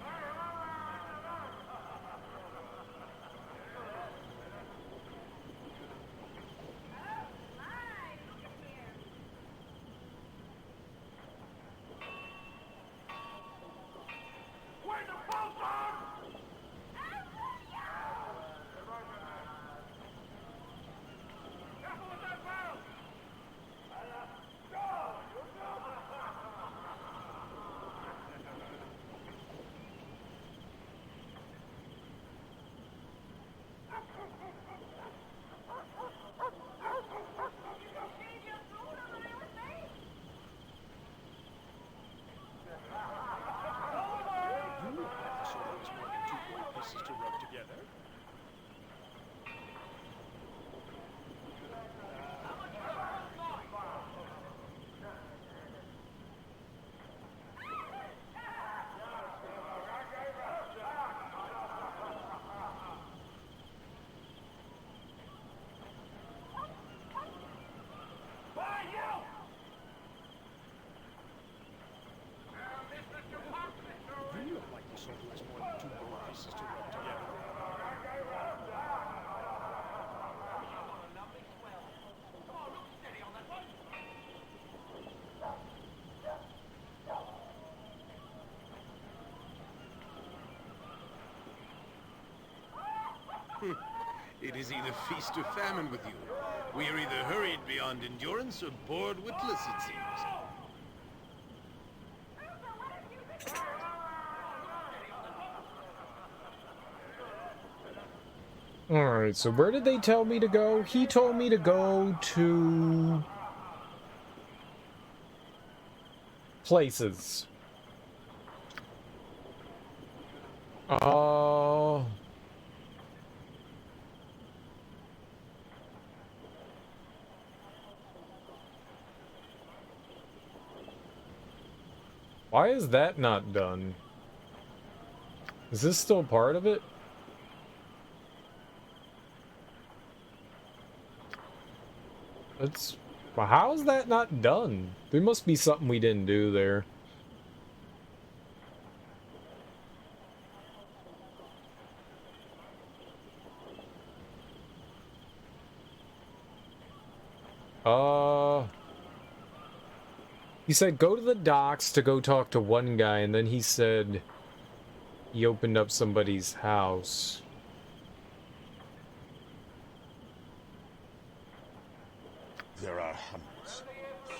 It is either feast or famine with you. We are either hurried beyond endurance or bored witless, it seems. Alright, so where did they tell me to go? He told me to go to... places. Why is that not done? Is this still part of it? Well, how is that not done? There must be something we didn't do there. He said go to the docks to go talk to one guy, and then he said he opened up somebody's house. There are hundreds,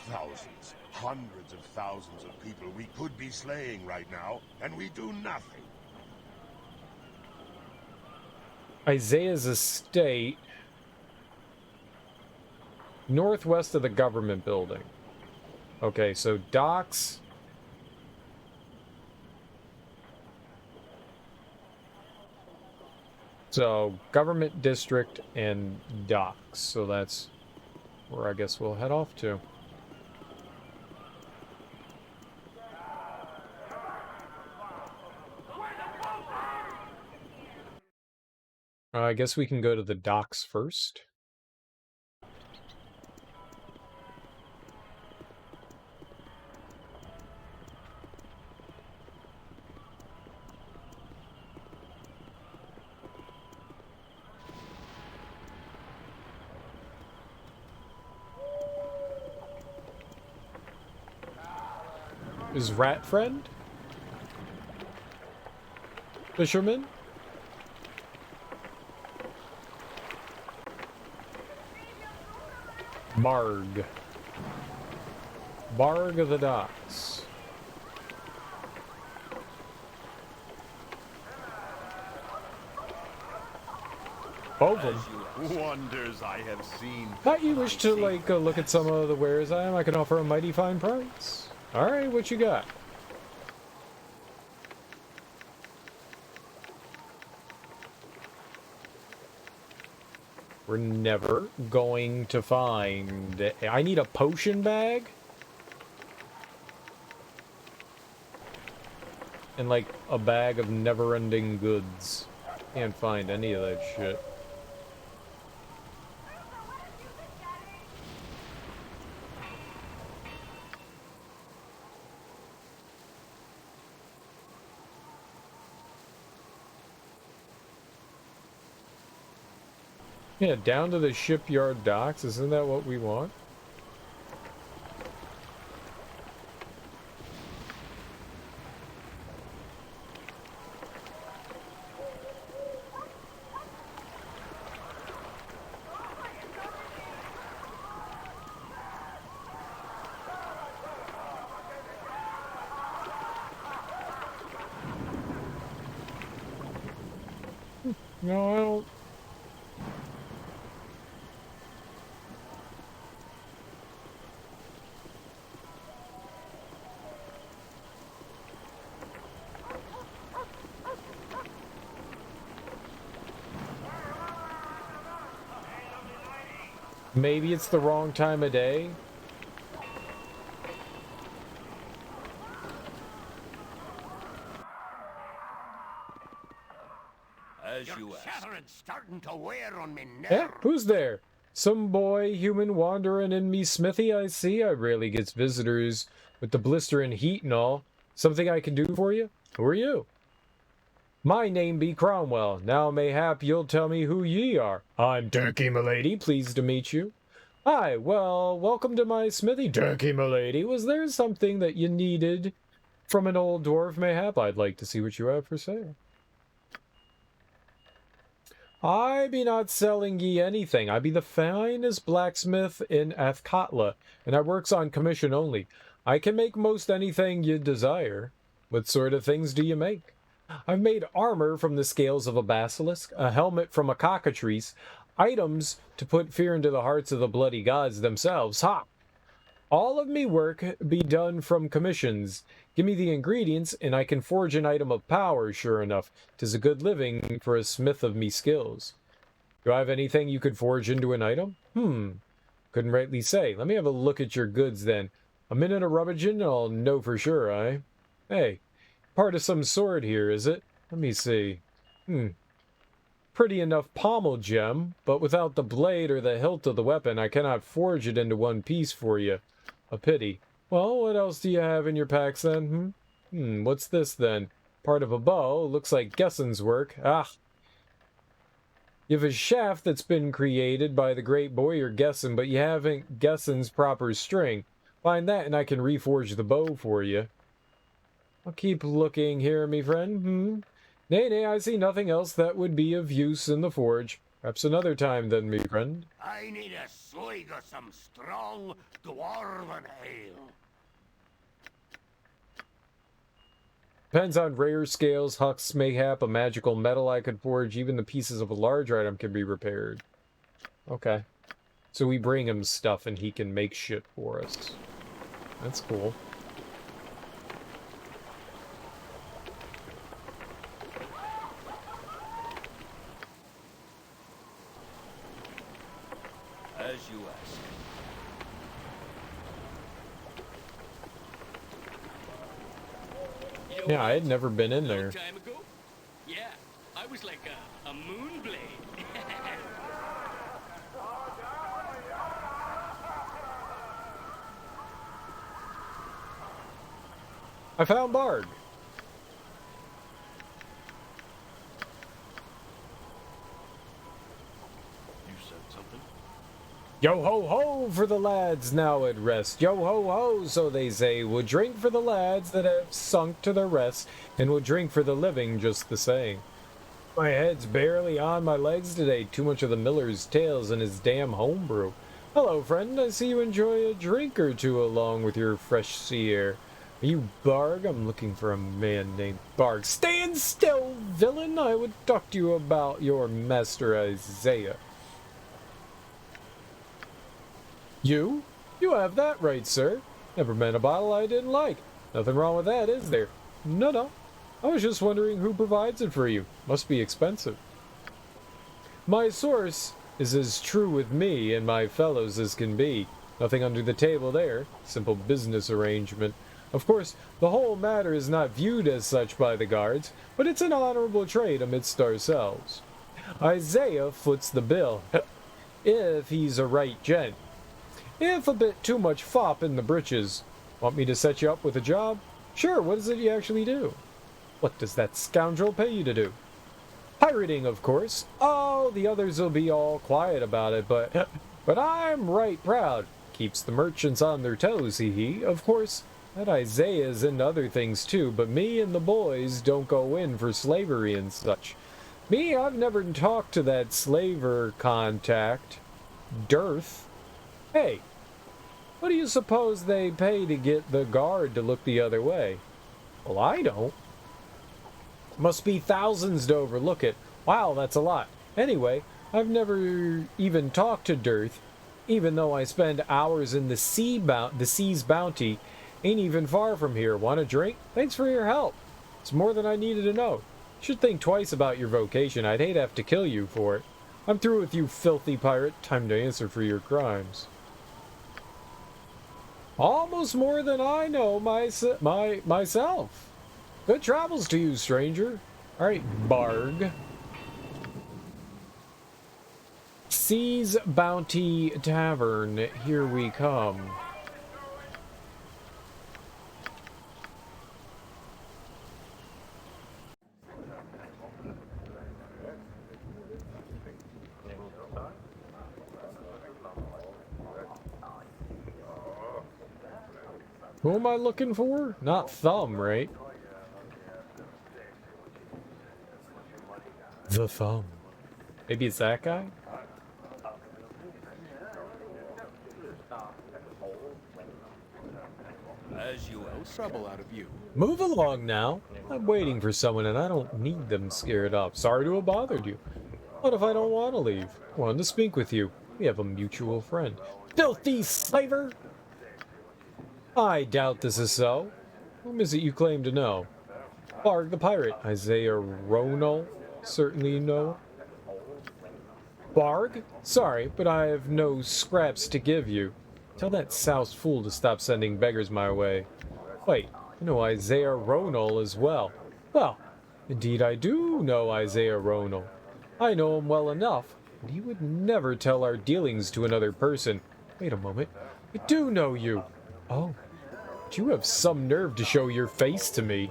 thousands, hundreds of thousands of people we could be slaying right now, and we do nothing. Isaiah's estate, northwest of the government building. Okay, so docks. So government district and docks. So that's where I guess we'll head off to. I guess we can go to the docks first. Is Rat Friend? Fisherman? Marg. Barg of the Docks. Both of them. Wonders I have seen. Thought you wish to, like, look at some of the wares I am. I can offer a mighty fine price. Alright, what you got? We're never going to find... I need a potion bag? And, like, a bag of never-ending goods. Can't find any of that shit. Yeah, down to the shipyard docks. Isn't that what we want? No, I don't. Maybe it's the wrong time of day. As you asked. Starting to wear on me now. Yeah, who's there? Some boy, human wandering in me smithy, I see. I rarely gets visitors with the blistering heat and all. Something I can do for you? Who are you? My name be Cromwell. Now mayhap you'll tell me who ye are. I'm Turkey, milady, pleased to meet you. Hi, well, welcome to my smithy, Turkey, milady. Was there something that you needed from an old dwarf, mayhap? I'd like to see what you have for sale. I be not selling ye anything. I be the finest blacksmith in Athkatla, and I works on commission only. I can make most anything you desire. What sort of things do you make? I've made armor from the scales of a basilisk, a helmet from a cockatrice, items to put fear into the hearts of the bloody gods themselves. Ha! All of me work be done from commissions. Give me the ingredients, and I can forge an item of power, sure enough. 'Tis a good living for a smith of me skills. Do I have anything you could forge into an item? Couldn't rightly say. Let me have a look at your goods, then. A minute of rummaging, and I'll know for sure, Hey, part of some sword here, is it? Let me see. Pretty enough pommel gem, but without the blade or the hilt of the weapon, I cannot forge it into one piece for you. A pity. Well, what else do you have in your packs, then? What's this, then? Part of a bow. Looks like Gessen's work. Ah! You have a shaft that's been created by the great boyar Gessen, but you haven't Gessen's proper string. Find that, and I can reforge the bow for you. I'll keep looking here, me friend. Nay, I see nothing else that would be of use in the forge. Perhaps another time, then, me friend. I need a swig of some strong dwarven ale. Depends on rare scales, hux, mayhap, a magical metal I could forge. Even the pieces of a larger item can be repaired. Okay. So we bring him stuff and he can make shit for us. That's cool. As you ask. Yeah, I had never been in there. Time ago? Yeah, I was like a moonblade. I found Bard. You said something? Yo ho ho for the lads now at rest. Yo ho ho, so they say. We'll drink for the lads that have sunk to their rest, and we'll drink for the living just the same. My head's barely on my legs today. Too much of the miller's tales and his damn homebrew. Hello, friend. I see you enjoy a drink or two along with your fresh sea air. Are you Barg? I'm looking for a man named Barg. Stand still, villain! I would talk to you about your master Isaiah. You? You have that right, sir. Never met a bottle I didn't like. Nothing wrong with that, is there? No. I was just wondering who provides it for you. Must be expensive. My source is as true with me and my fellows as can be. Nothing under the table there. Simple business arrangement. Of course, the whole matter is not viewed as such by the guards, but it's an honorable trade amidst ourselves. Isaiah foots the bill, if he's a right gent. If a bit too much fop in the britches. Want me to set you up with a job? Sure, what is it you actually do? What does that scoundrel pay you to do? Pirating, of course. Oh, the others'll be all quiet about it, but I'm right proud. Keeps the merchants on their toes, he. Of course, that Isaiah's into other things too, but me and the boys don't go in for slavery and such. Me, I've never talked to that slaver contact. Dearth. Hey, what do you suppose they pay to get the guard to look the other way? Well, I don't. Must be thousands to overlook it. Wow, that's a lot. Anyway, I've never even talked to Dearth, even though I spend hours in the sea's bounty. Ain't even far from here. Want a drink? Thanks for your help. It's more than I needed to know. Should think twice about your vocation. I'd hate to have to kill you for it. I'm through with you, filthy pirate. Time to answer for your crimes. Almost more than I know myself. Good travels to you, stranger. All right, Barg. Sea's Bounty Tavern. Here we come. Who am I looking for? Not Thumb, right? The Thumb. Maybe it's that guy? As you will, trouble out of you. Move along now. I'm waiting for someone and I don't need them scared up. Sorry to have bothered you. What if I don't want to leave? I wanted to speak with you. We have a mutual friend. Filthy slaver! I doubt this is so. Whom is it you claim to know? Barg the pirate. Isaiah Ronal? Certainly you know. Barg? Sorry, but I have no scraps to give you. Tell that soused fool to stop sending beggars my way. Wait, I know Isaiah Ronal as well. Well, indeed I do know Isaiah Ronal. I know him well enough, but he would never tell our dealings to another person. Wait a moment. I do know you. Oh, but you have some nerve to show your face to me.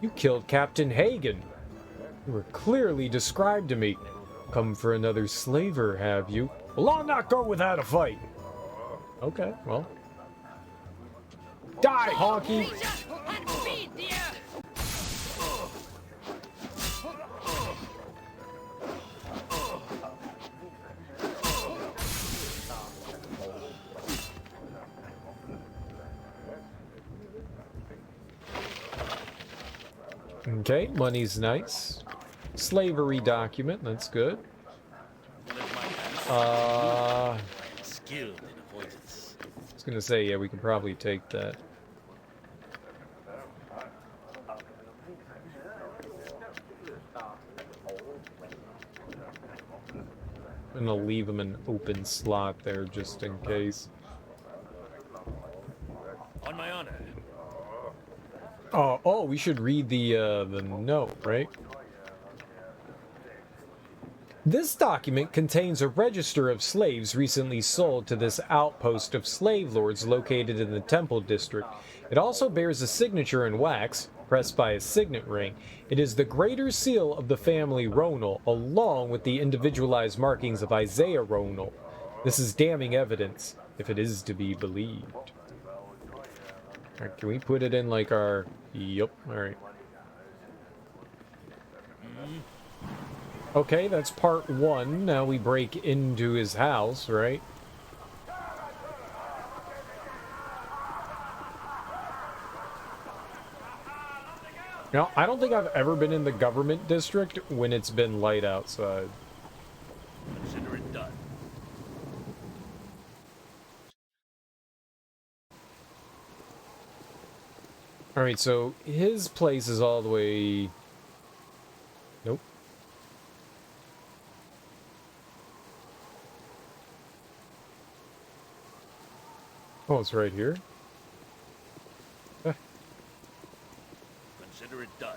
You killed Captain Hagen. You were clearly described to me. Come for another slaver, have you? Well, I'll not go without a fight. Okay, well. Die, honky! Okay, money's nice. Slavery document, that's good. Skilled in avoidance. I was gonna say, yeah, we can probably take that. I'm gonna leave him an open slot there just in case. On my honor. Oh, we should read the note, right? This document contains a register of slaves recently sold to this outpost of slave lords located in the Temple District. It also bears a signature in wax, pressed by a signet ring. It is the greater seal of the family Ronal, along with the individualized markings of Isaiah Ronal. This is damning evidence, if it is to be believed. Alright, can we put it in like our... Yup, alright. Okay, that's part one. Now we break into his house, right? Now, I don't think I've ever been in the government district when it's been light outside. Consider it done. Alright, so his place is all the way... Nope. Oh, it's right here? Consider it done.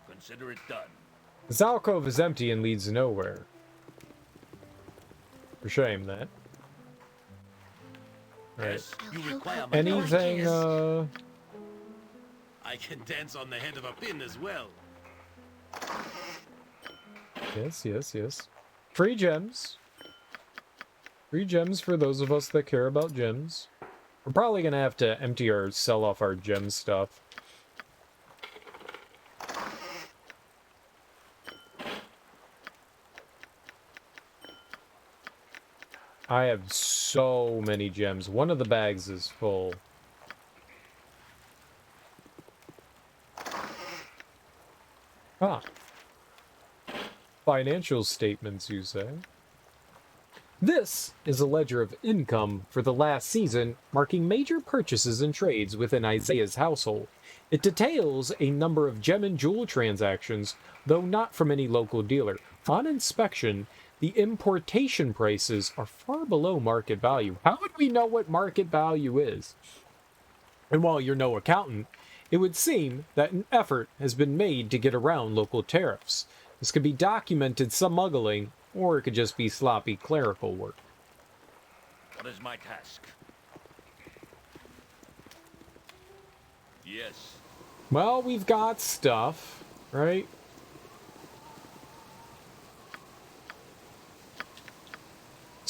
Consider it done. This alcove is empty and leads nowhere. For shame, that. Right. Yes, you require my Anything, I can dance on the head of a pin as well. Yes, yes, yes. Free gems. Free gems for those of us that care about gems. We're probably gonna have to empty or sell off our gem stuff. I have so many gems. One of the bags is full. Ah. Financial statements, you say? This is a ledger of income for the last season, marking major purchases and trades within Isaiah's household. It details a number of gem and jewel transactions, though not from any local dealer. On inspection, the importation prices are far below market value. How would we know what market value is? And while you're no accountant, it would seem that an effort has been made to get around local tariffs. This could be documented smuggling, or it could just be sloppy clerical work. What is my task? Yes. Well, we've got stuff, right?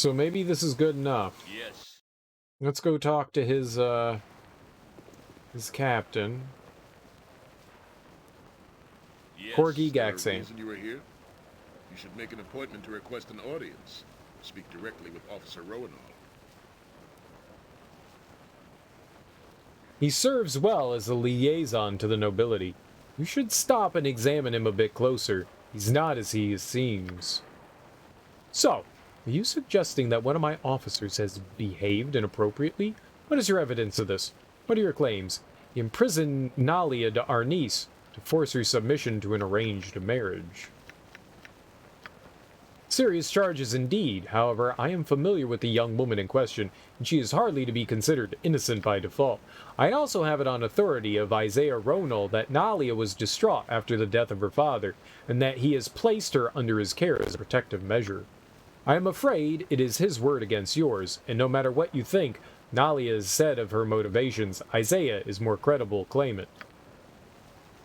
So maybe this is good enough. Yes. Let's go talk to his captain. Yes. Is there a Gaxane. reason you were here? You should make an appointment to request an audience. Speak directly with Officer Rowanall. He serves well as a liaison to the nobility. You should stop and examine him a bit closer. He's not as he seems. So, are you suggesting that one of my officers has behaved inappropriately? What is your evidence of this? What are your claims? You imprisoned Nalia de Arnis to force her submission to an arranged marriage. Serious charges indeed. However, I am familiar with the young woman in question, and she is hardly to be considered innocent by default. I also have it on authority of Isaiah Ronal that Nalia was distraught after the death of her father, and that he has placed her under his care as a protective measure. I am afraid it is his word against yours, and no matter what you think Nalia has said of her motivations, Isaiah is more credible claimant.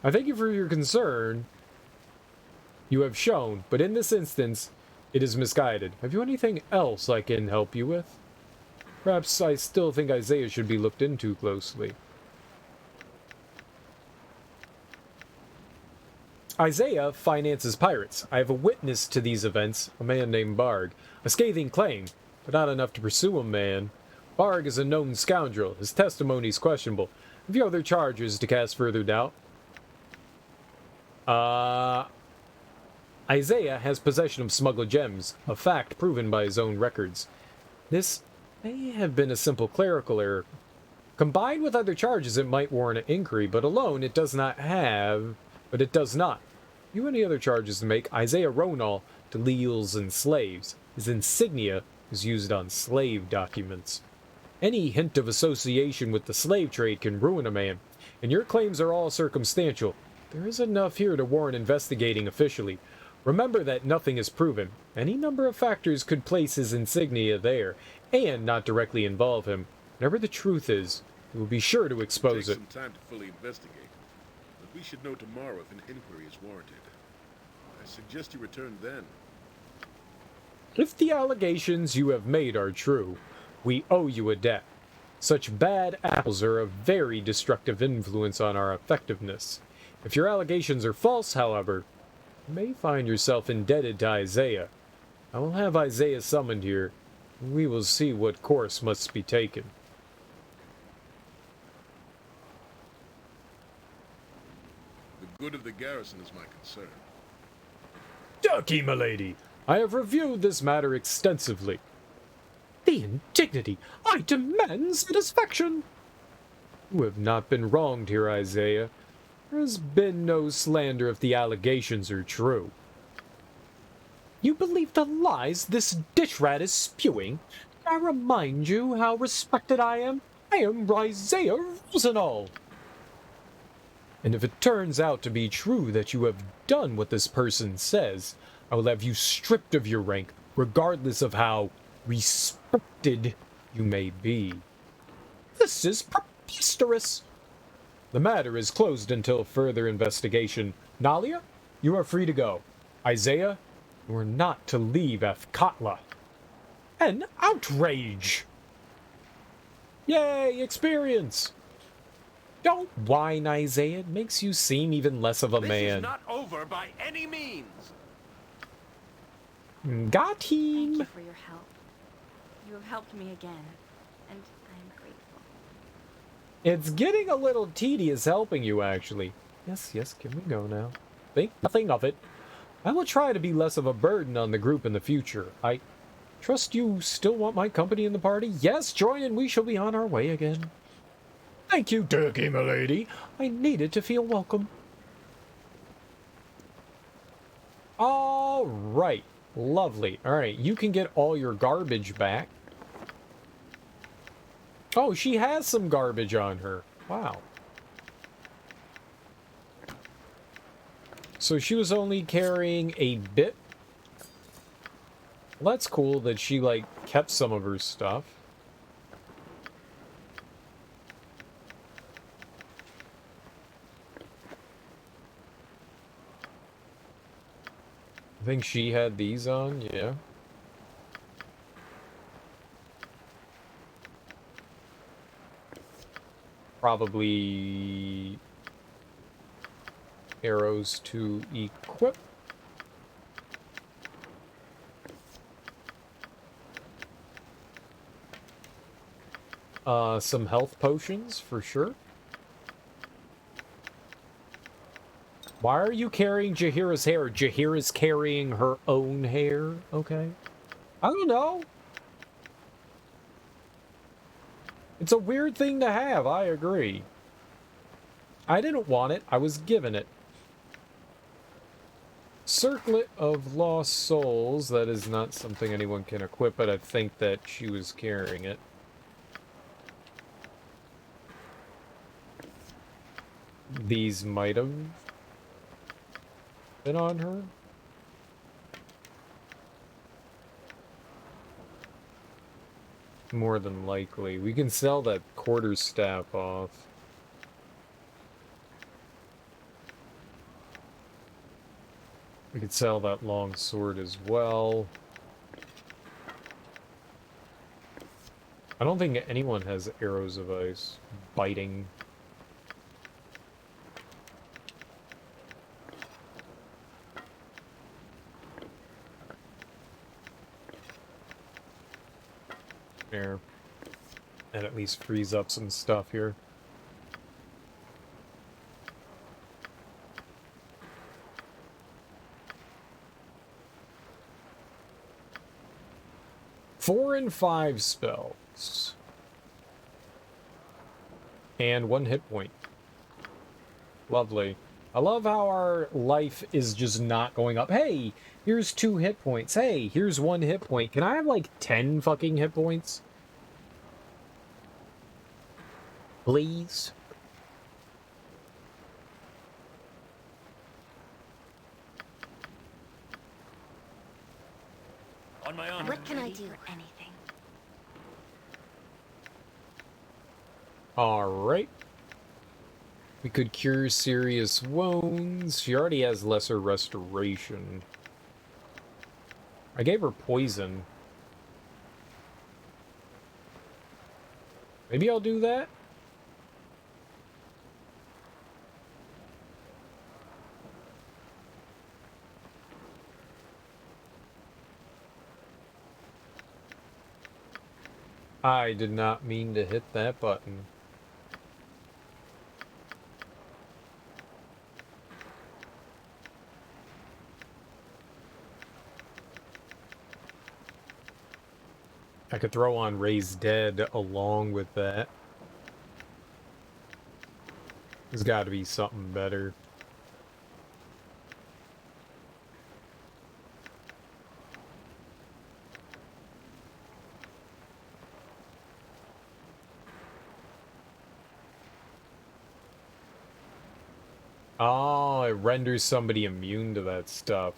I thank you for your concern you have shown, but in this instance, it is misguided. Have you anything else I can help you with? Perhaps I still think Isaiah should be looked into closely. Isaiah finances pirates. I have a witness to these events, a man named Barg. A scathing claim, but not enough to pursue him, man. Barg is a known scoundrel. His testimony is questionable. Have you other charges to cast further doubt? Isaiah has possession of smuggled gems, a fact proven by his own records. This may have been a simple clerical error. Combined with other charges, it might warrant an inquiry, but alone it does not. You any other charges to make? Isaiah Ronal to leals and slaves. His insignia is used on slave documents. Any hint of association with the slave trade can ruin a man, and your claims are all circumstantial. There is enough here to warrant investigating officially. Remember that nothing is proven. Any number of factors could place his insignia there, and not directly involve him. Whatever the truth is, we will be sure to expose it. Take some time to fully investigate, but we should know tomorrow if an inquiry is warranted. I suggest you return then. If the allegations you have made are true, we owe you a debt. Such bad apples are a very destructive influence on our effectiveness. If your allegations are false, however, you may find yourself indebted to Isaiah. I will have Isaiah summoned here, and we will see what course must be taken. The good of the garrison is my concern. Ducky, milady! I have reviewed this matter extensively. The indignity! I demand satisfaction! You have not been wronged here, Isaiah. There has been no slander if the allegations are true. You believe the lies this ditch rat is spewing? I remind you how respected I am. I am Isaiah Rosenall. And if it turns out to be true that you have done what this person says, I will have you stripped of your rank, regardless of how respected you may be. This is preposterous. The matter is closed until further investigation. Nalia, you are free to go. Isaiah, you are not to leave Athkatla. An outrage! Yay, experience! Don't whine, Isaiah. It makes you seem even less of a man. This is not over by any means. Got him. Thank you for your help. You have helped me again, and I am grateful. It's getting a little tedious helping you, actually. Yes, can we go now? Think nothing of it. I will try to be less of a burden on the group in the future. I trust you still want my company in the party? Yes, join and we shall be on our way again. Thank you, Turkey, milady. I needed to feel welcome. All right. Lovely. All right, you can get all your garbage back. Oh, she has some garbage on her. Wow. So she was only carrying a bit. Well, that's cool that she, like, kept some of her stuff. I think she had these on, yeah. probably arrows to equip. Some health potions for sure. Why are you carrying Jahiera's hair? Jahiera's carrying her own hair? Okay. I don't know. It's a weird thing to have, I agree. I didn't want it, I was given it. Circlet of Lost Souls, that is not something anyone can equip, but I think that she was carrying it. These might have been on her. More than likely. We can sell that quarterstaff off. We could sell that long sword as well. I don't think anyone has arrows of ice. Biting. There. And at least frees up some stuff here. Four and 5 spells. And 1 hit point. Lovely. I love how our life is just not going up. Hey, here's 2 hit points. Hey, here's 1 hit point. Can I have like 10 fucking hit points? Please? On my honor. What can I do? Anything. Alright. We could cure serious wounds. She already has lesser restoration. I gave her poison. Maybe I'll do that? I did not mean to hit that button. I could throw on Raise Dead along with that. There's got to be something better. Oh, it renders somebody immune to that stuff.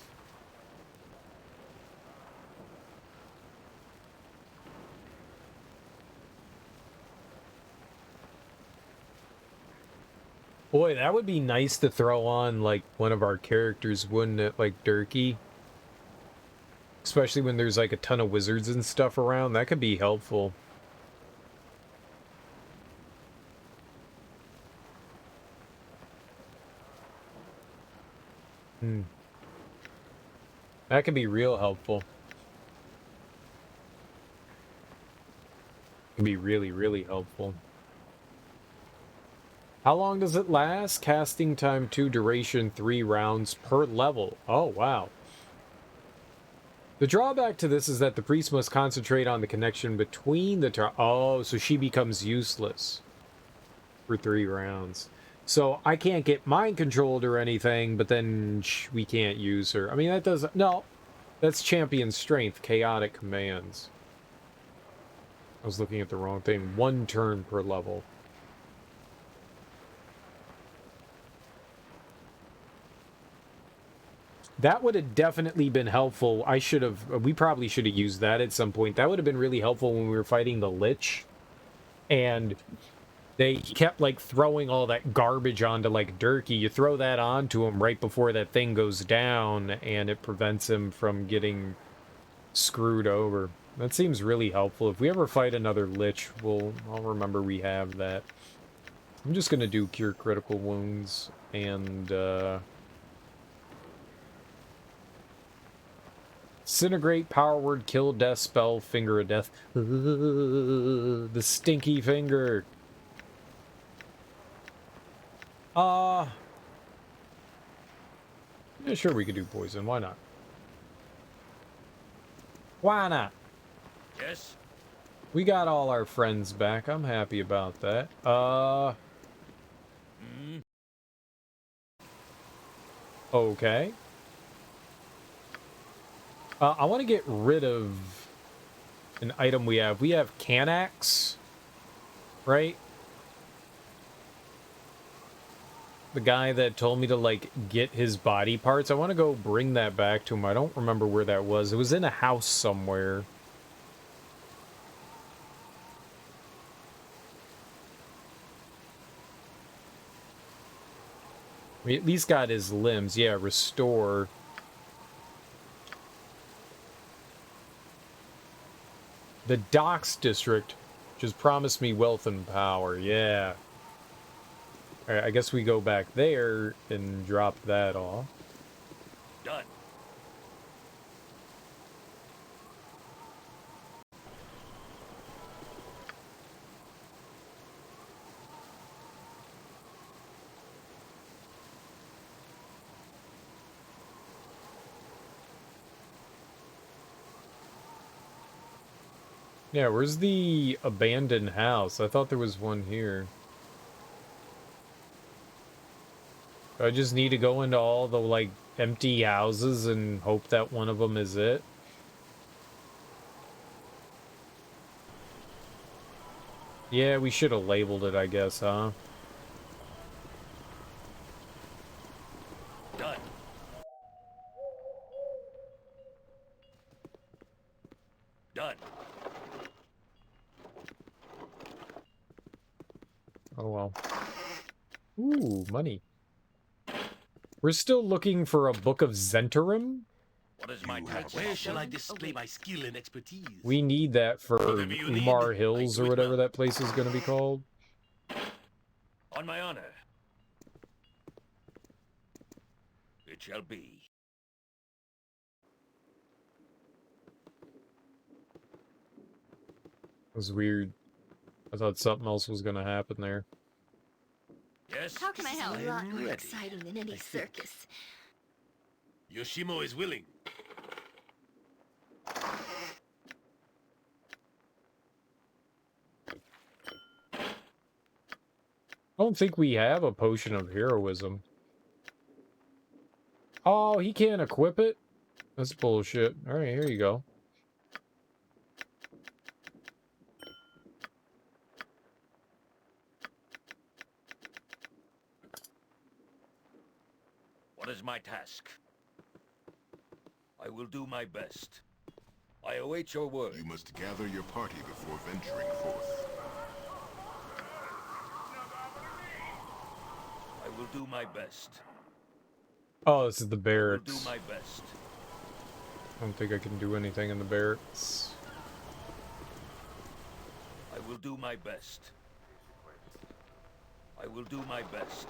Boy, that would be nice to throw on, like, one of our characters, wouldn't it? Like, Durkee. Especially when there's, like, a ton of wizards and stuff around. That could be helpful. That could be real helpful. Could be really, really helpful. How long does it last? Casting time 2, duration 3 rounds per level. Oh, wow. The drawback to this is that the priest must concentrate on the connection between the... Oh, so she becomes useless for 3 rounds. So I can't get mind controlled or anything, but then we can't use her. I mean, that doesn't... No, that's champion strength, chaotic commands. I was looking at the wrong thing. 1 turn per level. That would have definitely been helpful. We probably should have used that at some point. That would have been really helpful when we were fighting the Lich. And they kept, like, throwing all that garbage onto, like, Durkee. You throw that onto him right before that thing goes down, and it prevents him from getting screwed over. That seems really helpful. If we ever fight another Lich, I'll remember we have that. I'm just gonna do cure critical wounds and disintegrate, power word, kill, death, spell, finger of death. The stinky finger. Yeah, sure, we could do poison. Why not? Why not? Yes? We got all our friends back. I'm happy about that. Okay. I want to get rid of an item we have. We have Canax, right? The guy that told me to, like, get his body parts. I want to go bring that back to him. I don't remember where that was. It was in a house somewhere. We at least got his limbs. Yeah, restore. The Docks District just promised me wealth and power. Yeah. Alright, I guess we go back there and drop that off. Done. Yeah, where's the abandoned house? I thought there was one here. I just need to go into all the, like, empty houses and hope that one of them is it. Yeah, we should have labeled it, I guess, huh? Done. Done. Oh well. Ooh, money. We're still looking for a book of Zentarum? What is my task? Where shall I display my skill and expertise? We need that for Whatever you need, Umar Hills I or do it whatever well. that place is going to be called. On my honor. It shall be. It was weird. I thought something else was going to happen there. Yes? How can I help? A lot more exciting than any circus. Yoshimo is willing. I don't think we have a potion of heroism. Oh, he can't equip it? That's bullshit. Alright, here you go. What is my task? I will do my best. I await your word. You must gather your party before venturing forth. I will do my best. Oh, this is the I will barracks. do my best. I don't think I can do anything in the barracks. I will do my best. I will do my best.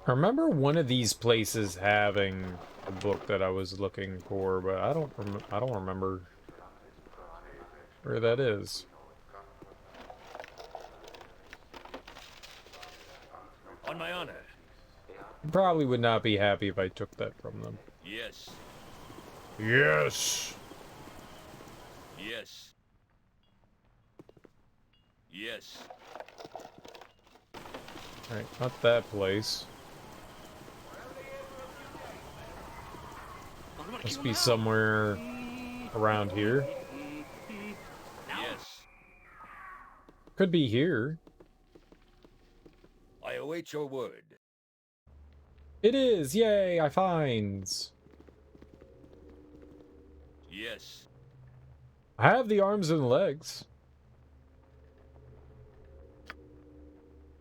I remember one of these places having a book that I was looking for, but I don't remember where that is. On my honor. Probably would not be happy if I took that from them. Yes. Yes. Yes. Yes. Alright, not that place. Must be somewhere around here. Yes. Could be here. I await your word. It is! Yay! I finds! Yes. I have the arms and legs.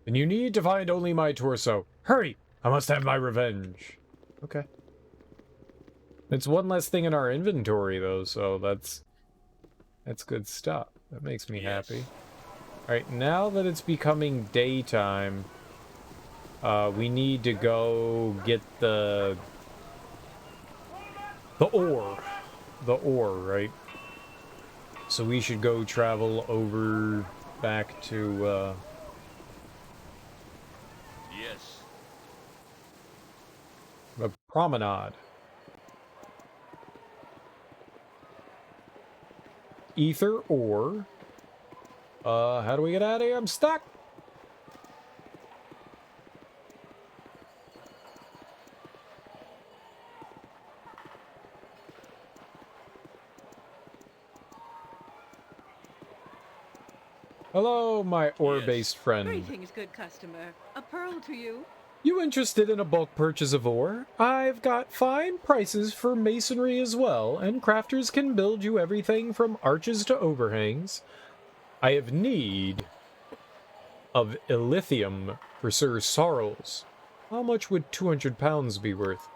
And you need to find only my torso. Hurry! I must have my revenge. Okay. It's one less thing in our inventory, though, so that's good stuff. That makes me happy. Alright, now that it's becoming daytime, we need to go get the ore. The ore, right? So we should go travel over back to, Yes. the promenade. Ether ore. How do we get out of here? I'm stuck! Hello, my ore-based friend. Greetings, good customer. A pearl to you. You interested in a bulk purchase of ore? I've got fine prices for masonry as well, and crafters can build you everything from arches to overhangs. I have need of illithium for Sir Sarles. How much would 200 pounds be worth?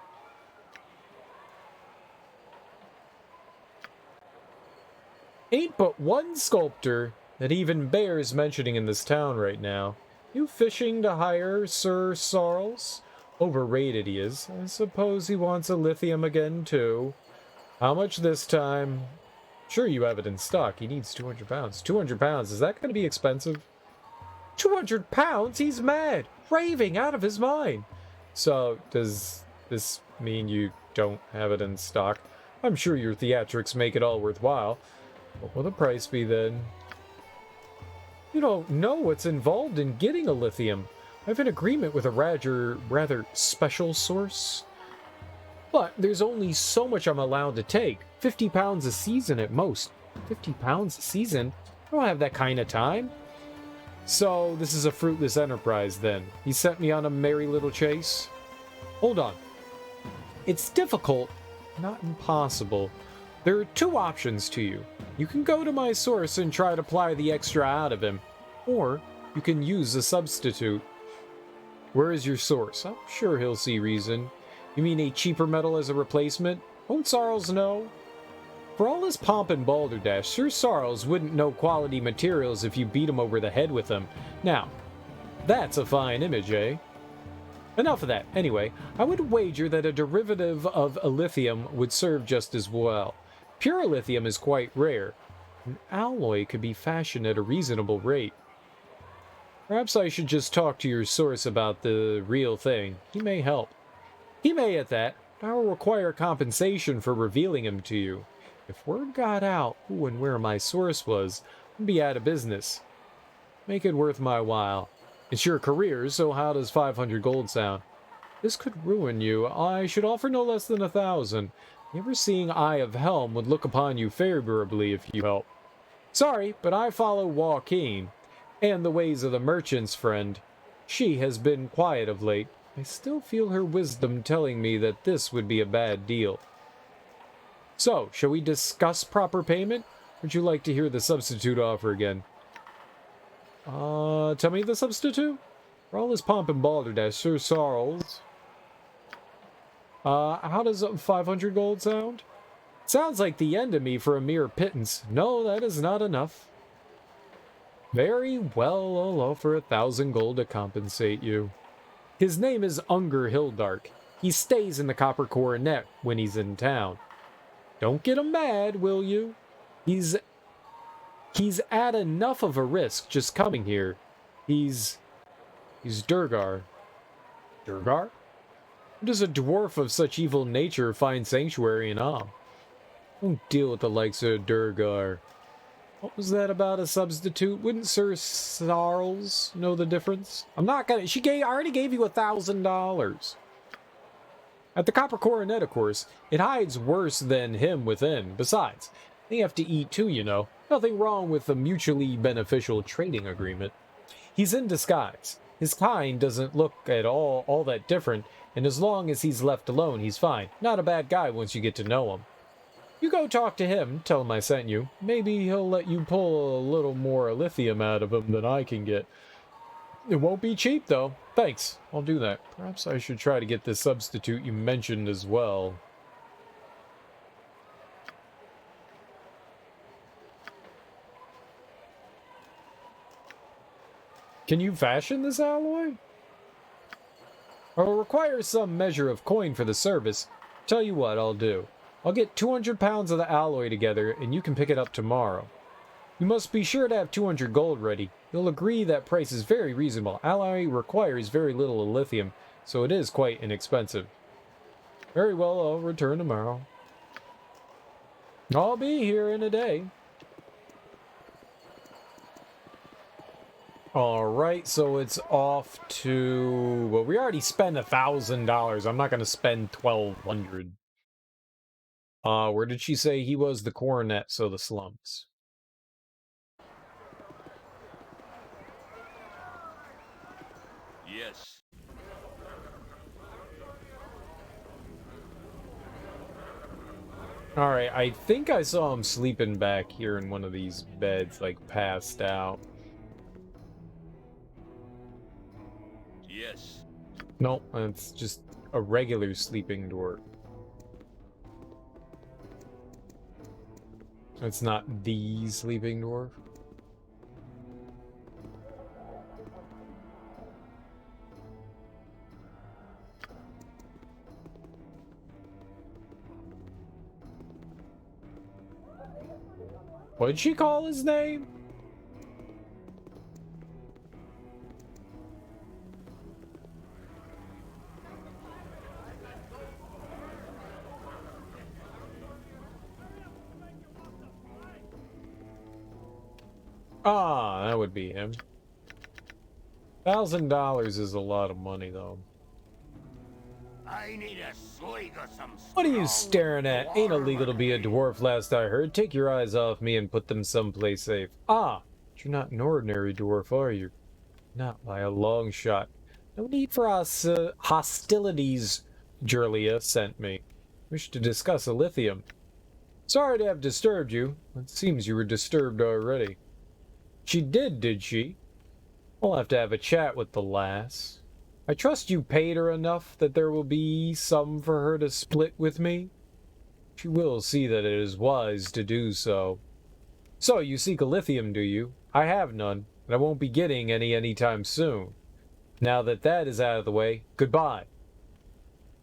Ain't but one sculptor that even bears mentioning in this town right now. You fishing to hire Sir Sarles? Overrated he is. I suppose he wants a lithium again, too. How much this time? Sure you have it in stock. He needs 200 pounds. 200 pounds, is that going to be expensive? 200 pounds? He's mad! Raving out of his mind! So, does this mean you don't have it in stock? I'm sure your theatrics make it all worthwhile. What will the price be then? You don't know what's involved in getting a lithium. I have an agreement with a rather special source. But there's only so much I'm allowed to take. 50 pounds a season at most. 50 pounds a season? I don't have that kind of time. So, this is a fruitless enterprise then. He sent me on a merry little chase. Hold on. It's difficult, not impossible. There are two options to you. You can go to my source and try to ply the extra out of him, or you can use a substitute. Where is your source? I'm sure he'll see reason. You mean a cheaper metal as a replacement? Won't Sarles know? For all his pomp and balderdash, Sir Sarles wouldn't know quality materials if you beat him over the head with them. Now, that's a fine image, eh? Enough of that. Anyway, I would wager that a derivative of lithium would serve just as well. Pure lithium is quite rare. An alloy could be fashioned at a reasonable rate. Perhaps I should just talk to your source about the real thing. He may help. He may at that. I will require compensation for revealing him to you. If word got out who and where my source was, I'd be out of business. Make it worth my while. It's your career, so how does 500 gold sound? This could ruin you. I should offer no less than 1,000. The ever-seeing Eye of Helm would look upon you favorably if you help. Sorry, but I follow Joaquin, and the ways of the merchants, friend. She has been quiet of late. I still feel her wisdom telling me that this would be a bad deal. So, shall we discuss proper payment? Would you like to hear the substitute offer again? Tell me the substitute? For all his pomp and balderdash, Sir Sarles. How does 500 gold sound? Sounds like the end of me for a mere pittance. No, that is not enough. Very well, I'll offer 1,000 gold to compensate you. His name is Unger Hildark. He stays in the Copper Coronet when he's in town. Don't get him mad, will you? He's at enough of a risk just coming here. He's Durgar. Durgar? Where does a dwarf of such evil nature find sanctuary in Am? Don't deal with the likes of Durgar. What was that about a substitute? Wouldn't Sir Sarles know the difference? I'm not gonna... I already gave you $1,000. At the Copper Coronet, of course, it hides worse than him within. Besides, they have to eat too, you know. Nothing wrong with a mutually beneficial trading agreement. He's in disguise. His kind doesn't look at all that different, and as long as he's left alone, he's fine. Not a bad guy once you get to know him. You go talk to him, tell him I sent you. Maybe he'll let you pull a little more lithium out of him than I can get. It won't be cheap, though. Thanks. I'll do that. Perhaps I should try to get this substitute you mentioned as well. Can you fashion this alloy? I'll require some measure of coin for the service. Tell you what I'll do. I'll get 200 pounds of the alloy together, and you can pick it up tomorrow. You must be sure to have 200 gold ready. You'll agree that price is very reasonable. Alloy requires very little lithium, so it is quite inexpensive. Very well, I'll return tomorrow. I'll be here in a day. Alright, so it's off to... Well, we already spent $1,000. I'm not going to spend $1,200. Where did she say he was? The coronet, so the slums. Yes. Alright, I think I saw him sleeping back here in one of these beds, like passed out. Yes. Nope, it's just a regular sleeping dwarf. It's not the sleeping dwarf. What did she call his name? Ah, that would be him. $1,000 is a lot of money, though. I need a swig of some. What are you staring at? Ain't illegal to be a dwarf, last I heard. Take your eyes off me and put them someplace safe. Ah, but you're not an ordinary dwarf, are you? Not by a long shot. No need for us hostilities, Julia sent me. Wish to discuss a lithium. Sorry to have disturbed you. It seems you were disturbed already. She did she? We'll have to have a chat with the lass. I trust you paid her enough that there will be some for her to split with me. She will see that it is wise to do so. So, you seek a lithium, do you? I have none, and I won't be getting any anytime soon. Now that that is out of the way, goodbye.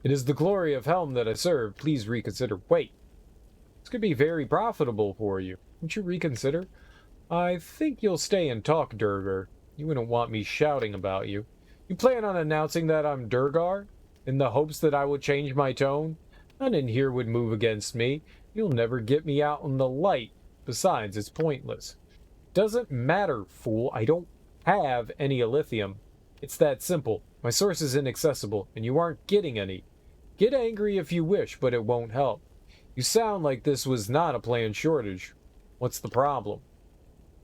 It is the glory of Helm that I serve. Please reconsider. Wait. This could be very profitable for you. Won't you reconsider? I think you'll stay and talk, Durgar. You wouldn't want me shouting about you. You plan on announcing that I'm Durgar? In the hopes that I will change my tone? None in here would move against me. You'll never get me out in the light. Besides, it's pointless. Doesn't matter, fool. I don't have any lithium. It's that simple. My source is inaccessible, and you aren't getting any. Get angry if you wish, but it won't help. You sound like this was not a planned shortage. What's the problem?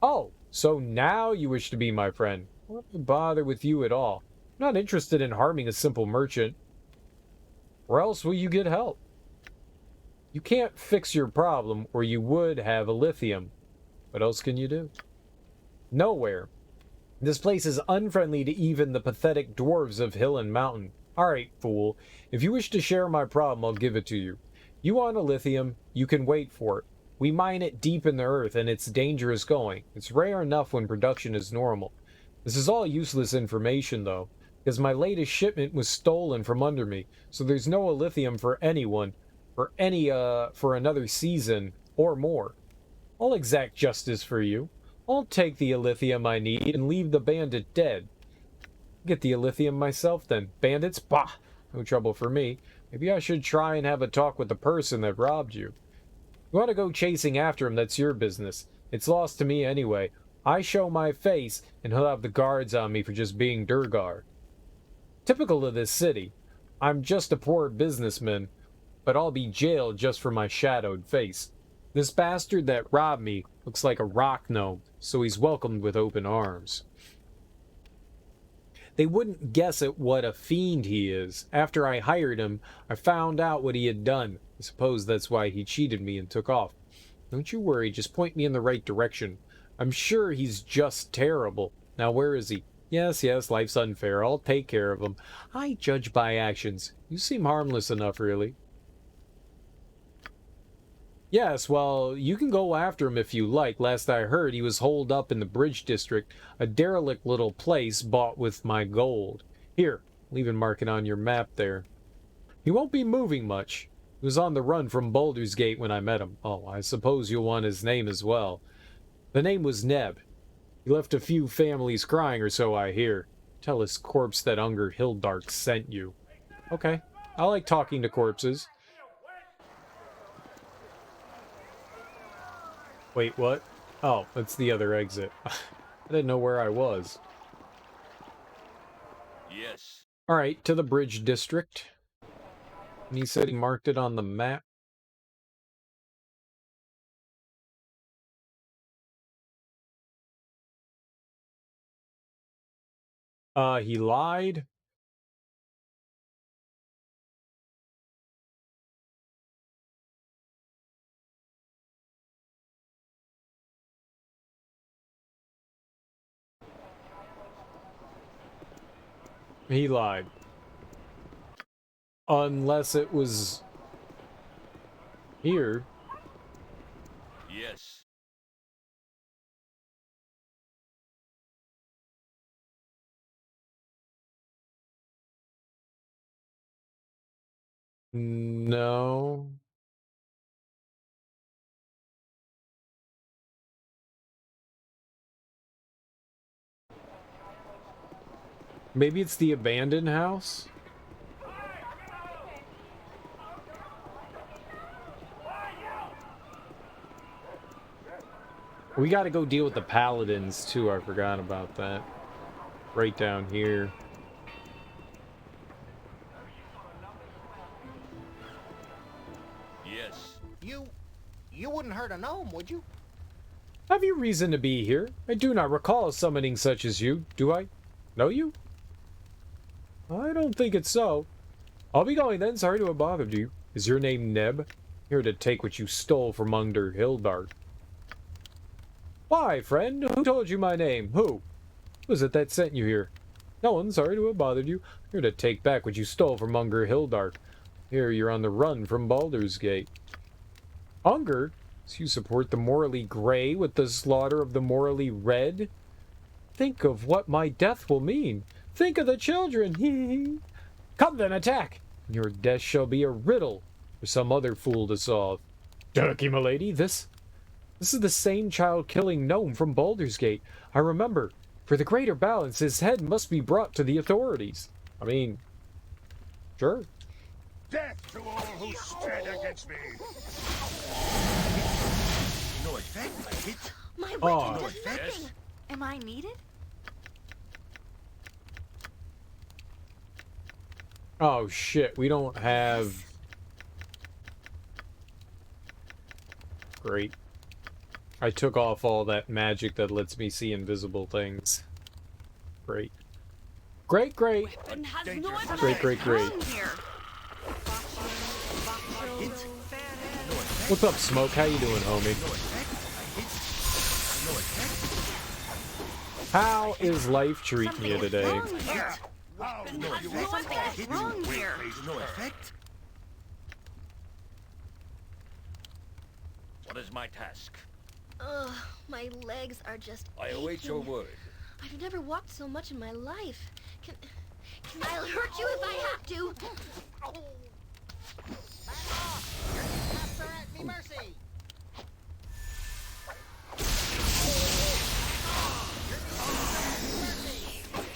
Oh, so now you wish to be my friend. What bother with you at all? I'm not interested in harming a simple merchant. Or else will you get help? You can't fix your problem, or you would have a lithium. What else can you do? Nowhere. This place is unfriendly to even the pathetic dwarves of hill and mountain. Alright, fool. If you wish to share my problem, I'll give it to you. You want a lithium, you can wait for it. We mine it deep in the earth, and it's dangerous going. It's rare enough when production is normal. This is all useless information, though, because my latest shipment was stolen from under me, so there's no lithium for anyone, for another season, or more. I'll exact justice for you. I'll take the lithium I need and leave the bandit dead. Get the lithium myself, then. Bandits? Bah! No trouble for me. Maybe I should try and have a talk with the person that robbed you. You want to go chasing after him, that's your business. It's lost to me anyway. I show my face, and he'll have the guards on me for just being Durgar. Typical of this city. I'm just a poor businessman, but I'll be jailed just for my shadowed face. This bastard that robbed me looks like a rock gnome, so he's welcomed with open arms. They wouldn't guess at what a fiend he is. After I hired him, I found out what he had done. I suppose that's why he cheated me and took off. Don't you worry, just point me in the right direction. I'm sure he's just terrible. Now where is he? Yes, yes, life's unfair. I'll take care of them. I judge by actions. You seem harmless enough, really. Yes, well, you can go after him if you like. Last I heard, he was holed up in the Bridge District, a derelict little place bought with my gold. Here, I'll even mark it on your map there. He won't be moving much. He was on the run from Baldur's Gate when I met him. Oh, I suppose you'll want his name as well. The name was Neb. He left a few families crying, or so I hear. Tell his corpse that Unger Hildark sent you. Okay, I like talking to corpses. Wait, what? Oh, that's the other exit. I didn't know where I was. Yes. Alright, to the Bridge District. And he said he marked it on the map. He lied. He lied. Unless it was here. Yes. No. Maybe it's the abandoned house? We gotta go deal with the paladins too, I forgot about that. Right down here. Yes. You wouldn't hurt a gnome, would you? Have you reason to be here? I do not recall summoning such as you, do I? Know you? I don't think it's so. I'll be going then, sorry to have bothered you. Is your name Neb? Here to take what you stole from Unger Hildark. Why, friend? Who told you my name? Who? Who is it that sent you here? No one, sorry to have bothered you. Here to take back what you stole from Unger Hildark. Here you're on the run from Baldur's Gate. Unger? So you support the morally gray with the slaughter of the morally red? Think of what my death will mean. Think of the children. Come then, attack. Your death shall be a riddle for some other fool to solve. Turkey, milady, this is the same child-killing gnome from Baldur's Gate. I remember. For the greater balance, his head must be brought to the authorities. I mean, sure. Death to all who stand against me! No effect. Hit. My Oh. weapon does nothing. Am I needed? Oh shit, we don't have... Great. I took off all that magic that lets me see invisible things. Great. Great, great. Great, great, great. What's up, Smoke? How you doing, homie? How is life treating you today? Something's wrong here. No effect. What is my task? Ugh, my legs are just I await aching. your word. I've never walked so much in my life. I'll hurt you if I have to. Me mercy.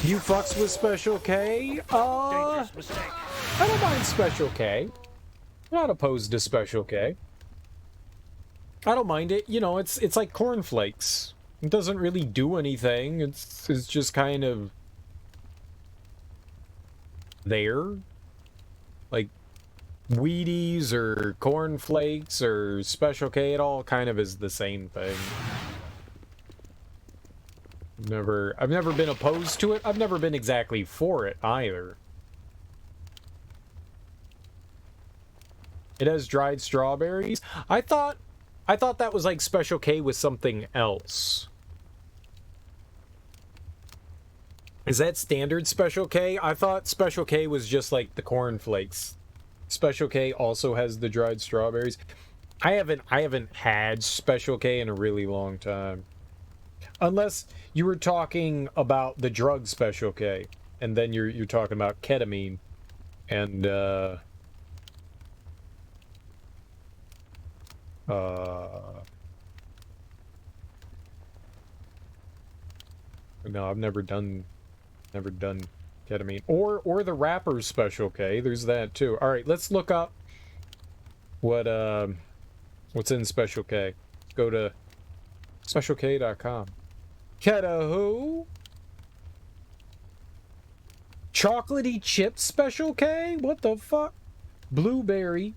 You fucks with Special K? I don't mind Special K. I'm not opposed to Special K. I don't mind it. You know, it's like cornflakes. It doesn't really do anything. It's just kind of there. Like Wheaties or cornflakes or Special K, it all kind of is the same thing. I've never been opposed to it. I've never been exactly for it either. It has dried strawberries. I thought that was like Special K with something else. Is that standard Special K? I thought Special K was just like the cornflakes. Special K also has the dried strawberries. I haven't had Special K in a really long time. Unless you were talking about the drug Special K, and then you're talking about ketamine and no, I've never done ketamine or the rapper's Special K. There's that too. All right, let's look up what's in Special K. Let's go to specialk.com. Keta-who? Chocolatey chip Special K? What the fuck? Blueberry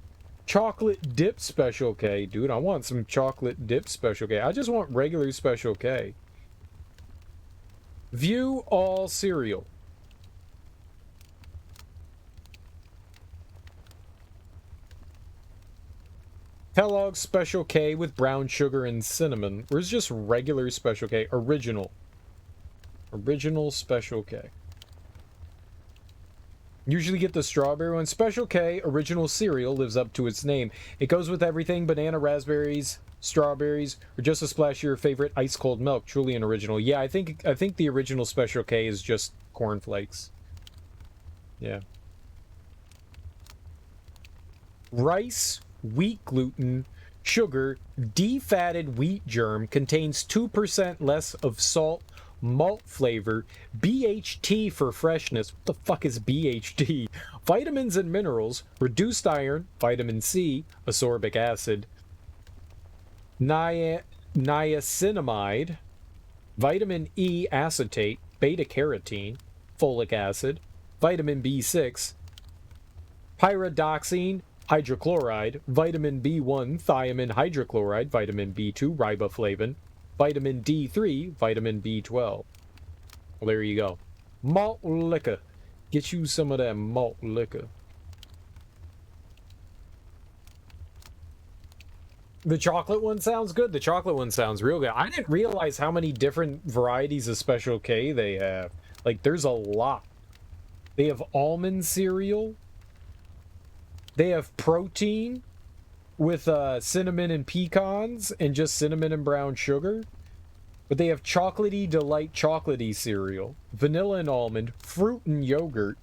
chocolate dip Special K. Dude, I want some chocolate dip Special K. I just want regular Special K. View all cereal. Kellogg's Special K with brown sugar and cinnamon. Or is just regular Special K? Original. Original Special K. Usually get the strawberry one. Special K original cereal lives up to its name. It goes with everything: banana, raspberries, strawberries, or just a splash of your favorite ice cold milk. Truly an original. Yeah, I think the original Special K is just cornflakes. Yeah. Rice, wheat gluten, sugar, defatted wheat germ, contains 2% less of salt, malt flavor, BHT for freshness. What the fuck is BHT? Vitamins and minerals, reduced iron, vitamin C, ascorbic acid, niacinamide, vitamin E acetate, beta carotene, folic acid, vitamin B6, pyridoxine, hydrochloride, vitamin B1, thiamine hydrochloride, vitamin B2, riboflavin, vitamin D3, vitamin B12. Well, there you go. Malt liquor. Get you some of that malt liquor. The chocolate one sounds good. The chocolate one sounds real good. I didn't realize how many different varieties of Special K they have. Like, there's a lot. They have almond cereal. They have protein with cinnamon and pecans and just cinnamon and brown sugar. But they have chocolatey delight chocolatey cereal, vanilla and almond, fruit and yogurt,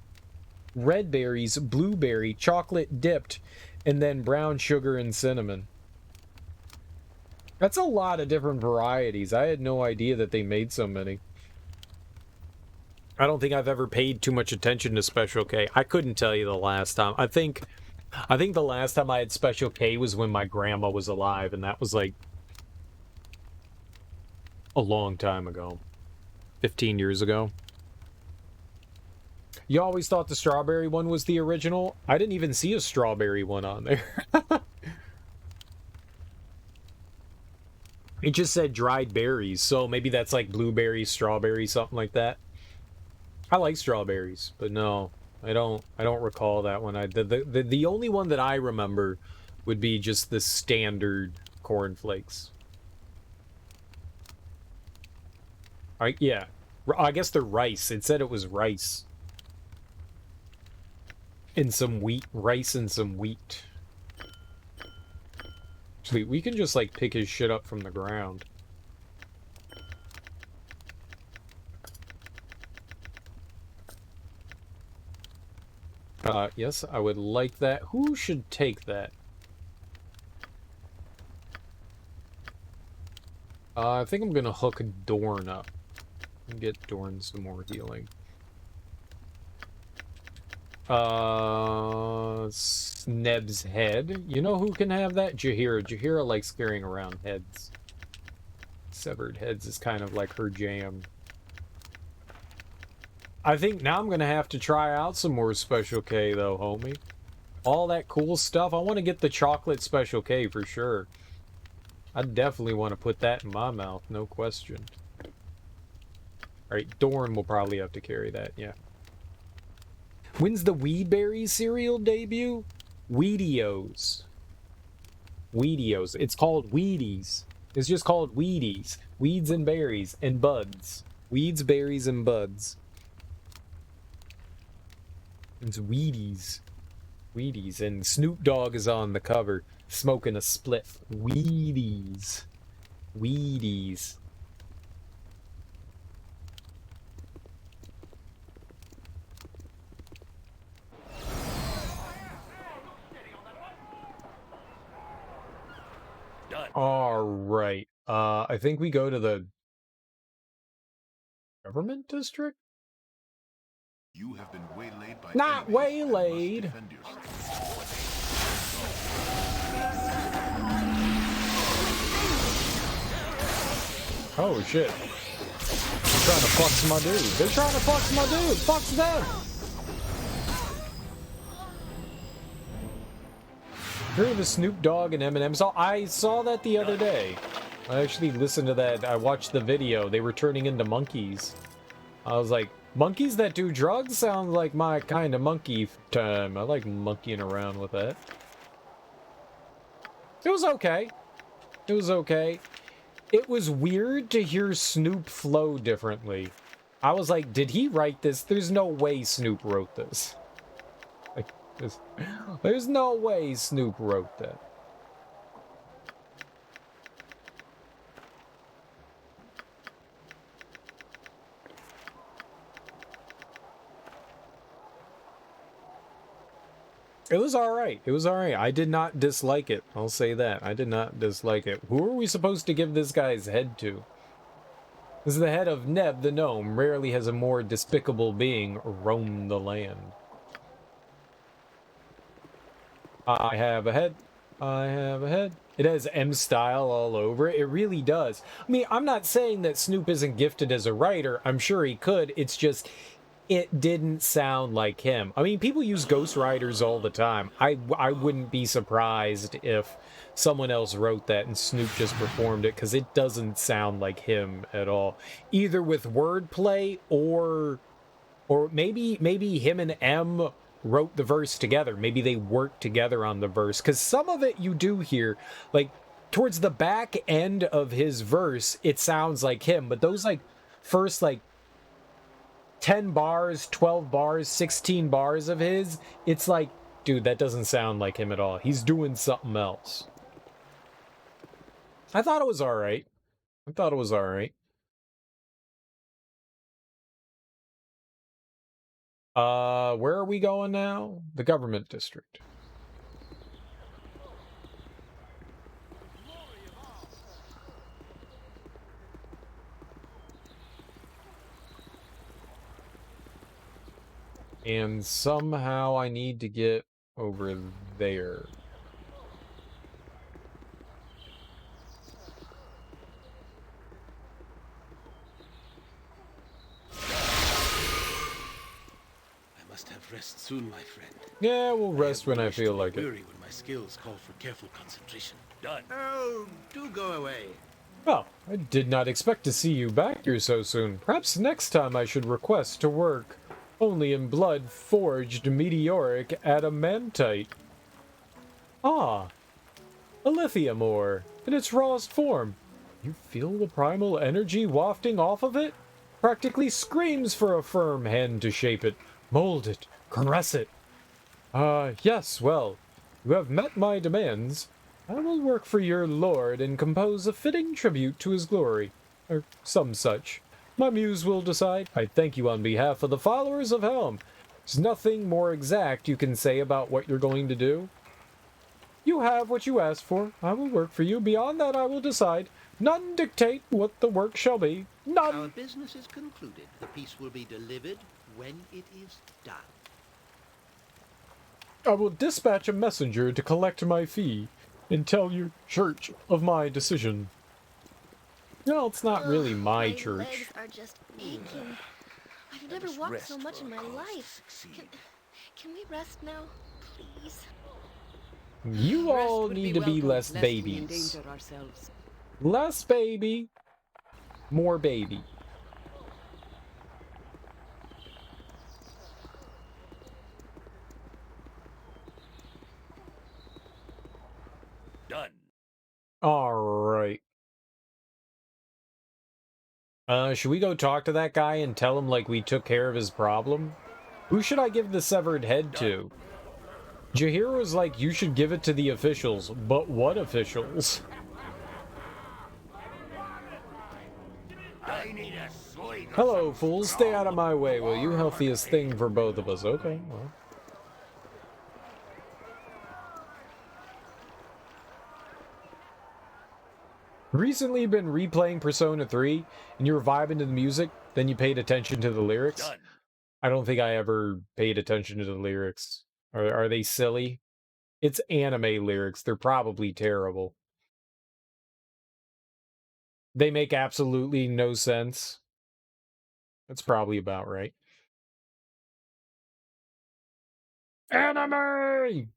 red berries, blueberry, chocolate dipped, and then brown sugar and cinnamon. That's a lot of different varieties. I had no idea that they made so many. I don't think I've ever paid too much attention to Special K. I couldn't tell you the last time. I think the last time I had Special K was when my grandma was alive, and that was like a long time ago. 15 years ago. You always thought the strawberry one was the original? I didn't even see a strawberry one on there. It just said dried berries, so maybe that's like blueberry, strawberry, something like that. I like strawberries, but no, I don't recall that one. The only one that I remember would be just the standard cornflakes. Yeah, I guess they're rice. It said it was rice. And some wheat. Rice and some wheat. Sweet, we can just like pick his shit up from the ground. Yes, I would like that. Who should take that? I think I'm gonna hook Dorn up. And get Dorn some more healing. Sneb's head. You know who can have that? Jahiera. Jahiera likes carrying around heads. Severed heads is kind of like her jam. I think now I'm going to have to try out some more Special K, though, homie. All that cool stuff. I want to get the chocolate Special K for sure. I definitely want to put that in my mouth, no question. Alright, Dorn will probably have to carry that, yeah. When's the Weedberry cereal debut? Weedios. Weedios. It's called Wheaties. It's just called Wheaties. Weeds and berries and buds. Weeds, berries, and buds. It's Wheaties. Wheaties. And Snoop Dogg is on the cover, smoking a spliff. Wheaties. Wheaties. All right. I think we go to the government district? You have been waylaid by Not waylaid. Oh shit. They're trying to fuck my dude. They're trying to fuck my dude. Fuck them. Heard the Snoop Dogg and Eminem song. I saw that the other day. I actually listened to that. I watched the video. They were turning into monkeys. I was like, monkeys that do drugs sound like my kind of monkey time. I like monkeying around with that. It was okay. It was okay. It was weird to hear Snoop flow differently. I was like, did he write this? There's no way Snoop wrote this. Like, there's no way Snoop wrote that. It was alright. It was alright. I did not dislike it. I'll say that. I did not dislike it. Who are we supposed to give this guy's head to? This is the head of Neb the gnome. Rarely has a more despicable being roamed the land. I have a head. I have a head. It has M style all over it. It really does. I mean, I'm not saying that Snoop isn't gifted as a writer. I'm sure he could. It's just, it didn't sound like him. I mean, people use ghostwriters all the time. I wouldn't be surprised if someone else wrote that and Snoop just performed it, because it doesn't sound like him at all. Either with wordplay or maybe him and M wrote the verse together. Maybe they worked together on the verse, because some of it you do hear, like towards the back end of his verse, it sounds like him, but those like first like 10 bars, 12 bars, 16 bars of his, it's like, dude, that doesn't sound like him at all. He's doing something else. I thought it was alright. I thought it was alright. Where are we going now? The government district. And somehow I need to get over there. I must have rest soon, my friend. Yeah, we'll rest when I feel like it. Weary when my skills call for careful concentration. Done. Oh, do go away. Well, I did not expect to see you back here so soon. Perhaps next time I should request to work only in blood-forged meteoric adamantite. Ah, a lithium ore in its rawest form. You feel the primal energy wafting off of it? Practically screams for a firm hand to shape it, mold it, caress it. Yes, well, you have met my demands. I will work for your lord and compose a fitting tribute to his glory, or some such. My muse will decide. I thank you on behalf of the followers of Helm. There's nothing more exact you can say about what you're going to do. You have what you asked for. I will work for you. Beyond that, I will decide. None dictate what the work shall be. None. Our business is concluded. The piece will be delivered when it is done. I will dispatch a messenger to collect my fee and tell your church of my decision. No, it's not really my church. My legs are just aching. I've never walked so much in my life. Can we rest now, please? You all need to be less babies. Less baby, more baby. Done. All right. Should we go talk to that guy and tell him, like, we took care of his problem? Who should I give the severed head to? Jahiera was like, you should give it to the officials. But what officials? I need a swing. Hello, fools. Stay out of my way, will you? Healthiest thing for both of us. Okay, well. Recently been replaying Persona 3, and you were vibing to the music, then you paid attention to the lyrics? Done. I don't think I ever paid attention to the lyrics. Are they silly? It's anime lyrics. They're probably terrible. They make absolutely no sense. That's probably about right. Anime!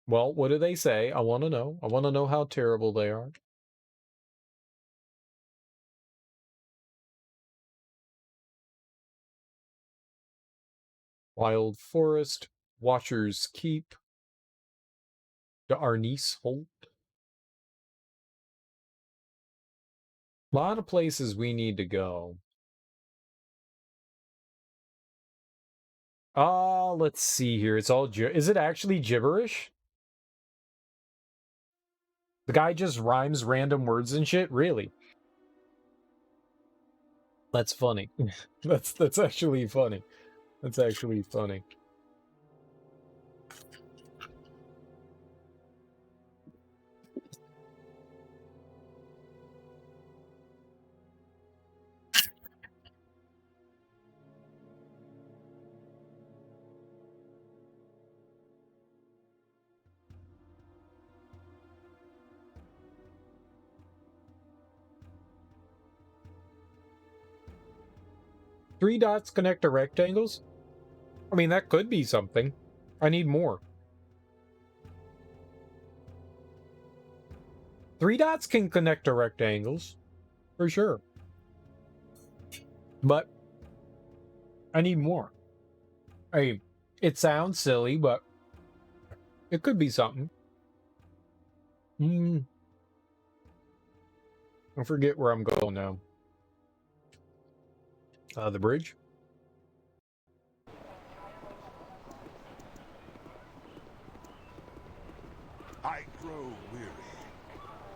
Well, what do they say? I want to know. I want to know how terrible they are. Wild Forest, Watcher's Keep, the Arnice Holt. A lot of places we need to go. Let's see here. It's all is it actually gibberish? The guy just rhymes random words and shit? Really? That's funny. that's actually funny. That's actually funny. Three dots connect to rectangles? I mean, that could be something. I need more. Three dots can connect to rectangles. For sure. But I need more. I mean, it sounds silly, but it could be something. I forget where I'm going now. The bridge? I grow weary.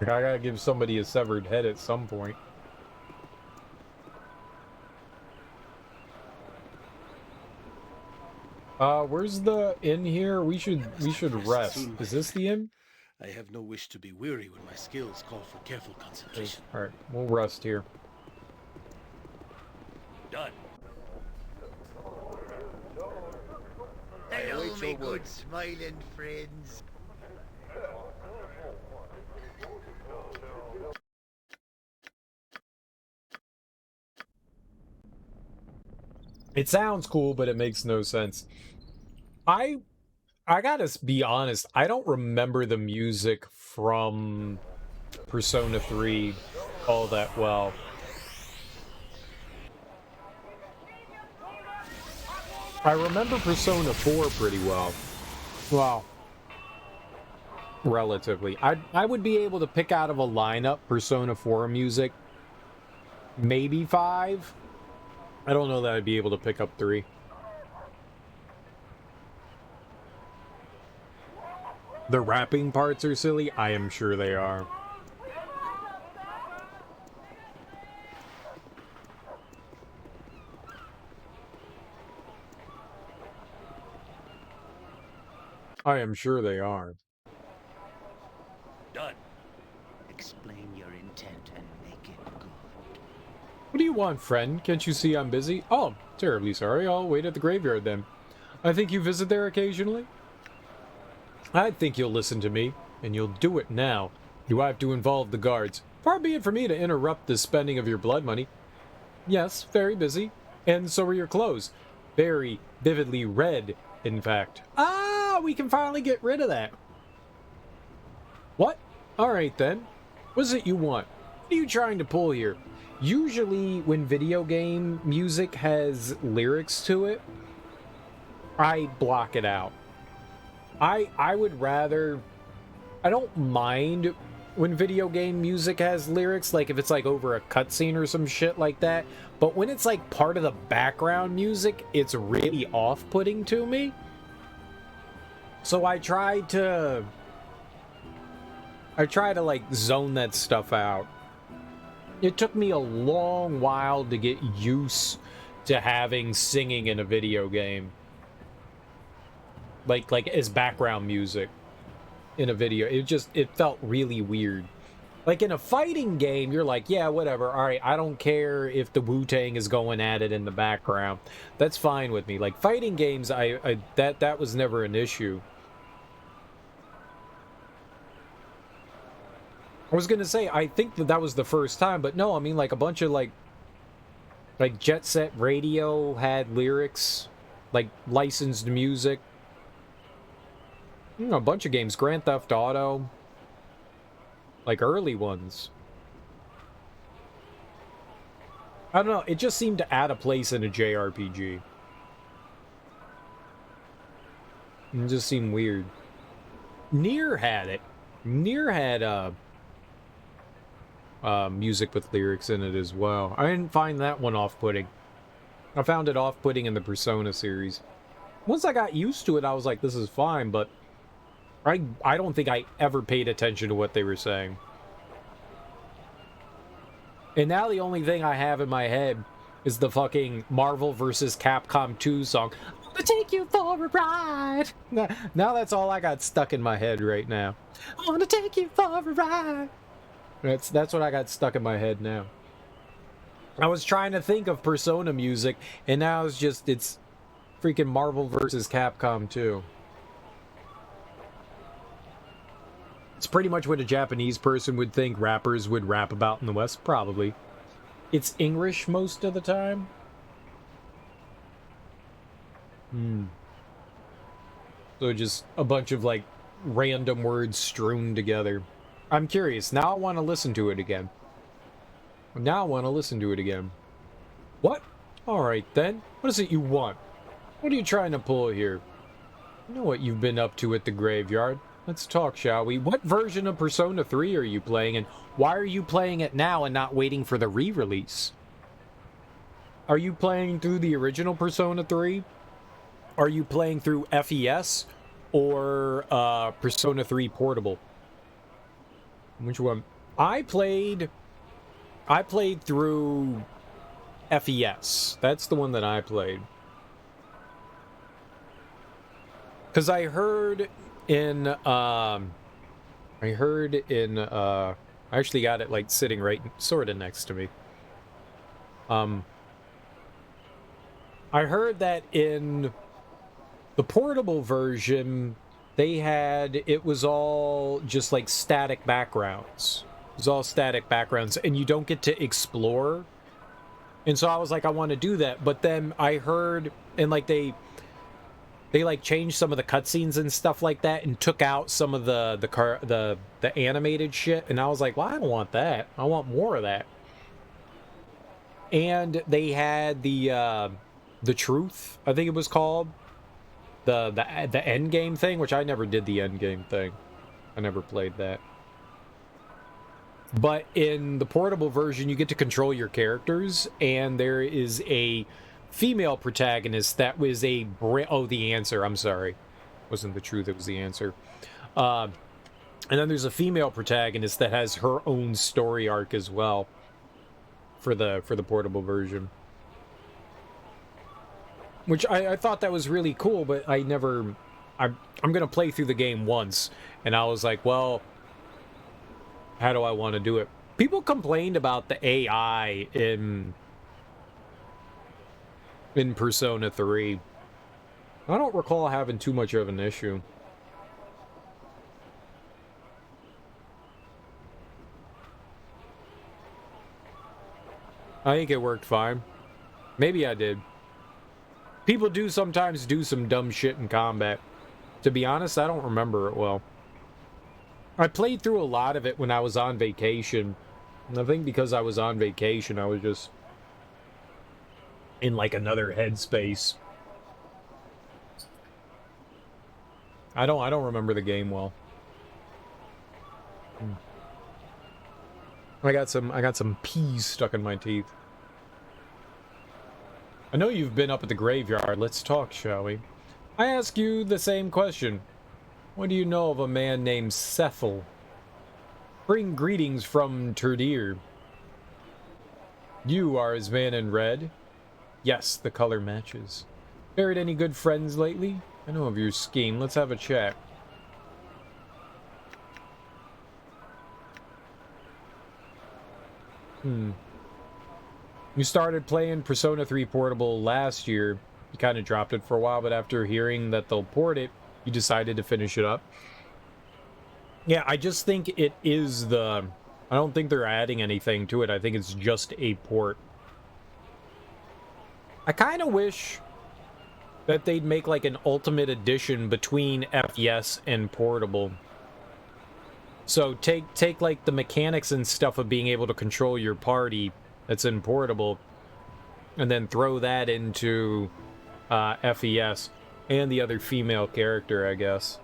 I gotta give somebody a severed head at some point. Where's the inn here? We should rest. Is this the inn? I have no wish to be weary when my skills call for careful concentration. Alright, we'll rest here. Done. Hello, my good smiling friends. It sounds cool, but it makes no sense. I gotta be honest, I don't remember the music from Persona 3 all that well. I remember Persona 4 pretty well. Well, relatively. I would be able to pick out of a lineup Persona 4 music. Maybe 5. I don't know that I'd be able to pick up 3. The rapping parts are silly? I am sure they are. I am sure they are. Done. Explain your intent and make it good. What do you want, friend? Can't you see I'm busy? Oh, terribly sorry. I'll wait at the graveyard then. I think you visit there occasionally? I think you'll listen to me, and you'll do it now. Do I have to involve the guards? Far be it for me to interrupt the spending of your blood money. Yes, very busy. And so are your clothes. Very vividly red, in fact. Ah, we can finally get rid of that. What? Alright then. What is it you want? What are you trying to pull here? Usually, when video game music has lyrics to it, I block it out. I would rather... I don't mind when video game music has lyrics, like if it's like over a cutscene or some shit like that. But when it's like part of the background music, it's really off-putting to me. So I try to like zone that stuff out. It took me a long while to get used to having singing in a video game. Like as background music in a video. It felt really weird. Like in a fighting game, you're like, yeah, whatever. All right, I don't care if the Wu-Tang is going at it in the background. That's fine with me. Like fighting games, that was never an issue. I was gonna say, I think that was the first time, but no, I mean like a bunch of like Jet Set Radio had lyrics, like licensed music. You know, a bunch of games, Grand Theft Auto, like early ones. I don't know, it just seemed to add a place in a JRPG. It just seemed weird. Nier had it. Nier had music with lyrics in it as well. I didn't find that one off-putting. I found it off-putting in the Persona series. Once I got used to it, I was like, this is fine, but I don't think I ever paid attention to what they were saying. And now the only thing I have in my head is the fucking Marvel vs. Capcom 2 song. I'm gonna take you for a ride. Now that's all I got stuck in my head right now. I wanna take you for a ride. That's what I got stuck in my head now. I was trying to think of Persona music, and now it's freaking Marvel vs. Capcom 2. It's pretty much what a Japanese person would think rappers would rap about in the West, probably. It's English most of the time. So just a bunch of like random words strewn together. I'm curious. Now I want to listen to it again. What? Alright then. What is it you want? What are you trying to pull here? I know what you've been up to at the graveyard. Let's talk, shall we? What version of Persona 3 are you playing, and why are you playing it now and not waiting for the re-release? Are you playing through the original Persona 3? Are you playing through FES or Persona 3 Portable? Which one? I played through FES. That's the one that I played. Because I heard in I actually got it like sitting right sort of next to me. I heard that in the portable version it was all just like static backgrounds. It was all static backgrounds and you don't get to explore. And so I was like, I want to do that, but then I heard and like they like changed some of the cutscenes and stuff like that and took out some of the animated shit, and I was like, well, I don't want that. I want more of that. And they had the truth, I think it was called, the endgame thing, which I never did the endgame thing. I never played that. But in the portable version, you get to control your characters, and there is a female protagonist that was the answer. I'm sorry. It wasn't the truth, it was the answer. And then there's a female protagonist that has her own story arc as well for the portable version. Which I thought that was really cool, but I'm gonna play through the game once, and I was like, well, how do I want to do it? People complained about the AI in Persona 3. I don't recall having too much of an issue. I think it worked fine. Maybe I did. People do sometimes do some dumb shit in combat. To be honest, I don't remember it well. I played through a lot of it when I was on vacation. And I think because I was on vacation, I was just in like another headspace. I don't remember the game well. I got some peas stuck in my teeth. I know you've been up at the graveyard. Let's talk, shall we? I ask you the same question. What do you know of a man named Sethel? Bring greetings from Turdir. You are his man in red? Yes, the color matches. Buried any good friends lately? I know of your scheme. Let's have a chat. You started playing Persona 3 Portable last year. You kind of dropped it for a while, but after hearing that they'll port it, you decided to finish it up. Yeah, I just think it is the... I don't think they're adding anything to it. I think it's just a port. I kind of wish that they'd make like an ultimate edition between FES and Portable. So take like the mechanics and stuff of being able to control your party that's in Portable, and then throw that into FES and the other female character, I guess.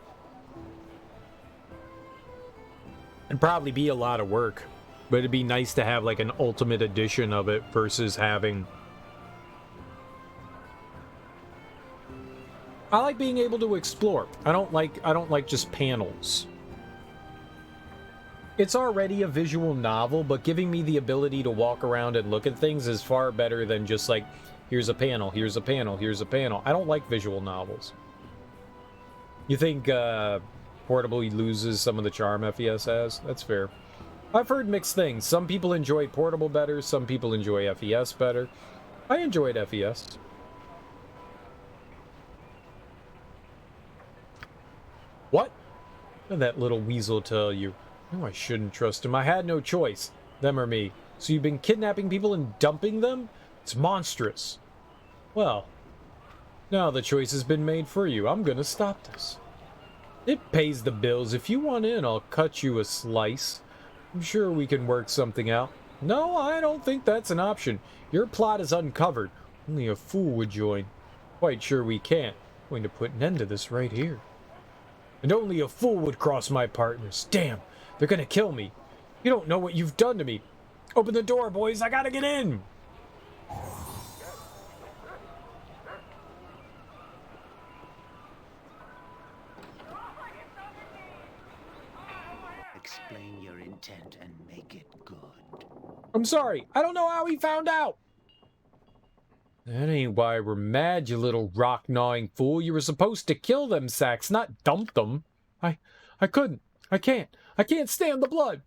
It'd probably be a lot of work, but it'd be nice to have like an ultimate edition of it versus having... I like being able to explore. I don't like just panels. It's already a visual novel, but giving me the ability to walk around and look at things is far better than just like, here's a panel, here's a panel, here's a panel. I don't like visual novels. You think Portable loses some of the charm FES has? That's fair. I've heard mixed things. Some people enjoy Portable better, some people enjoy FES better. I enjoyed FES. What? What did that little weasel tell you? No, I shouldn't trust him. I had no choice. Them or me. So you've been kidnapping people and dumping them? It's monstrous. Well, now the choice has been made for you. I'm gonna stop this. It pays the bills. If you want in, I'll cut you a slice. I'm sure we can work something out. No, I don't think that's an option. Your plot is uncovered. Only a fool would join. Quite sure we can't. I'm going to put an end to this right here. And only a fool would cross my partners. Damn, they're gonna kill me. You don't know what you've done to me. Open the door, boys. I gotta get in. Explain your intent and make it good. I'm sorry. I don't know how he found out. That ain't why we're mad, you little rock-gnawing fool. You were supposed to kill them sacks, not dump them. I couldn't. I can't stand the blood.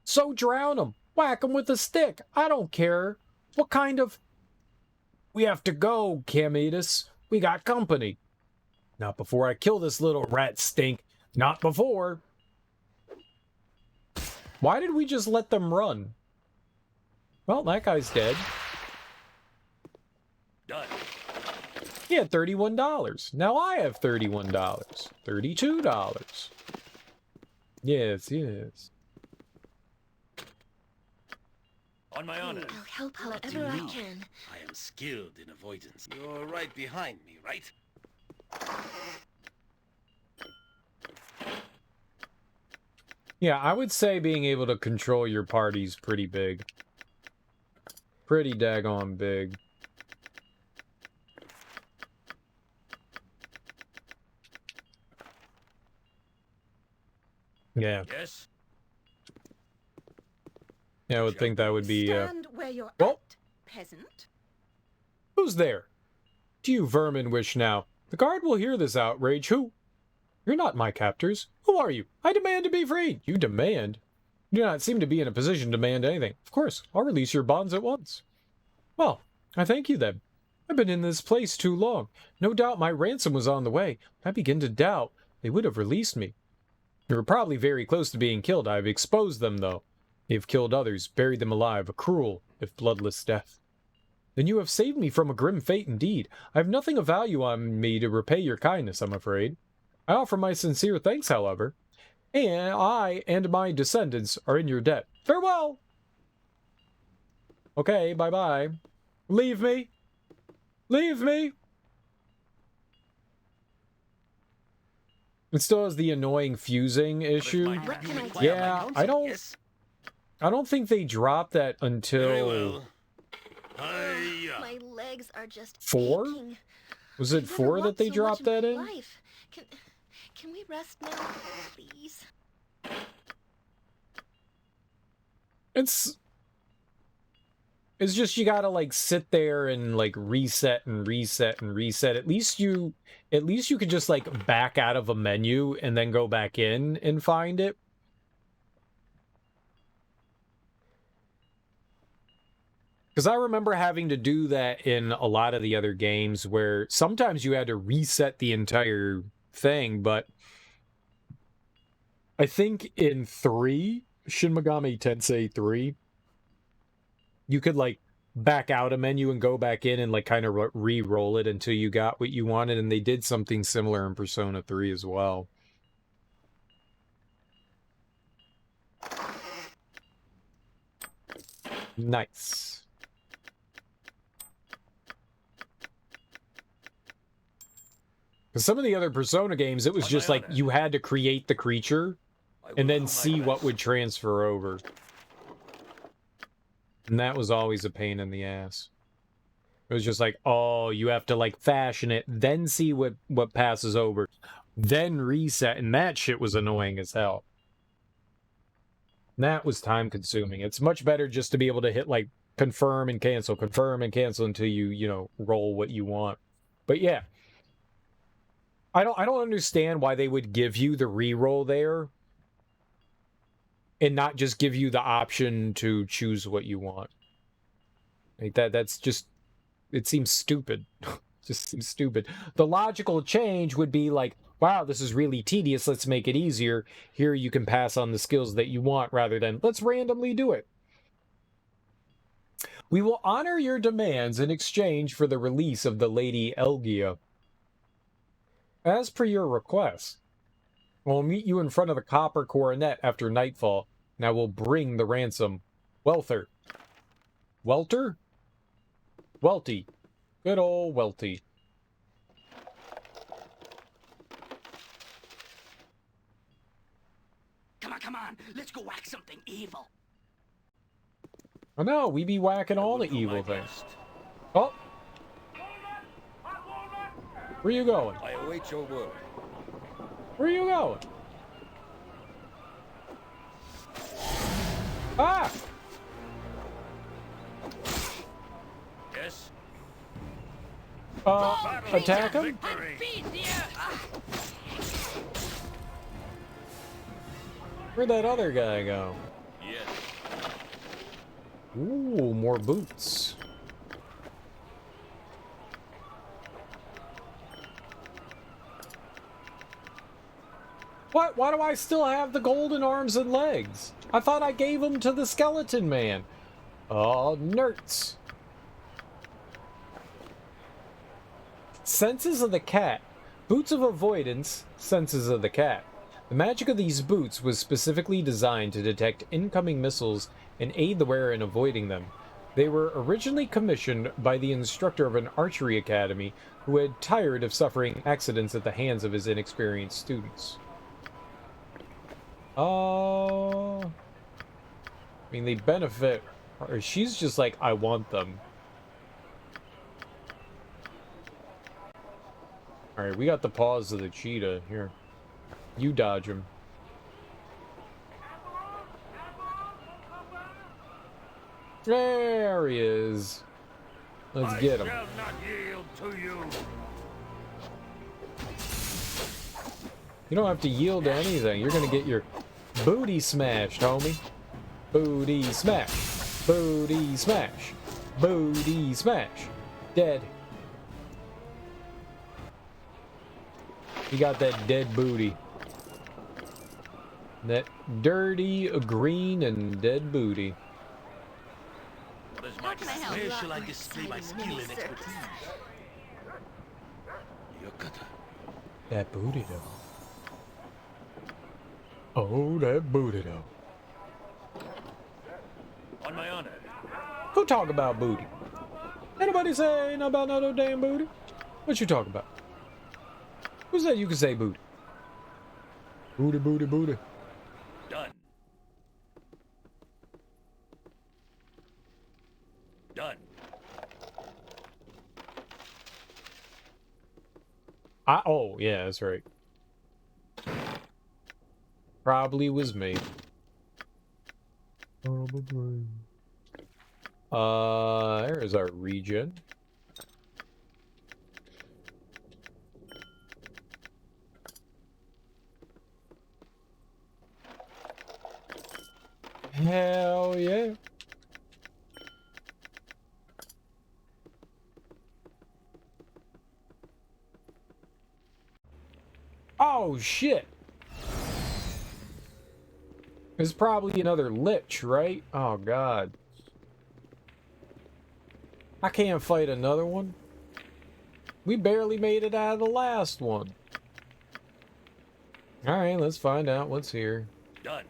So drown them. Whack them with a stick. I don't care. What kind of... We have to go, Cametus. We got company. Not before I kill this little rat stink. Not before. Why did we just let them run? Well, that guy's dead. Done. He had $31. Now I have $31. $32. Yes, yes. On my honor. I'll help however I can. I am skilled in avoidance. You're right behind me, right? Yeah, I would say being able to control your party's pretty big. Pretty daggone big. Yeah. Yes. Yeah, I would think that would be. Stand where you're Well, at, peasant. who's there? Do you vermin wish now? The guard will hear this outrage. Who? You're not my captors. Who are you? I demand to be freed. You demand? You do not seem to be in a position to demand anything. Of course, I'll release your bonds at once. Well, I thank you then. I've been in this place too long. No doubt my ransom was on the way. I begin to doubt they would have released me. You were probably very close to being killed. I've exposed them, though. They have killed others, buried them alive, a cruel, if bloodless death. Then you have saved me from a grim fate indeed. I have nothing of value on me to repay your kindness, I'm afraid. I offer my sincere thanks, however. And I and my descendants are in your debt. Farewell! Okay, bye-bye. Leave me! Leave me! It still has the annoying fusing issue. Yeah, I don't... I don't think they dropped that until... My legs are just 4? aching. Was it I've 4 never that they walked so dropped much in that my in? life. Can we rest now, please? It's just you gotta like sit there and like reset and reset and reset. At least you could just like back out of a menu and then go back in and find it. Because I remember having to do that in a lot of the other games where sometimes you had to reset the entire thing, but I think in 3, Shin Megami Tensei 3, you could like back out a menu and go back in and like kind of re-roll it until you got what you wanted, and they did something similar in Persona 3 as well. Nice. Because some of the other Persona games, it was just like you had to create the creature and then see what would transfer over. And that was always a pain in the ass. It was just like, oh, you have to like fashion it, then see what passes over, then reset, and that shit was annoying as hell. And that was time consuming. It's much better just to be able to hit like confirm and cancel until you know, roll what you want. But yeah. I don't understand why they would give you the reroll there and not just give you the option to choose what you want. Like that's just, it seems stupid. Just seems stupid. The logical change would be like, wow, this is really tedious, let's make it easier. Here you can pass on the skills that you want rather than let's randomly do it. We will honor your demands in exchange for the release of the Lady Elgia. As per your request, we'll meet you in front of the Copper Coronet after nightfall, and I will bring the ransom. Welter. Welter? Welty. Good old Welty. Come on, let's go whack something evil. Oh no, we be whacking all the evil things. Oh! Where you going? I await your word. Where you going? Ah! Yes? Attack him? Where'd that other guy go? Yes. Ooh, more boots. What? Why do I still have the golden arms and legs? I thought I gave them to the skeleton man. Oh, nerds. Senses of the cat. Boots of avoidance, senses of the cat. The magic of these boots was specifically designed to detect incoming missiles and aid the wearer in avoiding them. They were originally commissioned by the instructor of an archery academy who had tired of suffering accidents at the hands of his inexperienced students. I mean, they benefit her. She's just like, I want them. Alright, we got the paws of the cheetah. Here. You dodge him. There he is. Let's get him. I shall not yield to you. You don't have to yield to anything. You're gonna get your booty smashed, homie. Booty smash. Booty smash. Booty smash. Dead. You got that dead booty. That dirty green and dead booty. How can I help? Where shall I display my skill and expertise? That booty though. Oh, that booty though. On my honor. Who talk about booty? Anybody say nothing about no damn booty? What you talking about? Who said you can say booty? Booty, booty, booty. Done. Oh, yeah, that's right. Probably was me. Probably. There's our region. Hell yeah. Oh, shit. There's probably another lich, right? Oh, God. I can't fight another one. We barely made it out of the last one. Alright, let's find out what's here. Done.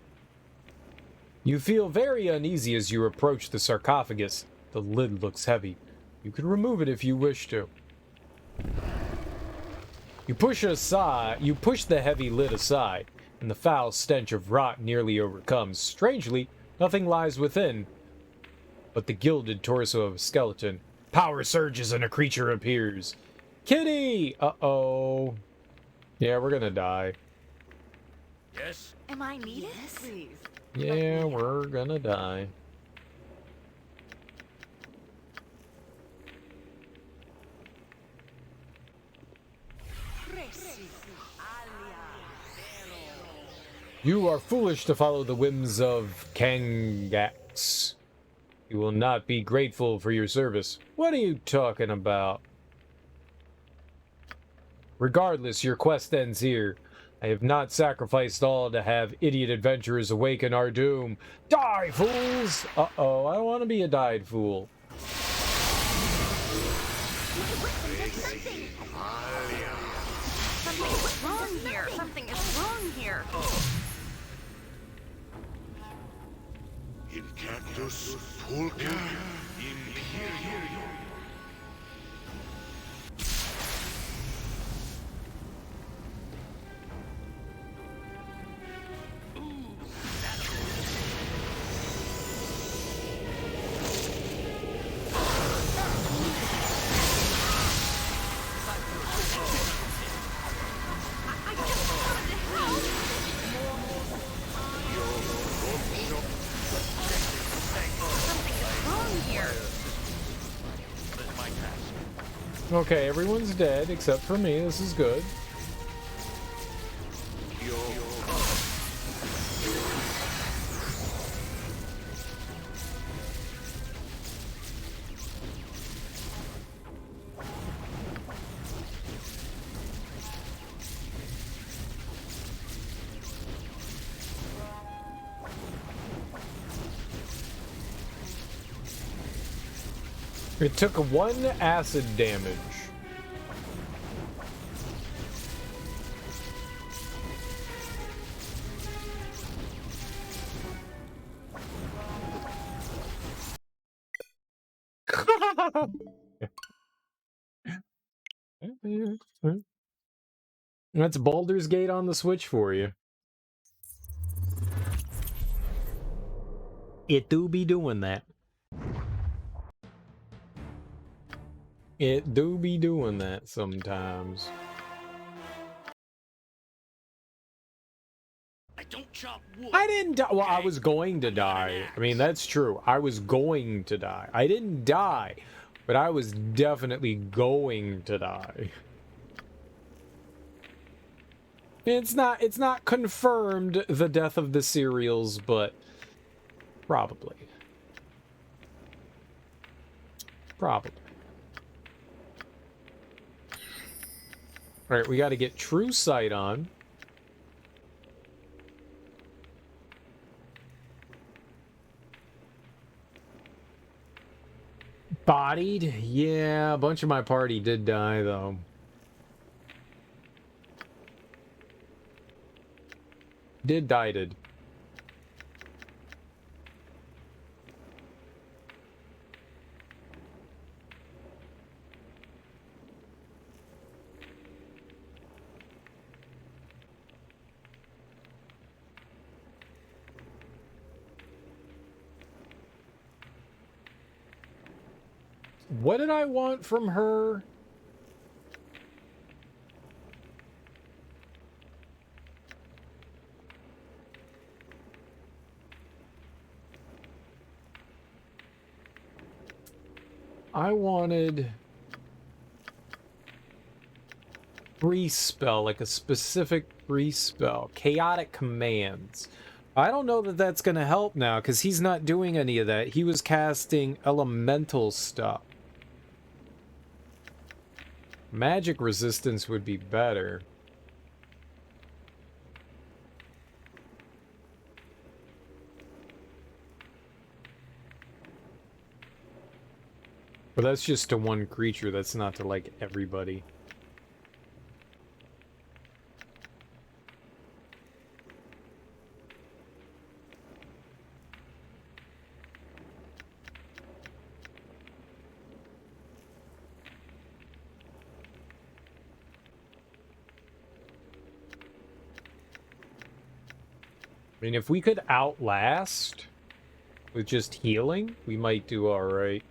You feel very uneasy as you approach the sarcophagus. The lid looks heavy. You can remove it if you wish to. You push the heavy lid aside, and the foul stench of rot nearly overcomes. Strangely, nothing lies within but the gilded torso of a skeleton. Power surges and a creature appears. Kitty! Uh-oh. Yeah, we're gonna die. Yes? Am I needed? Yes, please. Yeah, we're gonna die. You are foolish to follow the whims of Kangax. You will not be grateful for your service. What are you talking about? Regardless, your quest ends here. I have not sacrificed all to have idiot adventurers awaken our doom. Die, fools! Uh-oh, I don't want to be a died fool. Something's wrong here. Something is wrong here. Incactus pulca imperio. Okay, everyone's dead except for me. This is good. It took 1 acid damage. That's Baldur's Gate on the Switch for you. It do be doing that. It do be doing that sometimes. I don't chop wood. I didn't die. Well, I was going to die. I mean, that's true. I was going to die. I didn't die, but I was definitely going to die. It's not confirmed the death of the cereals, but probably. Probably. All right, we got to get true sight on. Bodied? Yeah, a bunch of my party did die, though. Did. What did I want from her? I wanted free spell, like a specific free spell. Chaotic commands. I don't know that that's going to help now, because he's not doing any of that. He was casting elemental stuff. Magic resistance would be better. But that's just to one creature, that's not to, like, everybody. I mean, if we could outlast with just healing, we might do all right.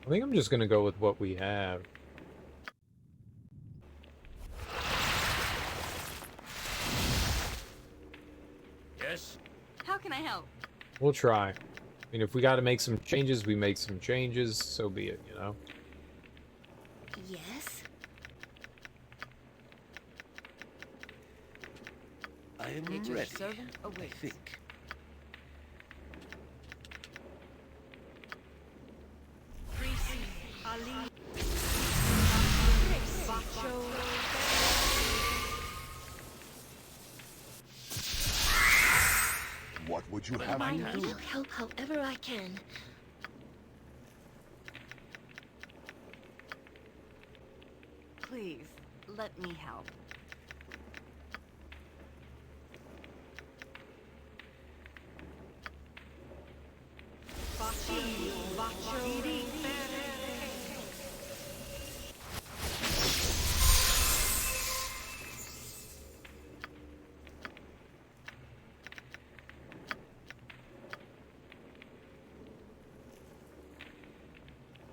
I think I'm just gonna go with what we have. Yes? How can I help? We'll try. I mean, if we gotta make some changes, we make some changes, so be it, you know? Yes? I am Nature's ready, servant I awaits. think. What would you have me do? I'll help however I can. Please, let me help.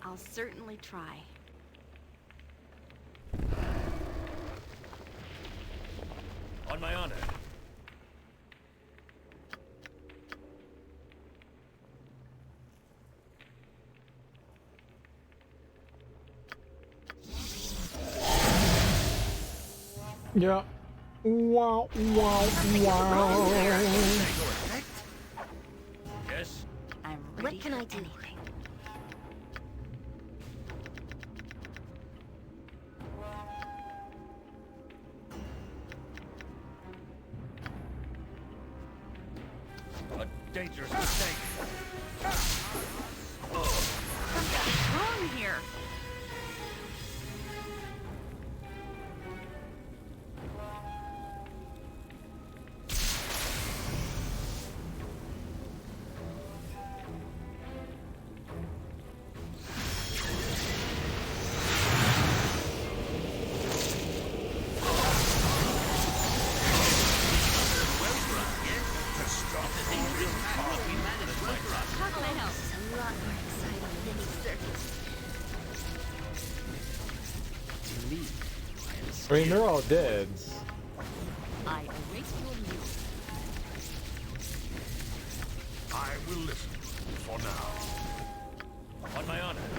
I'll certainly try. On my honor. Yeah. Wow, wow, wow. Yes? I'm ready. What can I do? Anything. A dangerous mistake. Something's wrong here. How can I help? This is a lot more exciting than any circus. To me, I mean, they're all dead. I await your news. I will listen for now. On my honor.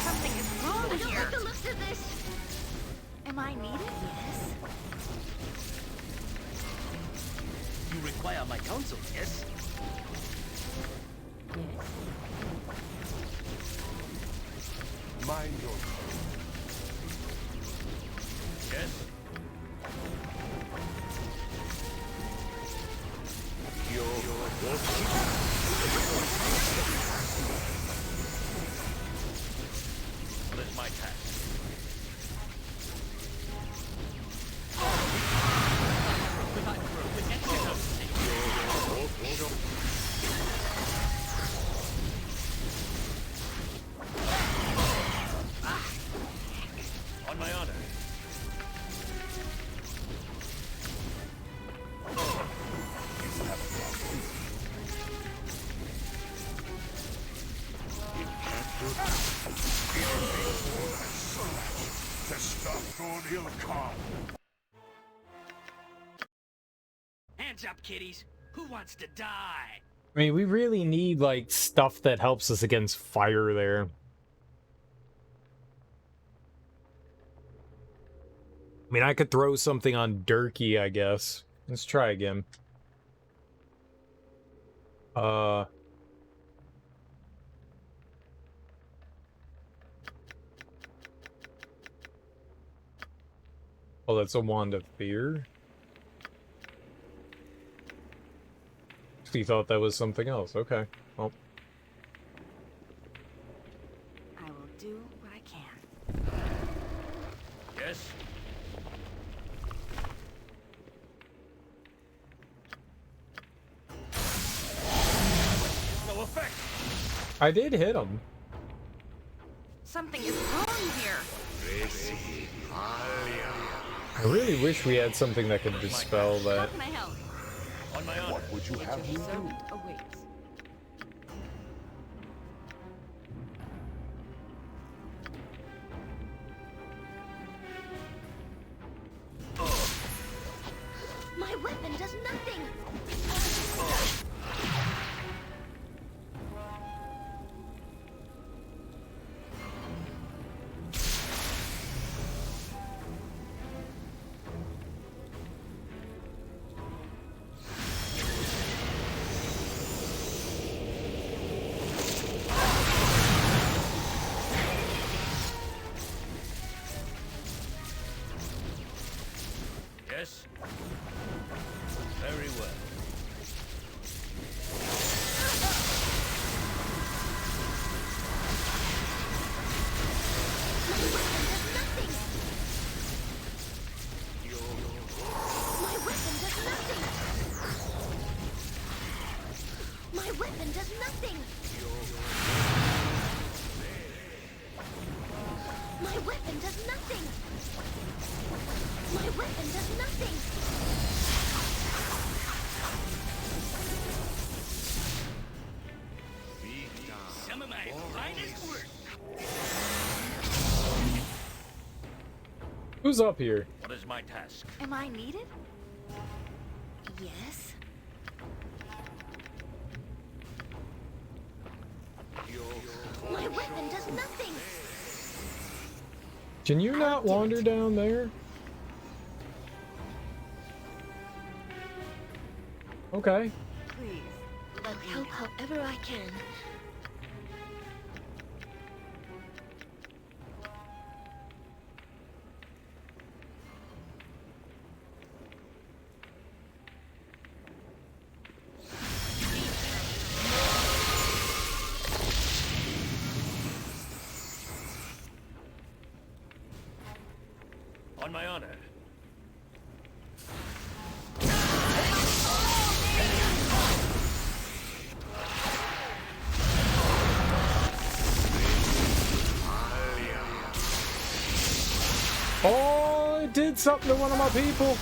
Something is wrong I don't here. like the looks of this. Am I needed? Yes. you require my counsel, yes? Mind your Yes? What is my task? To stop Thorn he'll come. Hands up, kiddies. Who wants to die? I mean, we really need, like, stuff that helps us against fire there. I mean, I could throw something on Durkee, I guess. Let's try again. Oh, that's a wand of fear? He thought that was something else. Okay. Well. I will do what I can. Yes? No effect. I did hit him. Something is wrong here. I really wish we had something that could dispel that. How can I help? On my honor. What would you have me do? Servant awaits. My weapon does nothing. Yes? Very well. My weapon does nothing. My weapon does nothing. My weapon does nothing. My weapon does nothing. Some of my finest work. Who's up here? What is my task? Am I needed? Yes. My weapon does nothing. Can you not wander down there? Okay. Please. I'll help however I can. On my honor. Oh, it did something to one of my people.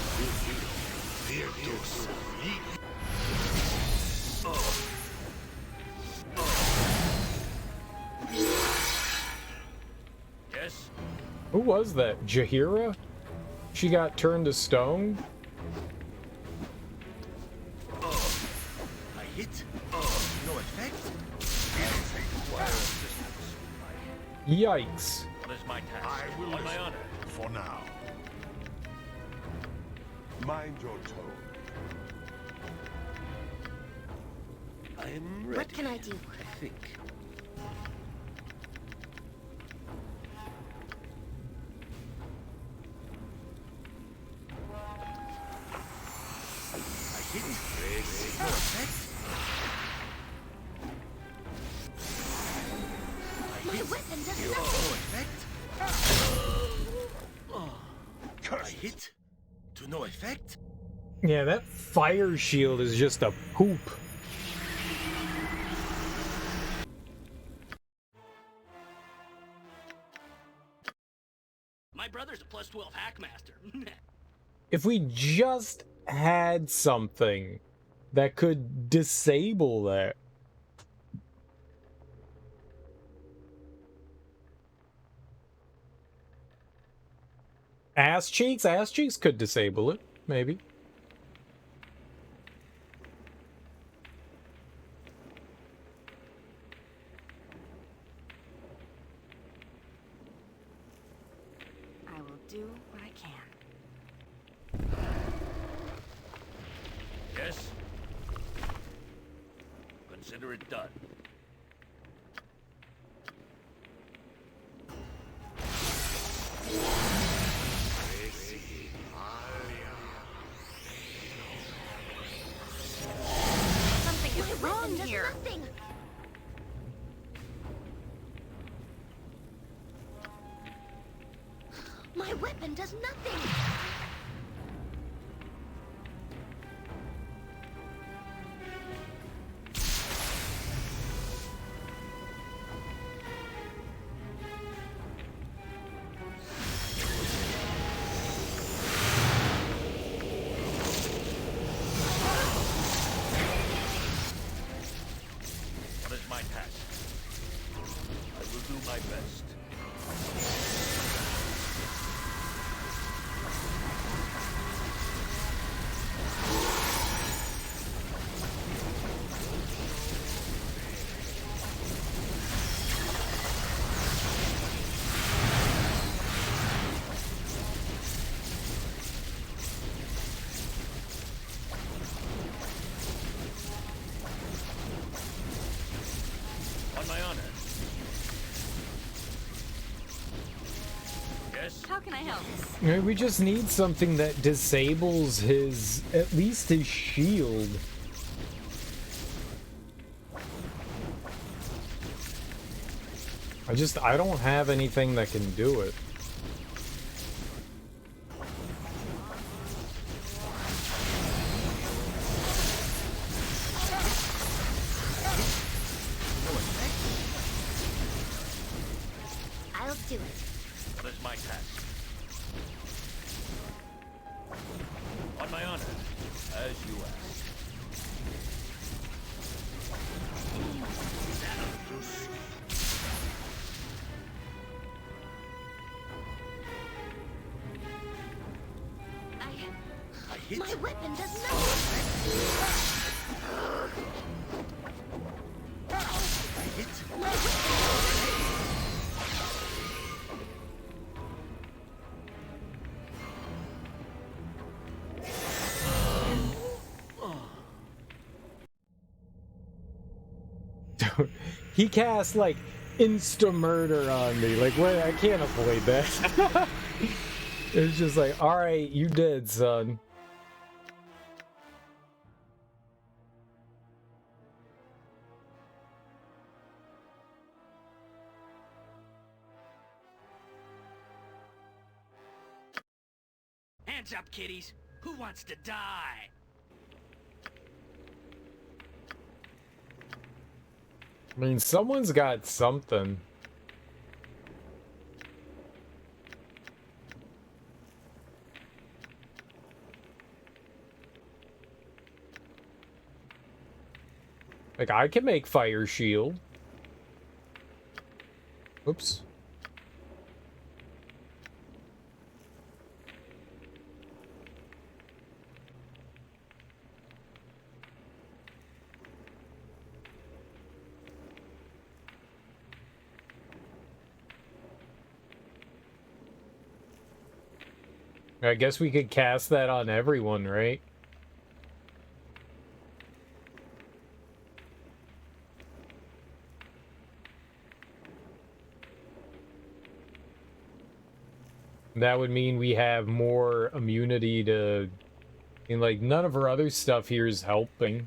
Yes? Who was that? Jahiera? She got turned to stone? I hit. No effect. Yikes. What is my task? I will On my honor. for now. Mind your tone. I am ready. What can I do? I think. I hit. No effect. My weapon does No nothing. effect. I hit. To no effect. Yeah, that fire shield is just a poop. My brother's a plus 12 hackmaster. If we just had something that could disable that. Ass cheeks? Ass cheeks could disable it, maybe. I will do what I can. Yes? Consider it done. Something is wrong here. Nothing. My weapon does nothing. What is my task? I will do my best. On my honor. Yes? How can I help? Maybe we just need something that disables his, at least his shield. I don't have anything that can do it. I'll do it. What is my task? On my honor, as you ask. My weapon does nothing. He cast like insta murder on me. Like, wait, I can't avoid that. It's just like, all right, you dead, son. Hands up, kiddies. Who wants to die? I mean, someone's got something. Like, I can make fire shield. Oops. I guess we could cast that on everyone, right? That would mean we have more immunity to... I mean, like, none of our other stuff here is helping.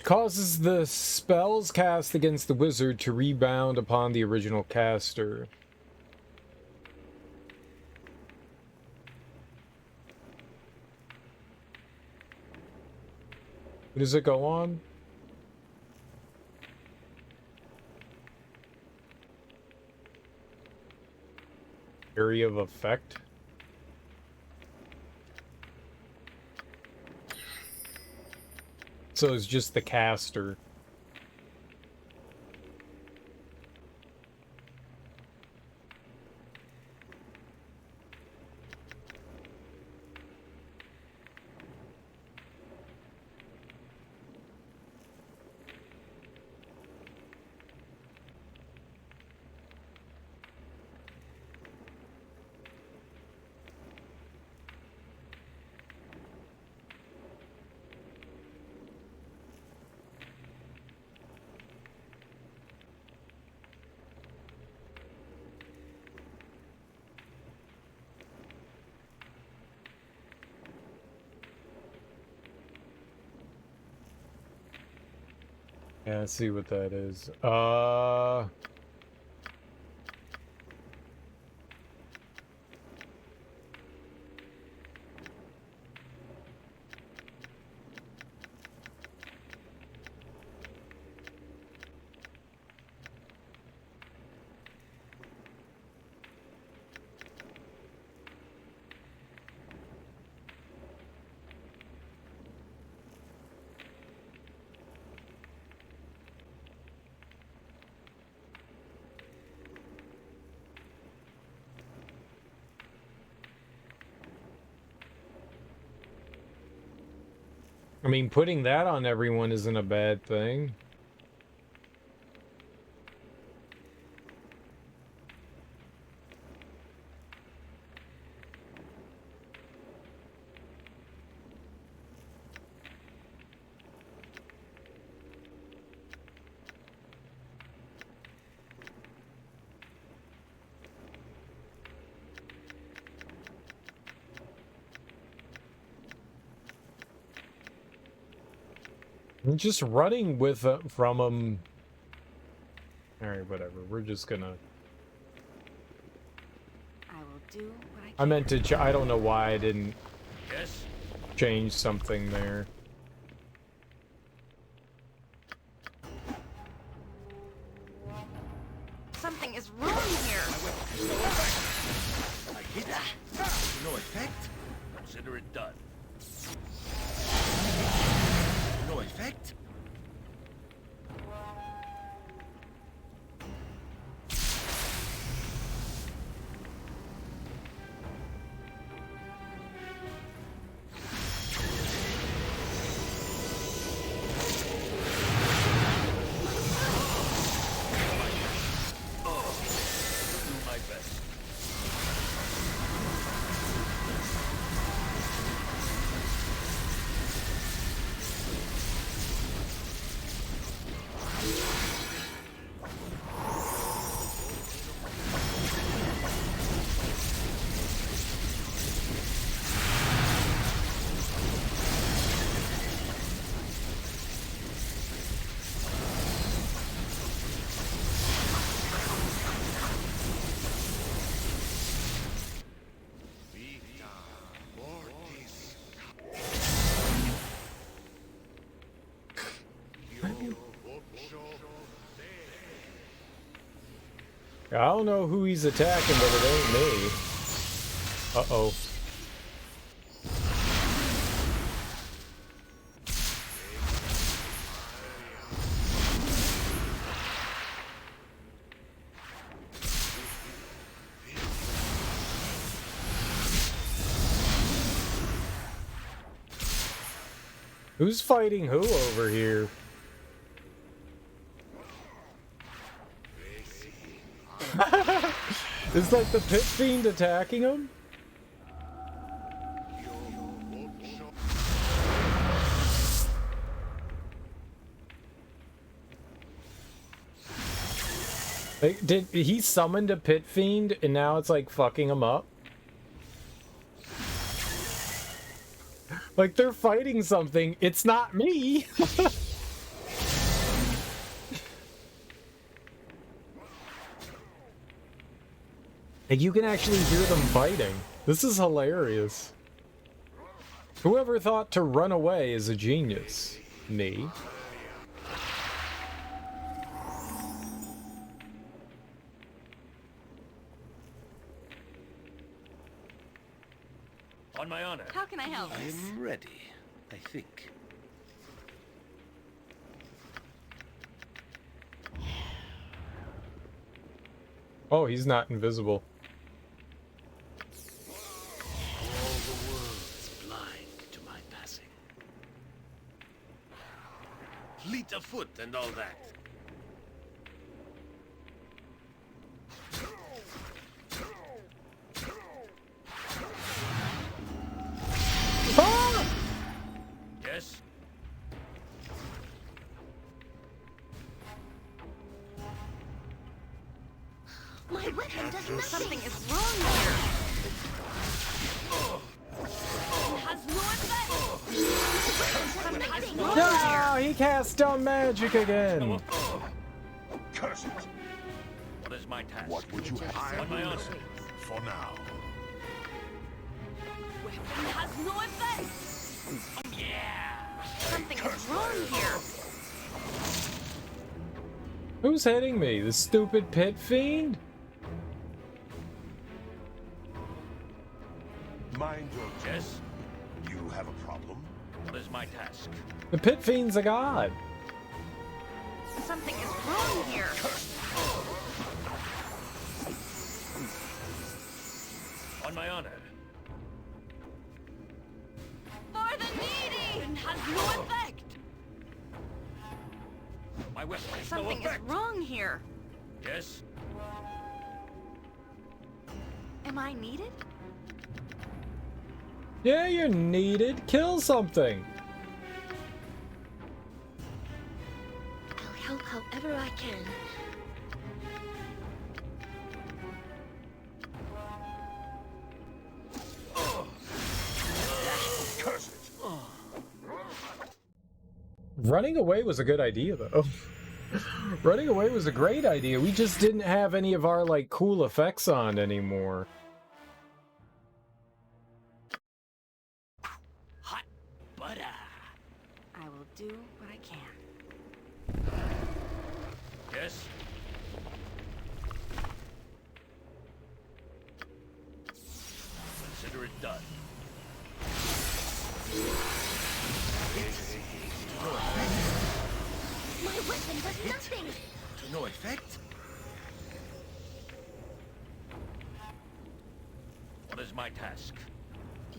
Causes the spells cast against the wizard to rebound upon the original caster. What does it go on? Area of effect. So it's just the caster. Yeah, let's see what that is. I mean, putting that on everyone isn't a bad thing. I'm just running with from them. Alright, whatever. We're just gonna... I will do what I meant to... I don't know why I didn't Yes? change something there. Something is wrong here. I hit. No effect? Consider it done. No effect? I don't know who he's attacking, but it ain't me. Uh-oh. Who's fighting who over here? It's like the pit fiend attacking him? Like, did he summoned a pit fiend and now it's like fucking him up? Like they're fighting something, it's not me. Like, you can actually hear them fighting. This is hilarious. Whoever thought to run away is a genius? Me. On my honor. How can I help? I am ready, I think. Oh, he's not invisible. All the world is blind to my passing. Fleet of foot and all that. Ah! Yes? My weapon does nothing. Something is wrong here. It has no effect. Something is wrong No, he cast dumb magic again. Curse it! What is my task? What would you have? On my honor. For now. Weapon has no effect. Yeah! Something is wrong here. Who's hitting me? The stupid pit fiend? Mind your Yes? You have a problem? What is my task? The pit fiend's a god. Something is wrong here. On my honor. For the needy. It has no effect. My weapon has Something no is effect. wrong here. Yes? Am I needed? Yeah, you're needed. Kill something. I'll help however I can. Curse it! Running away was a good idea, though. Running away was a great idea. We just didn't have any of our, like, cool effects on anymore. Hot butter. I will do what I can. Yes? Consider it done. My weapon does nothing. To no effect? What is my task?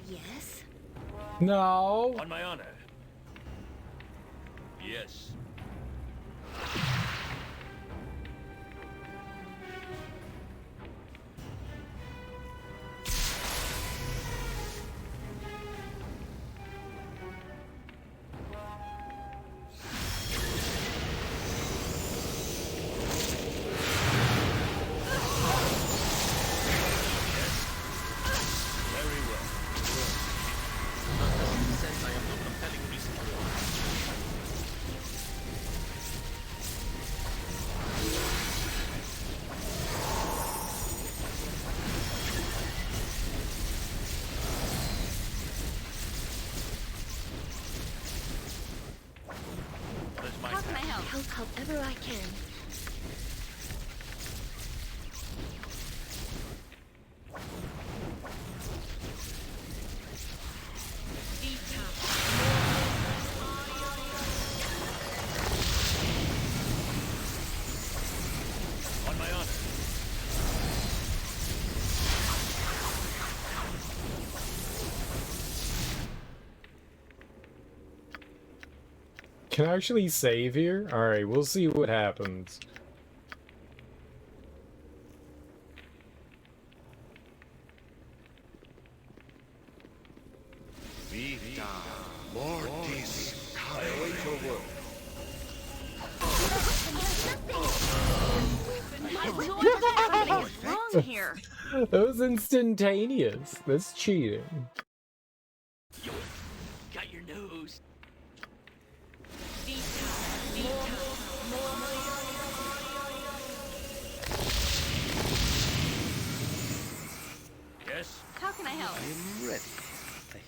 Yes? No. On my honor. Yes. Very well. Since I have no compelling reason to What is my How can I task? help? Help however I can. On my honor. Can I actually save here? Alright, we'll see what happens. Vita Mortis. I await your word. Something is wrong here. That was instantaneous. That's cheating. Got your nose.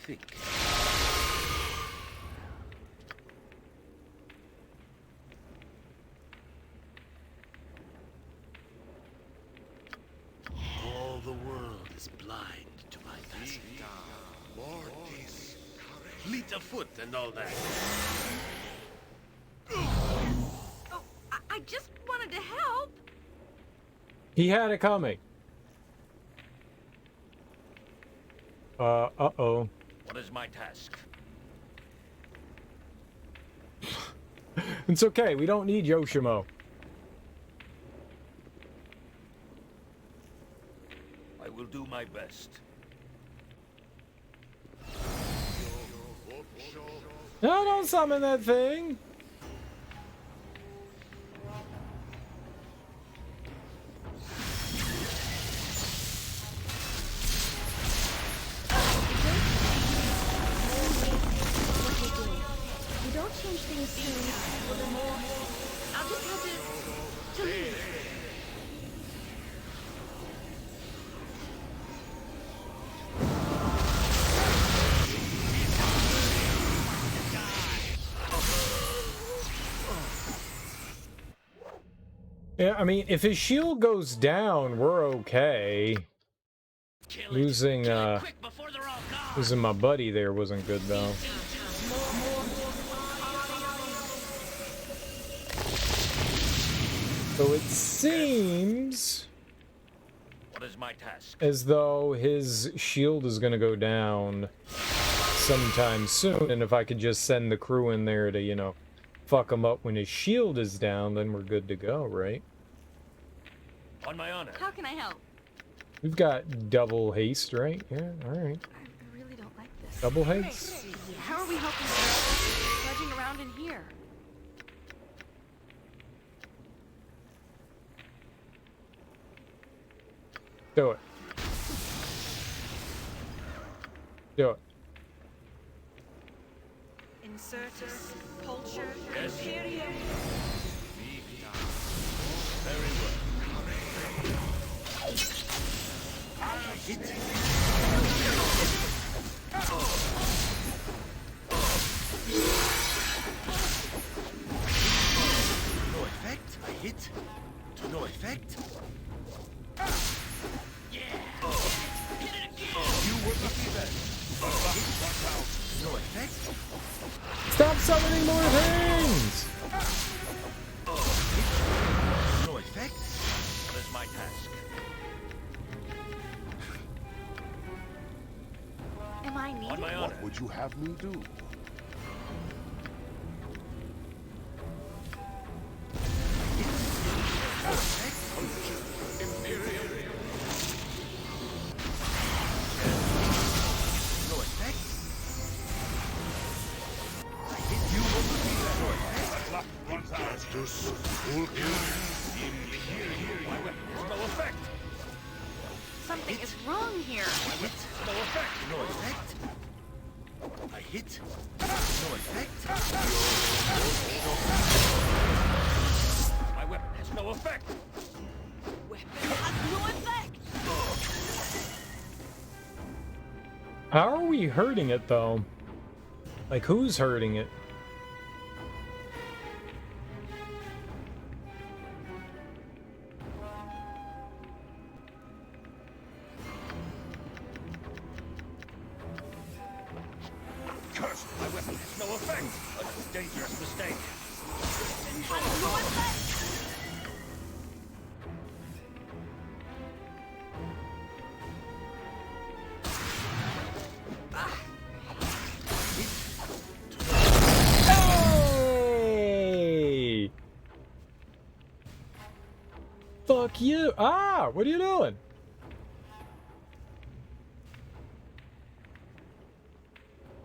think. All the world is blind to my passing. Fleet of foot and all that. Oh, I just wanted to help. He had it coming. Uh-oh. What is my task? It's okay, we don't need Yoshimo. I will do my best. No, don't summon that thing. You don't change things soon. Well, then I'll just have to leave. Yeah, I mean, if his shield goes down, we're okay. Losing my buddy there wasn't good, though. So it seems What is my task? as though his shield is gonna go down sometime soon, and if I could just send the crew in there to, you know, fuck him up when his shield is down, then we're good to go, right? On my honor. How can I help? We've got double haste, right? Yeah, alright. I really don't like this. Double haste? How are we helping trudging around in here? Do it. Do it. Insertus, culture, Yes. Imperium. Very well. Hit. No effect. I hit. To no effect. You will be there. No effect. Stop summoning more things! No effect. What is my task? Am I needed? On my honor. What would you have me do? No effect. Runs out. My weapon has no effect. Something is wrong here. My weapon has no effect. No effect. I hit. No effect. My weapon has no effect. Weapon has no effect. How are we hurting it, though? Like, who's hurting it? Curse! My weapon has no effect. A dangerous mistake. Has no effect. Hey! Fuck you! Ah! What are you doing?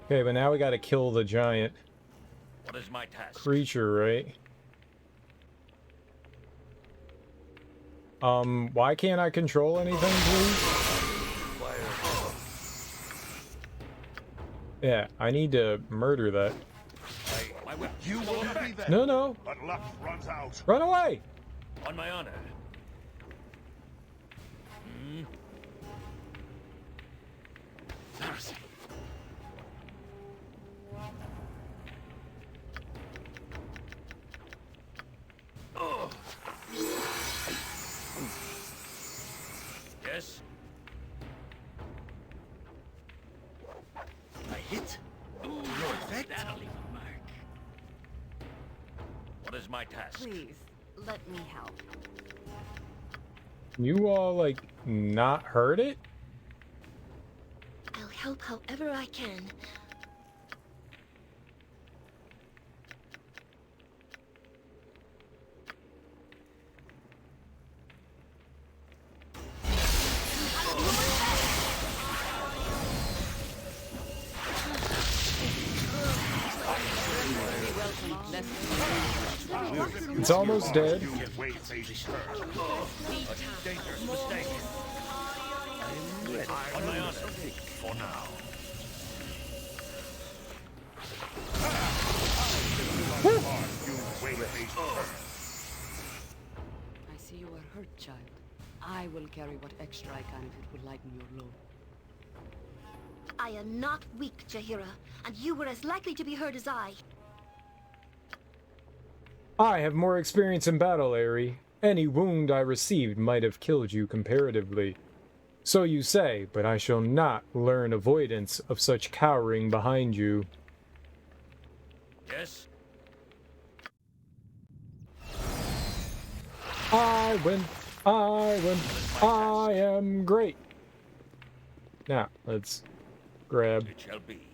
Okay, but now we gotta kill the giant What is my task? creature, right? Why can't I control anything, please? Yeah, I need to murder that. My weapon. You will be there. No, no. But luck runs out. Run away! On my honor. is my task. Please, let me help. You all, like, not heard it? I'll help however I can. It's almost dead. On my honor, for now. I see you are hurt, child. I will carry what extra I can if it will lighten your load. I am not weak, Jahiera, and you were as likely to be hurt as I. I have more experience in battle, Aerie. Any wound I received might have killed you comparatively. So you say, but I shall not learn avoidance of such cowering behind you. Yes? I win. I am great. Now, let's grab. It shall be.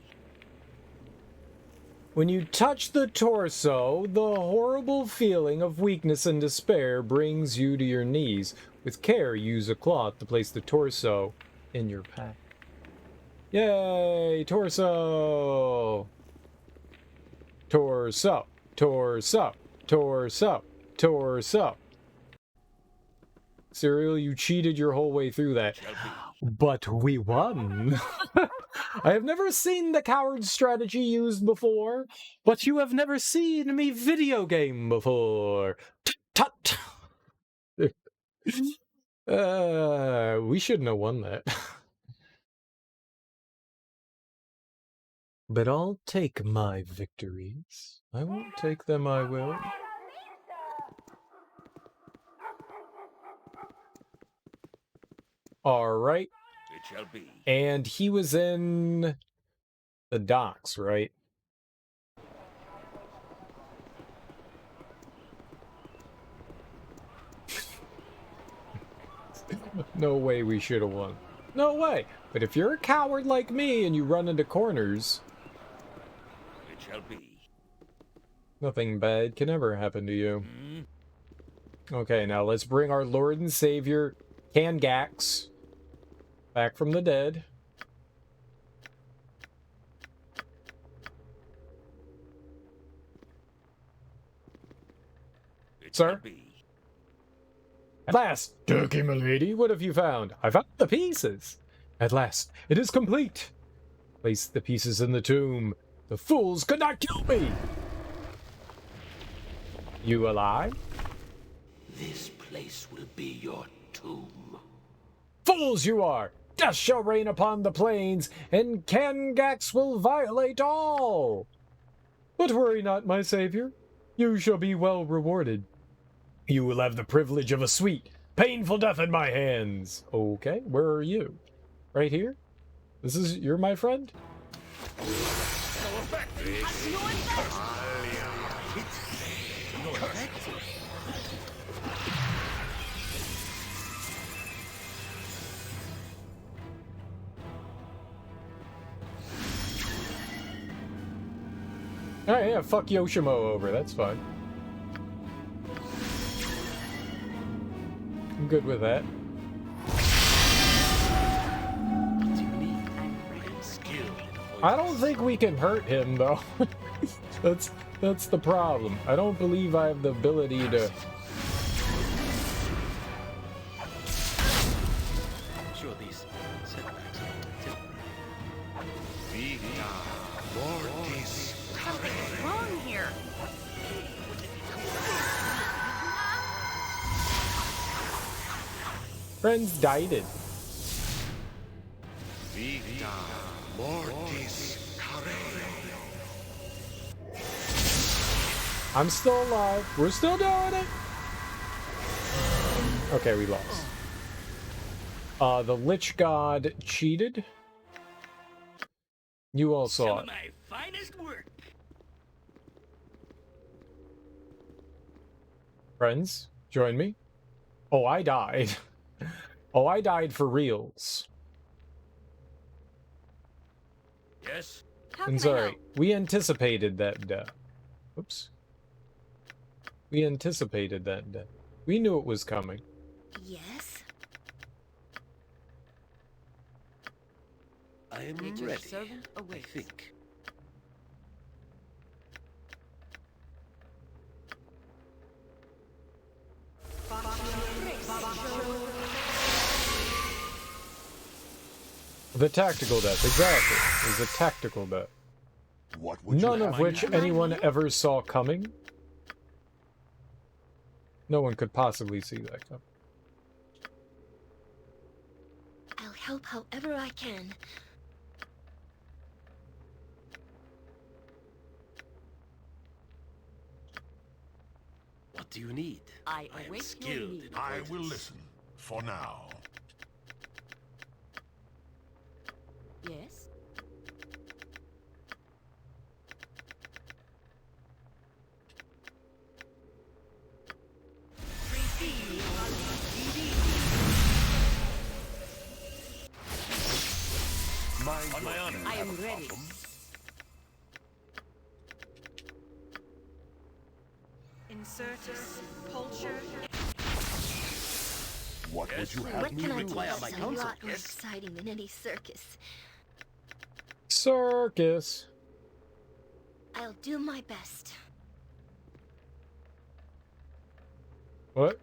When you touch the torso, the horrible feeling of weakness and despair brings you to your knees. With care, use a cloth to place the torso in your pack. Yay! Torso! Torso! Torso! Torso! Torso! Serial, you cheated your whole way through that. But we won! I have never seen the coward strategy used before, but you have never seen me video game before. Tut! We shouldn't have won that. But I'll take my victories. I won't take them, I will. Alright. It shall be. And he was in the docks, right? No way we should have won. No way. But if you're a coward like me and you run into corners, It shall be. nothing bad can ever happen to you. Okay, now let's bring our Lord and Savior, Kangax, back from the dead. It Sir? shall be. At last, Turkey, milady, what have you found? I found the pieces. At last, it is complete. Place the pieces in the tomb. The fools could not kill me. You alive? This place will be your tomb. Fools you are! Death shall reign upon the plains, and Kangax will violate all! But worry not, my savior. You shall be well rewarded. You will have the privilege of a sweet, painful death in my hands. Okay, where are you? Right here? You're my friend? Alright, yeah, fuck Yoshimo over, that's fine. I'm good with that. I don't think we can hurt him, though. That's the problem. I don't believe I have the ability to... Sure, these setbacks Something's wrong here. Friends died it. I'm still alive. We're still doing it. Okay, we lost. The Lich God cheated. You all saw it. My finest work. Friends, join me. Oh, I died. Oh, I died for reals. Yes? I'm sorry. We anticipated that death. Oops. We anticipated that death. We knew it was coming. Yes? I am Nature's ready, servant I awaits. think. The tactical death, exactly. It was a tactical death. What would None you of have? which anyone ever saw coming. No one could possibly see that coming. I'll help however I can. What do you need? I am await your skilled need. in I avoidance. will listen, for now. Yes? On my honor. I am ready. Insertus, Pulcher. What would you have What me can I do? do? require That's my a counsel, lot more yes? exciting than any circus. Circus. I'll do my best. What?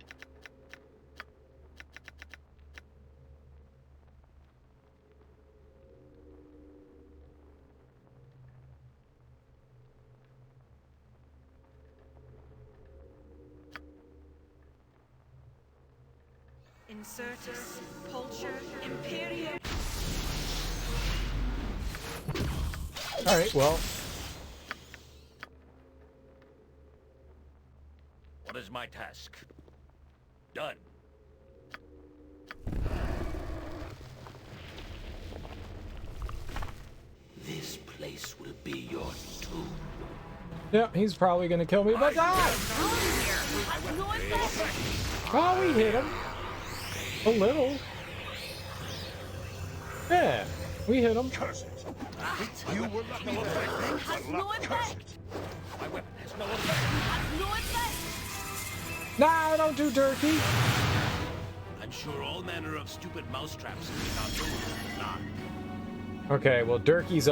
Insertus, Pulcher, Imperium. Alright, well. What is my task? Done. This place will be your tomb. Yeah, he's probably gonna kill me, but oh, we hit him. A little. Yeah, we hit him. Curse it. You will not know Has no effect. My weapon has no effect. Has no effect. Nah, don't do dirty. I'm sure all manner of stupid mousetraps have been out there. Nah. Okay, well, Durkee's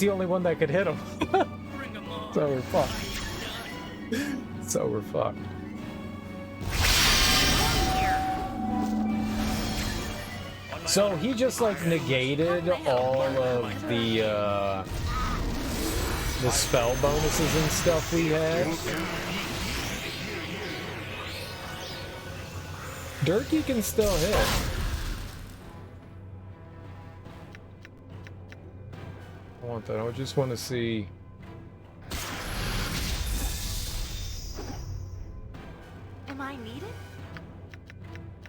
the only one that could hit him. Bring 'em on. So we're fucked. So we're fucked. So he just like negated all of the spell bonuses and stuff we had. Durkee can still hit. I want that. I just want to see. Am I needed?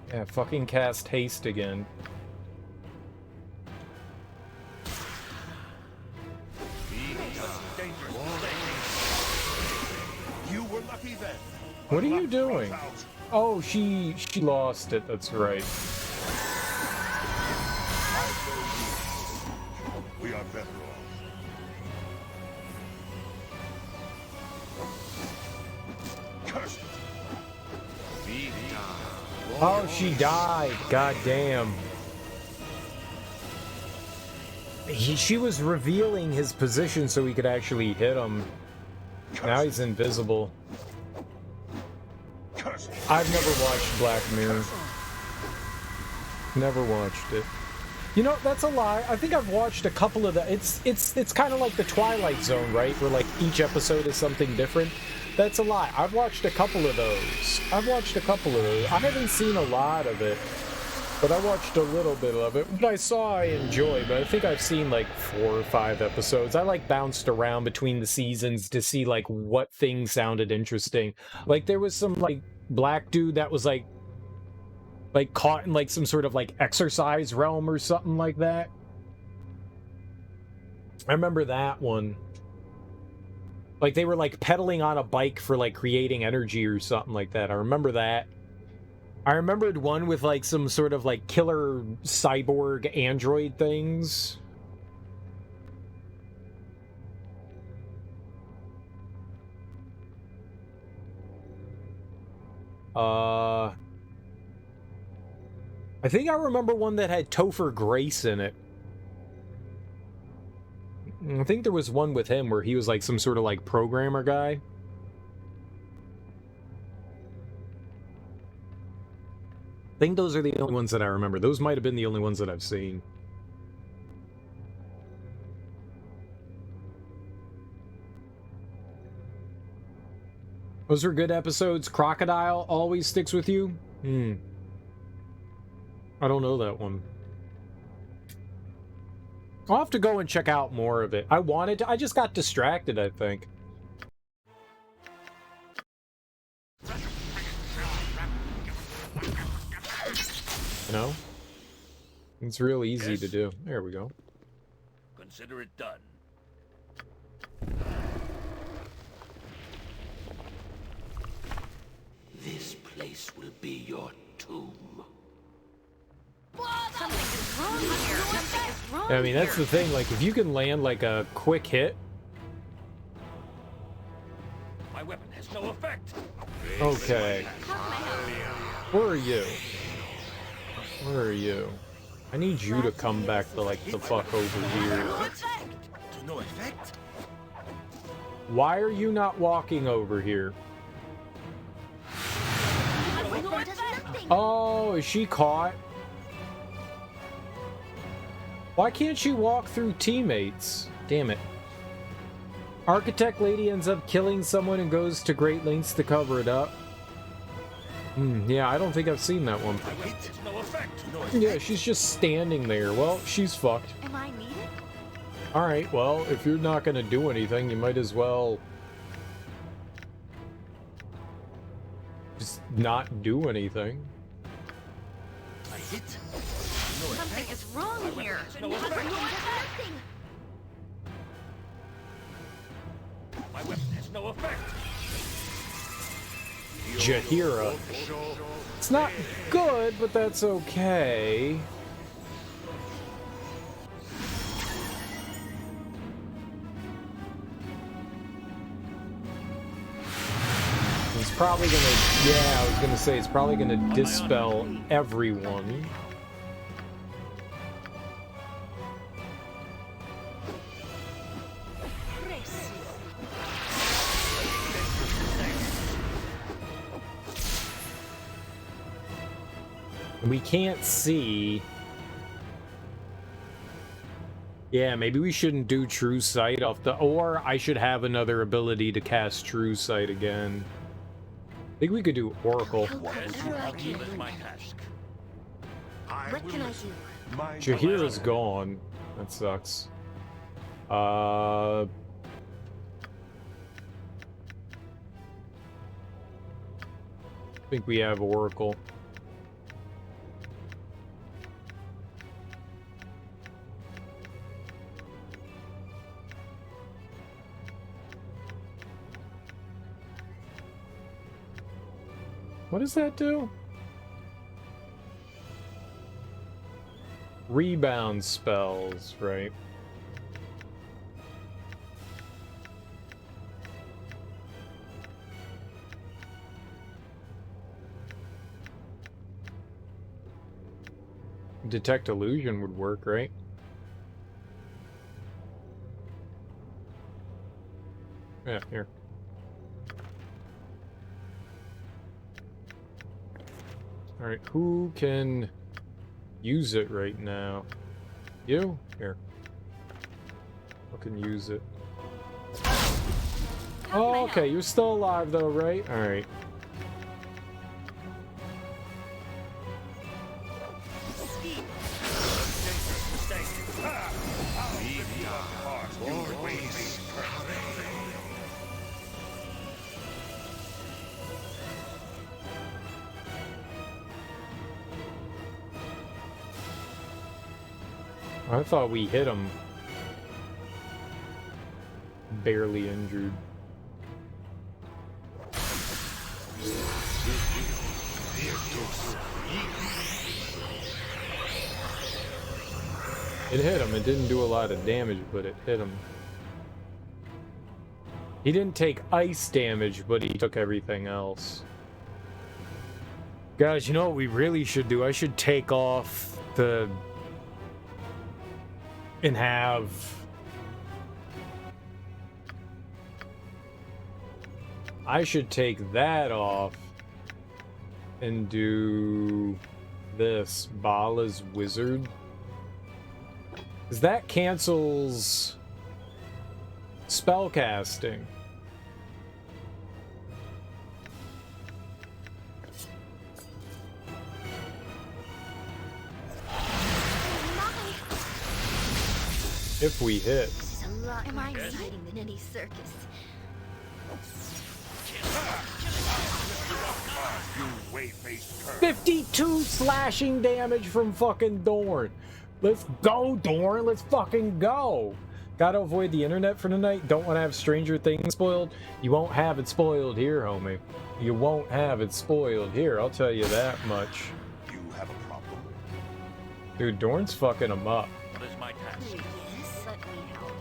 Yeah, fucking cast haste again. You were lucky then. What are you doing? Oh, she lost it. That's right. We are better off. Curse it. Oh, she died. God damn. She was revealing his position so he could actually hit him. Now he's invisible. I've never watched Black Mirror. Never watched it. You know, that's a lie. I think I've watched a couple of the. It's kind of like the Twilight Zone, right? Where like each episode is something different. That's a lie. I've watched a couple of those. I haven't seen a lot of it, but I watched a little bit of it. What I saw, I enjoyed, but I think I've seen like 4 or 5 episodes. I like bounced around between the seasons to see like what things sounded interesting. Like there was some like black dude that was like caught in like some sort of like exercise realm or something like that. I remember that one. Like, they were, like, pedaling on a bike for, like, creating energy or something like that. I remember that. I remembered one with, like, some sort of, like, killer cyborg android things. I think I remember one that had Topher Grace in it. I think there was one with him where he was like some sort of like programmer guy. I think those are the only ones that I remember. Those might have been the only ones that I've seen. Those were good episodes. Crocodile always sticks with you? I don't know that one. I'll have to go and check out more of it. I wanted to. I just got distracted, I think. You know? It's real easy to do. There we go. Consider it done. This place will be your tomb. Something is wrong here. Something is wrong I mean, that's the thing. Like, if you can land like a quick hit. My weapon has no effect. Okay. Where are you? Where are you? I need you to come back to like the fuck over here. No effect. Why are you not walking over here? Oh, is she caught? Why can't she walk through teammates? Damn it. Architect lady ends up killing someone and goes to great lengths to cover it up. Yeah, I don't think I've seen that one. Yeah, she's just standing there. Well, she's fucked. Am I needed? Alright, well, if you're not gonna do anything, you might as well just not do anything. I hit. Something is wrong here. My weapon has no effect. Jahiera. It's not good, but that's okay. It's probably gonna, yeah, I was gonna say, it's probably gonna dispel everyone. We can't see. Yeah, maybe we shouldn't do True Sight off the... Or I should have another ability to cast True Sight again. I think we could do Oracle. What can I do? Jahiera's gone. That sucks. I think we have Oracle. What does that do? Rebound spells, right? Detect illusion would work, right? Yeah, here. Alright, who can use it right now? You? Here. Who can use it? Oh, okay, you're still alive though, right? Alright. I thought we hit him. Barely injured. It hit him. It didn't do a lot of damage, but it hit him. He didn't take ice damage, but he took everything else. Guys, you know what we really should do? I should take off the... and have... I should take that off and do this, Bala's Wizard. Because that cancels spellcasting. If we hit. This is a lot more exciting than any circus. 52 slashing damage from fucking Dorn. Let's go, Dorn. Let's fucking go. Gotta avoid the internet for tonight. Don't want to have Stranger Things spoiled. You won't have it spoiled here, homie. You won't have it spoiled here. I'll tell you that much. You have a problem? Dude, Dorn's fucking him up. What is my task? Yes, let me help.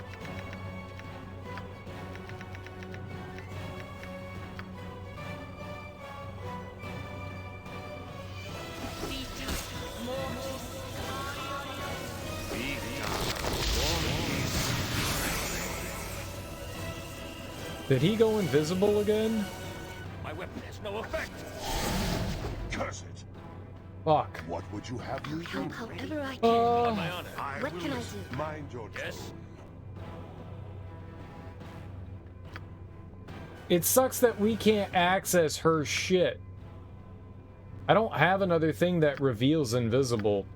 Did he go invisible again? My weapon has no effect. Curse it. Fuck. What would you have me do? Help however I can. On my honor. What can I do? Mind your Yes. It sucks that we can't access her shit. I don't have another thing that reveals invisible.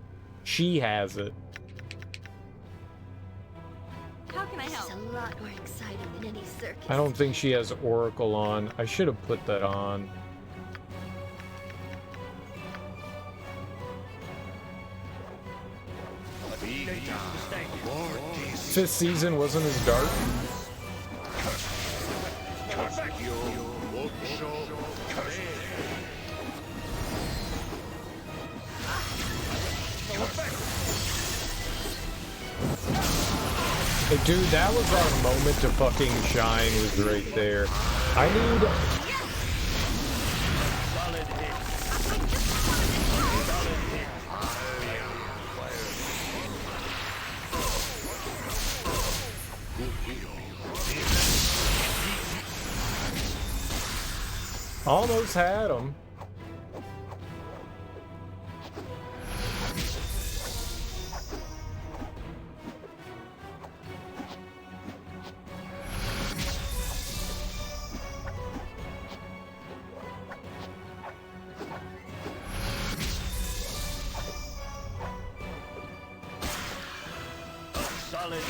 She has it. How can I help? This is a lot more exciting than any circus. I don't think she has Oracle on. I should have put that on. Fifth season wasn't as dark. Hey, dude, that was our moment to fucking shine, was right there. I need... Almost had him. Solid.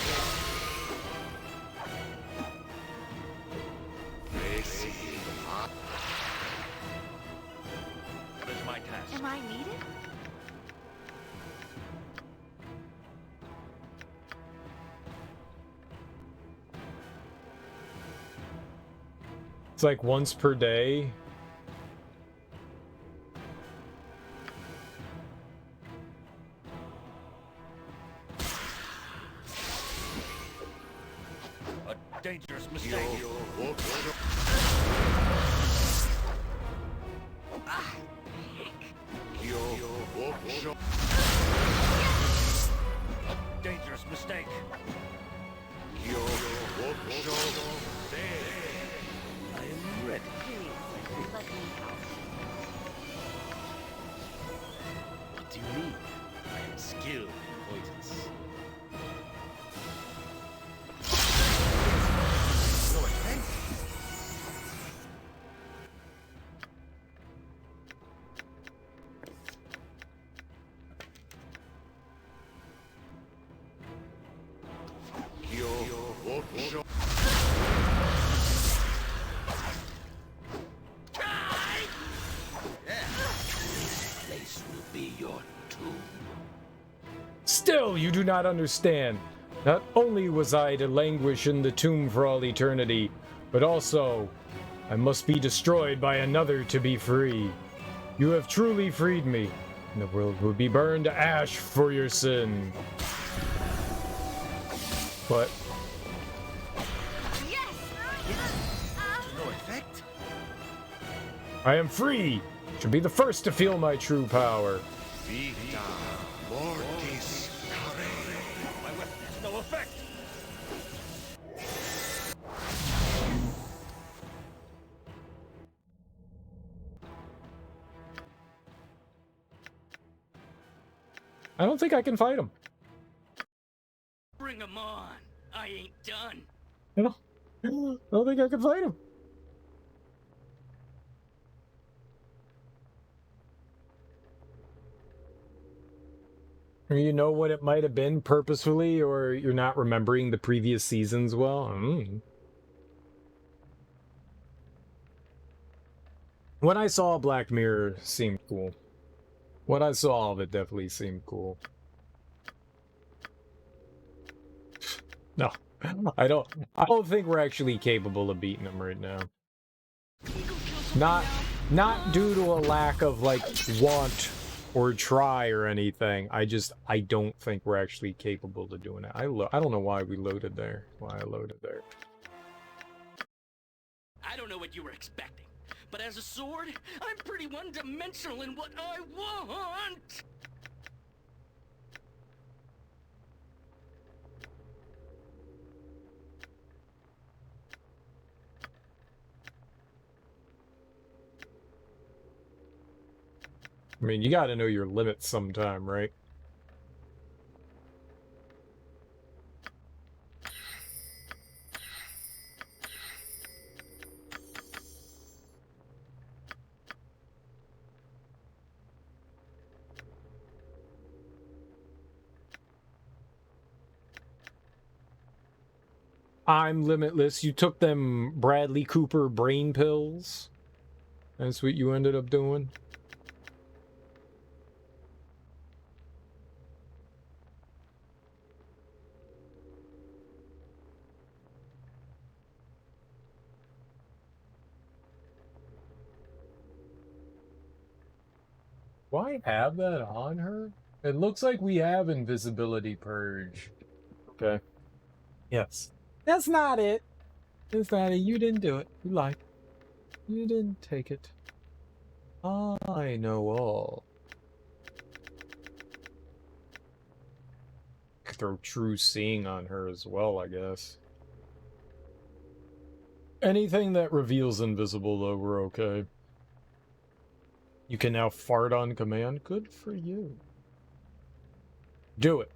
What is my task? Am I needed? It's like once per day. A dangerous mistake. A dangerous mistake. I am ready. Let me help. What do you need? I am skilled in avoidance. No offense. Place will be your tomb. Still, you do not understand. Not only was I to languish in the tomb for all eternity, but also I must be destroyed by another to be free. You have truly freed me, and the world will be burned to ash for your sin. But No effect? I am free! Should be the first to feel my true power. Vita Mortis Care. My weapon has no effect. I don't think I can fight him. Bring him on. I ain't done. I don't think I can fight him. You know what it might have been purposefully, or you're not remembering the previous seasons well? What I saw of Black Mirror seemed cool. What I saw of it definitely seemed cool. No, I don't think we're actually capable of beating him right now. Not due to a lack of, like, want or try or anything. I don't think we're actually capable of doing it. I don't know why we loaded there. Why I loaded there. I don't know what you were expecting, but as a sword, I'm pretty one-dimensional in what I want! I mean, you gotta know your limits sometime, right? I'm limitless. You took them Bradley Cooper brain pills. That's what you ended up doing. Do I have that on her? It looks like we have invisibility purge. Okay. Yes. That's not it. That's not it. You didn't do it. You lied. You didn't take it. I know all. Throw true seeing on her as well, I guess. Anything that reveals invisible, though, we're okay. You can now fart on command. Good for you. Do it.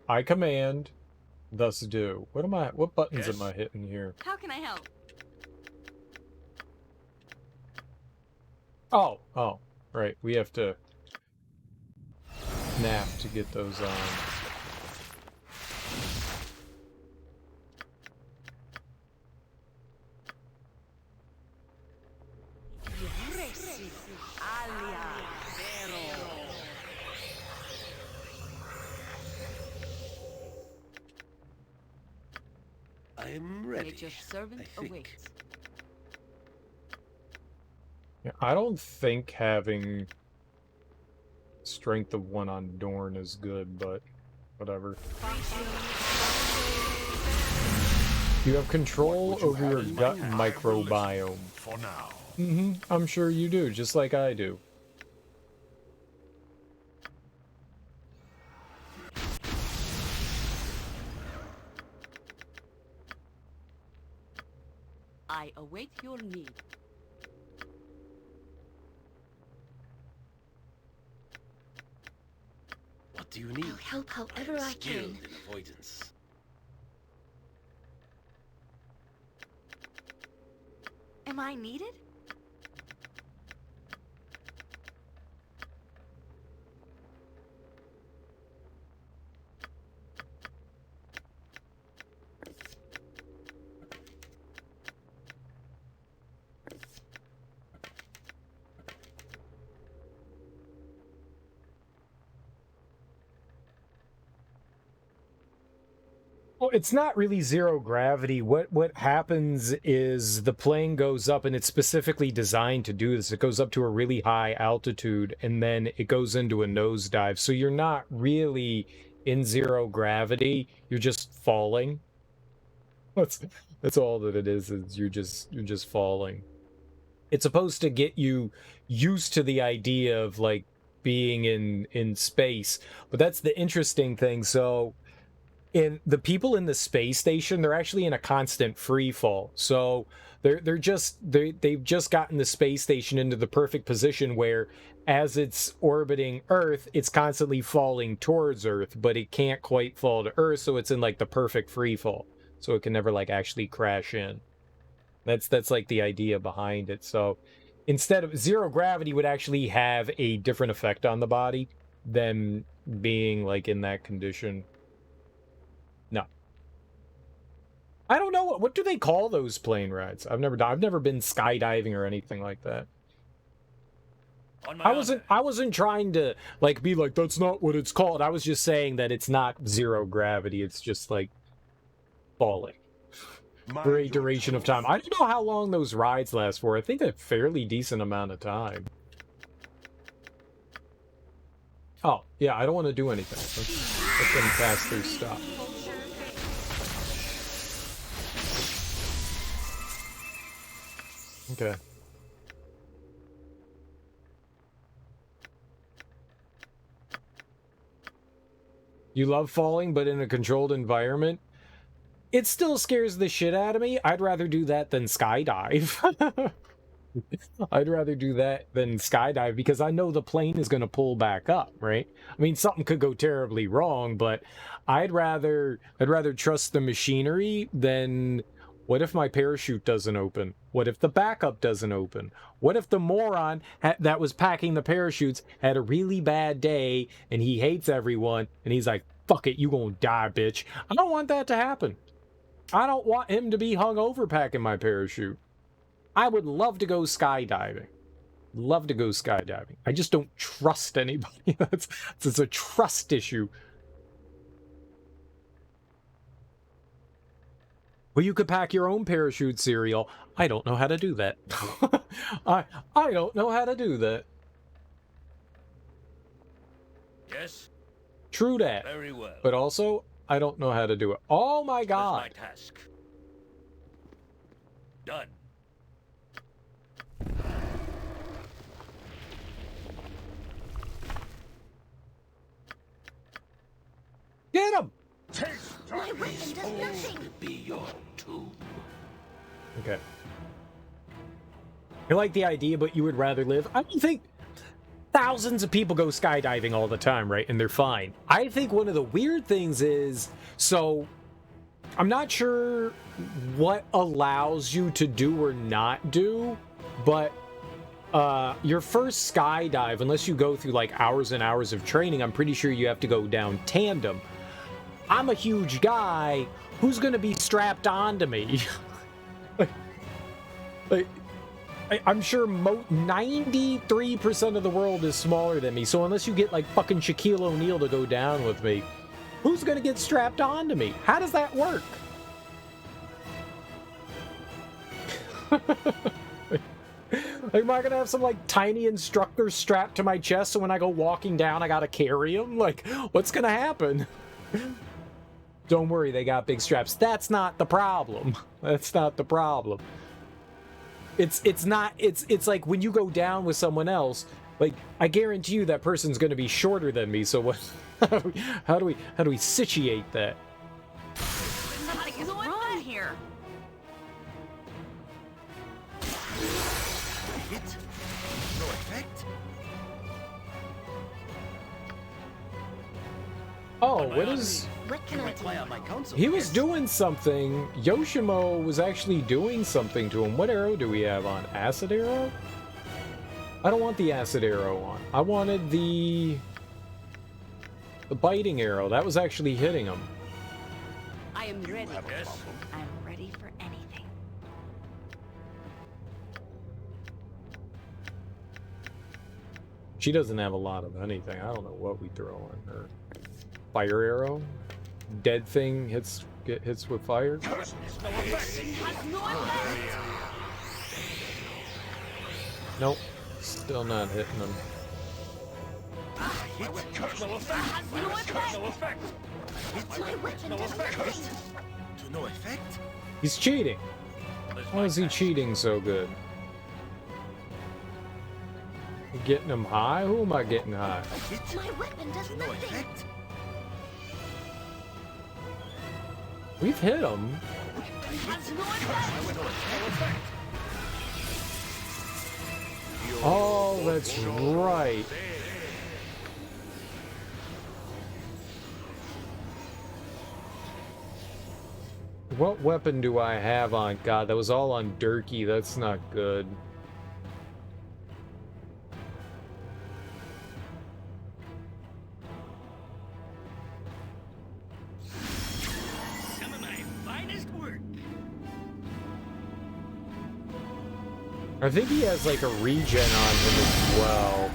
I command, thus do. What buttons am I hitting here? How can I help? Oh, right. We have to nap to get those on. I'm ready. Your servant awaits. Yeah, I don't think having strength of 1 on Dorn is good, but whatever. You have control over your gut microbiome. For now. I'm sure you do, just like I do. I await your need. What do you need? I'll help however I Skilled can. in avoidance. Am I needed? Well, it's not really zero gravity. What happens is the plane goes up, and it's specifically designed to do this. It goes up to a really high altitude, and then it goes into a nosedive. So you're not really in zero gravity, you're just falling. That's all that it is you're just falling. It's supposed to get you used to the idea of like being in space, but that's the interesting thing. So in the people in the space station, they're actually in a constant free fall. So they've just gotten the space station into the perfect position where as it's orbiting Earth, it's constantly falling towards Earth, but it can't quite fall to Earth, so it's in like the perfect free fall. So it can never like actually crash in. That's like the idea behind it. So instead of zero gravity would actually have a different effect on the body than being like in that condition. No. I don't know what do they call those plane rides? I've never been skydiving or anything like that. I wasn't trying to like be like that's not what it's called. I was just saying that it's not zero gravity. It's just like falling for a duration of time. I don't know how long those rides last for. I think a fairly decent amount of time. Oh, yeah, I don't want to do anything. Let them pass through stuff. Okay. You love falling, but in a controlled environment? It still scares the shit out of me. I'd rather do that than skydive. I'd rather do that than skydive because I know the plane is going to pull back up, right? I mean, something could go terribly wrong, but I'd rather trust the machinery than what if my parachute doesn't open? What if the backup doesn't open? What if the moron that was packing the parachutes had a really bad day and he hates everyone and he's like, fuck it, you gonna die, bitch. I don't want that to happen. I don't want him to be hungover packing my parachute. I would love to go skydiving. Love to go skydiving. I just don't trust anybody. It's a trust issue. Well, you could pack your own parachute, Serial. I don't know how to do that. I don't know how to do that. Yes? True that. Very well. But also, I don't know how to do it. Oh my god. That's my task. Done. Get him! My weapon does nothing. Be your tomb. Okay. You like the idea, but you would rather live? I don't think thousands of people go skydiving all the time, right? And they're fine. I think one of the weird things is, so I'm not sure what allows you to do or not do, but your first skydive, unless you go through like hours and hours of training, I'm pretty sure you have to go down tandem. I'm a huge guy. Who's going to be strapped onto me? I'm sure 93% of the world is smaller than me. So unless you get like fucking Shaquille O'Neal to go down with me, who's going to get strapped onto me? How does that work? Like, am I going to have some like tiny instructor strapped to my chest so when I go walking down, I got to carry him? Like, what's going to happen? Don't worry, they got big straps. That's not the problem. That's not the problem. It's like when you go down with someone else, like I guarantee you that person's going to be shorter than me. So what? How do we situate that? Something is wrong here. Hit? No effect? Oh, what is... What can I do? He was doing something. Yoshimo was actually doing something to him. What arrow do we have on? Acid arrow? I don't want the acid arrow on. I wanted the biting arrow. That was actually hitting him. I am ready. Yes. I'm ready for anything. She doesn't have a lot of anything. I don't know what we throw on her. Fire arrow? Dead thing hits with fire? Nope. Still not hitting them. Curse no effect. Curse no effect. My weapon does nothing. To no effect? He's cheating. How is he cheating so good? You getting him high? Who am I getting high? My weapon does nothing. We've hit him. Has no effect. Oh, that's right. What weapon do I have on? God, that was all on Durkee. That's not good. Some of my finest work. I think he has like a regen on him as well.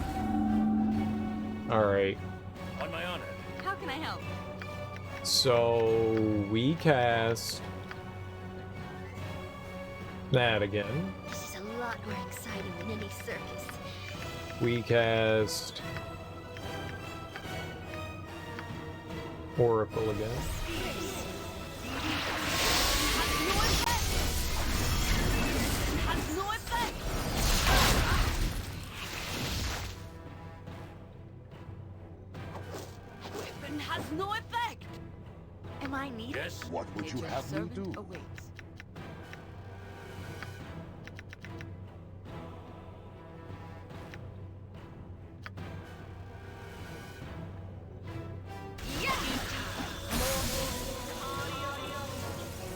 Alright. On my honor. How can I help? So we cast that again. This is a lot more exciting than any circus. We cast Oracle again. Has no effect. Weapon has no effect. Am I needed? Yes. What would you Your have me servant do? awaits.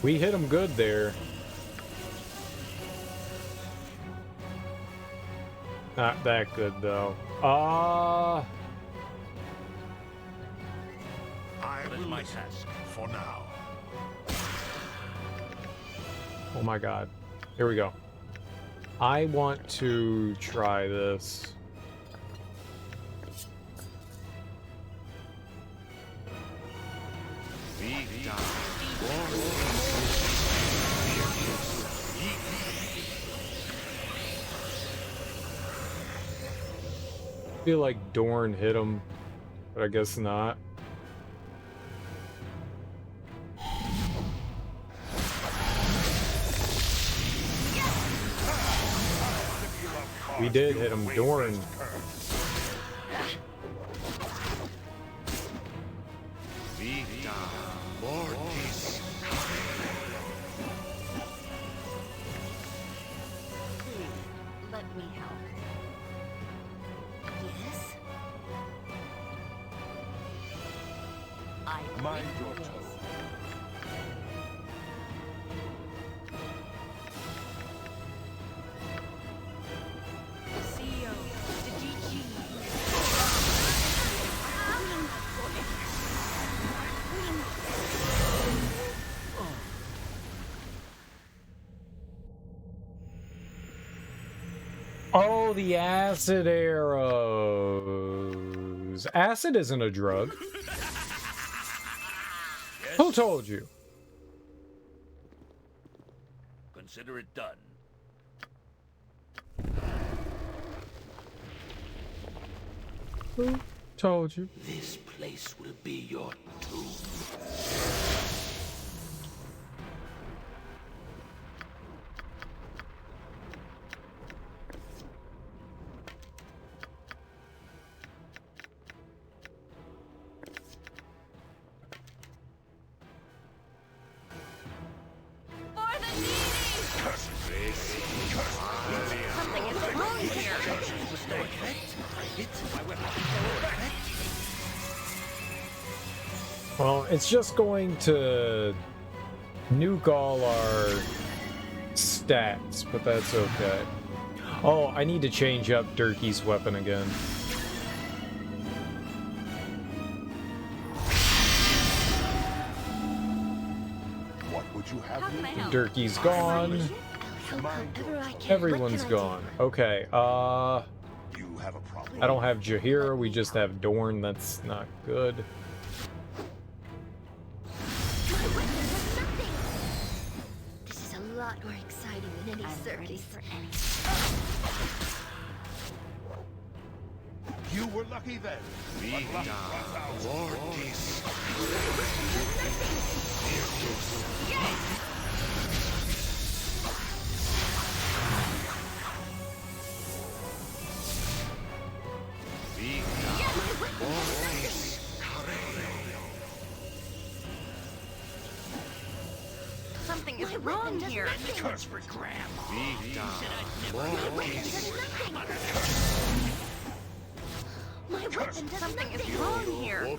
We hit him good there. Not that good though. I That is my task for now. Oh my god. Here we go. I want to try this. I feel like Dorn hit him, but I guess not. We did hit him, Dorn. Let me help. Yes. I Mind think your yes. tone. CEO, the GG. Oh, the acid arrows. Acid isn't a drug. Who told you? Consider it done. Who told you? This place will be your tomb. For the needy! Something is wrong here. Well, it's just going to nuke all our stats, but that's okay. Oh, I need to change up Durkee's weapon again. What would you have How can I help? Durkee's gone. Everyone's gone. Okay, You have a problem. I don't have Jahiera, we just have Dorn. That's not good. This is a lot more exciting than any circus. For any. You were lucky then. Something is wrong here. Curse for Grandma. My weapon does Something nothing. is wrong here. My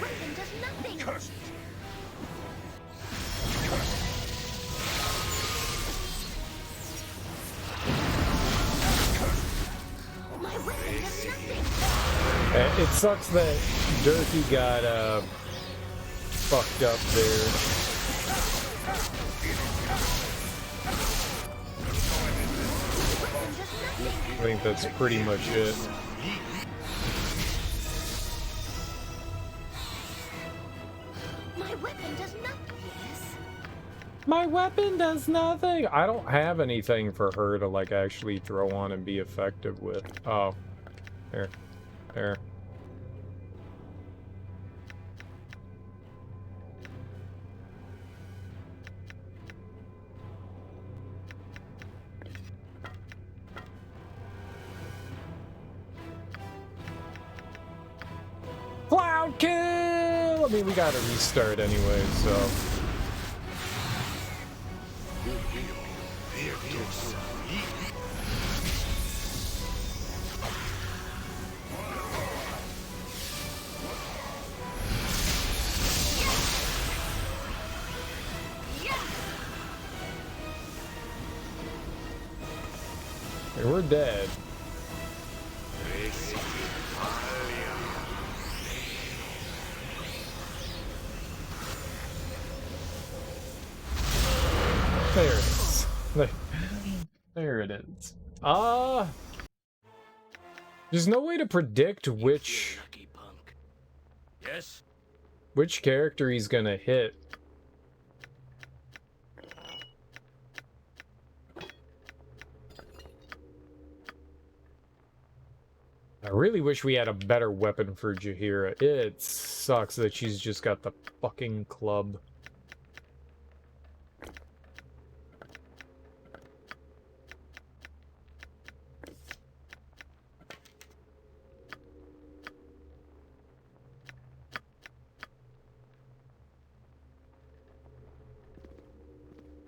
weapon does nothing. Curse it. My weapon does nothing. It sucks that Durkee got fucked up there. I think that's pretty much it. My weapon does nothing. Yes. My weapon does nothing. I don't have anything for her to like actually throw on and be effective with. Oh, there. Cloud kill! I mean, we gotta restart anyway, so. Hey, we're dead. There it is. There it is. There's no way to predict which Yes? which character he's gonna hit. I really wish we had a better weapon for Jahiera. It sucks that she's just got the fucking club.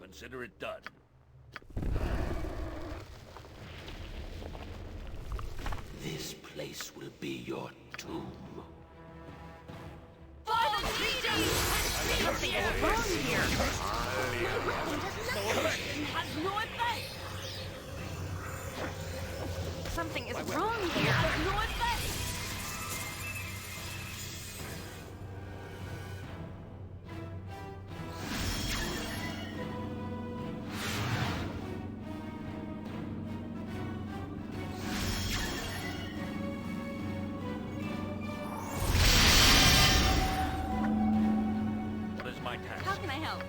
Consider it done. This place will be your tomb. Something is wrong here. My weapon does nothing. Has no effect. Something is wrong here. Has no effect. How can I help?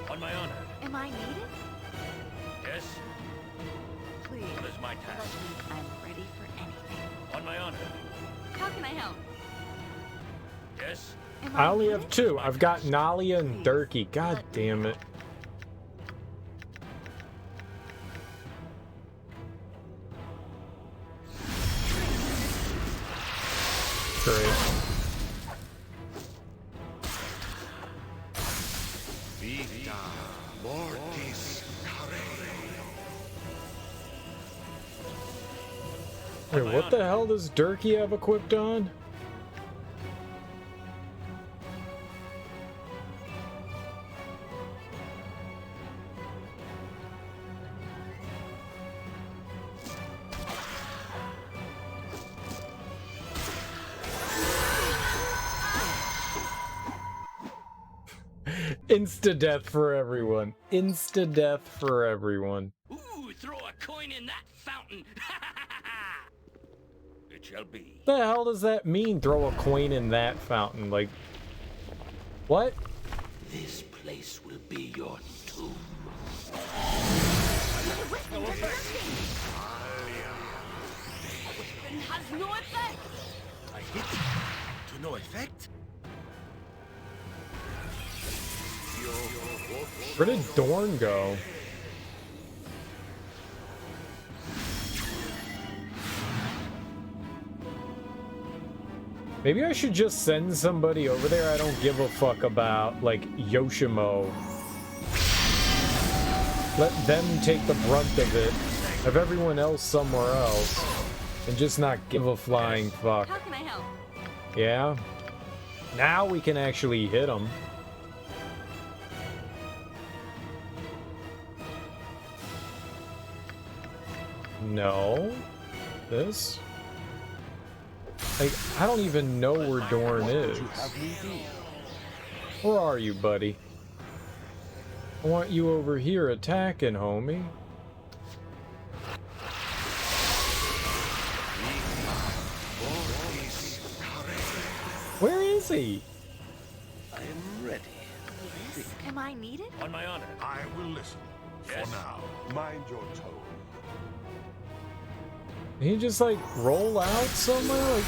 On my honor. Am I needed? Yes? Please. What is my task? I'm ready for anything. On my honor. How can I help? Yes? I only have two. I've got Nalia and Durkee. God damn it. Great. Wait, what the hell does Durkee have equipped on? Insta-death for everyone. Insta-death for everyone. Ooh, throw a coin in that fountain. It shall be. The hell does that mean, throw a coin in that fountain? Like, what? This place will be your tomb. No effect. Weapon has no effect. I hit to no effect. Where did Dorn go? Maybe I should just send somebody over there. I don't give a fuck about, like, Yoshimo. Let them take the brunt of it. Have everyone else somewhere else. And just not give a flying fuck. How can I help? Yeah? Now we can actually hit them. No. This? Like, I don't even know where Dorn is. Where are you, buddy? I want you over here attacking, homie. Where is he? I am ready. Yes? Am I needed? On my honor. I will listen. Yes. For now. Mind your tone. Did he just, like, roll out somewhere? Like...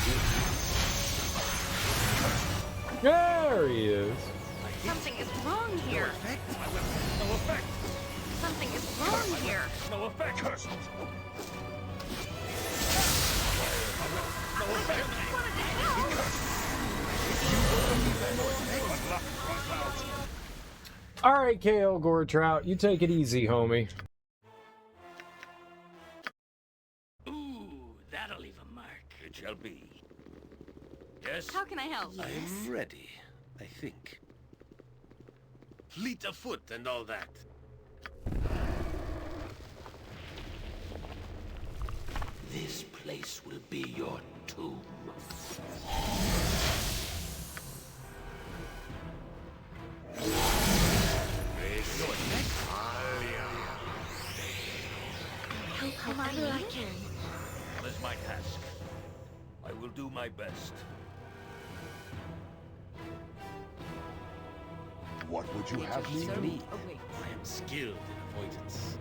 There he is. Something is wrong here. No effect. Something is wrong here. No effect. Curse. No effect. Alright, KO Goretrout, you take it easy, homie. Ooh, that'll leave a mark. It shall be. Yes? How can I help? I am ready, I think. Fleet of foot and all that. This place will be your tomb. Help however I can. That is my task. I will do my best. What would you have me do? Oh, I am skilled in avoidance.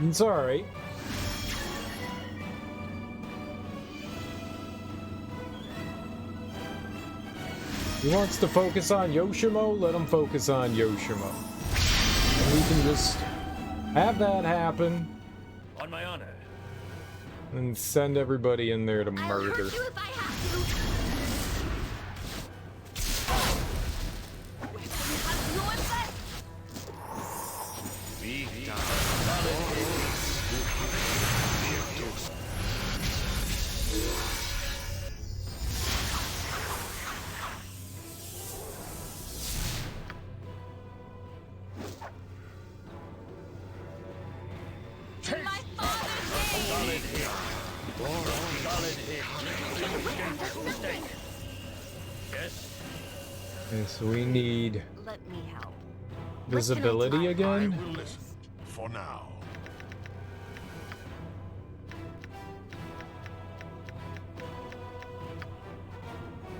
It's alright. He wants to focus on Yoshimo, let him focus on Yoshimo. And we can just have that happen. On my honor. And send everybody in there to murder. Hurt you if I have to. Weapon has no effect. My father's name. Yes. Okay, so we need Let me help. visibility I again. will listen. For now.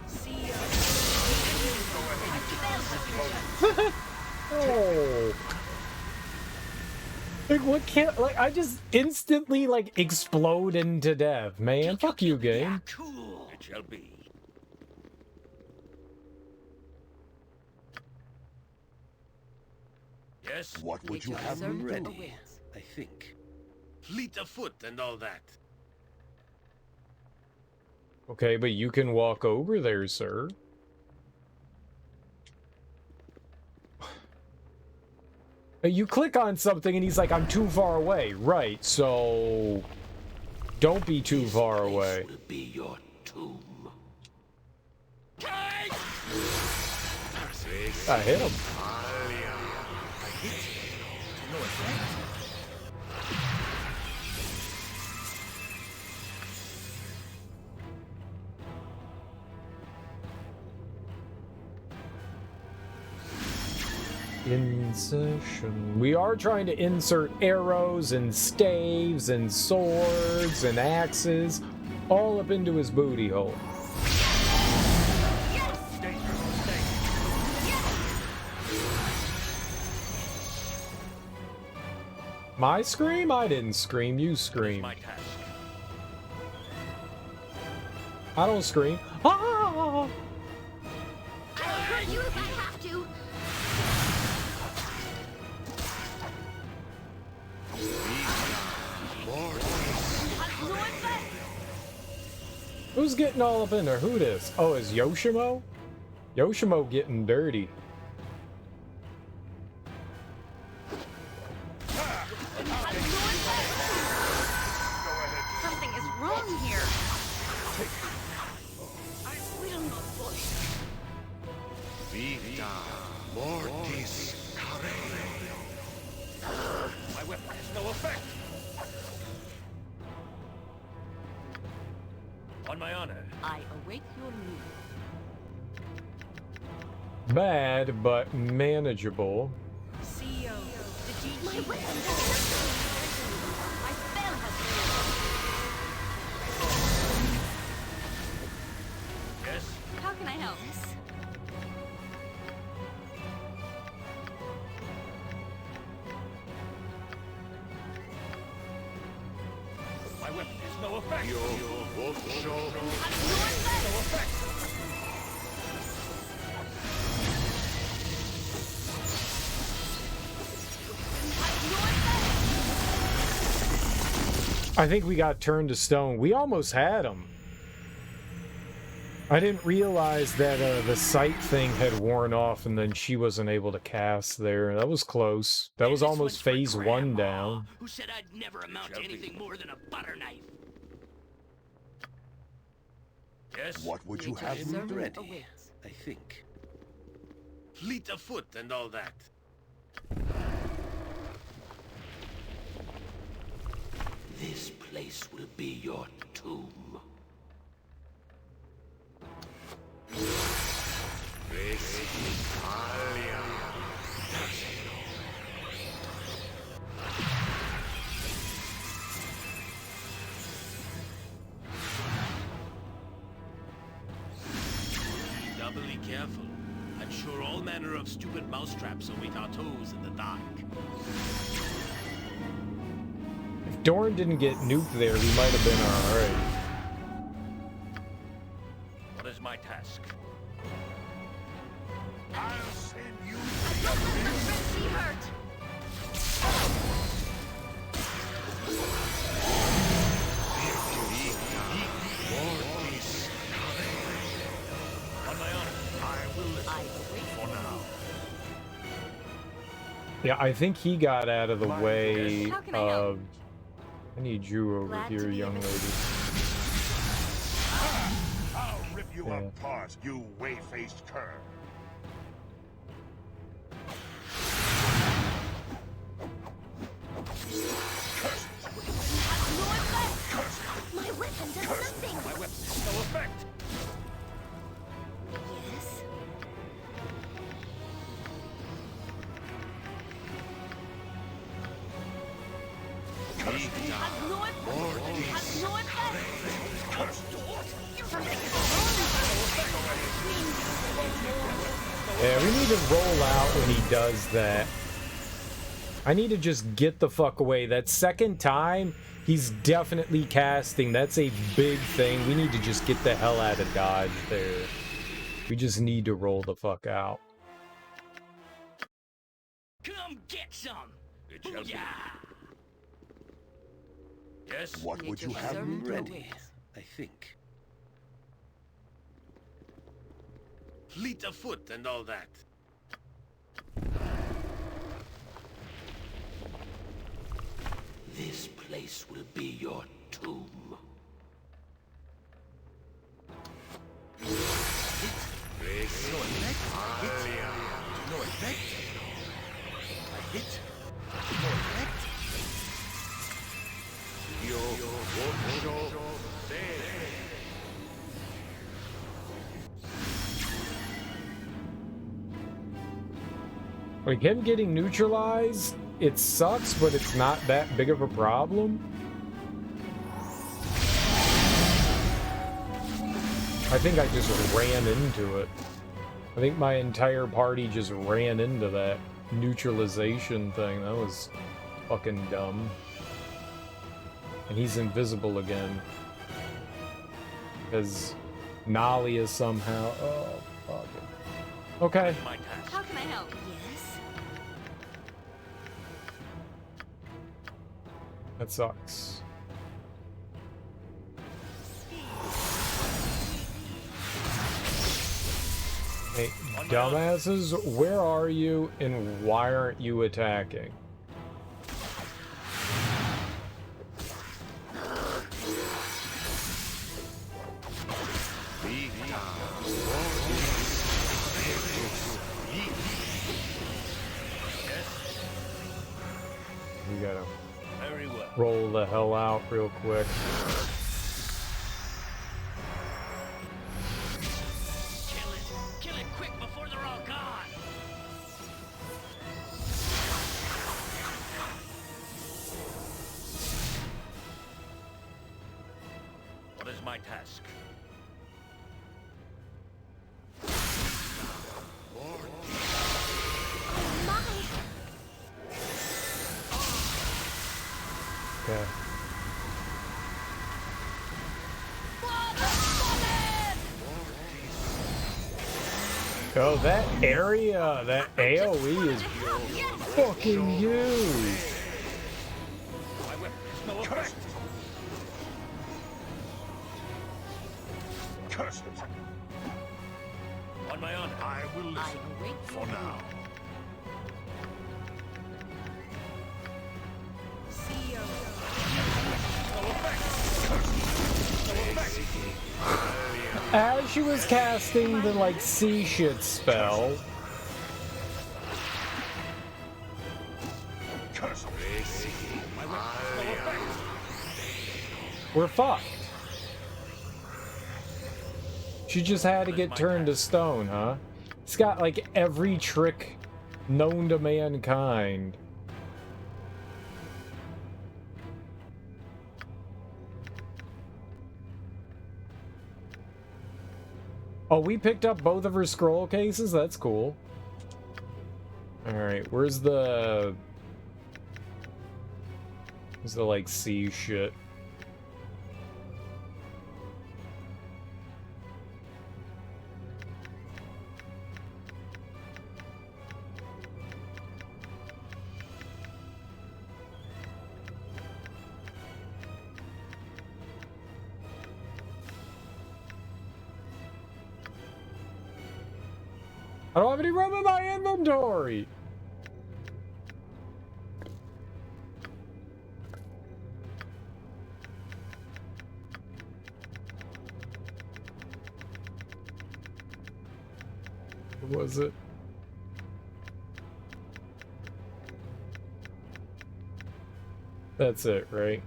See Oh. Like, what can't, like, I just instantly, like, explode into death, man. Fuck you, game. Cool. It shall be. Yes. What would you have me do? Ready, I think. Fleet of foot and all that. Okay, but you can walk over there, sir. You click on something and he's like, I'm too far away. Right, so don't be too far away. Will be your tomb. I hit him. Insertion. We are trying to insert arrows and staves and swords and axes all up into his booty hole. My scream? I didn't scream. You scream. I don't scream. Ah! I'll hurt you if I have to. Who's getting all up in there? Who this? Oh, is Yoshimo? Yoshimo getting dirty. Something is wrong here. I will not push. Vita mortis carere. My weapon has no effect. On my honor. I await your move. Bad, but manageable. CEO, the GG. My weapon does My spell has failed. Yes? How can I help? My weapon has no effect. No effect. I think we got turned to stone. We almost had him. I didn't realize that the sight thing had worn off and then she wasn't able to cast there. That was close. That was almost phase 1 down. Who said I'd never amount to anything more than a butter knife? Yes? What would you have me do? Ready, I think. Fleet of foot and all that. This place will be your tomb. Be doubly careful. I'm sure all manner of stupid mousetraps await our toes in the dark. If Dorn didn't get nuked there, we might have been alright. What is my task? I'll send you. Don't let my friend see hurt. On my honor, I will listen for now. Yeah, I think he got out of the way How can I of... help? I need you over Glad here, to be young of lady. I'll rip you Yeah. apart, you whey-faced cur. My weapon does nothing. My weapon has no effect. Yes. Yeah, we need to roll out when he does that. I need to just get the fuck away. That second time, he's definitely casting. That's a big thing. We need to just get the hell out of Dodge there. We just need to roll the fuck out. Come get some. It shall be. Booyah! Yes? What would you have me do? Ready, I think. Fleet of foot and all that. This place will be your tomb. No effect. No effect. I hit. No effect. Like, him getting neutralized, it sucks, but it's not that big of a problem. I think I just ran into it. I think my entire party just ran into that neutralization thing. That was fucking dumb. And he's invisible again. Because Nolly is somehow... Oh, fuck it. Okay. How can I help? Yes. That sucks. Hey, dumbasses, where are you and why aren't you attacking? We gotta roll the hell out real quick. Kill it quick before they're all gone. What is my task? Okay. Oh, that area, that AoE is fucking huge. Curse it. On my honor, I will listen for now. As she was casting the, like, sea shit spell... We're fucked. She just had to get turned to stone, huh? It's got, like, every trick known to mankind. Oh, we picked up both of her scroll cases? That's cool. Alright, where's the... Where's the, like, sea shit? I don't have any room in my inventory! What was it? That's it, right?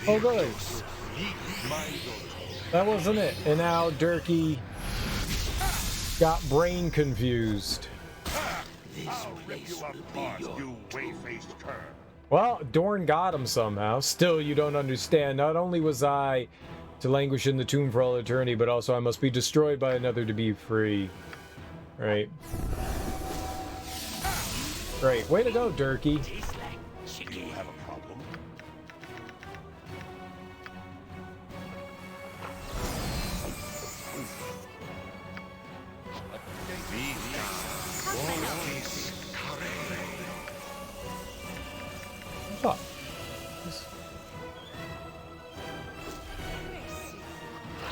Oh, good. That wasn't it. And now Durkee got brain confused. Well, Dorn got him somehow. Still, you don't understand. Not only was I to languish in the tomb for all eternity, but also I must be destroyed by another to be free. Right. Great. Way to go, Durkee. Do you have a problem? Oh.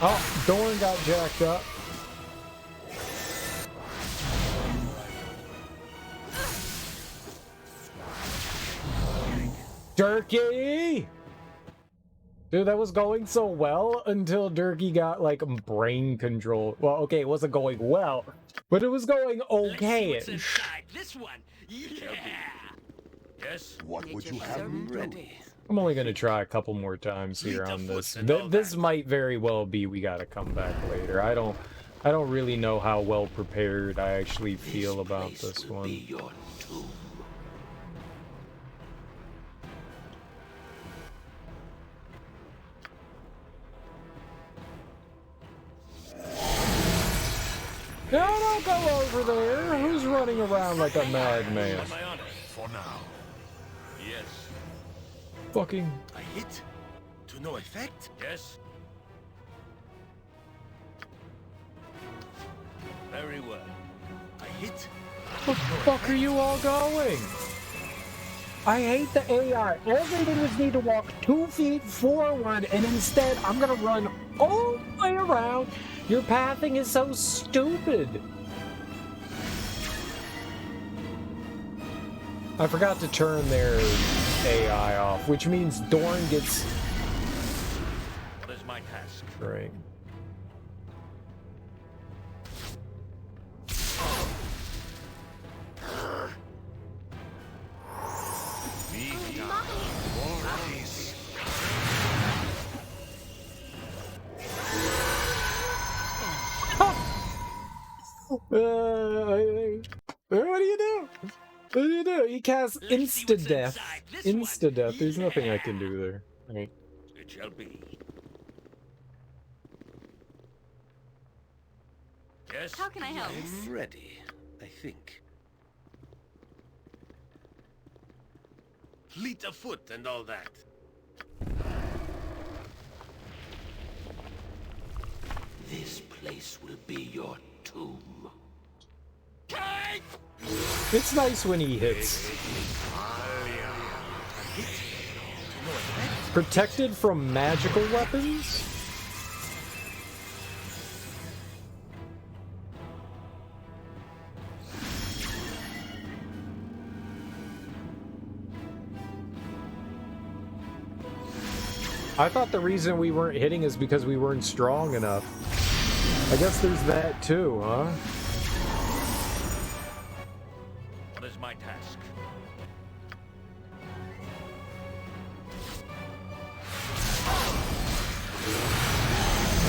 Oh, Dorn got jacked up. Durkee! Dude, that was going so well until Durkee got, like, brain control. Well, okay, it wasn't going well, but it was going okay. Let's see what's inside this one. Yeah. Yes. What would you have me do? I'm only going to try a couple more times here on this. This might very well be we got to come back later. I don't really know how well prepared I actually feel about this one. No, don't go over there. Who's running around like a madman? For now. Yes. Fucking. I hit. To no effect? Yes. Very well. I hit. Where the fuck are you all going? I hate the AI. Everything just need to walk 2 feet forward, and instead I'm gonna run all the way around. Your pathing is so stupid. I forgot to turn their AI off, which means Dorn gets... What is my task? Right. What do you do? What do you do? He casts insta-death. Insta-death. There's nothing I can do there. Right. It shall be. Yes. How can I help? I'm ready, I think. Fleet of foot and all that. This place will be your tomb. It's nice when he hits. Protected from magical weapons? I thought the reason we weren't hitting is because we weren't strong enough. I guess there's that too, huh? What is my task?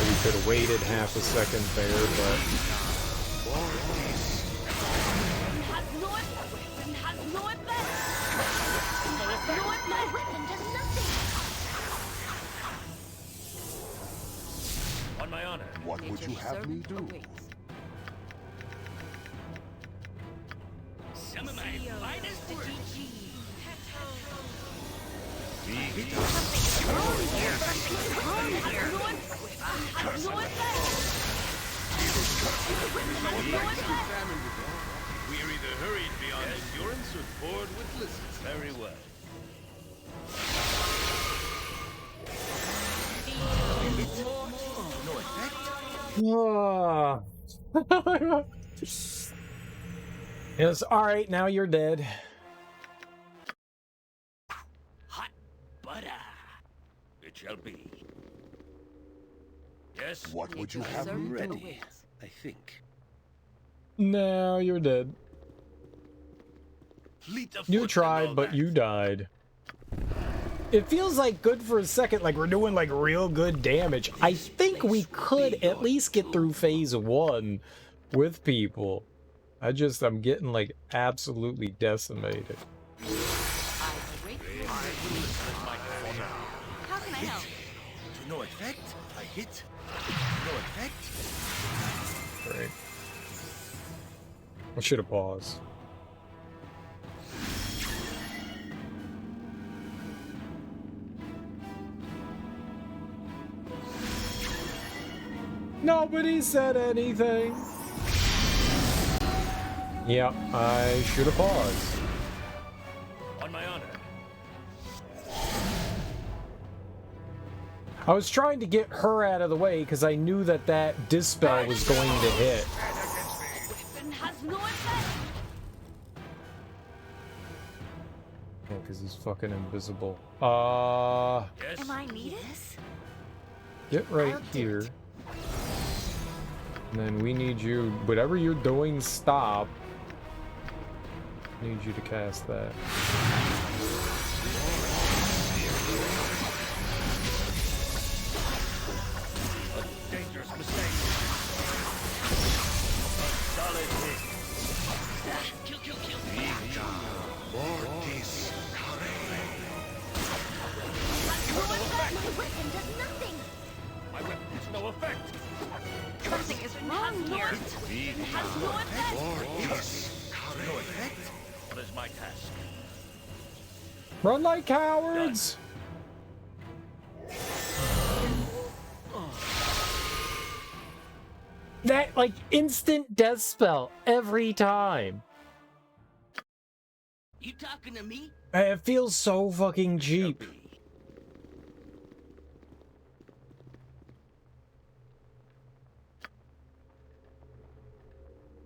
We could have waited half a second there, but... On my honor. What would you have me do? Some of my finest work. We're either hurried beyond endurance or bored with listens. Very well. No effect? Yes, alright, now you're dead. Hot butter. It shall be. Yes. What would you have me ready? I think. Now you're dead. You tried, but you died. It feels like good for a second, like we're doing like real good damage. I think we could at least get through phase 1 with people. I'm getting like absolutely decimated. How can I help? To no effect, I hit. No effect. Right. I should have paused. Nobody said anything. Yep, I should have paused. On my honor. I was trying to get her out of the way because I knew that that dispel was going to hit. because he's fucking invisible. Yes? Am I needed? Get right here. And then we need you, whatever you're doing, stop. Need you to cast that. A dangerous mistake. A solid hit. Kill. Mortis. My weapon does nothing. My weapon has no effect. Something is wrong here. It has no effect. Mortis. No effect? What is my task? Run like cowards! That, like, instant death spell every time. You talking to me? It feels so fucking cheap.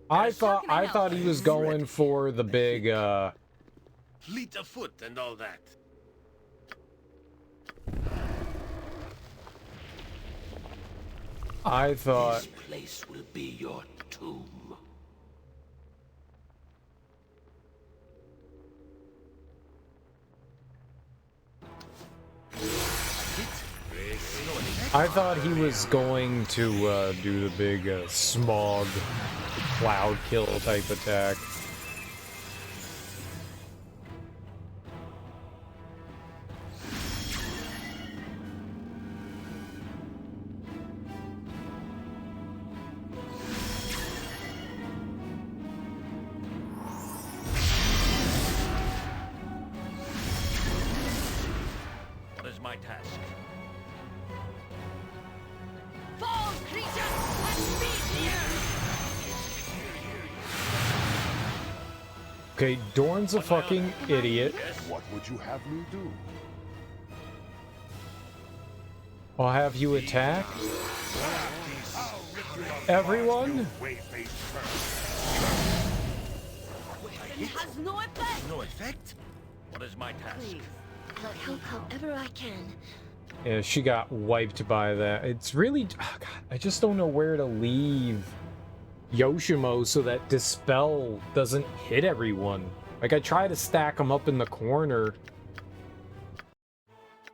I thought he was going for the big Fleet of foot and all that. I thought This place will be your tomb. I thought he was going to do the big smog cloud kill type attack. What is my task? Fall, creature, and be here. Okay, Dorn's a fucking idiot. What would you have me do? I'll have you attack everyone. It has no effect. No effect? What is my task? Please, I'll help however I can. Yeah, she got wiped by that. It's really... Oh God, I just don't know where to leave Yoshimo so that Dispel doesn't hit everyone. Like, I try to stack them up in the corner.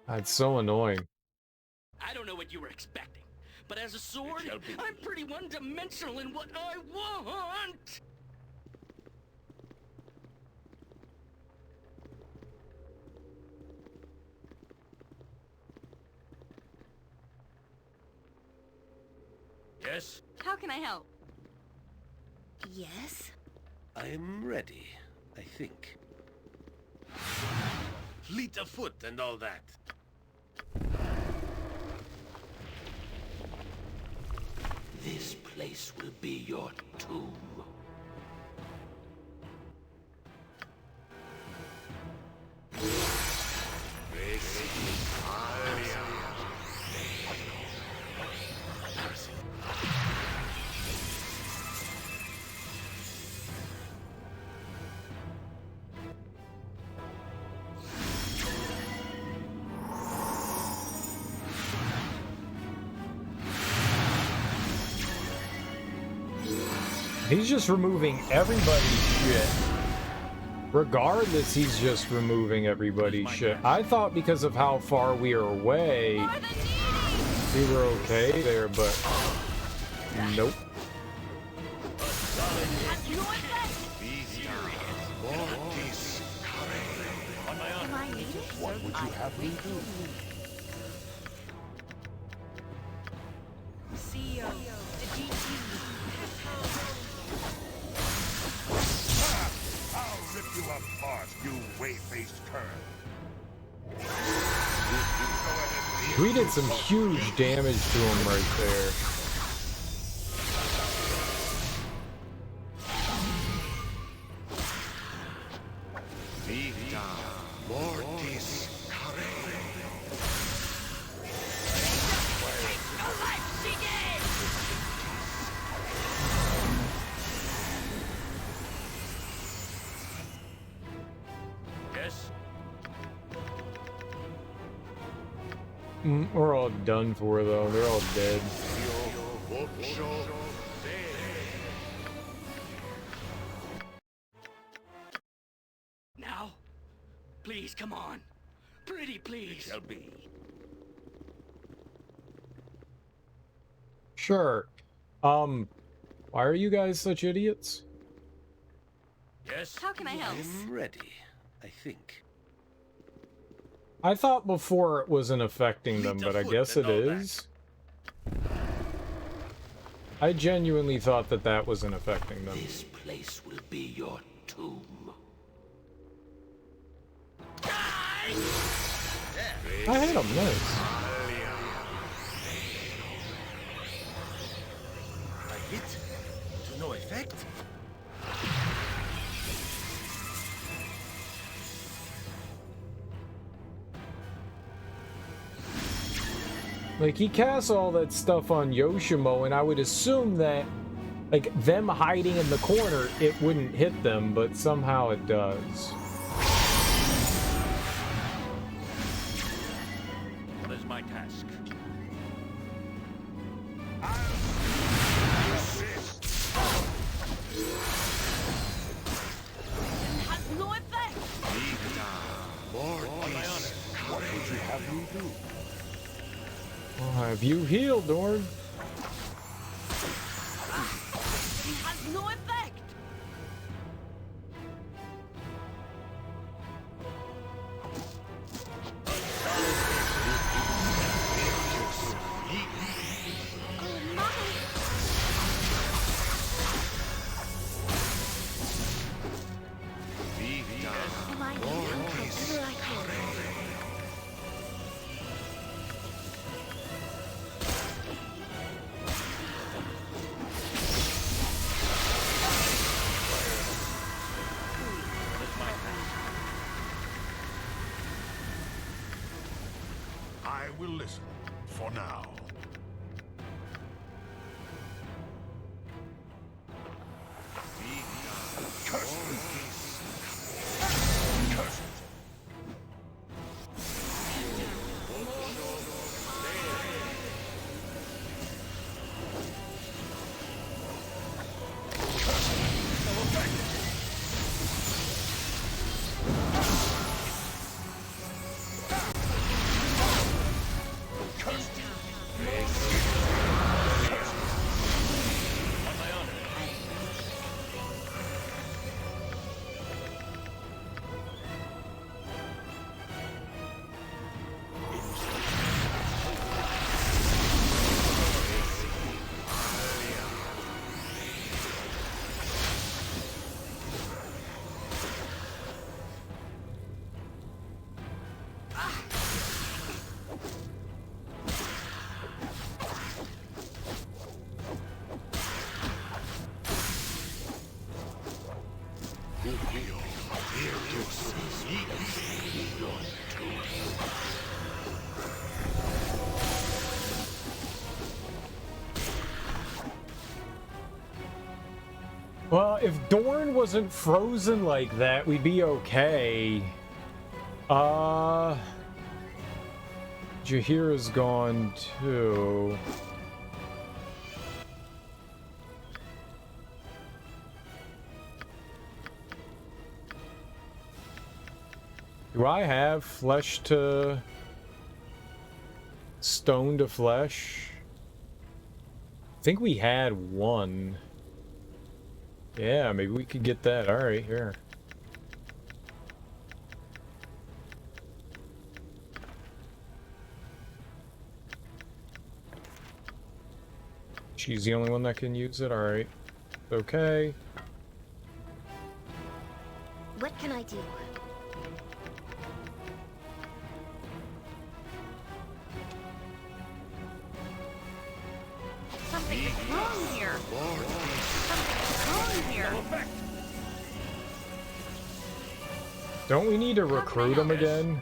It's so annoying. I don't know what you were expecting, but as a sword, I'm pretty one-dimensional in what I want! Yes? How can I help? Yes? I'm ready, I think. Fleet of foot and all that. This place will be your tomb. He's just removing everybody's shit. Regardless, he's just removing everybody's shit. I thought because of how far we are away, we were okay there, but nope. What would you have me do? CEO, the GT. I'll rip you apart, you whey-faced cur. We did some huge damage to him right there. Mortis. Yes? We're all done for, though. They're all dead. Now? Please, come on. Pretty please. It shall be. Sure. Why are you guys such idiots? Yes? How can I help? I'm ready, I think. I thought before it wasn't affecting them, but I guess it is. I genuinely thought that that wasn't affecting them. This place will be your tomb. I had a miss. I hit to no effect. Like, he casts all that stuff on Yoshimo, and I would assume that, like, them hiding in the corner, it wouldn't hit them, but somehow it does. What is my task? It has no effect. What would you have me do? Well, have you healed, Dorn? It has no effect. Am I here? Whatever I can. I will listen for now. Curse it. Curse it. Well, if Dorn wasn't frozen like that, we'd be okay. Jahiera's gone too. Do I have flesh to... stone to flesh? I think we had one. Yeah, maybe we could get that. Alright, here. She's the only one that can use it? Alright. Okay. What can I do? Something's wrong here. Something's wrong here. Don't we need to recruit him again?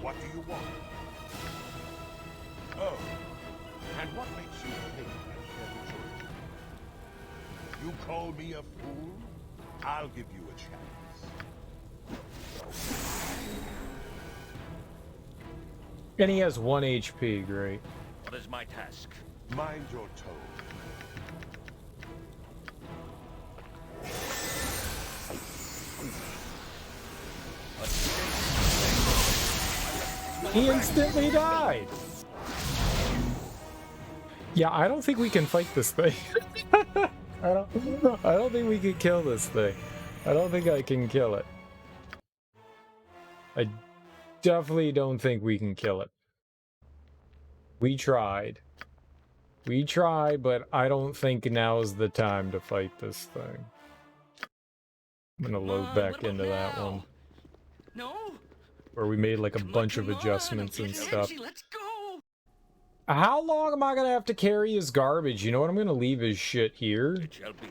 What do you want? Oh, and what makes you think I care to join you? You call me a fool? I'll give you a chance. And he has 1 HP, great. What is my task? Mind your tone. He instantly died! Yeah, I don't think we can fight this thing. I don't think we can kill this thing. I don't think I can kill it. I definitely don't think we can kill it. We tried. We tried, but I don't think now is the time to fight this thing. I'm gonna load back into that one. No? Where we made like a bunch of adjustments and stuff. Let's go. How long am I gonna have to carry his garbage? You know what? I'm gonna leave his shit here. It shall be.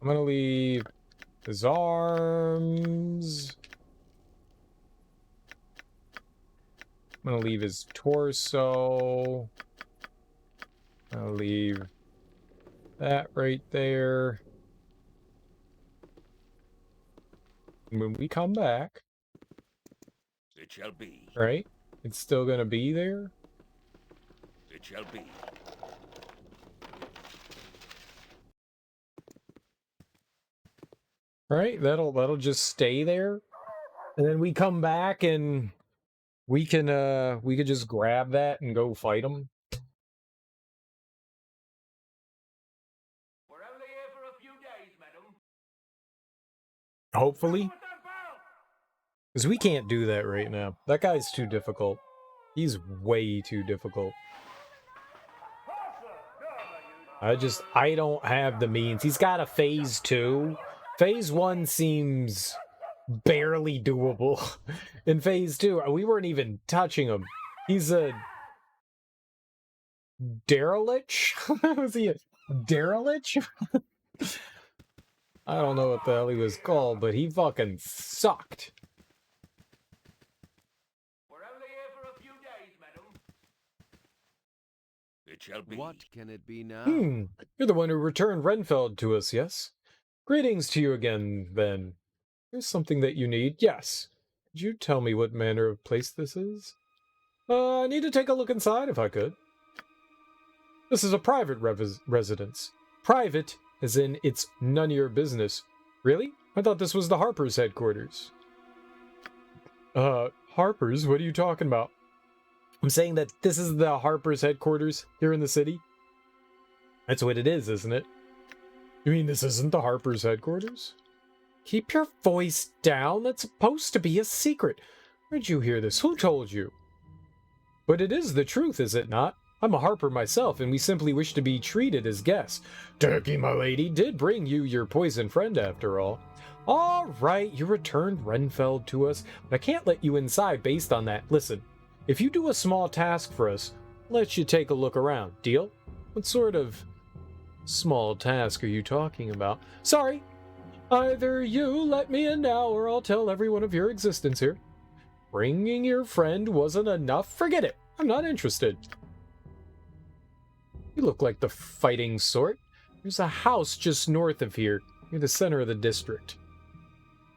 I'm gonna leave his arms. I'm gonna leave his torso. I'm gonna leave that right there. When we come back, It shall be. right? It's still gonna be there. It shall be. Right? That'll just stay there. And then we come back and we can just grab that and go fight them. We're only here for a few days, madam. Hopefully. Because we can't do that right now. That guy's too difficult. He's way too difficult. I don't have the means. He's got a phase 2. Phase 1 seems barely doable. In phase 2, we weren't even touching him. He's a derelict? Was he a derelict? I don't know what the hell he was called, but he fucking sucked. We're only here for a few days, madam. It shall be. What can it be now? You're the one who returned Renfeld to us, yes? Greetings to you again, then. Here's something that you need. Yes. Could you tell me what manner of place this is? I need to take a look inside, if I could. This is a private residence. Private, as in it's none of your business. Really? I thought this was the Harper's headquarters. Harper's? What are you talking about? I'm saying that this is the Harper's headquarters here in the city. That's what it is, isn't it? You mean this isn't the Harper's headquarters? Keep your voice down. That's supposed to be a secret. Where'd you hear this? Who told you? But it is the truth, is it not? I'm a Harper myself, and we simply wish to be treated as guests. Turkey, my lady, did bring you your poison friend, after all. All right, you returned Renfeld to us, but I can't let you inside based on that. Listen, if you do a small task for us, I'll let you take a look around. Deal? What sort of small task are you talking about? Sorry. Either you let me in now, or I'll tell everyone of your existence here. Bringing your friend wasn't enough? Forget it. I'm not interested. You look like the fighting sort. There's a house just north of here, near the center of the district.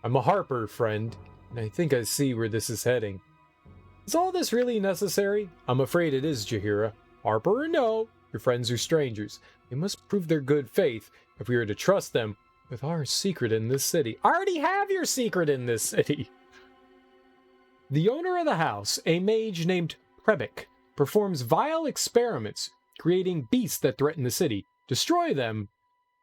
I'm a Harper, friend, and I think I see where this is heading. Is all this really necessary? I'm afraid it is, Jahiera. Harper or no, your friends are strangers. They must prove their good faith if we are to trust them with our secret in this city. I already have your secret in this city. The owner of the house, a mage named Prebik, performs vile experiments, creating beasts that threaten the city. Destroy them,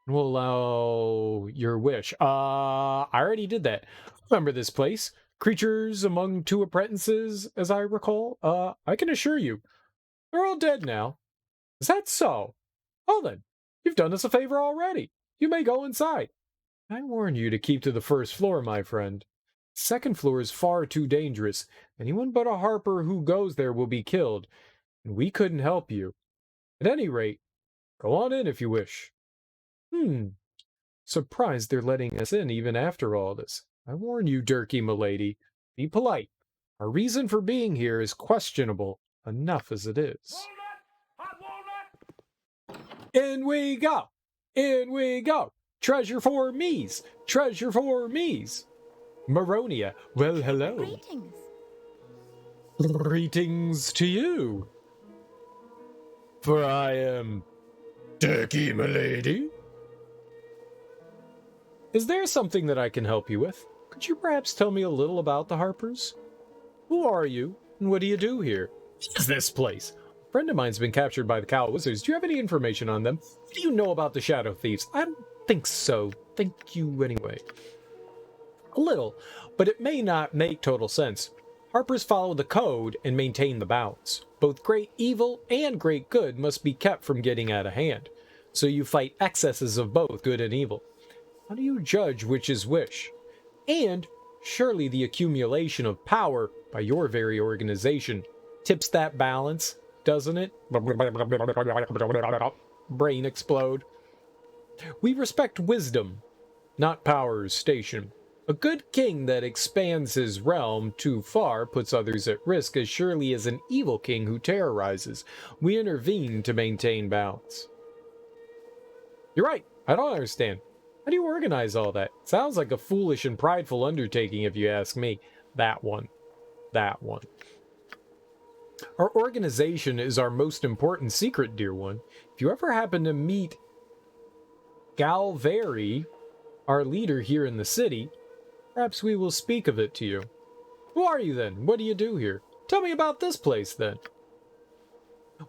and we'll allow your wish. I already did that. Remember this place? Creatures among 2 apprentices, as I recall. I can assure you, they're all dead now. Is that so? Well then, you've done us a favor already. You may go inside. I warn you to keep to the first floor, my friend. Second floor is far too dangerous. Anyone but a Harper who goes there will be killed, and we couldn't help you. At any rate, go on in if you wish. Surprised they're letting us in even after all this. I warn you, Durkee, milady. Be polite. Our reason for being here is questionable enough as it is. In we go! In we go. Treasure for me's. Treasure for me's. Maronia, well, hello. Greetings. Greetings to you. For I am Decky, milady. Is there something that I can help you with? Could you perhaps tell me a little about the Harpers? Who are you, and what do you do here? What is this place? A friend of mine's been captured by the Cowl Wizards. Do you have any information on them? What do you know about the Shadow Thieves? I don't think so. Thank you anyway. A little, but it may not make total sense. Harpers follow the code and maintain the balance. Both great evil and great good must be kept from getting out of hand. So you fight excesses of both good and evil. How do you judge which is which? And surely the accumulation of power by your very organization tips that balance, doesn't it? Brain explode. We respect wisdom, not power's station. A good king that expands his realm too far puts others at risk as surely as an evil king who terrorizes. We intervene to maintain balance. You're right. I don't understand. How do you organize all that? Sounds like a foolish and prideful undertaking if you ask me. That one. That one. Our organization is our most important secret, dear one. If you ever happen to meet Galveri, our leader here in the city, perhaps we will speak of it to you. Who are you then? What do you do here? Tell me about this place then.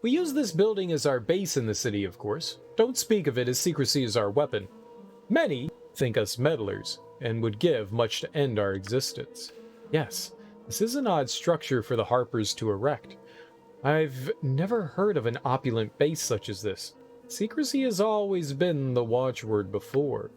We use this building as our base in the city, of course. Don't speak of it as secrecy is our weapon. Many think us meddlers, and would give much to end our existence. Yes, this is an odd structure for the Harpers to erect. I've never heard of an opulent base such as this. Secrecy has always been the watchword before.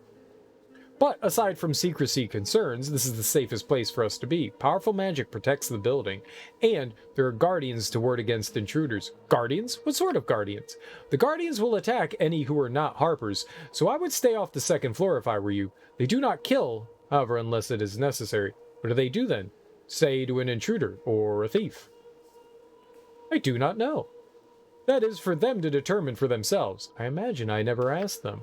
But aside from secrecy concerns, this is the safest place for us to be. Powerful magic protects the building, and there are guardians to ward against intruders. Guardians? What sort of guardians? The guardians will attack any who are not Harpers, so I would stay off the second floor if I were you. They do not kill, however, unless it is necessary. What do they do then? Say to an intruder or a thief? I do not know. That is for them to determine for themselves. I imagine I never asked them.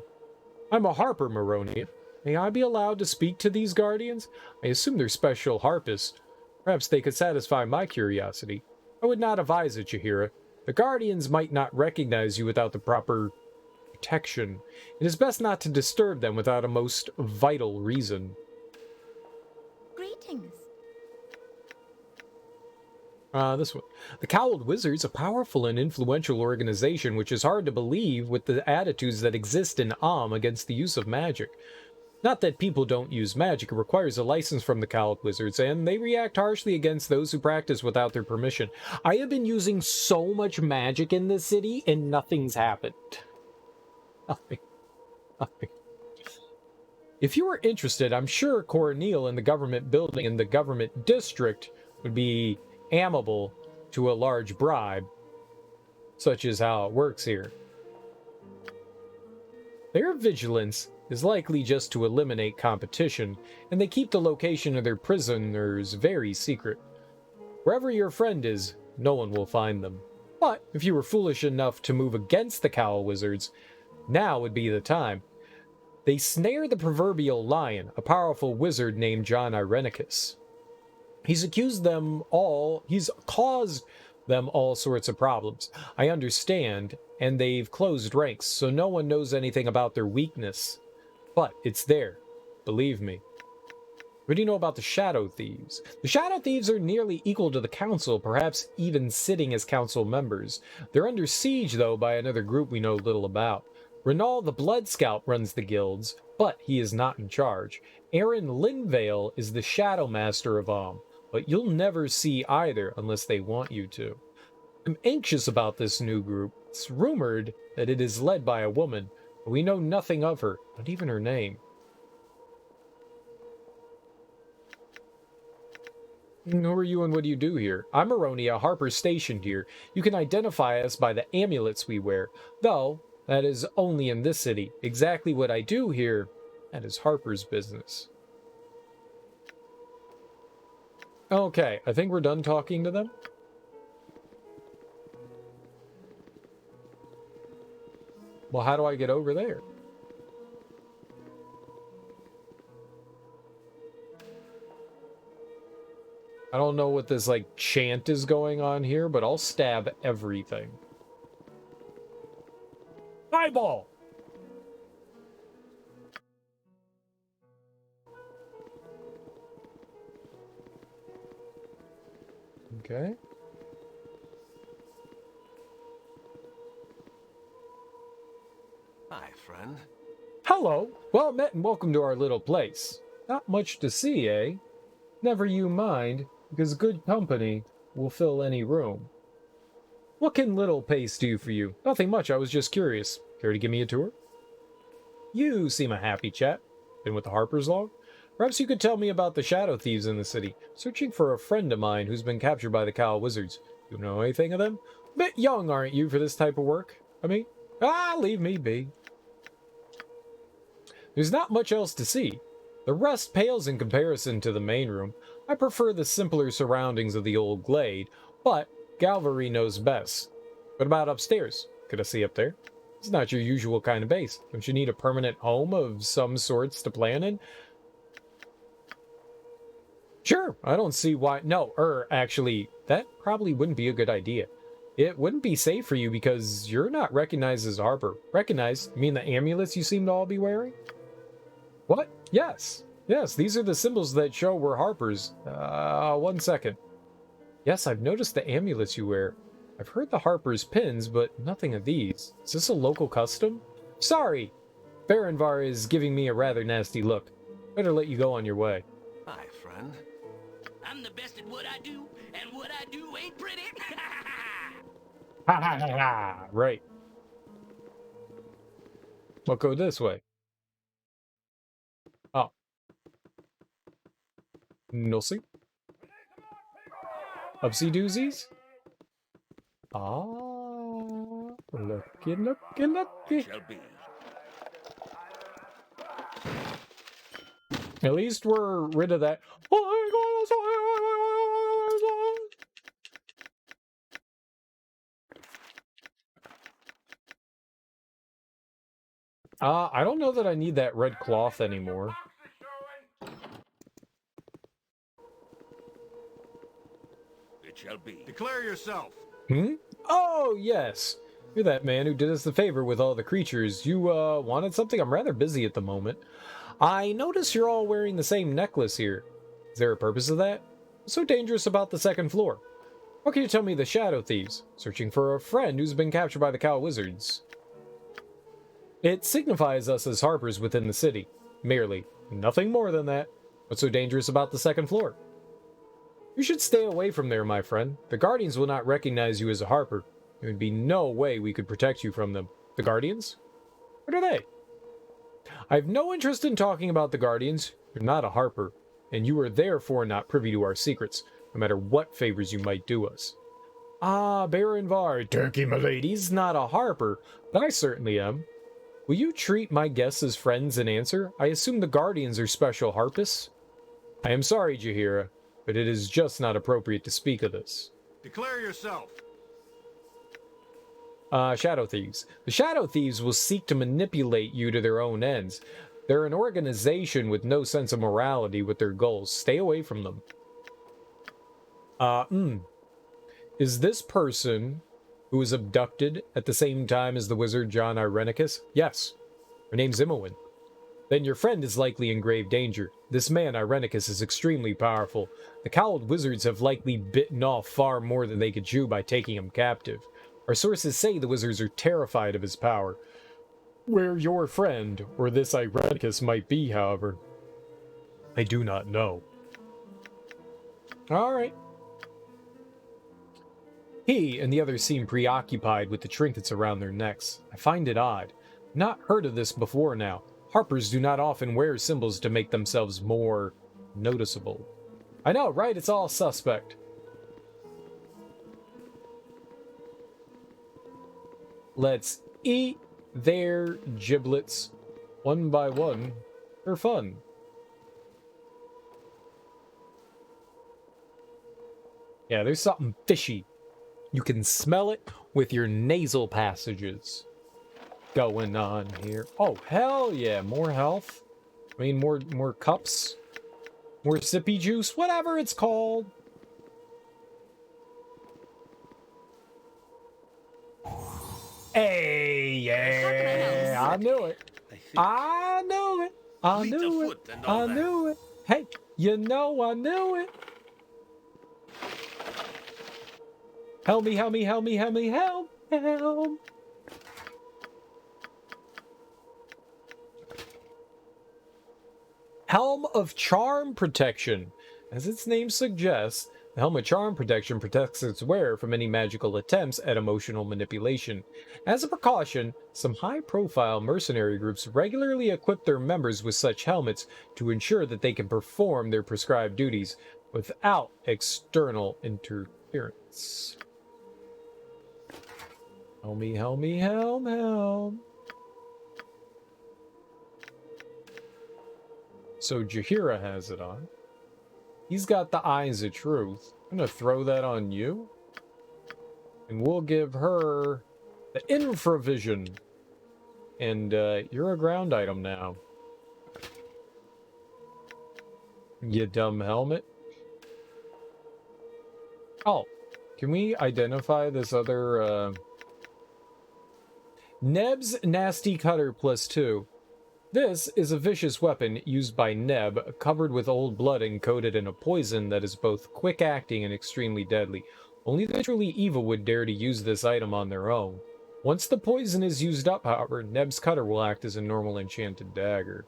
I'm a Harper, Maronia. May I be allowed to speak to these guardians? I assume they're special harpists. Perhaps they could satisfy my curiosity. I would not advise it, Jahiera. The guardians might not recognize you without the proper protection. It is best not to disturb them without a most vital reason. Greetings. This one. The Cowled Wizards, a powerful and influential organization which is hard to believe with the attitudes that exist in against the use of magic. Not that people don't use magic, it requires a license from the Cowled Wizards, and they react harshly against those who practice without their permission. I have been using so much magic in this city, and nothing's happened. Nothing. Nothing. If you were interested, I'm sure Corneal in the government building in the government district would be amenable to a large bribe, such as how it works here. Their vigilance is likely just to eliminate competition, and they keep the location of their prisoners very secret. Wherever your friend is, no one will find them. But if you were foolish enough to move against the Cowl Wizards, now would be the time. They snare the proverbial lion, a powerful wizard named John Irenicus. He's caused them all sorts of problems. I understand, and they've closed ranks, so no one knows anything about their weakness. But it's there, believe me. What do you know about the Shadow Thieves? The Shadow Thieves are nearly equal to the Council, perhaps even sitting as Council members. They're under siege, though, by another group we know little about. Renal the Blood Scout runs the guilds, but he is not in charge. Aaron Linvale is the Shadow Master of but you'll never see either unless they want you to. I'm anxious about this new group. It's rumored that it is led by a woman, but we know nothing of her, not even her name. Who are you and what do you do here? I'm Aronia, Harper stationed here. You can identify us by the amulets we wear, though that is only in this city. Exactly what I do here, that is Harper's business. Okay, I think we're done talking to them. Well, how do I get over there? I don't know what this, like, chant is going on here, but I'll stab everything. Eyeball! Okay. Hi, friend. Hello. Well met and welcome to our little place. Not much to see, eh? Never you mind, because good company will fill any room. What can little place do for you? Nothing much, I was just curious. Care to give me a tour? You seem a happy chap. Been with the Harpers long? Perhaps you could tell me about the shadow thieves in the city. Searching for a friend of mine who's been captured by the Cowl Wizards. You know anything of them? Bit young, aren't you, for this type of work? Leave me be. There's not much else to see. The rest pales in comparison to the main room. I prefer the simpler surroundings of the old glade, but Galvery knows best. What about upstairs? Could I see up there? It's not your usual kind of base. Don't you need a permanent home of some sorts to plan in? Sure, I don't see why. No, actually, that probably wouldn't be a good idea. It wouldn't be safe for you because you're not recognized as Harper. Recognized? You mean the amulets you seem to all be wearing? What? Yes. Yes, these are the symbols that show we're Harpers. 1 second. Yes, I've noticed the amulets you wear. I've heard the Harpers' pins, but nothing of these. Is this a local custom? Sorry! Baronvar is giving me a rather nasty look. Better let you go on your way. Hi, friend. I'm the best at what I do, and what I do ain't pretty. Ha ha ha ha! Right. We'll go this way. Oh. Nothing. Upsy doozies? Ah, looky, looky, looky. Shall be. At least we're rid of that. I don't know that I need that red cloth anymore. It shall be. Declare yourself. Oh, yes. You're that man who did us the favor with all the creatures. You, wanted something? I'm rather busy at the moment. I notice you're all wearing the same necklace here. Is there a purpose of that? What's so dangerous about the second floor? What can you tell me the shadow thieves? Searching for a friend who's been captured by the Cowl Wizards. It signifies us as Harpers within the city. Merely. Nothing more than that. What's so dangerous about the second floor? You should stay away from there, my friend. The Guardians will not recognize you as a Harper. There would be no way we could protect you from them. The Guardians? What are they? I have no interest in talking about the Guardians. You're not a Harper, and you are therefore not privy to our secrets, no matter what favors you might do us. Ah, Baronvar, turkey milady's not a Harper, but I certainly am. Will you treat my guests as friends and answer? I assume the Guardians are special Harpists? I am sorry, Jahiera, but it is just not appropriate to speak of this. Declare yourself. Shadow Thieves. The Shadow Thieves will seek to manipulate you to their own ends. They're an organization with no sense of morality with their goals. Stay away from them. Is this person who was abducted at the same time as the wizard John Irenicus? Yes. Her name's Imowen. Then your friend is likely in grave danger. This man, Irenicus, is extremely powerful. The cowled wizards have likely bitten off far more than they could chew by taking him captive. Our sources say the wizards are terrified of his power. Where your friend, or this Irenicus, might be, however, I do not know. Alright. He and the others seem preoccupied with the trinkets around their necks. I find it odd. Not heard of this before now. Harpers do not often wear symbols to make themselves more noticeable. I know, right? It's all suspect. Let's eat their giblets one by one for fun. Yeah, there's something fishy. You can smell it with your nasal passages going on here. Oh, hell yeah. More health. I mean, more cups. More sippy juice. Whatever it's called. Hey, yeah, I knew it. I knew it. I knew it. I knew it. Hey, you know I knew it. Help me, help me, help me, help me, help, help. Helm of Charm Protection. As its name suggests, the Helm of Charm Protection protects its wearer from any magical attempts at emotional manipulation. As a precaution, some high-profile mercenary groups regularly equip their members with such helmets to ensure that they can perform their prescribed duties without external interference. Help me, help me, help, help. So Jahiera has it on. He's got the eyes of truth. I'm gonna throw that on you. And we'll give her the infravision. And you're a ground item now. You dumb helmet. Oh, can we identify this other Neb's Nasty Cutter +2. This is a vicious weapon used by Neb, covered with old blood and coated in a poison that is both quick-acting and extremely deadly. Only the truly evil would dare to use this item on their own. Once the poison is used up, however, Neb's cutter will act as a normal enchanted dagger.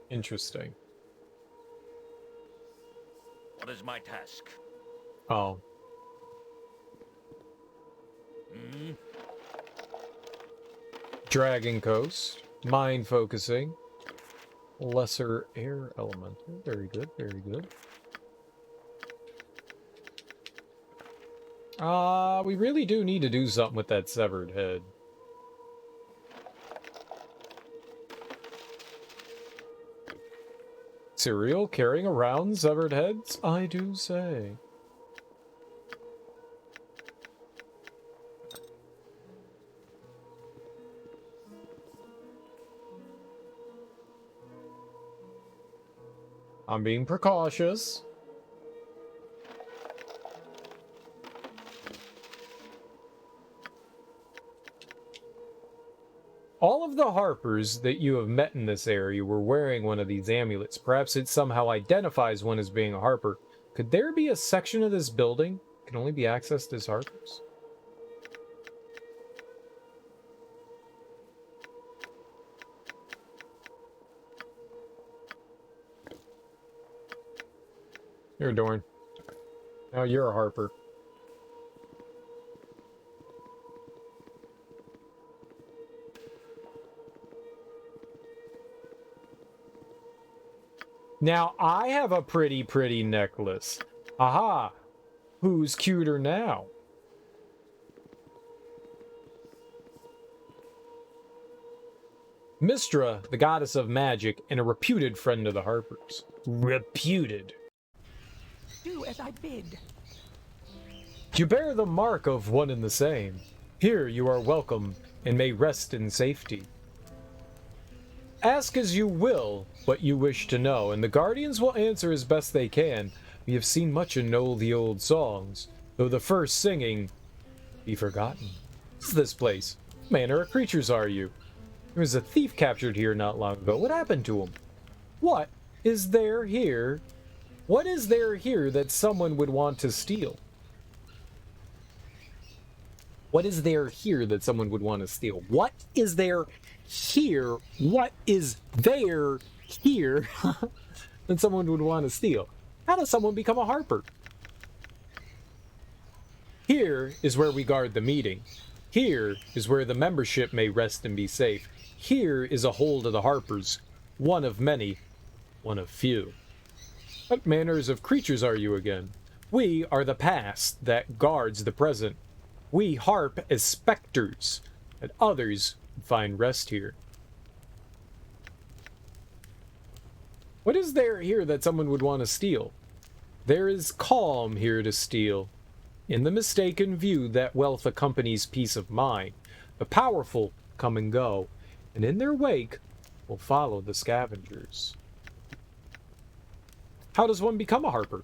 Interesting. What is my task? Oh. Dragon Coast, mind focusing, lesser air elemental. Very good, very good. We really do need to do something with that severed head. Cereal carrying around severed heads, I do say. I'm being precautious. All of the Harpers that you have met in this area were wearing one of these amulets. Perhaps it somehow identifies one as being a Harper. Could there be a section of this building that can only be accessed as Harpers? You're Dorn. Now you're a Harper. Now I have a pretty necklace. Aha! Who's cuter now? Mystra, the goddess of magic, and a reputed friend of the Harpers. Reputed. Do as I bid. You bear the mark of one and the same. Here you are welcome, and may rest in safety. Ask as you will what you wish to know, and the Guardians will answer as best they can. We have seen much and know the old songs, though the first singing be forgotten. What is this place? What manner of creatures are you? There was a thief captured here not long ago. What happened to him? What is there here? What is there here that someone would want to steal? What is there here that someone would want to steal? What is there here? What is there here that someone would want to steal? How does someone become a Harper? Here is where we guard the meeting. Here is where the membership may rest and be safe. Here is a hold of the Harpers. One of many, one of few. What manners of creatures are you again? We are the past that guards the present. We harp as specters, and others find rest here. What is there here that someone would want to steal? There is calm here to steal. In the mistaken view that wealth accompanies peace of mind, the powerful come and go, and in their wake will follow the scavengers. How does one become a Harper?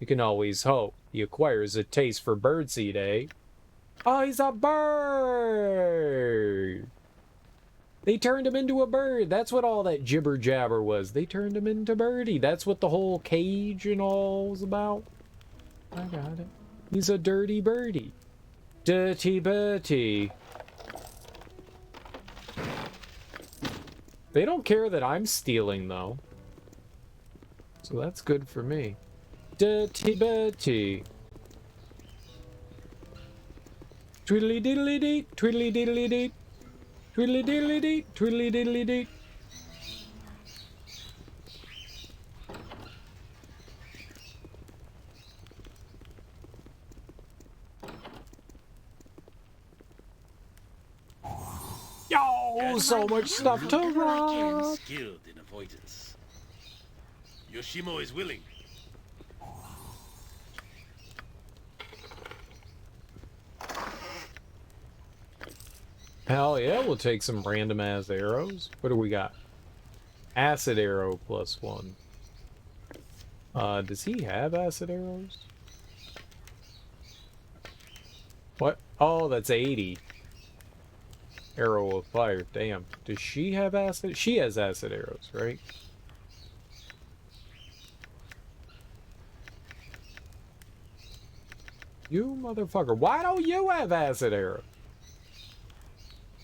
You can always hope. He acquires a taste for birdseed, eh? Oh, he's a bird! They turned him into a bird. That's what all that jibber jabber was. They turned him into birdie. That's what the whole cage and all was about. I got it. He's a dirty birdie. Dirty birdie. They don't care that I'm stealing, though. So that's good for me. Dirty birdie. Twiddly diddly dee, twiddly diddly dee. Twiddly diddly dee, twiddly diddly dee. Yo, so much stuff to rob. Skilled in avoidance. Yoshimo is willing. Hell yeah, we'll take some random ass arrows. What do we got? Acid arrow +1. Does he have acid arrows? What? Oh, that's 80. Arrow of fire. Damn. Does she have acid? She has acid arrows, right? You motherfucker. Why don't you have acid arrows?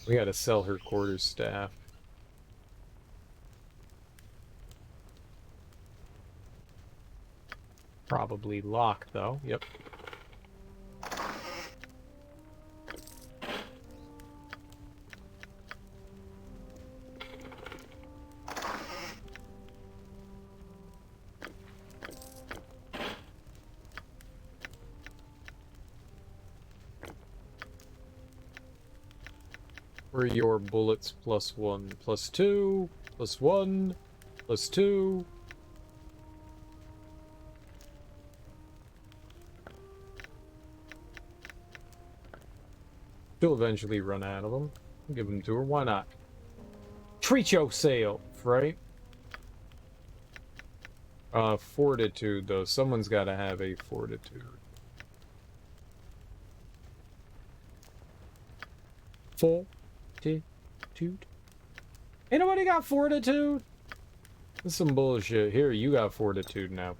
We gotta sell her quarterstaff. Probably locked, though. Yep. Where are your bullets? +1, +2, +1, +2. She'll eventually run out of them. Give them to her. Why not? Treat yourself, right? Fortitude, though. Someone's got to have a fortitude. Fortitude. Ain't nobody got fortitude? This is some bullshit. Here, you got fortitude now.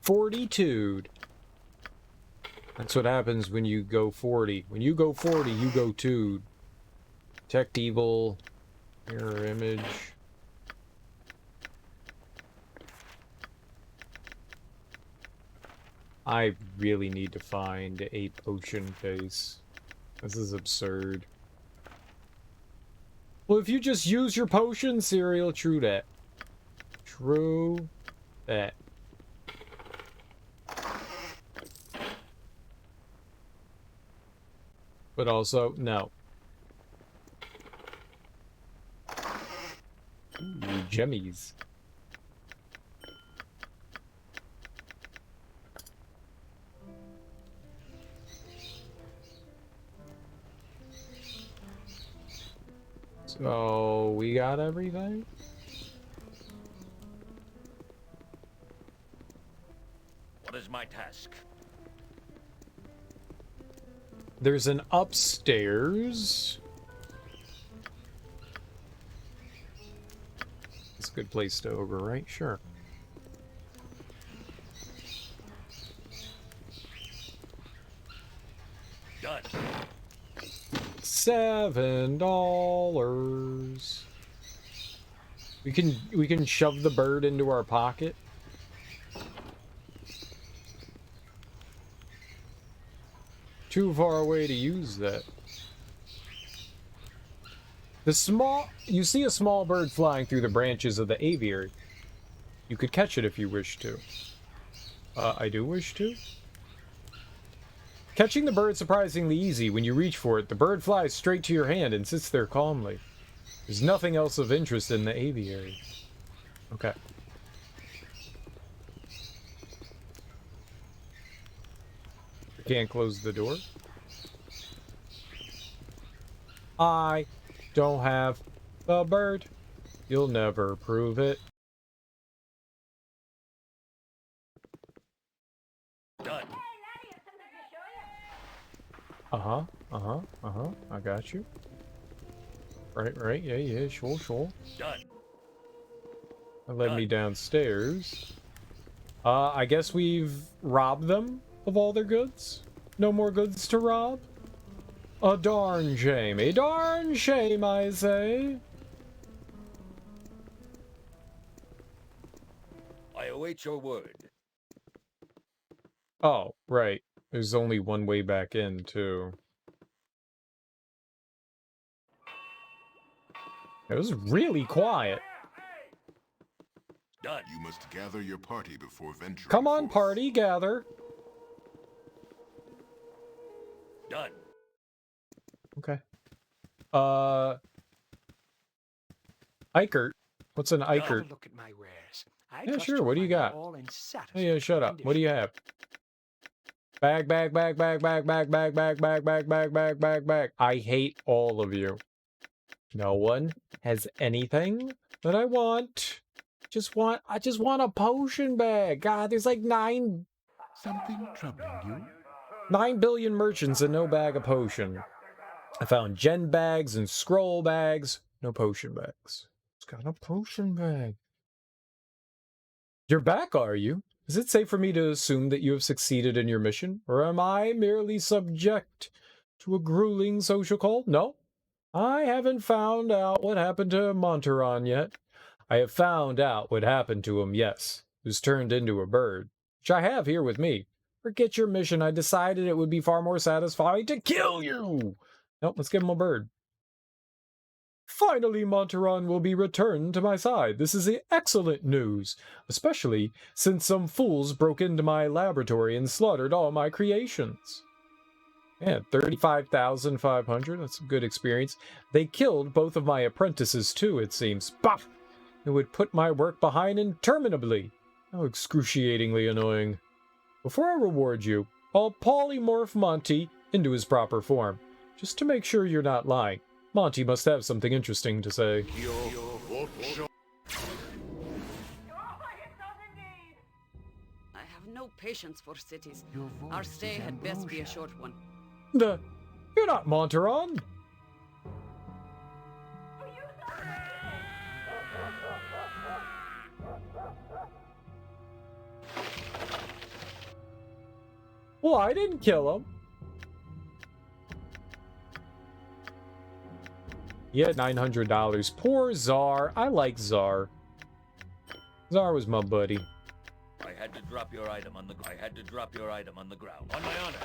Fortitude. That's what happens when you go 40. When you go 40, you go 2. Detect evil. Mirror image. I really need to find a potion case. This is absurd. Well, if you just use your potion, cereal, true that. True that. But also, no. Ooh, gemmies. So, we got everything? What is my task? There's an upstairs. It's a good place to overwrite, sure. Done. $7. We can shove the bird into our pocket. Too far away to use that. You see a small bird flying through the branches of the aviary. You could catch it if you wish to. I do wish to. Catching the bird surprisingly easy. When you reach for it, the bird flies straight to your hand and sits there calmly. There's nothing else of interest in the aviary. Okay. I can't close the door. I don't have the bird. You'll never prove it. I got you. Right, yeah, sure. Done. That led me downstairs. I guess we've robbed them of all their goods. No more goods to rob? A darn shame. A darn shame, I say. I await your word. Oh, right. There's only one way back in, too. It was really quiet. Done. You must gather your party before venturing. Come on, party, gather. Done. Okay. Ikert. What's an Ikert? Look at my wares. Yeah, sure. What do you got? Hey, yeah, shut up. What do you have? Bag. I hate all of you. No one has anything that I want. I just want a potion bag. God, there's like 9 Something troubling you? 9 billion merchants and no bag of potion. I found gen bags and scroll bags. No potion bags. It's got a potion bag. You're back, are you? Is it safe for me to assume that you have succeeded in your mission? Or am I merely subject to a grueling social call? No. I haven't found out what happened to Monteron yet. I have found out what happened to him, yes. Who's turned into a bird. Which I have here with me. Forget your mission. I decided it would be far more satisfying to kill you. Nope, let's give him a bird. Finally, Monteron will be returned to my side. This is excellent news, especially since some fools broke into my laboratory and slaughtered all my creations. Yeah, 35,500. That's a good experience. They killed both of my apprentices too, it seems. Bah! It would put my work behind interminably. How excruciatingly annoying. Before I reward you, I'll polymorph Monty into his proper form, just to make sure you're not lying. Monty must have something interesting to say. I have no patience for cities. Our stay had best be a short one. You're not Monteron. Well, I didn't kill him. Yeah, $900. Poor Czar. I like Czar. Czar was my buddy. I had to drop your item on the ground. On my honor.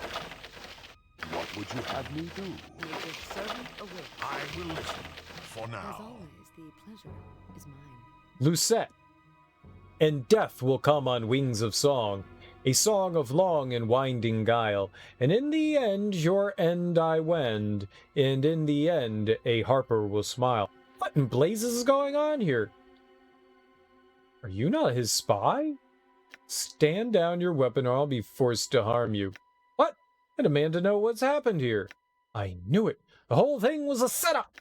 What would you have me do? Major servant away. I will listen. For As now. always, the pleasure is mine. Lucette. And death will come on wings of song, a song of long and winding guile, and in the end your end I wend, and in the end a harper will smile. What in blazes is going on here? Are you not his spy? Stand down your weapon or I'll be forced to harm you. What? I demand to know what's happened here. I knew it. The whole thing was a setup.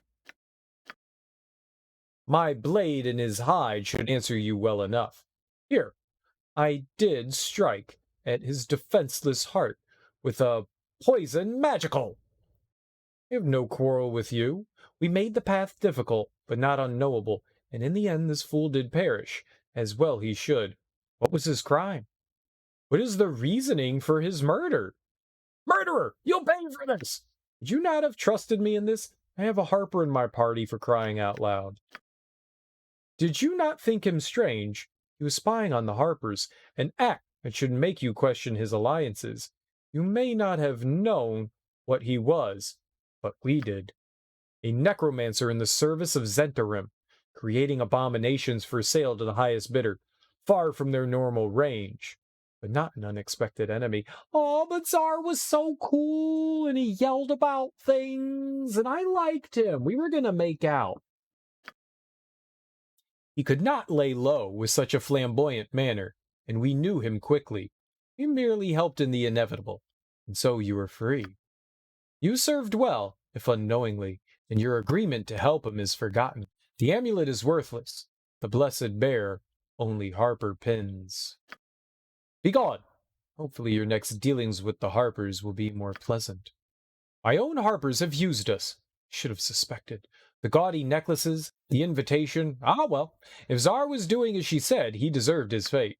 My blade in his hide should answer you well enough. Here, I did strike at his defenseless heart with a poison magical. I have no quarrel with you. We made the path difficult, but not unknowable, and in the end this fool did perish, as well he should. What was his crime? What is the reasoning for his murder? Murderer! You'll pay for this! Would you not have trusted me in this? I have a harper in my party, for crying out loud. Did you not think him strange? He was spying on the Harpers, an act that should make you question his alliances. You may not have known what he was, but we did. A necromancer in the service of Zentarim, creating abominations for sale to the highest bidder, far from their normal range, but not an unexpected enemy. Oh, but Tsar was so cool, and he yelled about things, and I liked him. We were gonna make out. He could not lay low with such a flamboyant manner, and we knew him quickly. He merely helped in the inevitable, and so you were free. You served well, if unknowingly, and your agreement to help him is forgotten. The amulet is worthless. The blessed bear only Harper pins. Begone! Hopefully your next dealings with the Harpers will be more pleasant. My own harpers have used us. Should have suspected. The gaudy necklaces, the invitation. Ah, well, if Zar was doing as she said, he deserved his fate.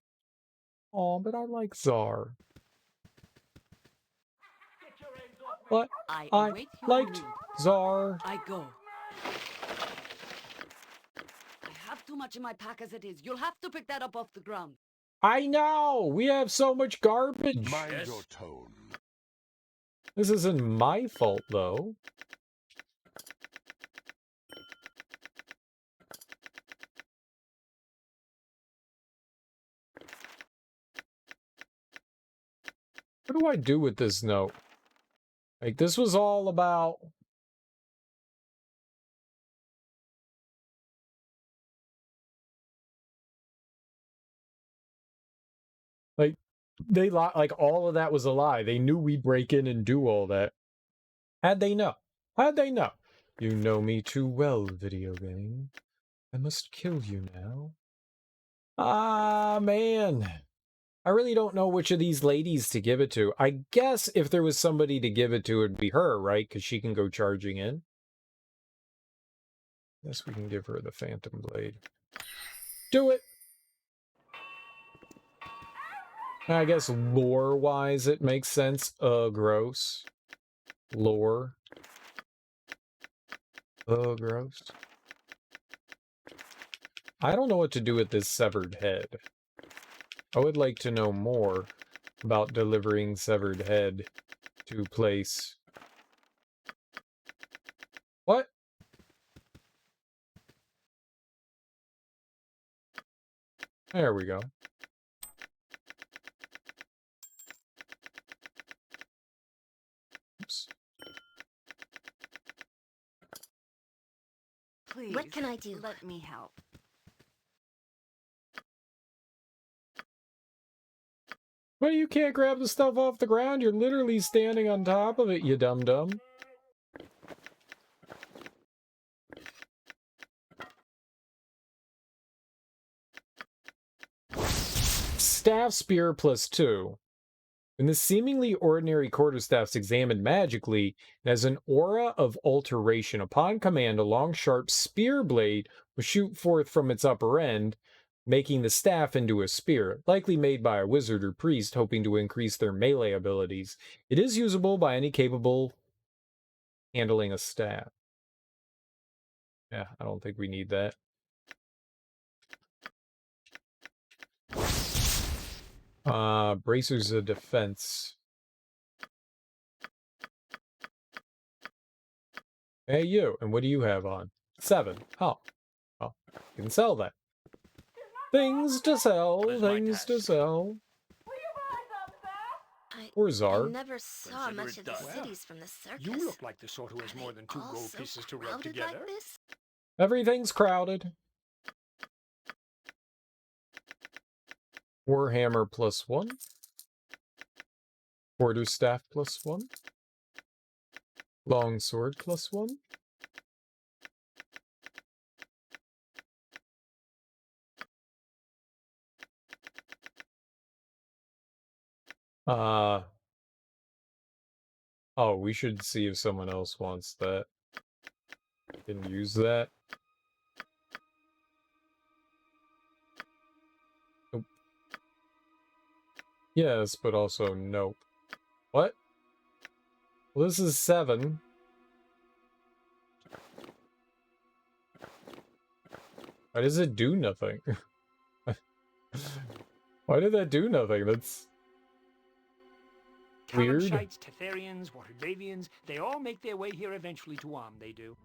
Oh, but I like Zar. But I liked Zar. I go. I have too much in my pack as it is. You'll have to pick that up off the ground. I know! We have so much garbage! Mind your tone. This isn't my fault, though. What do I do with this note? Like, this was all about... Like, they like all of that was a lie. They knew we'd break in and do all that. How'd they know? How'd they know? You know me too well, video game. I must kill you now. Ah, man. I really don't know which of these ladies to give it to. I guess if there was somebody to give it to, it'd be her, right? Because she can go charging in. Guess we can give her the Phantom Blade. Do it! I guess lore-wise it makes sense. Gross. Lore. Gross. I don't know what to do with this severed head. I would like to know more about delivering severed head to place. What? There we go. Oops. Please, what can I do? Let me help. Well, you can't grab the stuff off the ground. You're literally standing on top of it, you dum-dum. Staff Spear +2. When the seemingly ordinary quarterstaff's examined magically, it has an aura of alteration. Upon command, a long, sharp spear blade will shoot forth from its upper end, making the staff into a spear, likely made by a wizard or priest hoping to increase their melee abilities. It is usable by any capable handling a staff. Yeah, I don't think we need that. Bracers of defense. Hey, you. And what do you have on? 7. Oh. Oh, you can sell that. Things to sell, things to sell. Or Zar. I never saw much of the cities from the circus. You look like the sort who has more than 2 gold pieces to rub together. Like this? Everything's crowded. Warhammer +1. Quarterstaff +1. Longsword +1. Oh, we should see if someone else wants that. Can use that. Nope. Yes, but also nope. What? Well, this is 7. Why does it do nothing? Why did that do nothing? That's weird. Kalenshites, Tetherians, Waterdavians, they all make their way here eventually to Arm, they do.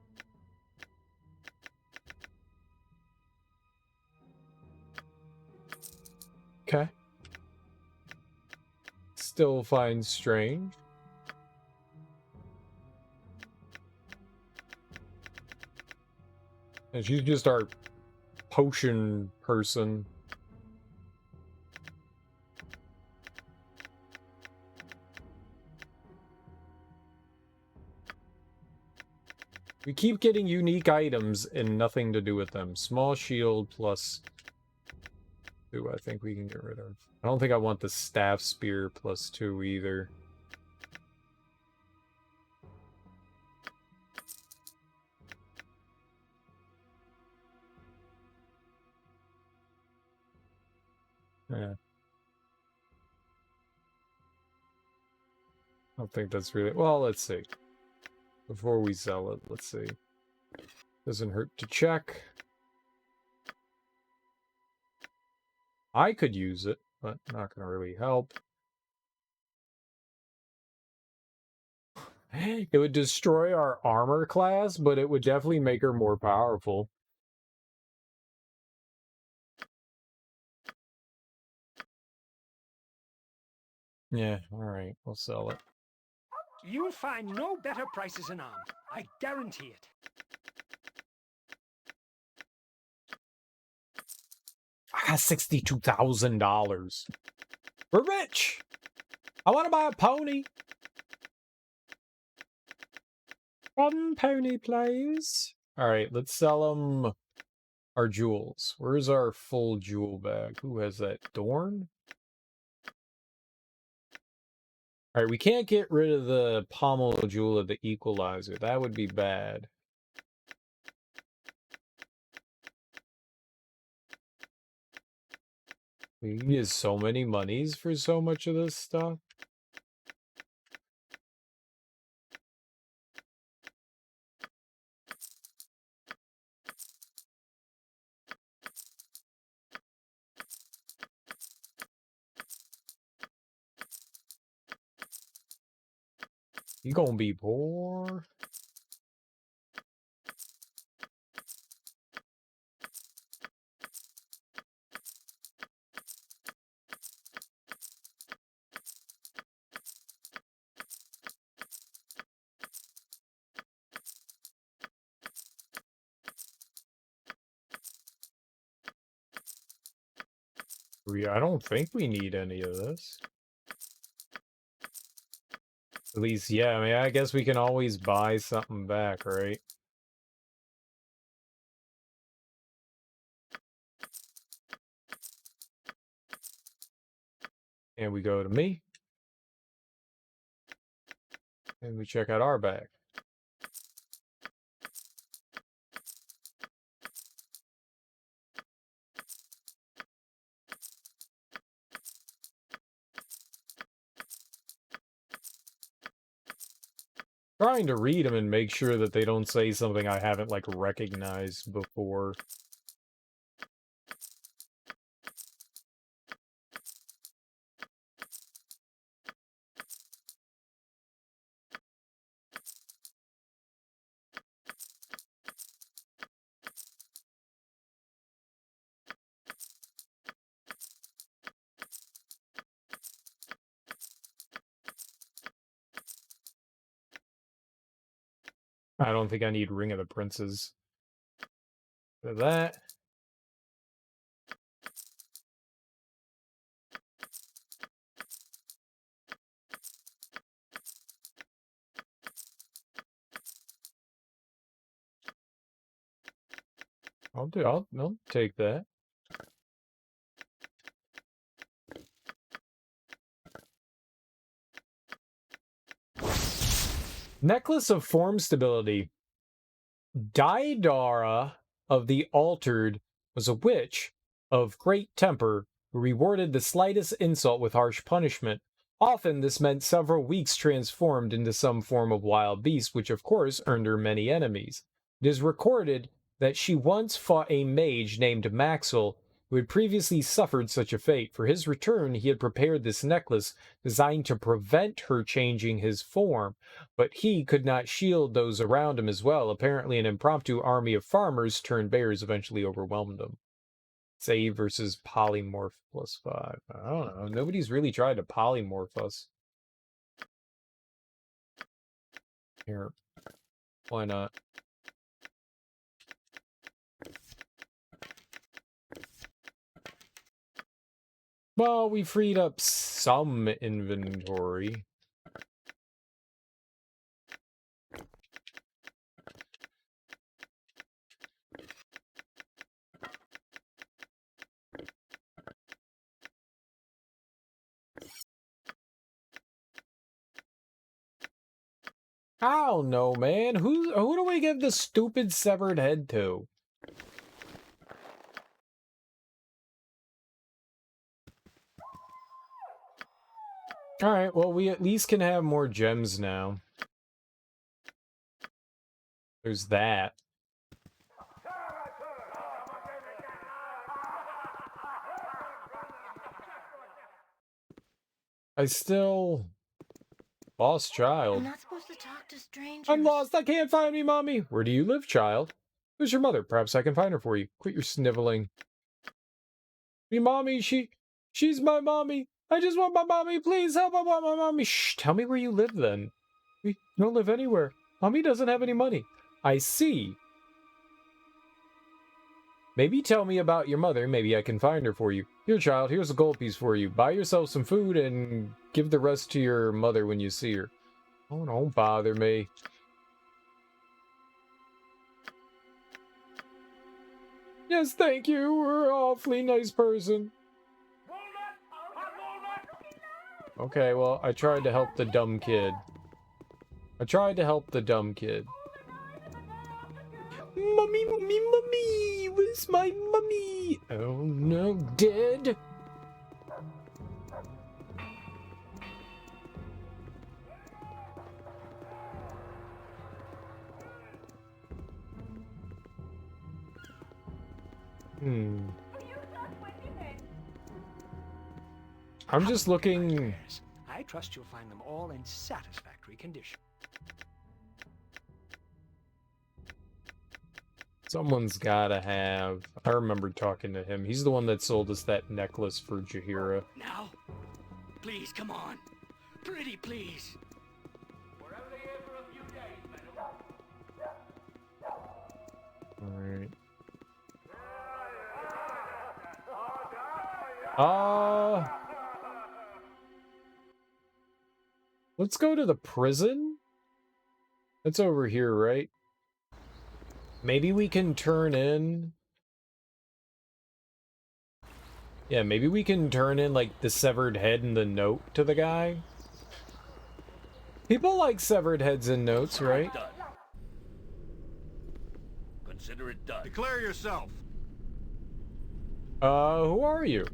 Okay. Still find strange. And she's just our potion person. We keep getting unique items and nothing to do with them. Small shield +2, I think we can get rid of. I don't think I want the staff spear +2 either. Yeah. I don't think that's really... Well, let's see. Before we sell it, let's see. Doesn't hurt to check. I could use it, but not going to really help. It would destroy our armor class, but it would definitely make her more powerful. Yeah, alright, we'll sell it. You'll find no better prices in Arm. I guarantee it. I got $62,000. We're rich! I want to buy a pony. One pony, please. Alright, let's sell them our jewels. Where's our full jewel bag? Who has that? Dorn? Alright, we can't get rid of the pommel jewel of the equalizer. That would be bad. We can get so many monies for so much of this stuff. You gonna be poor. I don't think we need any of this. At least, yeah, I mean, I guess we can always buy something back, right? And we go to me. And we check out our bag. Trying to read them and make sure that they don't say something I haven't, like, recognized before. I don't think I need Ring of the Princes. For that. I'll take that. Necklace of Form Stability. Daedara of the Altered was a witch of great temper who rewarded the slightest insult with harsh punishment. Often this meant several weeks transformed into some form of wild beast, which of course earned her many enemies. It is recorded that she once fought a mage named Maxwell, who had previously suffered such a fate. For his return, he had prepared this necklace designed to prevent her changing his form, but he could not shield those around him as well. Apparently, an impromptu army of farmers turned bears eventually overwhelmed him. Save versus polymorph +5. I don't know. Nobody's really tried to polymorph us. Here. Why not? Well, we freed up some inventory. I don't know, man. Who do we give the stupid severed head to? Alright, well, we at least can have more gems now. There's that. I still... Lost child. I'm not supposed to talk to strangers. I'm lost. I can't find me, Mommy. Where do you live, child? Who's your mother? Perhaps I can find her for you. Quit your sniveling. Me mommy, she's my mommy. I just want my mommy. Please help. I want my mommy. Shh, tell me where you live then. We don't live anywhere. Mommy doesn't have any money. I see. Maybe tell me about your mother. Maybe I can find her for you. Here, child, here's a gold piece for you. Buy yourself some food and give the rest to your mother when you see her. Oh, don't bother me. Yes, thank you. We're an awfully nice person. Okay, well, I tried to help the dumb kid. Mummy, mummy, mummy! Where's my mummy? Oh no, dead? I'm just looking... I trust you'll find them all in satisfactory condition. Someone's gotta have... I remember talking to him. He's the one that sold us that necklace for Jahiera. Now? Please, come on. Pretty, please. Alright. Let's go to the prison? That's over here, right? Maybe we can turn in... Yeah, maybe we can turn in, like, the severed head and the note to the guy. People like severed heads and notes, right? Consider it done. Declare yourself. Who are you?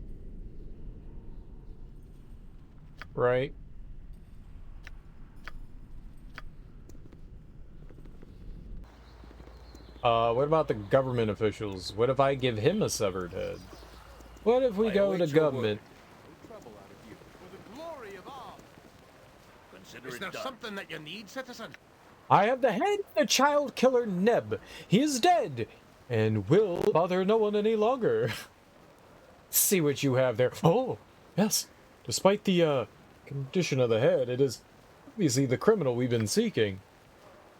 Right. What about the government officials? What if I give him a severed head? What if we go to government? Is there something that you need, citizen? I have the head of the child killer Neb. He is dead, and will bother no one any longer. See what you have there. Oh, yes. Despite the, condition of the head, it is obviously the criminal we've been seeking.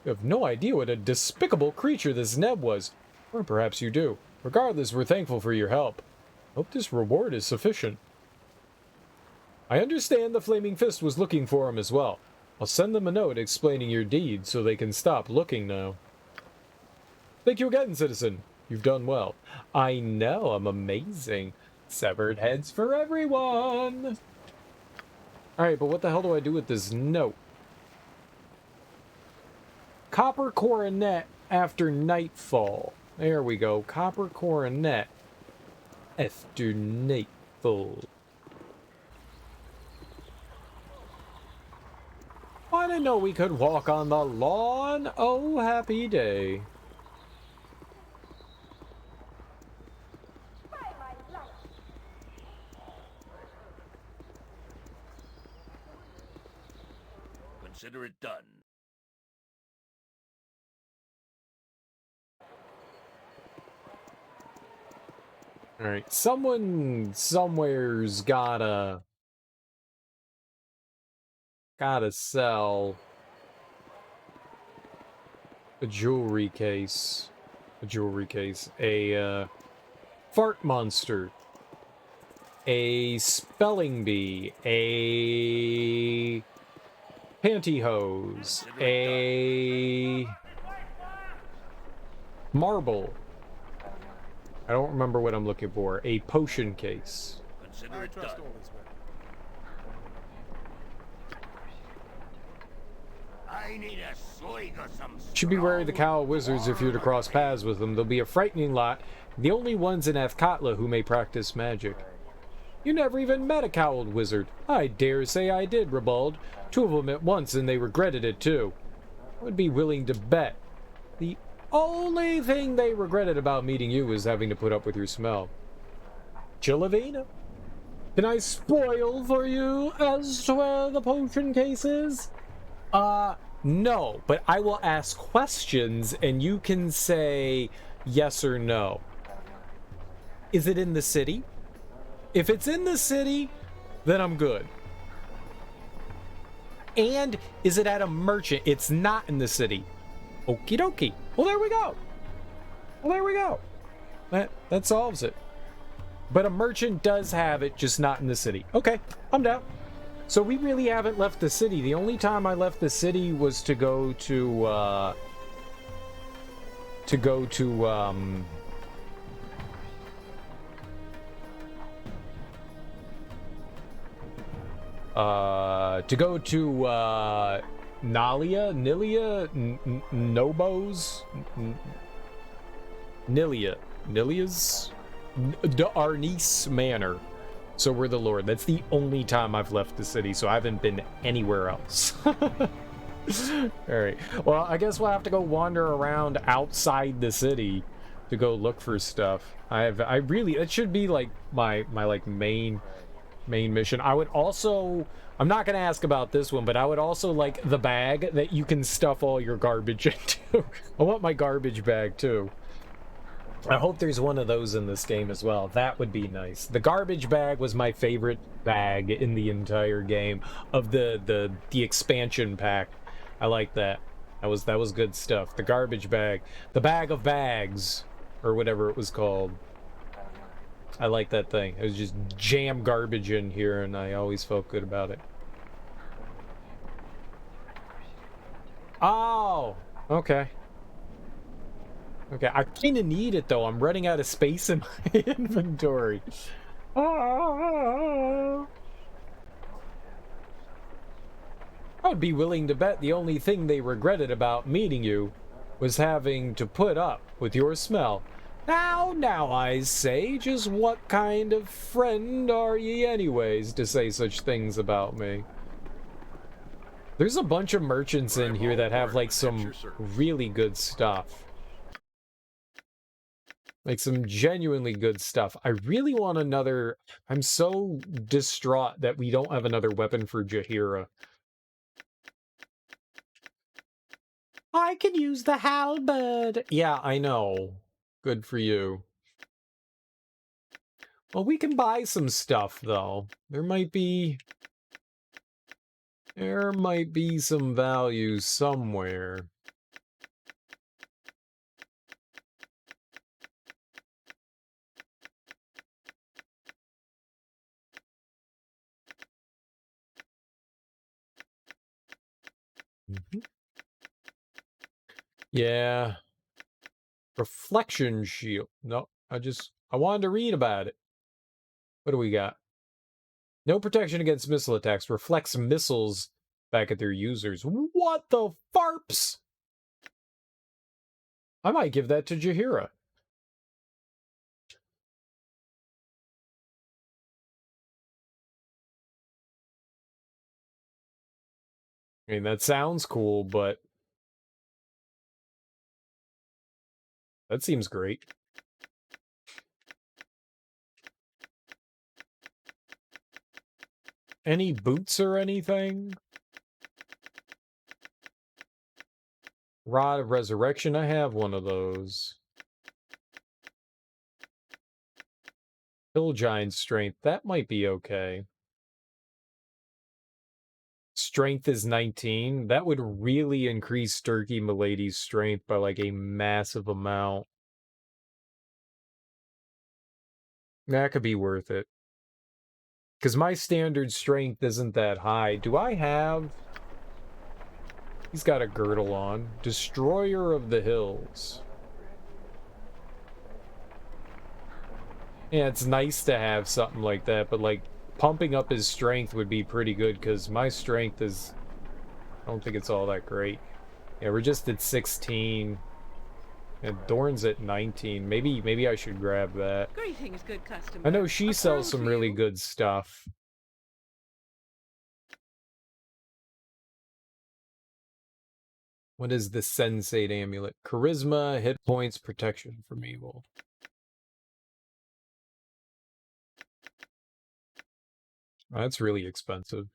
You have no idea what a despicable creature this Neb was. Or perhaps you do. Regardless, we're thankful for your help. Hope this reward is sufficient. I understand the Flaming Fist was looking for him as well. I'll send them a note explaining your deed so they can stop looking now. Thank you again, citizen. You've done well. I know, I'm amazing. Severed heads for everyone! Alright, but what the hell do I do with this note? Copper coronet after nightfall. There we go. Copper coronet after nightfall. I didn't know we could walk on the lawn. Oh, happy day. Consider it done. Alright, someone somewhere's gotta sell a jewelry case. A fart monster. A spelling bee. A pantyhose. A marble. I don't remember what I'm looking for. A potion case. Consider it done. I need a swig or some. Should be wary of the cow wizards if you're to cross paths with them. They'll be a frightening lot. The only ones in Athkatla who may practice magic. You never even met a cowled wizard. I dare say I did, Ribald. 2 of them at once, and they regretted it too. I would be willing to bet the only thing they regretted about meeting you was having to put up with your smell. Chilavina, can I spoil for you as to where the potion case is? No, but I will ask questions and you can say yes or no. Is it in the city? If it's in the city, then I'm good. And is it at a merchant? It's not in the city. Okie dokie. Well, there we go. Well, there we go. That solves it. But a merchant does have it, just not in the city. Okay, I'm down. So we really haven't left the city. The only time I left the city was to go to Nilia's Arnice Manor. So we're the Lord. That's the only time I've left the city, so I haven't been anywhere else. Alright. Well, I guess we'll have to go wander around outside the city to go look for stuff. That should be like my like main mission. I would also, I'm not going to ask about this one, but I would also like the bag that you can stuff all your garbage into. I want my garbage bag too. I hope there's one of those in this game as well. That would be nice. The garbage bag was my favorite bag in the entire game of the expansion pack. I like that. That was good stuff. The garbage bag, the bag of bags, or whatever it was called. I like that thing. It was just jam garbage in here, and I always felt good about it. Oh, okay. Okay, I kind of need it, though. I'm running out of space in my inventory. I would be willing to bet the only thing they regretted about meeting you was having to put up with your smell. Now, I say, just what kind of friend are ye anyways to say such things about me? There's a bunch of merchants in here that have, like, some really good stuff. Like, some genuinely good stuff. I really want another... I'm so distraught that we don't have another weapon for Jahiera. I can use the halberd. Yeah, I know. Good for you. Well, we can buy some stuff, though. There might be some value somewhere. Yeah. Reflection shield. No, I wanted to read about it. What do we got? No protection against missile attacks. Reflects missiles back at their users. What the farps? I might give that to Jahiera. I mean, that sounds cool, but that seems great. Any boots or anything? Rod of Resurrection, I have one of those. Hill Giant Strength, that might be okay. Strength is 19. That would really increase Sturkey Milady's strength by like a massive amount. That could be worth it. Because my standard strength isn't that high. Do I have... He's got a girdle on. Destroyer of the Hills. Yeah, it's nice to have something like that, but like pumping up his strength would be pretty good because my strength is... I don't think it's all that great. Yeah, we're just at 16. And Dorn's at 19. Maybe I should grab that. Greetings, good customer. I know she sells some really good stuff. What is the Sensate amulet? Charisma, hit points, protection from evil. That's really expensive.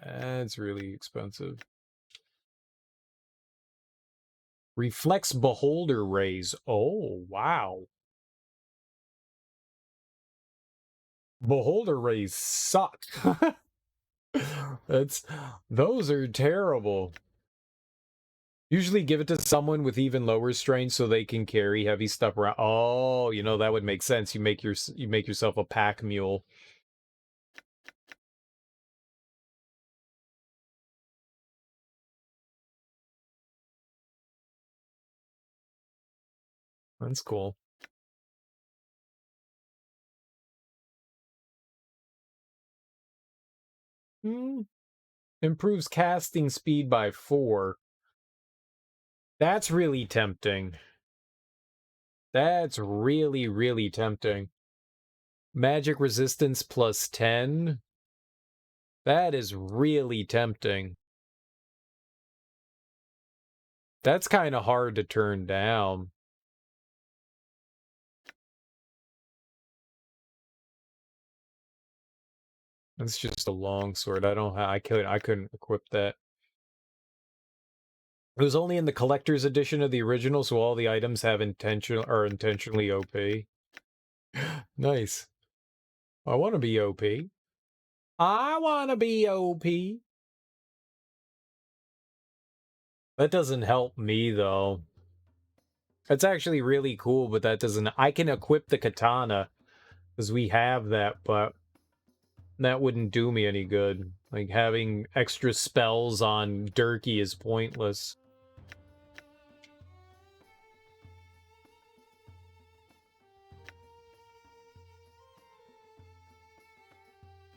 That's really expensive. Reflects beholder rays. Oh, wow. Beholder rays suck. Those are terrible. Usually give it to someone with even lower strength so they can carry heavy stuff around. Oh, you know, that would make sense. You make yourself a pack mule. That's cool. Improves casting speed by 4. That's really tempting. That's really, really tempting. Magic resistance plus 10. That is really tempting. That's kind of hard to turn down. That's just a longsword. I couldn't equip that. It was only in the collector's edition of the original, so all the items have intentionally OP. Nice. I want to be OP. I want to be OP. That doesn't help me, though. That's actually really cool, but that doesn't... I can equip the katana, because we have that, but that wouldn't do me any good. Like, having extra spells on Durkee is pointless.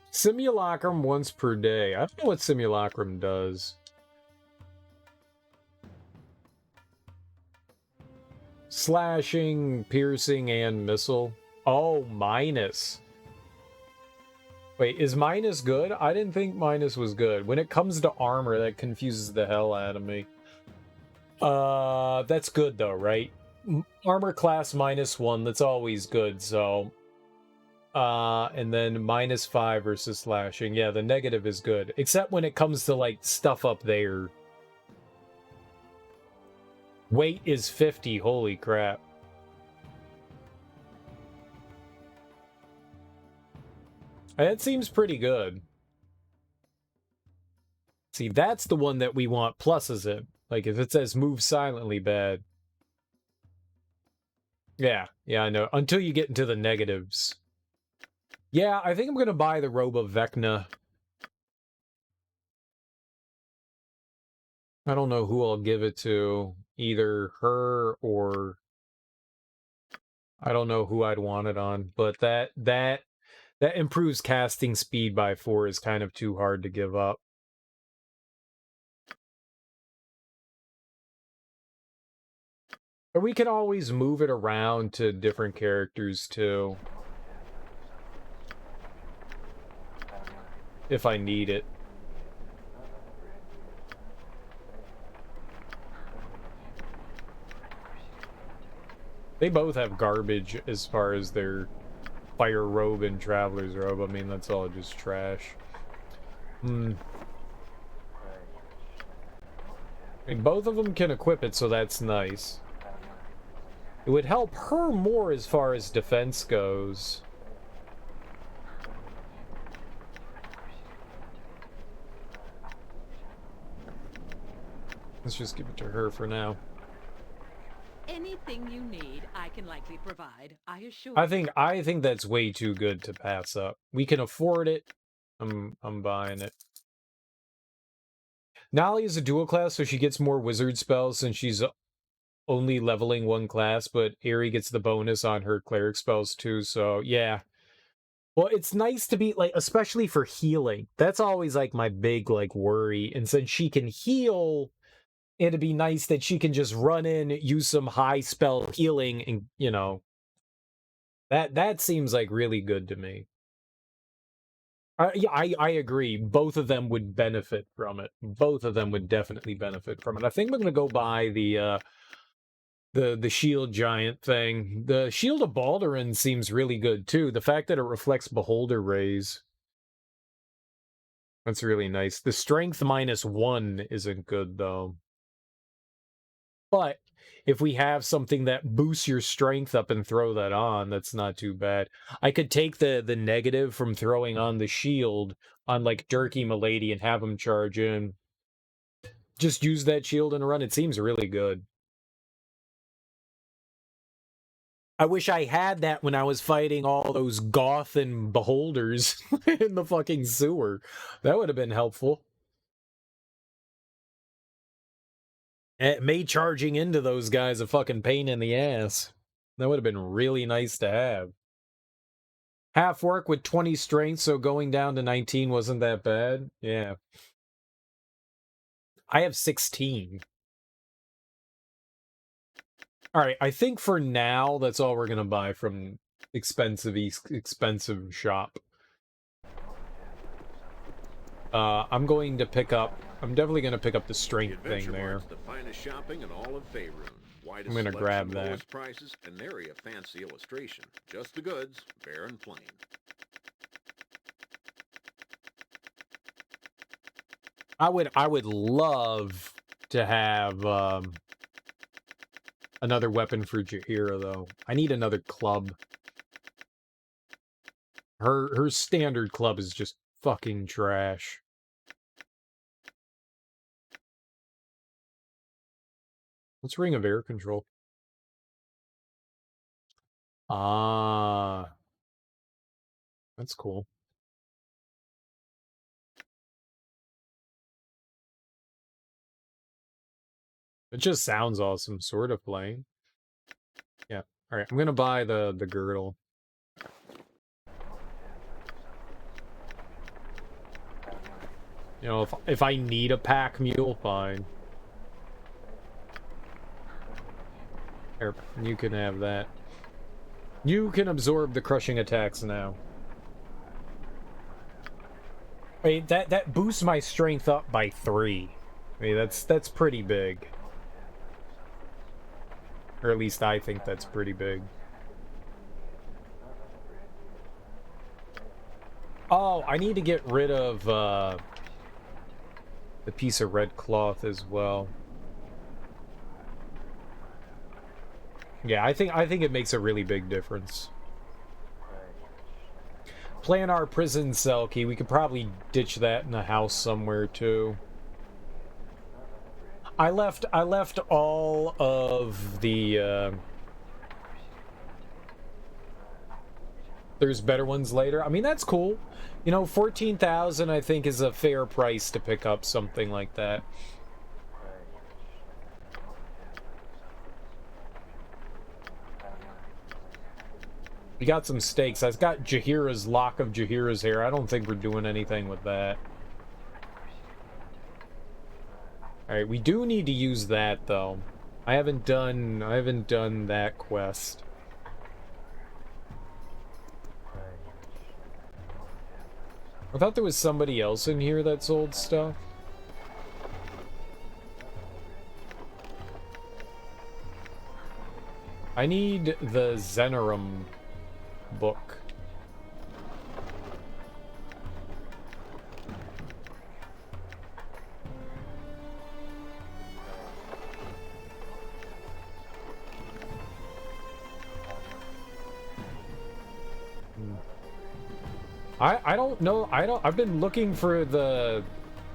Simulacrum once per day. I don't know what Simulacrum does. Slashing, piercing, and missile. Oh, minus. Wait, is minus good? I didn't think minus was good. When it comes to armor, that confuses the hell out of me. That's good though, right? Armor class -1, that's always good, so... and then -5 versus slashing. Yeah, the negative is good. Except when it comes to, like, stuff up there. Weight is 50, holy crap. That seems pretty good. See, that's the one that we want pluses in. Like, if it says move silently bad. Yeah, I know. Until you get into the negatives. Yeah, I think I'm gonna buy the Robe of Vecna. I don't know who I'll give it to. Either her or... I don't know who I'd want it on. But that improves casting speed by 4 is kind of too hard to give up. But we can always move it around to different characters, too. If I need it. They both have garbage as far as their fire robe and traveler's robe. I mean, that's all just trash. I mean, both of them can equip it, so that's nice. It would help her more as far as defense goes. Let's just give it to her for now. Anything you need, I can likely provide. I assure I think that's way too good to pass up. We can afford it. I'm buying it. Nali is a dual class, so she gets more wizard spells since she's only leveling one class, but Aerie gets the bonus on her cleric spells too, so yeah. Well, it's nice to be, like, especially for healing. That's always, like, my big, like, worry. And since she can heal it'd be nice that she can just run in, use some high spell healing, and, you know, that seems like really good to me. Yeah, I agree. Both of them would benefit from it. Both of them would definitely benefit from it. I think we're gonna go buy the shield giant thing. The shield of Baldur seems really good too. The fact that it reflects beholder rays. That's really nice. The strength -1 isn't good though. But if we have something that boosts your strength up and throw that on, that's not too bad. I could take the negative from throwing on the shield on like Durkee Milady and have him charge in. Just use that shield and run. It seems really good. I wish I had that when I was fighting all those goth and beholders in the fucking sewer. That would have been helpful. It made charging into those guys a fucking pain in the ass. That would have been really nice to have. Half work with 20 strength, so going down to 19 wasn't that bad. Yeah. I have 16. Alright, I think for now, that's all we're gonna buy from expensive shop. I'm going to pick up... I'm definitely going to pick up the strength thing there. The finest shopping in all of Faerun. I'm going to grab that. Prices and nary a fancy illustration. Just the goods, bare and plain. I would love to have another weapon for Jahiera though. I need another club. Her standard club is just fucking trash. What's Ring of Air Control? Ah. That's cool. It just sounds awesome, sort of playing. Yeah. Alright, I'm gonna buy the girdle. You know, if I need a pack mule, fine. Here, you can have that. You can absorb the crushing attacks now. Wait, that boosts my strength up by 3. I mean, that's pretty big. Or at least I think that's pretty big. Oh, I need to get rid of the piece of red cloth as well. Yeah, I think it makes a really big difference. Planar prison cell key. We could probably ditch that in the house somewhere too. I left all of the there's better ones later. I mean, that's cool. You know, 14,000 I think is a fair price to pick up something like that. We got some stakes. I've got Jahiera's lock of Jahiera's hair. I don't think we're doing anything with that. Alright, we do need to use that though. I haven't done that quest. I thought there was somebody else in here that sold stuff. I need the Zenerum book. I don't know. I've been looking for the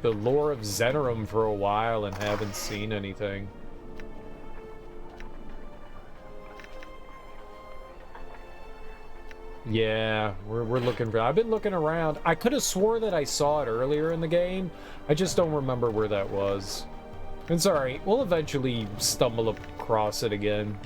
lore of Zenerum for a while and haven't seen anything. Yeah, we're looking for... I've been looking around. I could have swore that I saw it earlier in the game. I just don't remember where that was. It's alright. We'll eventually stumble across it again.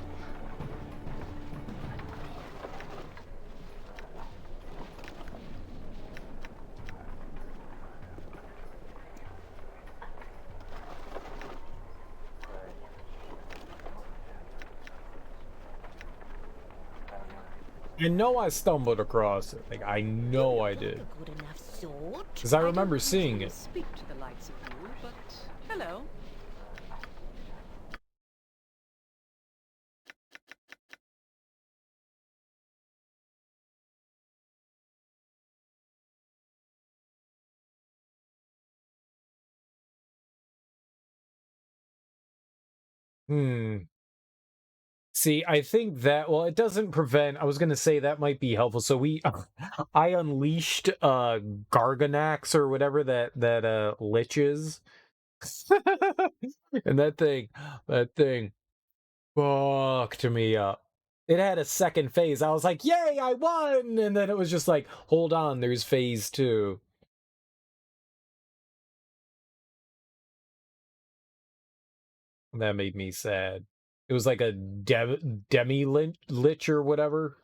I know I stumbled across it. Like, I know I did. Because I remember seeing it. Speak to the likes of you, but hello. See, I think that, well, it doesn't prevent, I was going to say that might be helpful. So I unleashed Garganax or whatever that lich is. And that thing fucked me up. It had a second phase. I was like, yay, I won! And then it was just like, hold on, there's phase 2. That made me sad. It was like a demi-lich or whatever.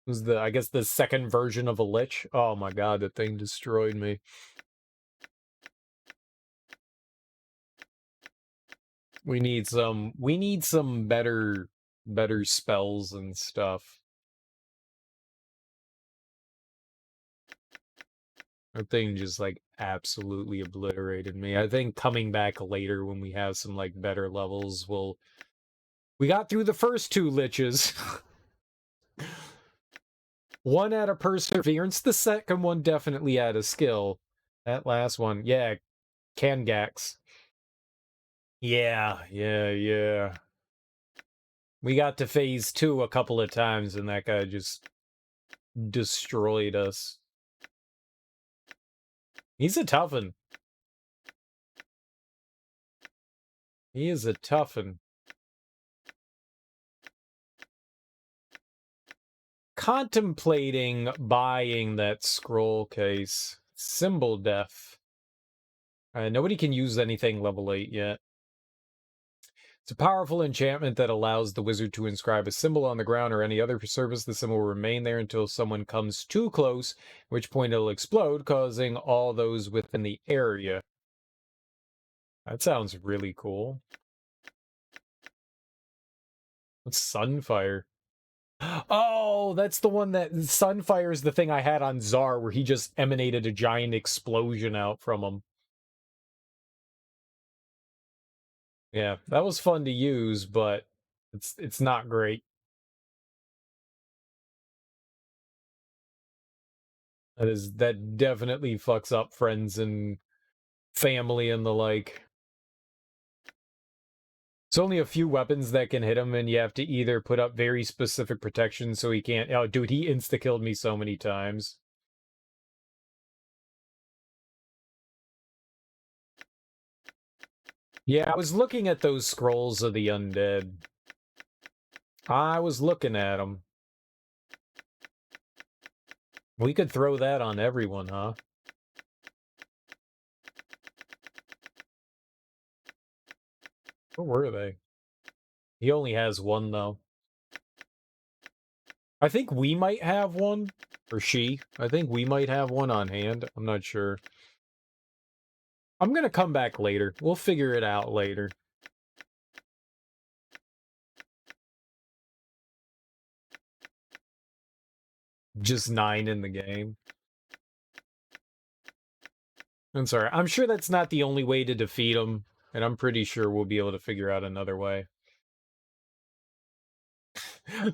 It was I guess the second version of a lich. Oh my god, that thing destroyed me. We need some better spells and stuff. That thing just like absolutely obliterated me. I think coming back later when we have some like better levels we got through the first 2 liches. One out of perseverance, the second one definitely out of skill. That last one, yeah, Kangax. Yeah. We got to phase 2 a couple of times and that guy just destroyed us. He's a toughin'. He is a toughin'. Contemplating buying that scroll case. Symbol death. Nobody can use anything level 8 yet. It's a powerful enchantment that allows the wizard to inscribe a symbol on the ground or any other surface. The symbol will remain there until someone comes too close, at which point it'll explode, causing all those within the area. That sounds really cool. What's Sunfire? Oh, that's the one that Sunfire is the thing I had on Czar where he just emanated a giant explosion out from him. Yeah, that was fun to use, but it's not great. That definitely fucks up friends and family and the like. It's only a few weapons that can hit him, and you have to either put up very specific protection so he can't... Oh, dude, he insta-killed me so many times. Yeah, I was looking at those scrolls of the undead. I was looking at them. We could throw that on everyone, huh? Where were they? He only has one, though. I think we might have one. Or she. I think we might have one on hand. I'm not sure. I'm gonna come back later. We'll figure it out later. Just 9 in the game. I'm sorry. I'm sure that's not the only way to defeat him. And I'm pretty sure we'll be able to figure out another way.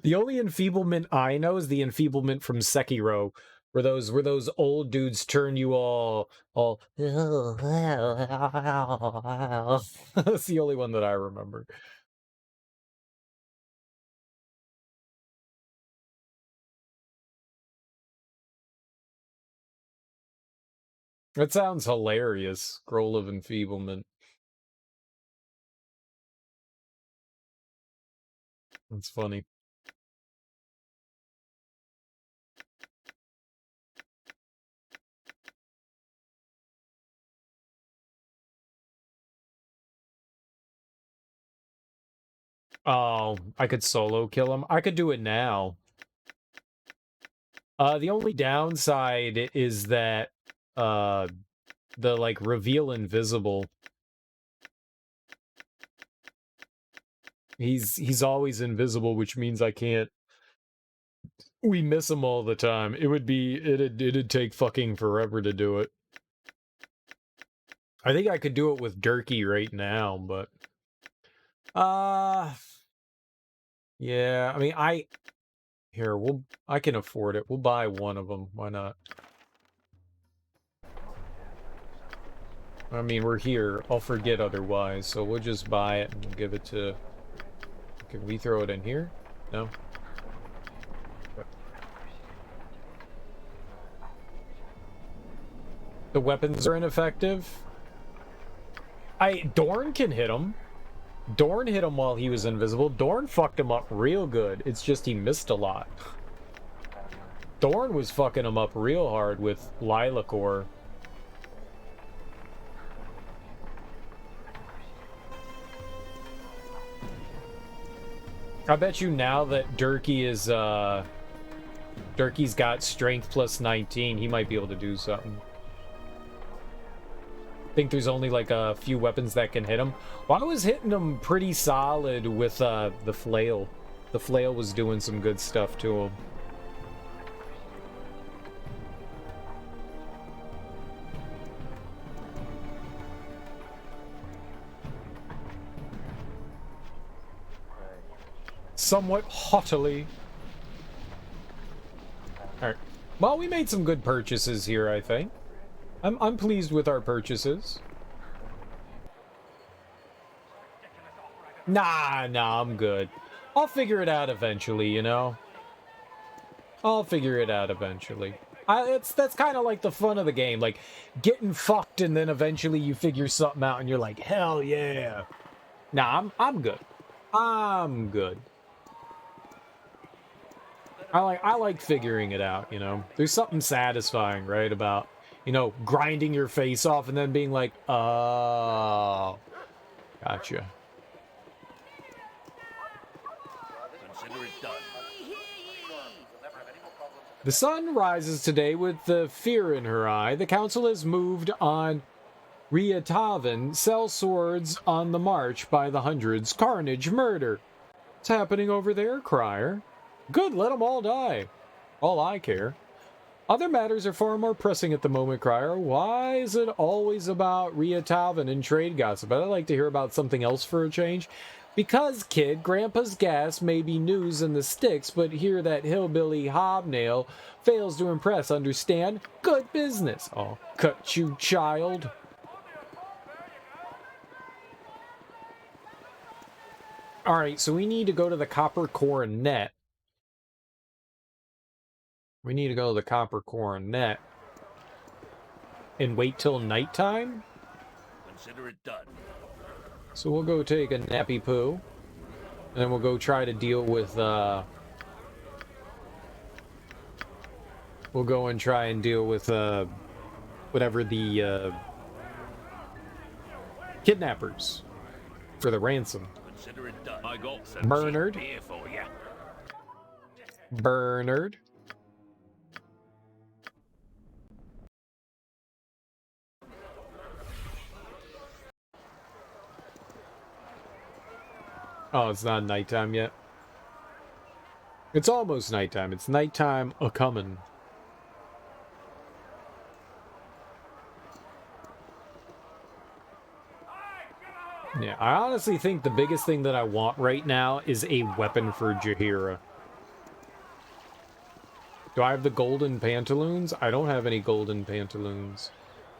The only enfeeblement I know is the enfeeblement from Sekiro, where those old dudes turn you all That's the only one that I remember. That sounds hilarious. Scroll of enfeeblement. That's funny. Oh, I could solo kill him. I could do it now. The only downside is that the like reveal invisible. He's always invisible, which means I can't We miss them all the time. It'd take fucking forever to do it. I think I could do it with Durkee right now, but yeah, I mean, I can afford it. We'll buy one of them. Why not? I mean, we're here. I'll forget otherwise, so we'll just buy it and we'll give it to... Can we throw it in here? No? The weapons are ineffective? Dorn can hit him. Dorn hit him while he was invisible. Dorn fucked him up real good. It's just he missed a lot. Dorn was fucking him up real hard with Lilacor. I bet you now that Durkee's got strength plus 19, he might be able to do something. I think there's only like a few weapons that can hit him. Well, I was hitting him pretty solid with the flail. The flail was doing some good stuff to him. Somewhat haughtily. Alright. Well, we made some good purchases here, I think. I'm pleased with our purchases. Nah, I'm good. I'll figure it out eventually, you know? I'll figure it out eventually. That's kind of like the fun of the game, like getting fucked and then eventually you figure something out and you're like, hell yeah. Nah, I'm good. I'm good. I like figuring it out, you know? There's something satisfying, right, about, you know, grinding your face off and then being like, oh, gotcha. Consider it done. The sun rises today with the fear in her eye. The council has moved on Riatavan, sell swords on the march by the hundreds, carnage, murder. What's happening over there, Crier? Good, let them all die. All I care. Other matters are far more pressing at the moment, Crier. Why is it always about Riatavan and trade gossip? I'd like to hear about something else for a change. Because, kid, Grandpa's gas may be news in the sticks, but here that hillbilly hobnail fails to impress, understand? Good business. I'll cut you, child. Alright, so we need to go to the Copper Coronet. We need to go to the Copper Coronet and wait till nighttime? Consider it done. So we'll go take a nappy poo, and then we'll go try to deal with, we'll go and try and deal with, whatever the, kidnappers for the ransom. Consider it done. I got some Bernard. beer for you. Bernard. Oh, it's not nighttime yet. It's almost nighttime. It's nighttime a-comin'. Yeah, I honestly think the biggest thing that I want right now is a weapon for Jahiera. Do I have the golden pantaloons? I don't have any golden pantaloons.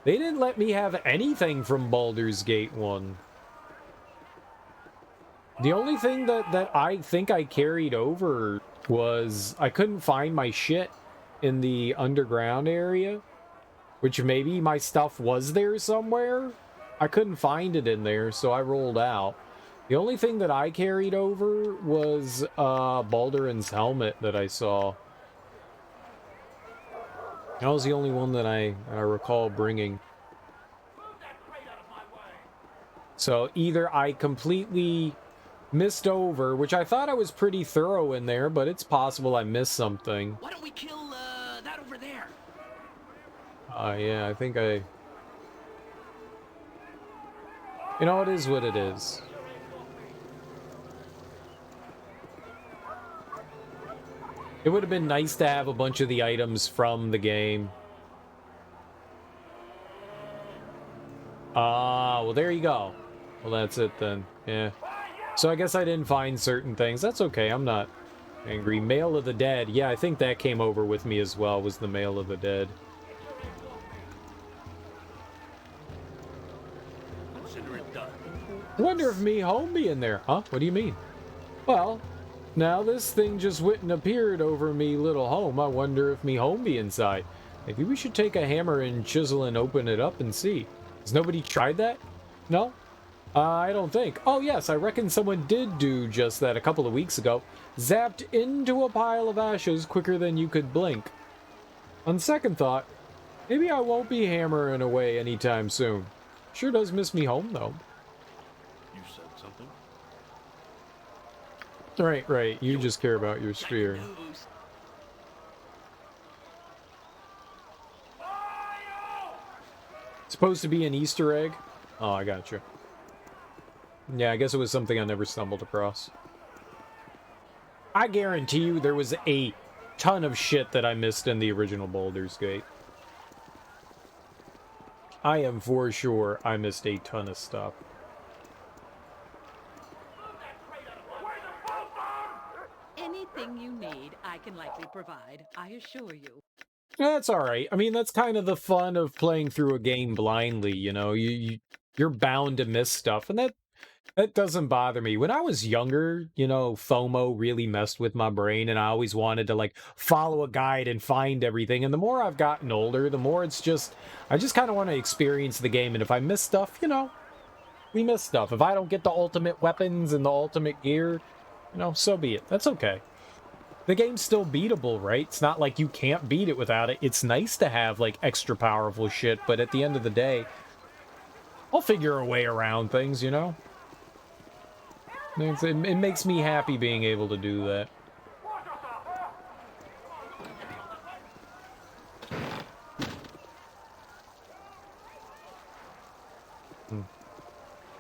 They didn't let me have anything from Baldur's Gate 1. The only thing that I think I carried over was I couldn't find my shit in the underground area, which maybe my stuff was there somewhere. I couldn't find it in there, so I rolled out. The only thing that I carried over was Baldurin's helmet that I saw. That was the only one that I recall bringing. So either I completely missed over, which I thought I was pretty thorough in there, but it's possible I missed something. Why don't we kill that over there? Yeah, I think I... You know, it is what it is. It would have been nice to have a bunch of the items from the game. Ah, well, there you go. Well, that's it then. Yeah. So I guess I didn't find certain things. That's okay. I'm not angry. Mail of the Dead. Yeah, I think that came over with me as well, was the Mail of the Dead. Consider it done. Wonder if me home be in there. Huh? What do you mean? Well, now this thing just went and appeared over me little home. I wonder if me home be inside. Maybe we should take a hammer and chisel and open it up and see. Has nobody tried that? No? I don't think. Oh yes, I reckon someone did do just that a couple of weeks ago. Zapped into a pile of ashes quicker than you could blink. On second thought, maybe I won't be hammering away anytime soon. Sure does miss me home though. You said something? Right. You just care about your sphere. Supposed to be an Easter egg? Oh, I gotcha. Yeah, I guess it was something I never stumbled across. I guarantee you there was a ton of shit that I missed in the original Baldur's Gate. I am for sure I missed a ton of stuff. Anything you need, I can likely provide, I assure you. That's alright. I mean, that's kind of the fun of playing through a game blindly, you know? You're bound to miss stuff, and that doesn't bother me. When I was younger, you know, FOMO really messed with my brain, and I always wanted to, like, follow a guide and find everything. And the more I've gotten older, the more it's just... I just kind of want to experience the game, and if I miss stuff, you know, we miss stuff. If I don't get the ultimate weapons and the ultimate gear, you know, so be it. That's okay. The game's still beatable, right? It's not like you can't beat it without it. It's nice to have, like, extra powerful shit, but at the end of the day, I'll figure a way around things, you know? It makes me happy being able to do that.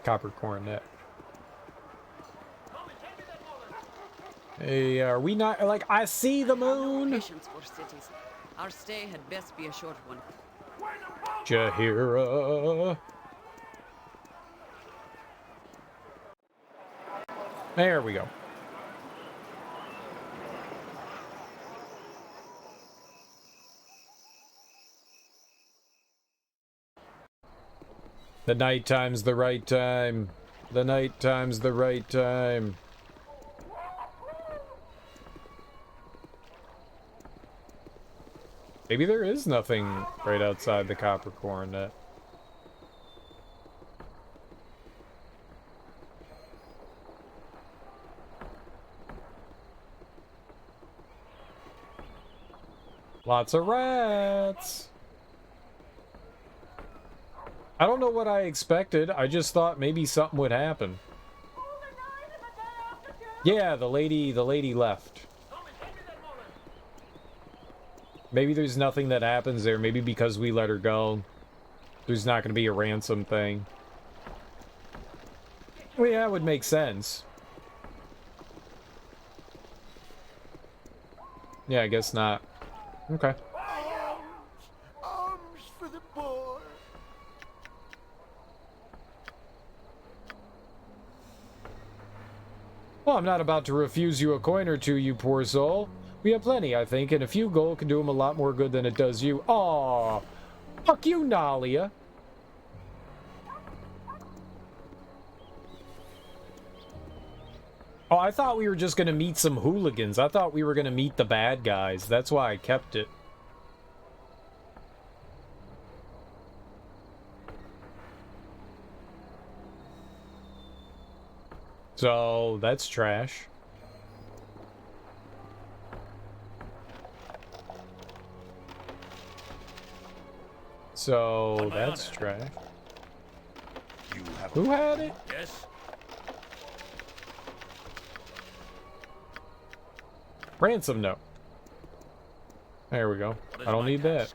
Copper coronet. Hey, are we not, like, I see the moon! Patience for cities. Our stay had best be a short one. Jahiera. There we go. The night time's the right time. The night time's the right time. Maybe there is nothing right outside the copper coronet. Lots of rats. I don't know what I expected. I just thought maybe something would happen. Yeah, the lady left. Maybe there's nothing that happens there. Maybe because we let her go, there's not going to be a ransom thing. Well, yeah, it would make sense. Yeah, I guess not. Okay. Arms for the poor. Well, I'm not about to refuse you a coin or two, you poor soul. We have plenty, I think, and a few gold can do him a lot more good than it does you. Aw, fuck you, Nalia. Oh, I thought we were just gonna meet some hooligans. I thought we were gonna meet the bad guys. That's why I kept it. So, that's trash. So, that's trash. Who had it? Yes. Ransom note. There we go. I don't need that.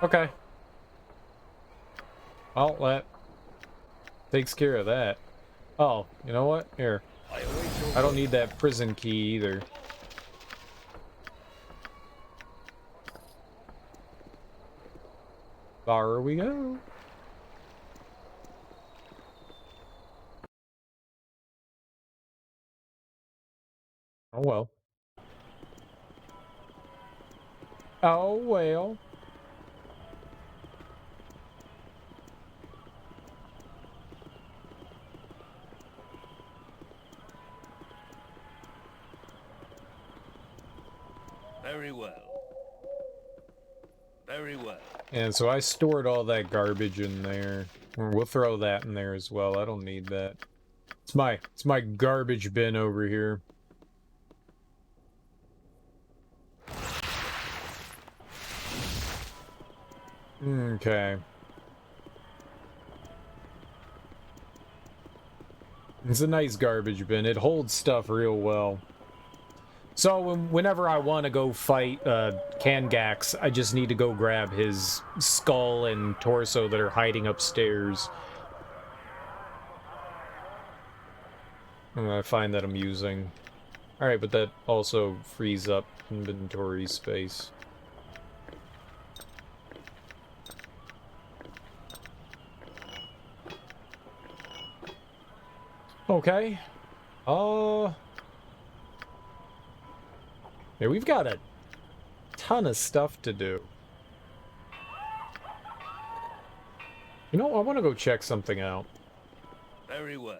Okay. I'll let. Takes care of that. Oh, you know what? Here. I don't need that prison key either. There we go. Oh well. Oh well. Very well. Very well. And so I stored all that garbage in there. We'll throw that in there as well. I don't need that. It's my garbage bin over here. Okay. It's a nice garbage bin. It holds stuff real well. So whenever I want to go fight Kangax, I just need to go grab his skull and torso that are hiding upstairs. And I find that amusing. Alright, but that also frees up inventory space. Okay. Yeah, we've got a ton of stuff to do. You know, I want to go check something out. Very well.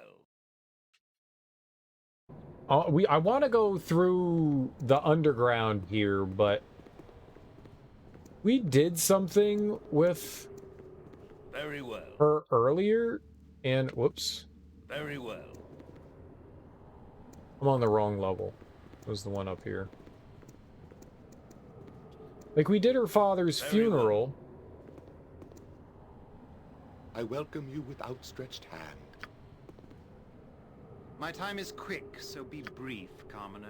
I want to go through the underground here, but we did something with Very well. her earlier, and whoops. Very well. I'm on the wrong level. It was the one up here. Like, we did her father's funeral. I welcome you with outstretched hand. My time is quick, so be brief, commoner.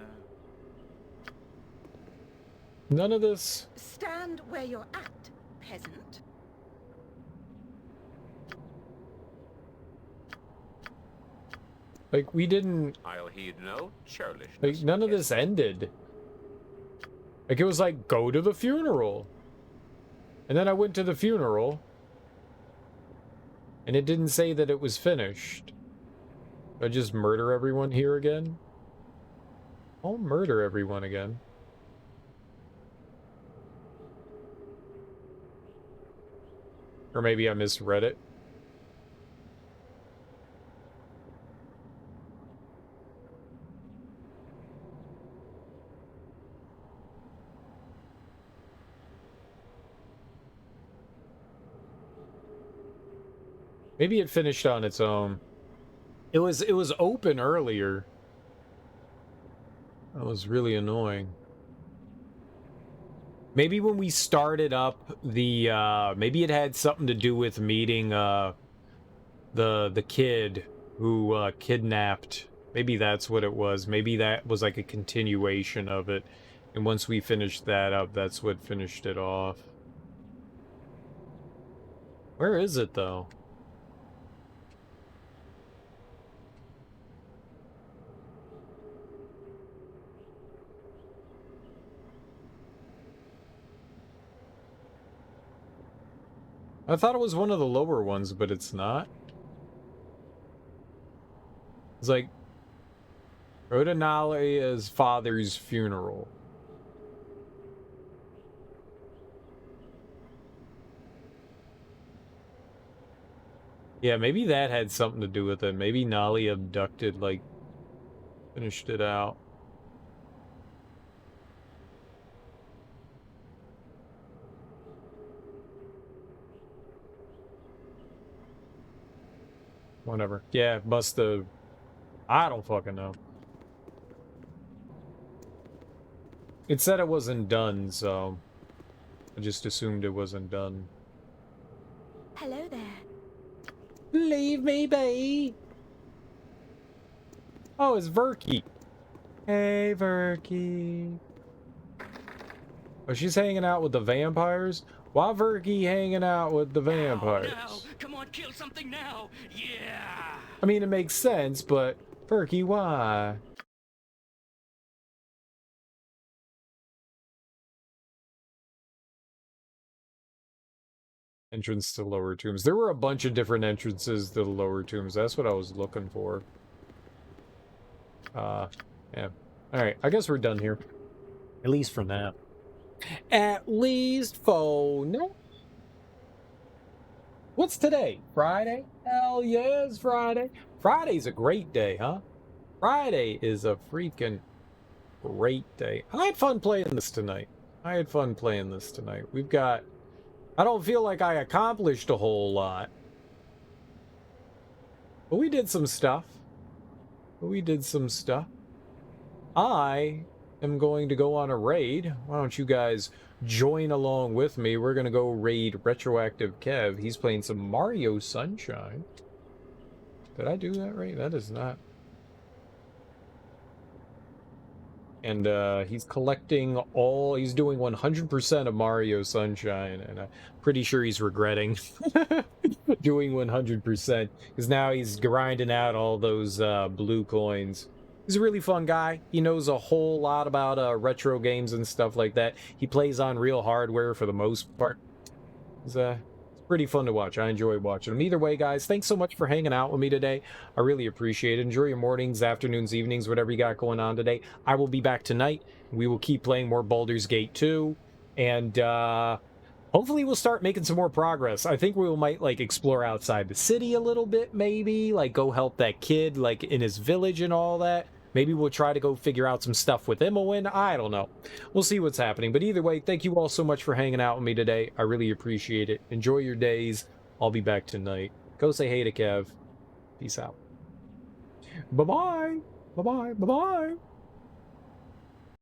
None of this. Stand where you're at, peasant. Like, we didn't. I'll heed no churlishness. Like, none of this ended. Like, it was like, go to the funeral. And then I went to the funeral. And it didn't say that it was finished. I just murder everyone here again? I'll murder everyone again. Or maybe I misread it. Maybe it finished on its own. It was open earlier. That was really annoying. Maybe when we started up the maybe it had something to do with meeting the kid who kidnapped. Maybe that's what it was. Maybe that was like a continuation of it. And once we finished that up, that's what finished it off. Where is it though? I thought it was one of the lower ones, but it's not. It's like Rodinalia's father's funeral. Yeah, maybe that had something to do with it. Maybe Nali abducted, like, finished it out. Whatever. Yeah, must have... I don't fucking know. It said it wasn't done, so... I just assumed it wasn't done. Hello there. Leave me be! Oh, it's Verky. Hey, Verky. Oh, she's hanging out with the vampires? Why Verky hanging out with the vampires? Now, come on, kill something now. Yeah. I mean, it makes sense, but Verky, why? Entrance to lower tombs. There were a bunch of different entrances to the lower tombs. That's what I was looking for. Yeah. Alright, I guess we're done here. At least for now. At least for now. What's today? Friday? Hell yeah, it's Friday. Friday's a great day, huh? Friday is a freaking great day. I had fun playing this tonight. We've got... I don't feel like I accomplished a whole lot. But we did some stuff. I am going to go on a raid. Why don't you guys join along with me? We're going to go raid Retroactive Kev. He's playing some Mario Sunshine. Did I do that right? That is not... And he's collecting all... He's doing 100% of Mario Sunshine, and I'm pretty sure he's regretting doing 100%, because now he's grinding out all those blue coins. He's a really fun guy. He knows a whole lot about retro games and stuff like that. He plays on real hardware for the most part. It's pretty fun to watch. I enjoy watching him. Either way, guys, thanks so much for hanging out with me today. I really appreciate it. Enjoy your mornings, afternoons, evenings, whatever you got going on today. I will be back tonight. We will keep playing more Baldur's Gate 2. And hopefully we'll start making some more progress. I think we might, like, explore outside the city a little bit, maybe. Like, go help that kid, like, in his village and all that. Maybe we'll try to go figure out some stuff with Imoen. I don't know. We'll see what's happening. But either way, thank you all so much for hanging out with me today. I really appreciate it. Enjoy your days. I'll be back tonight. Go say hey to Kev. Peace out. Bye-bye. Bye-bye. Bye-bye.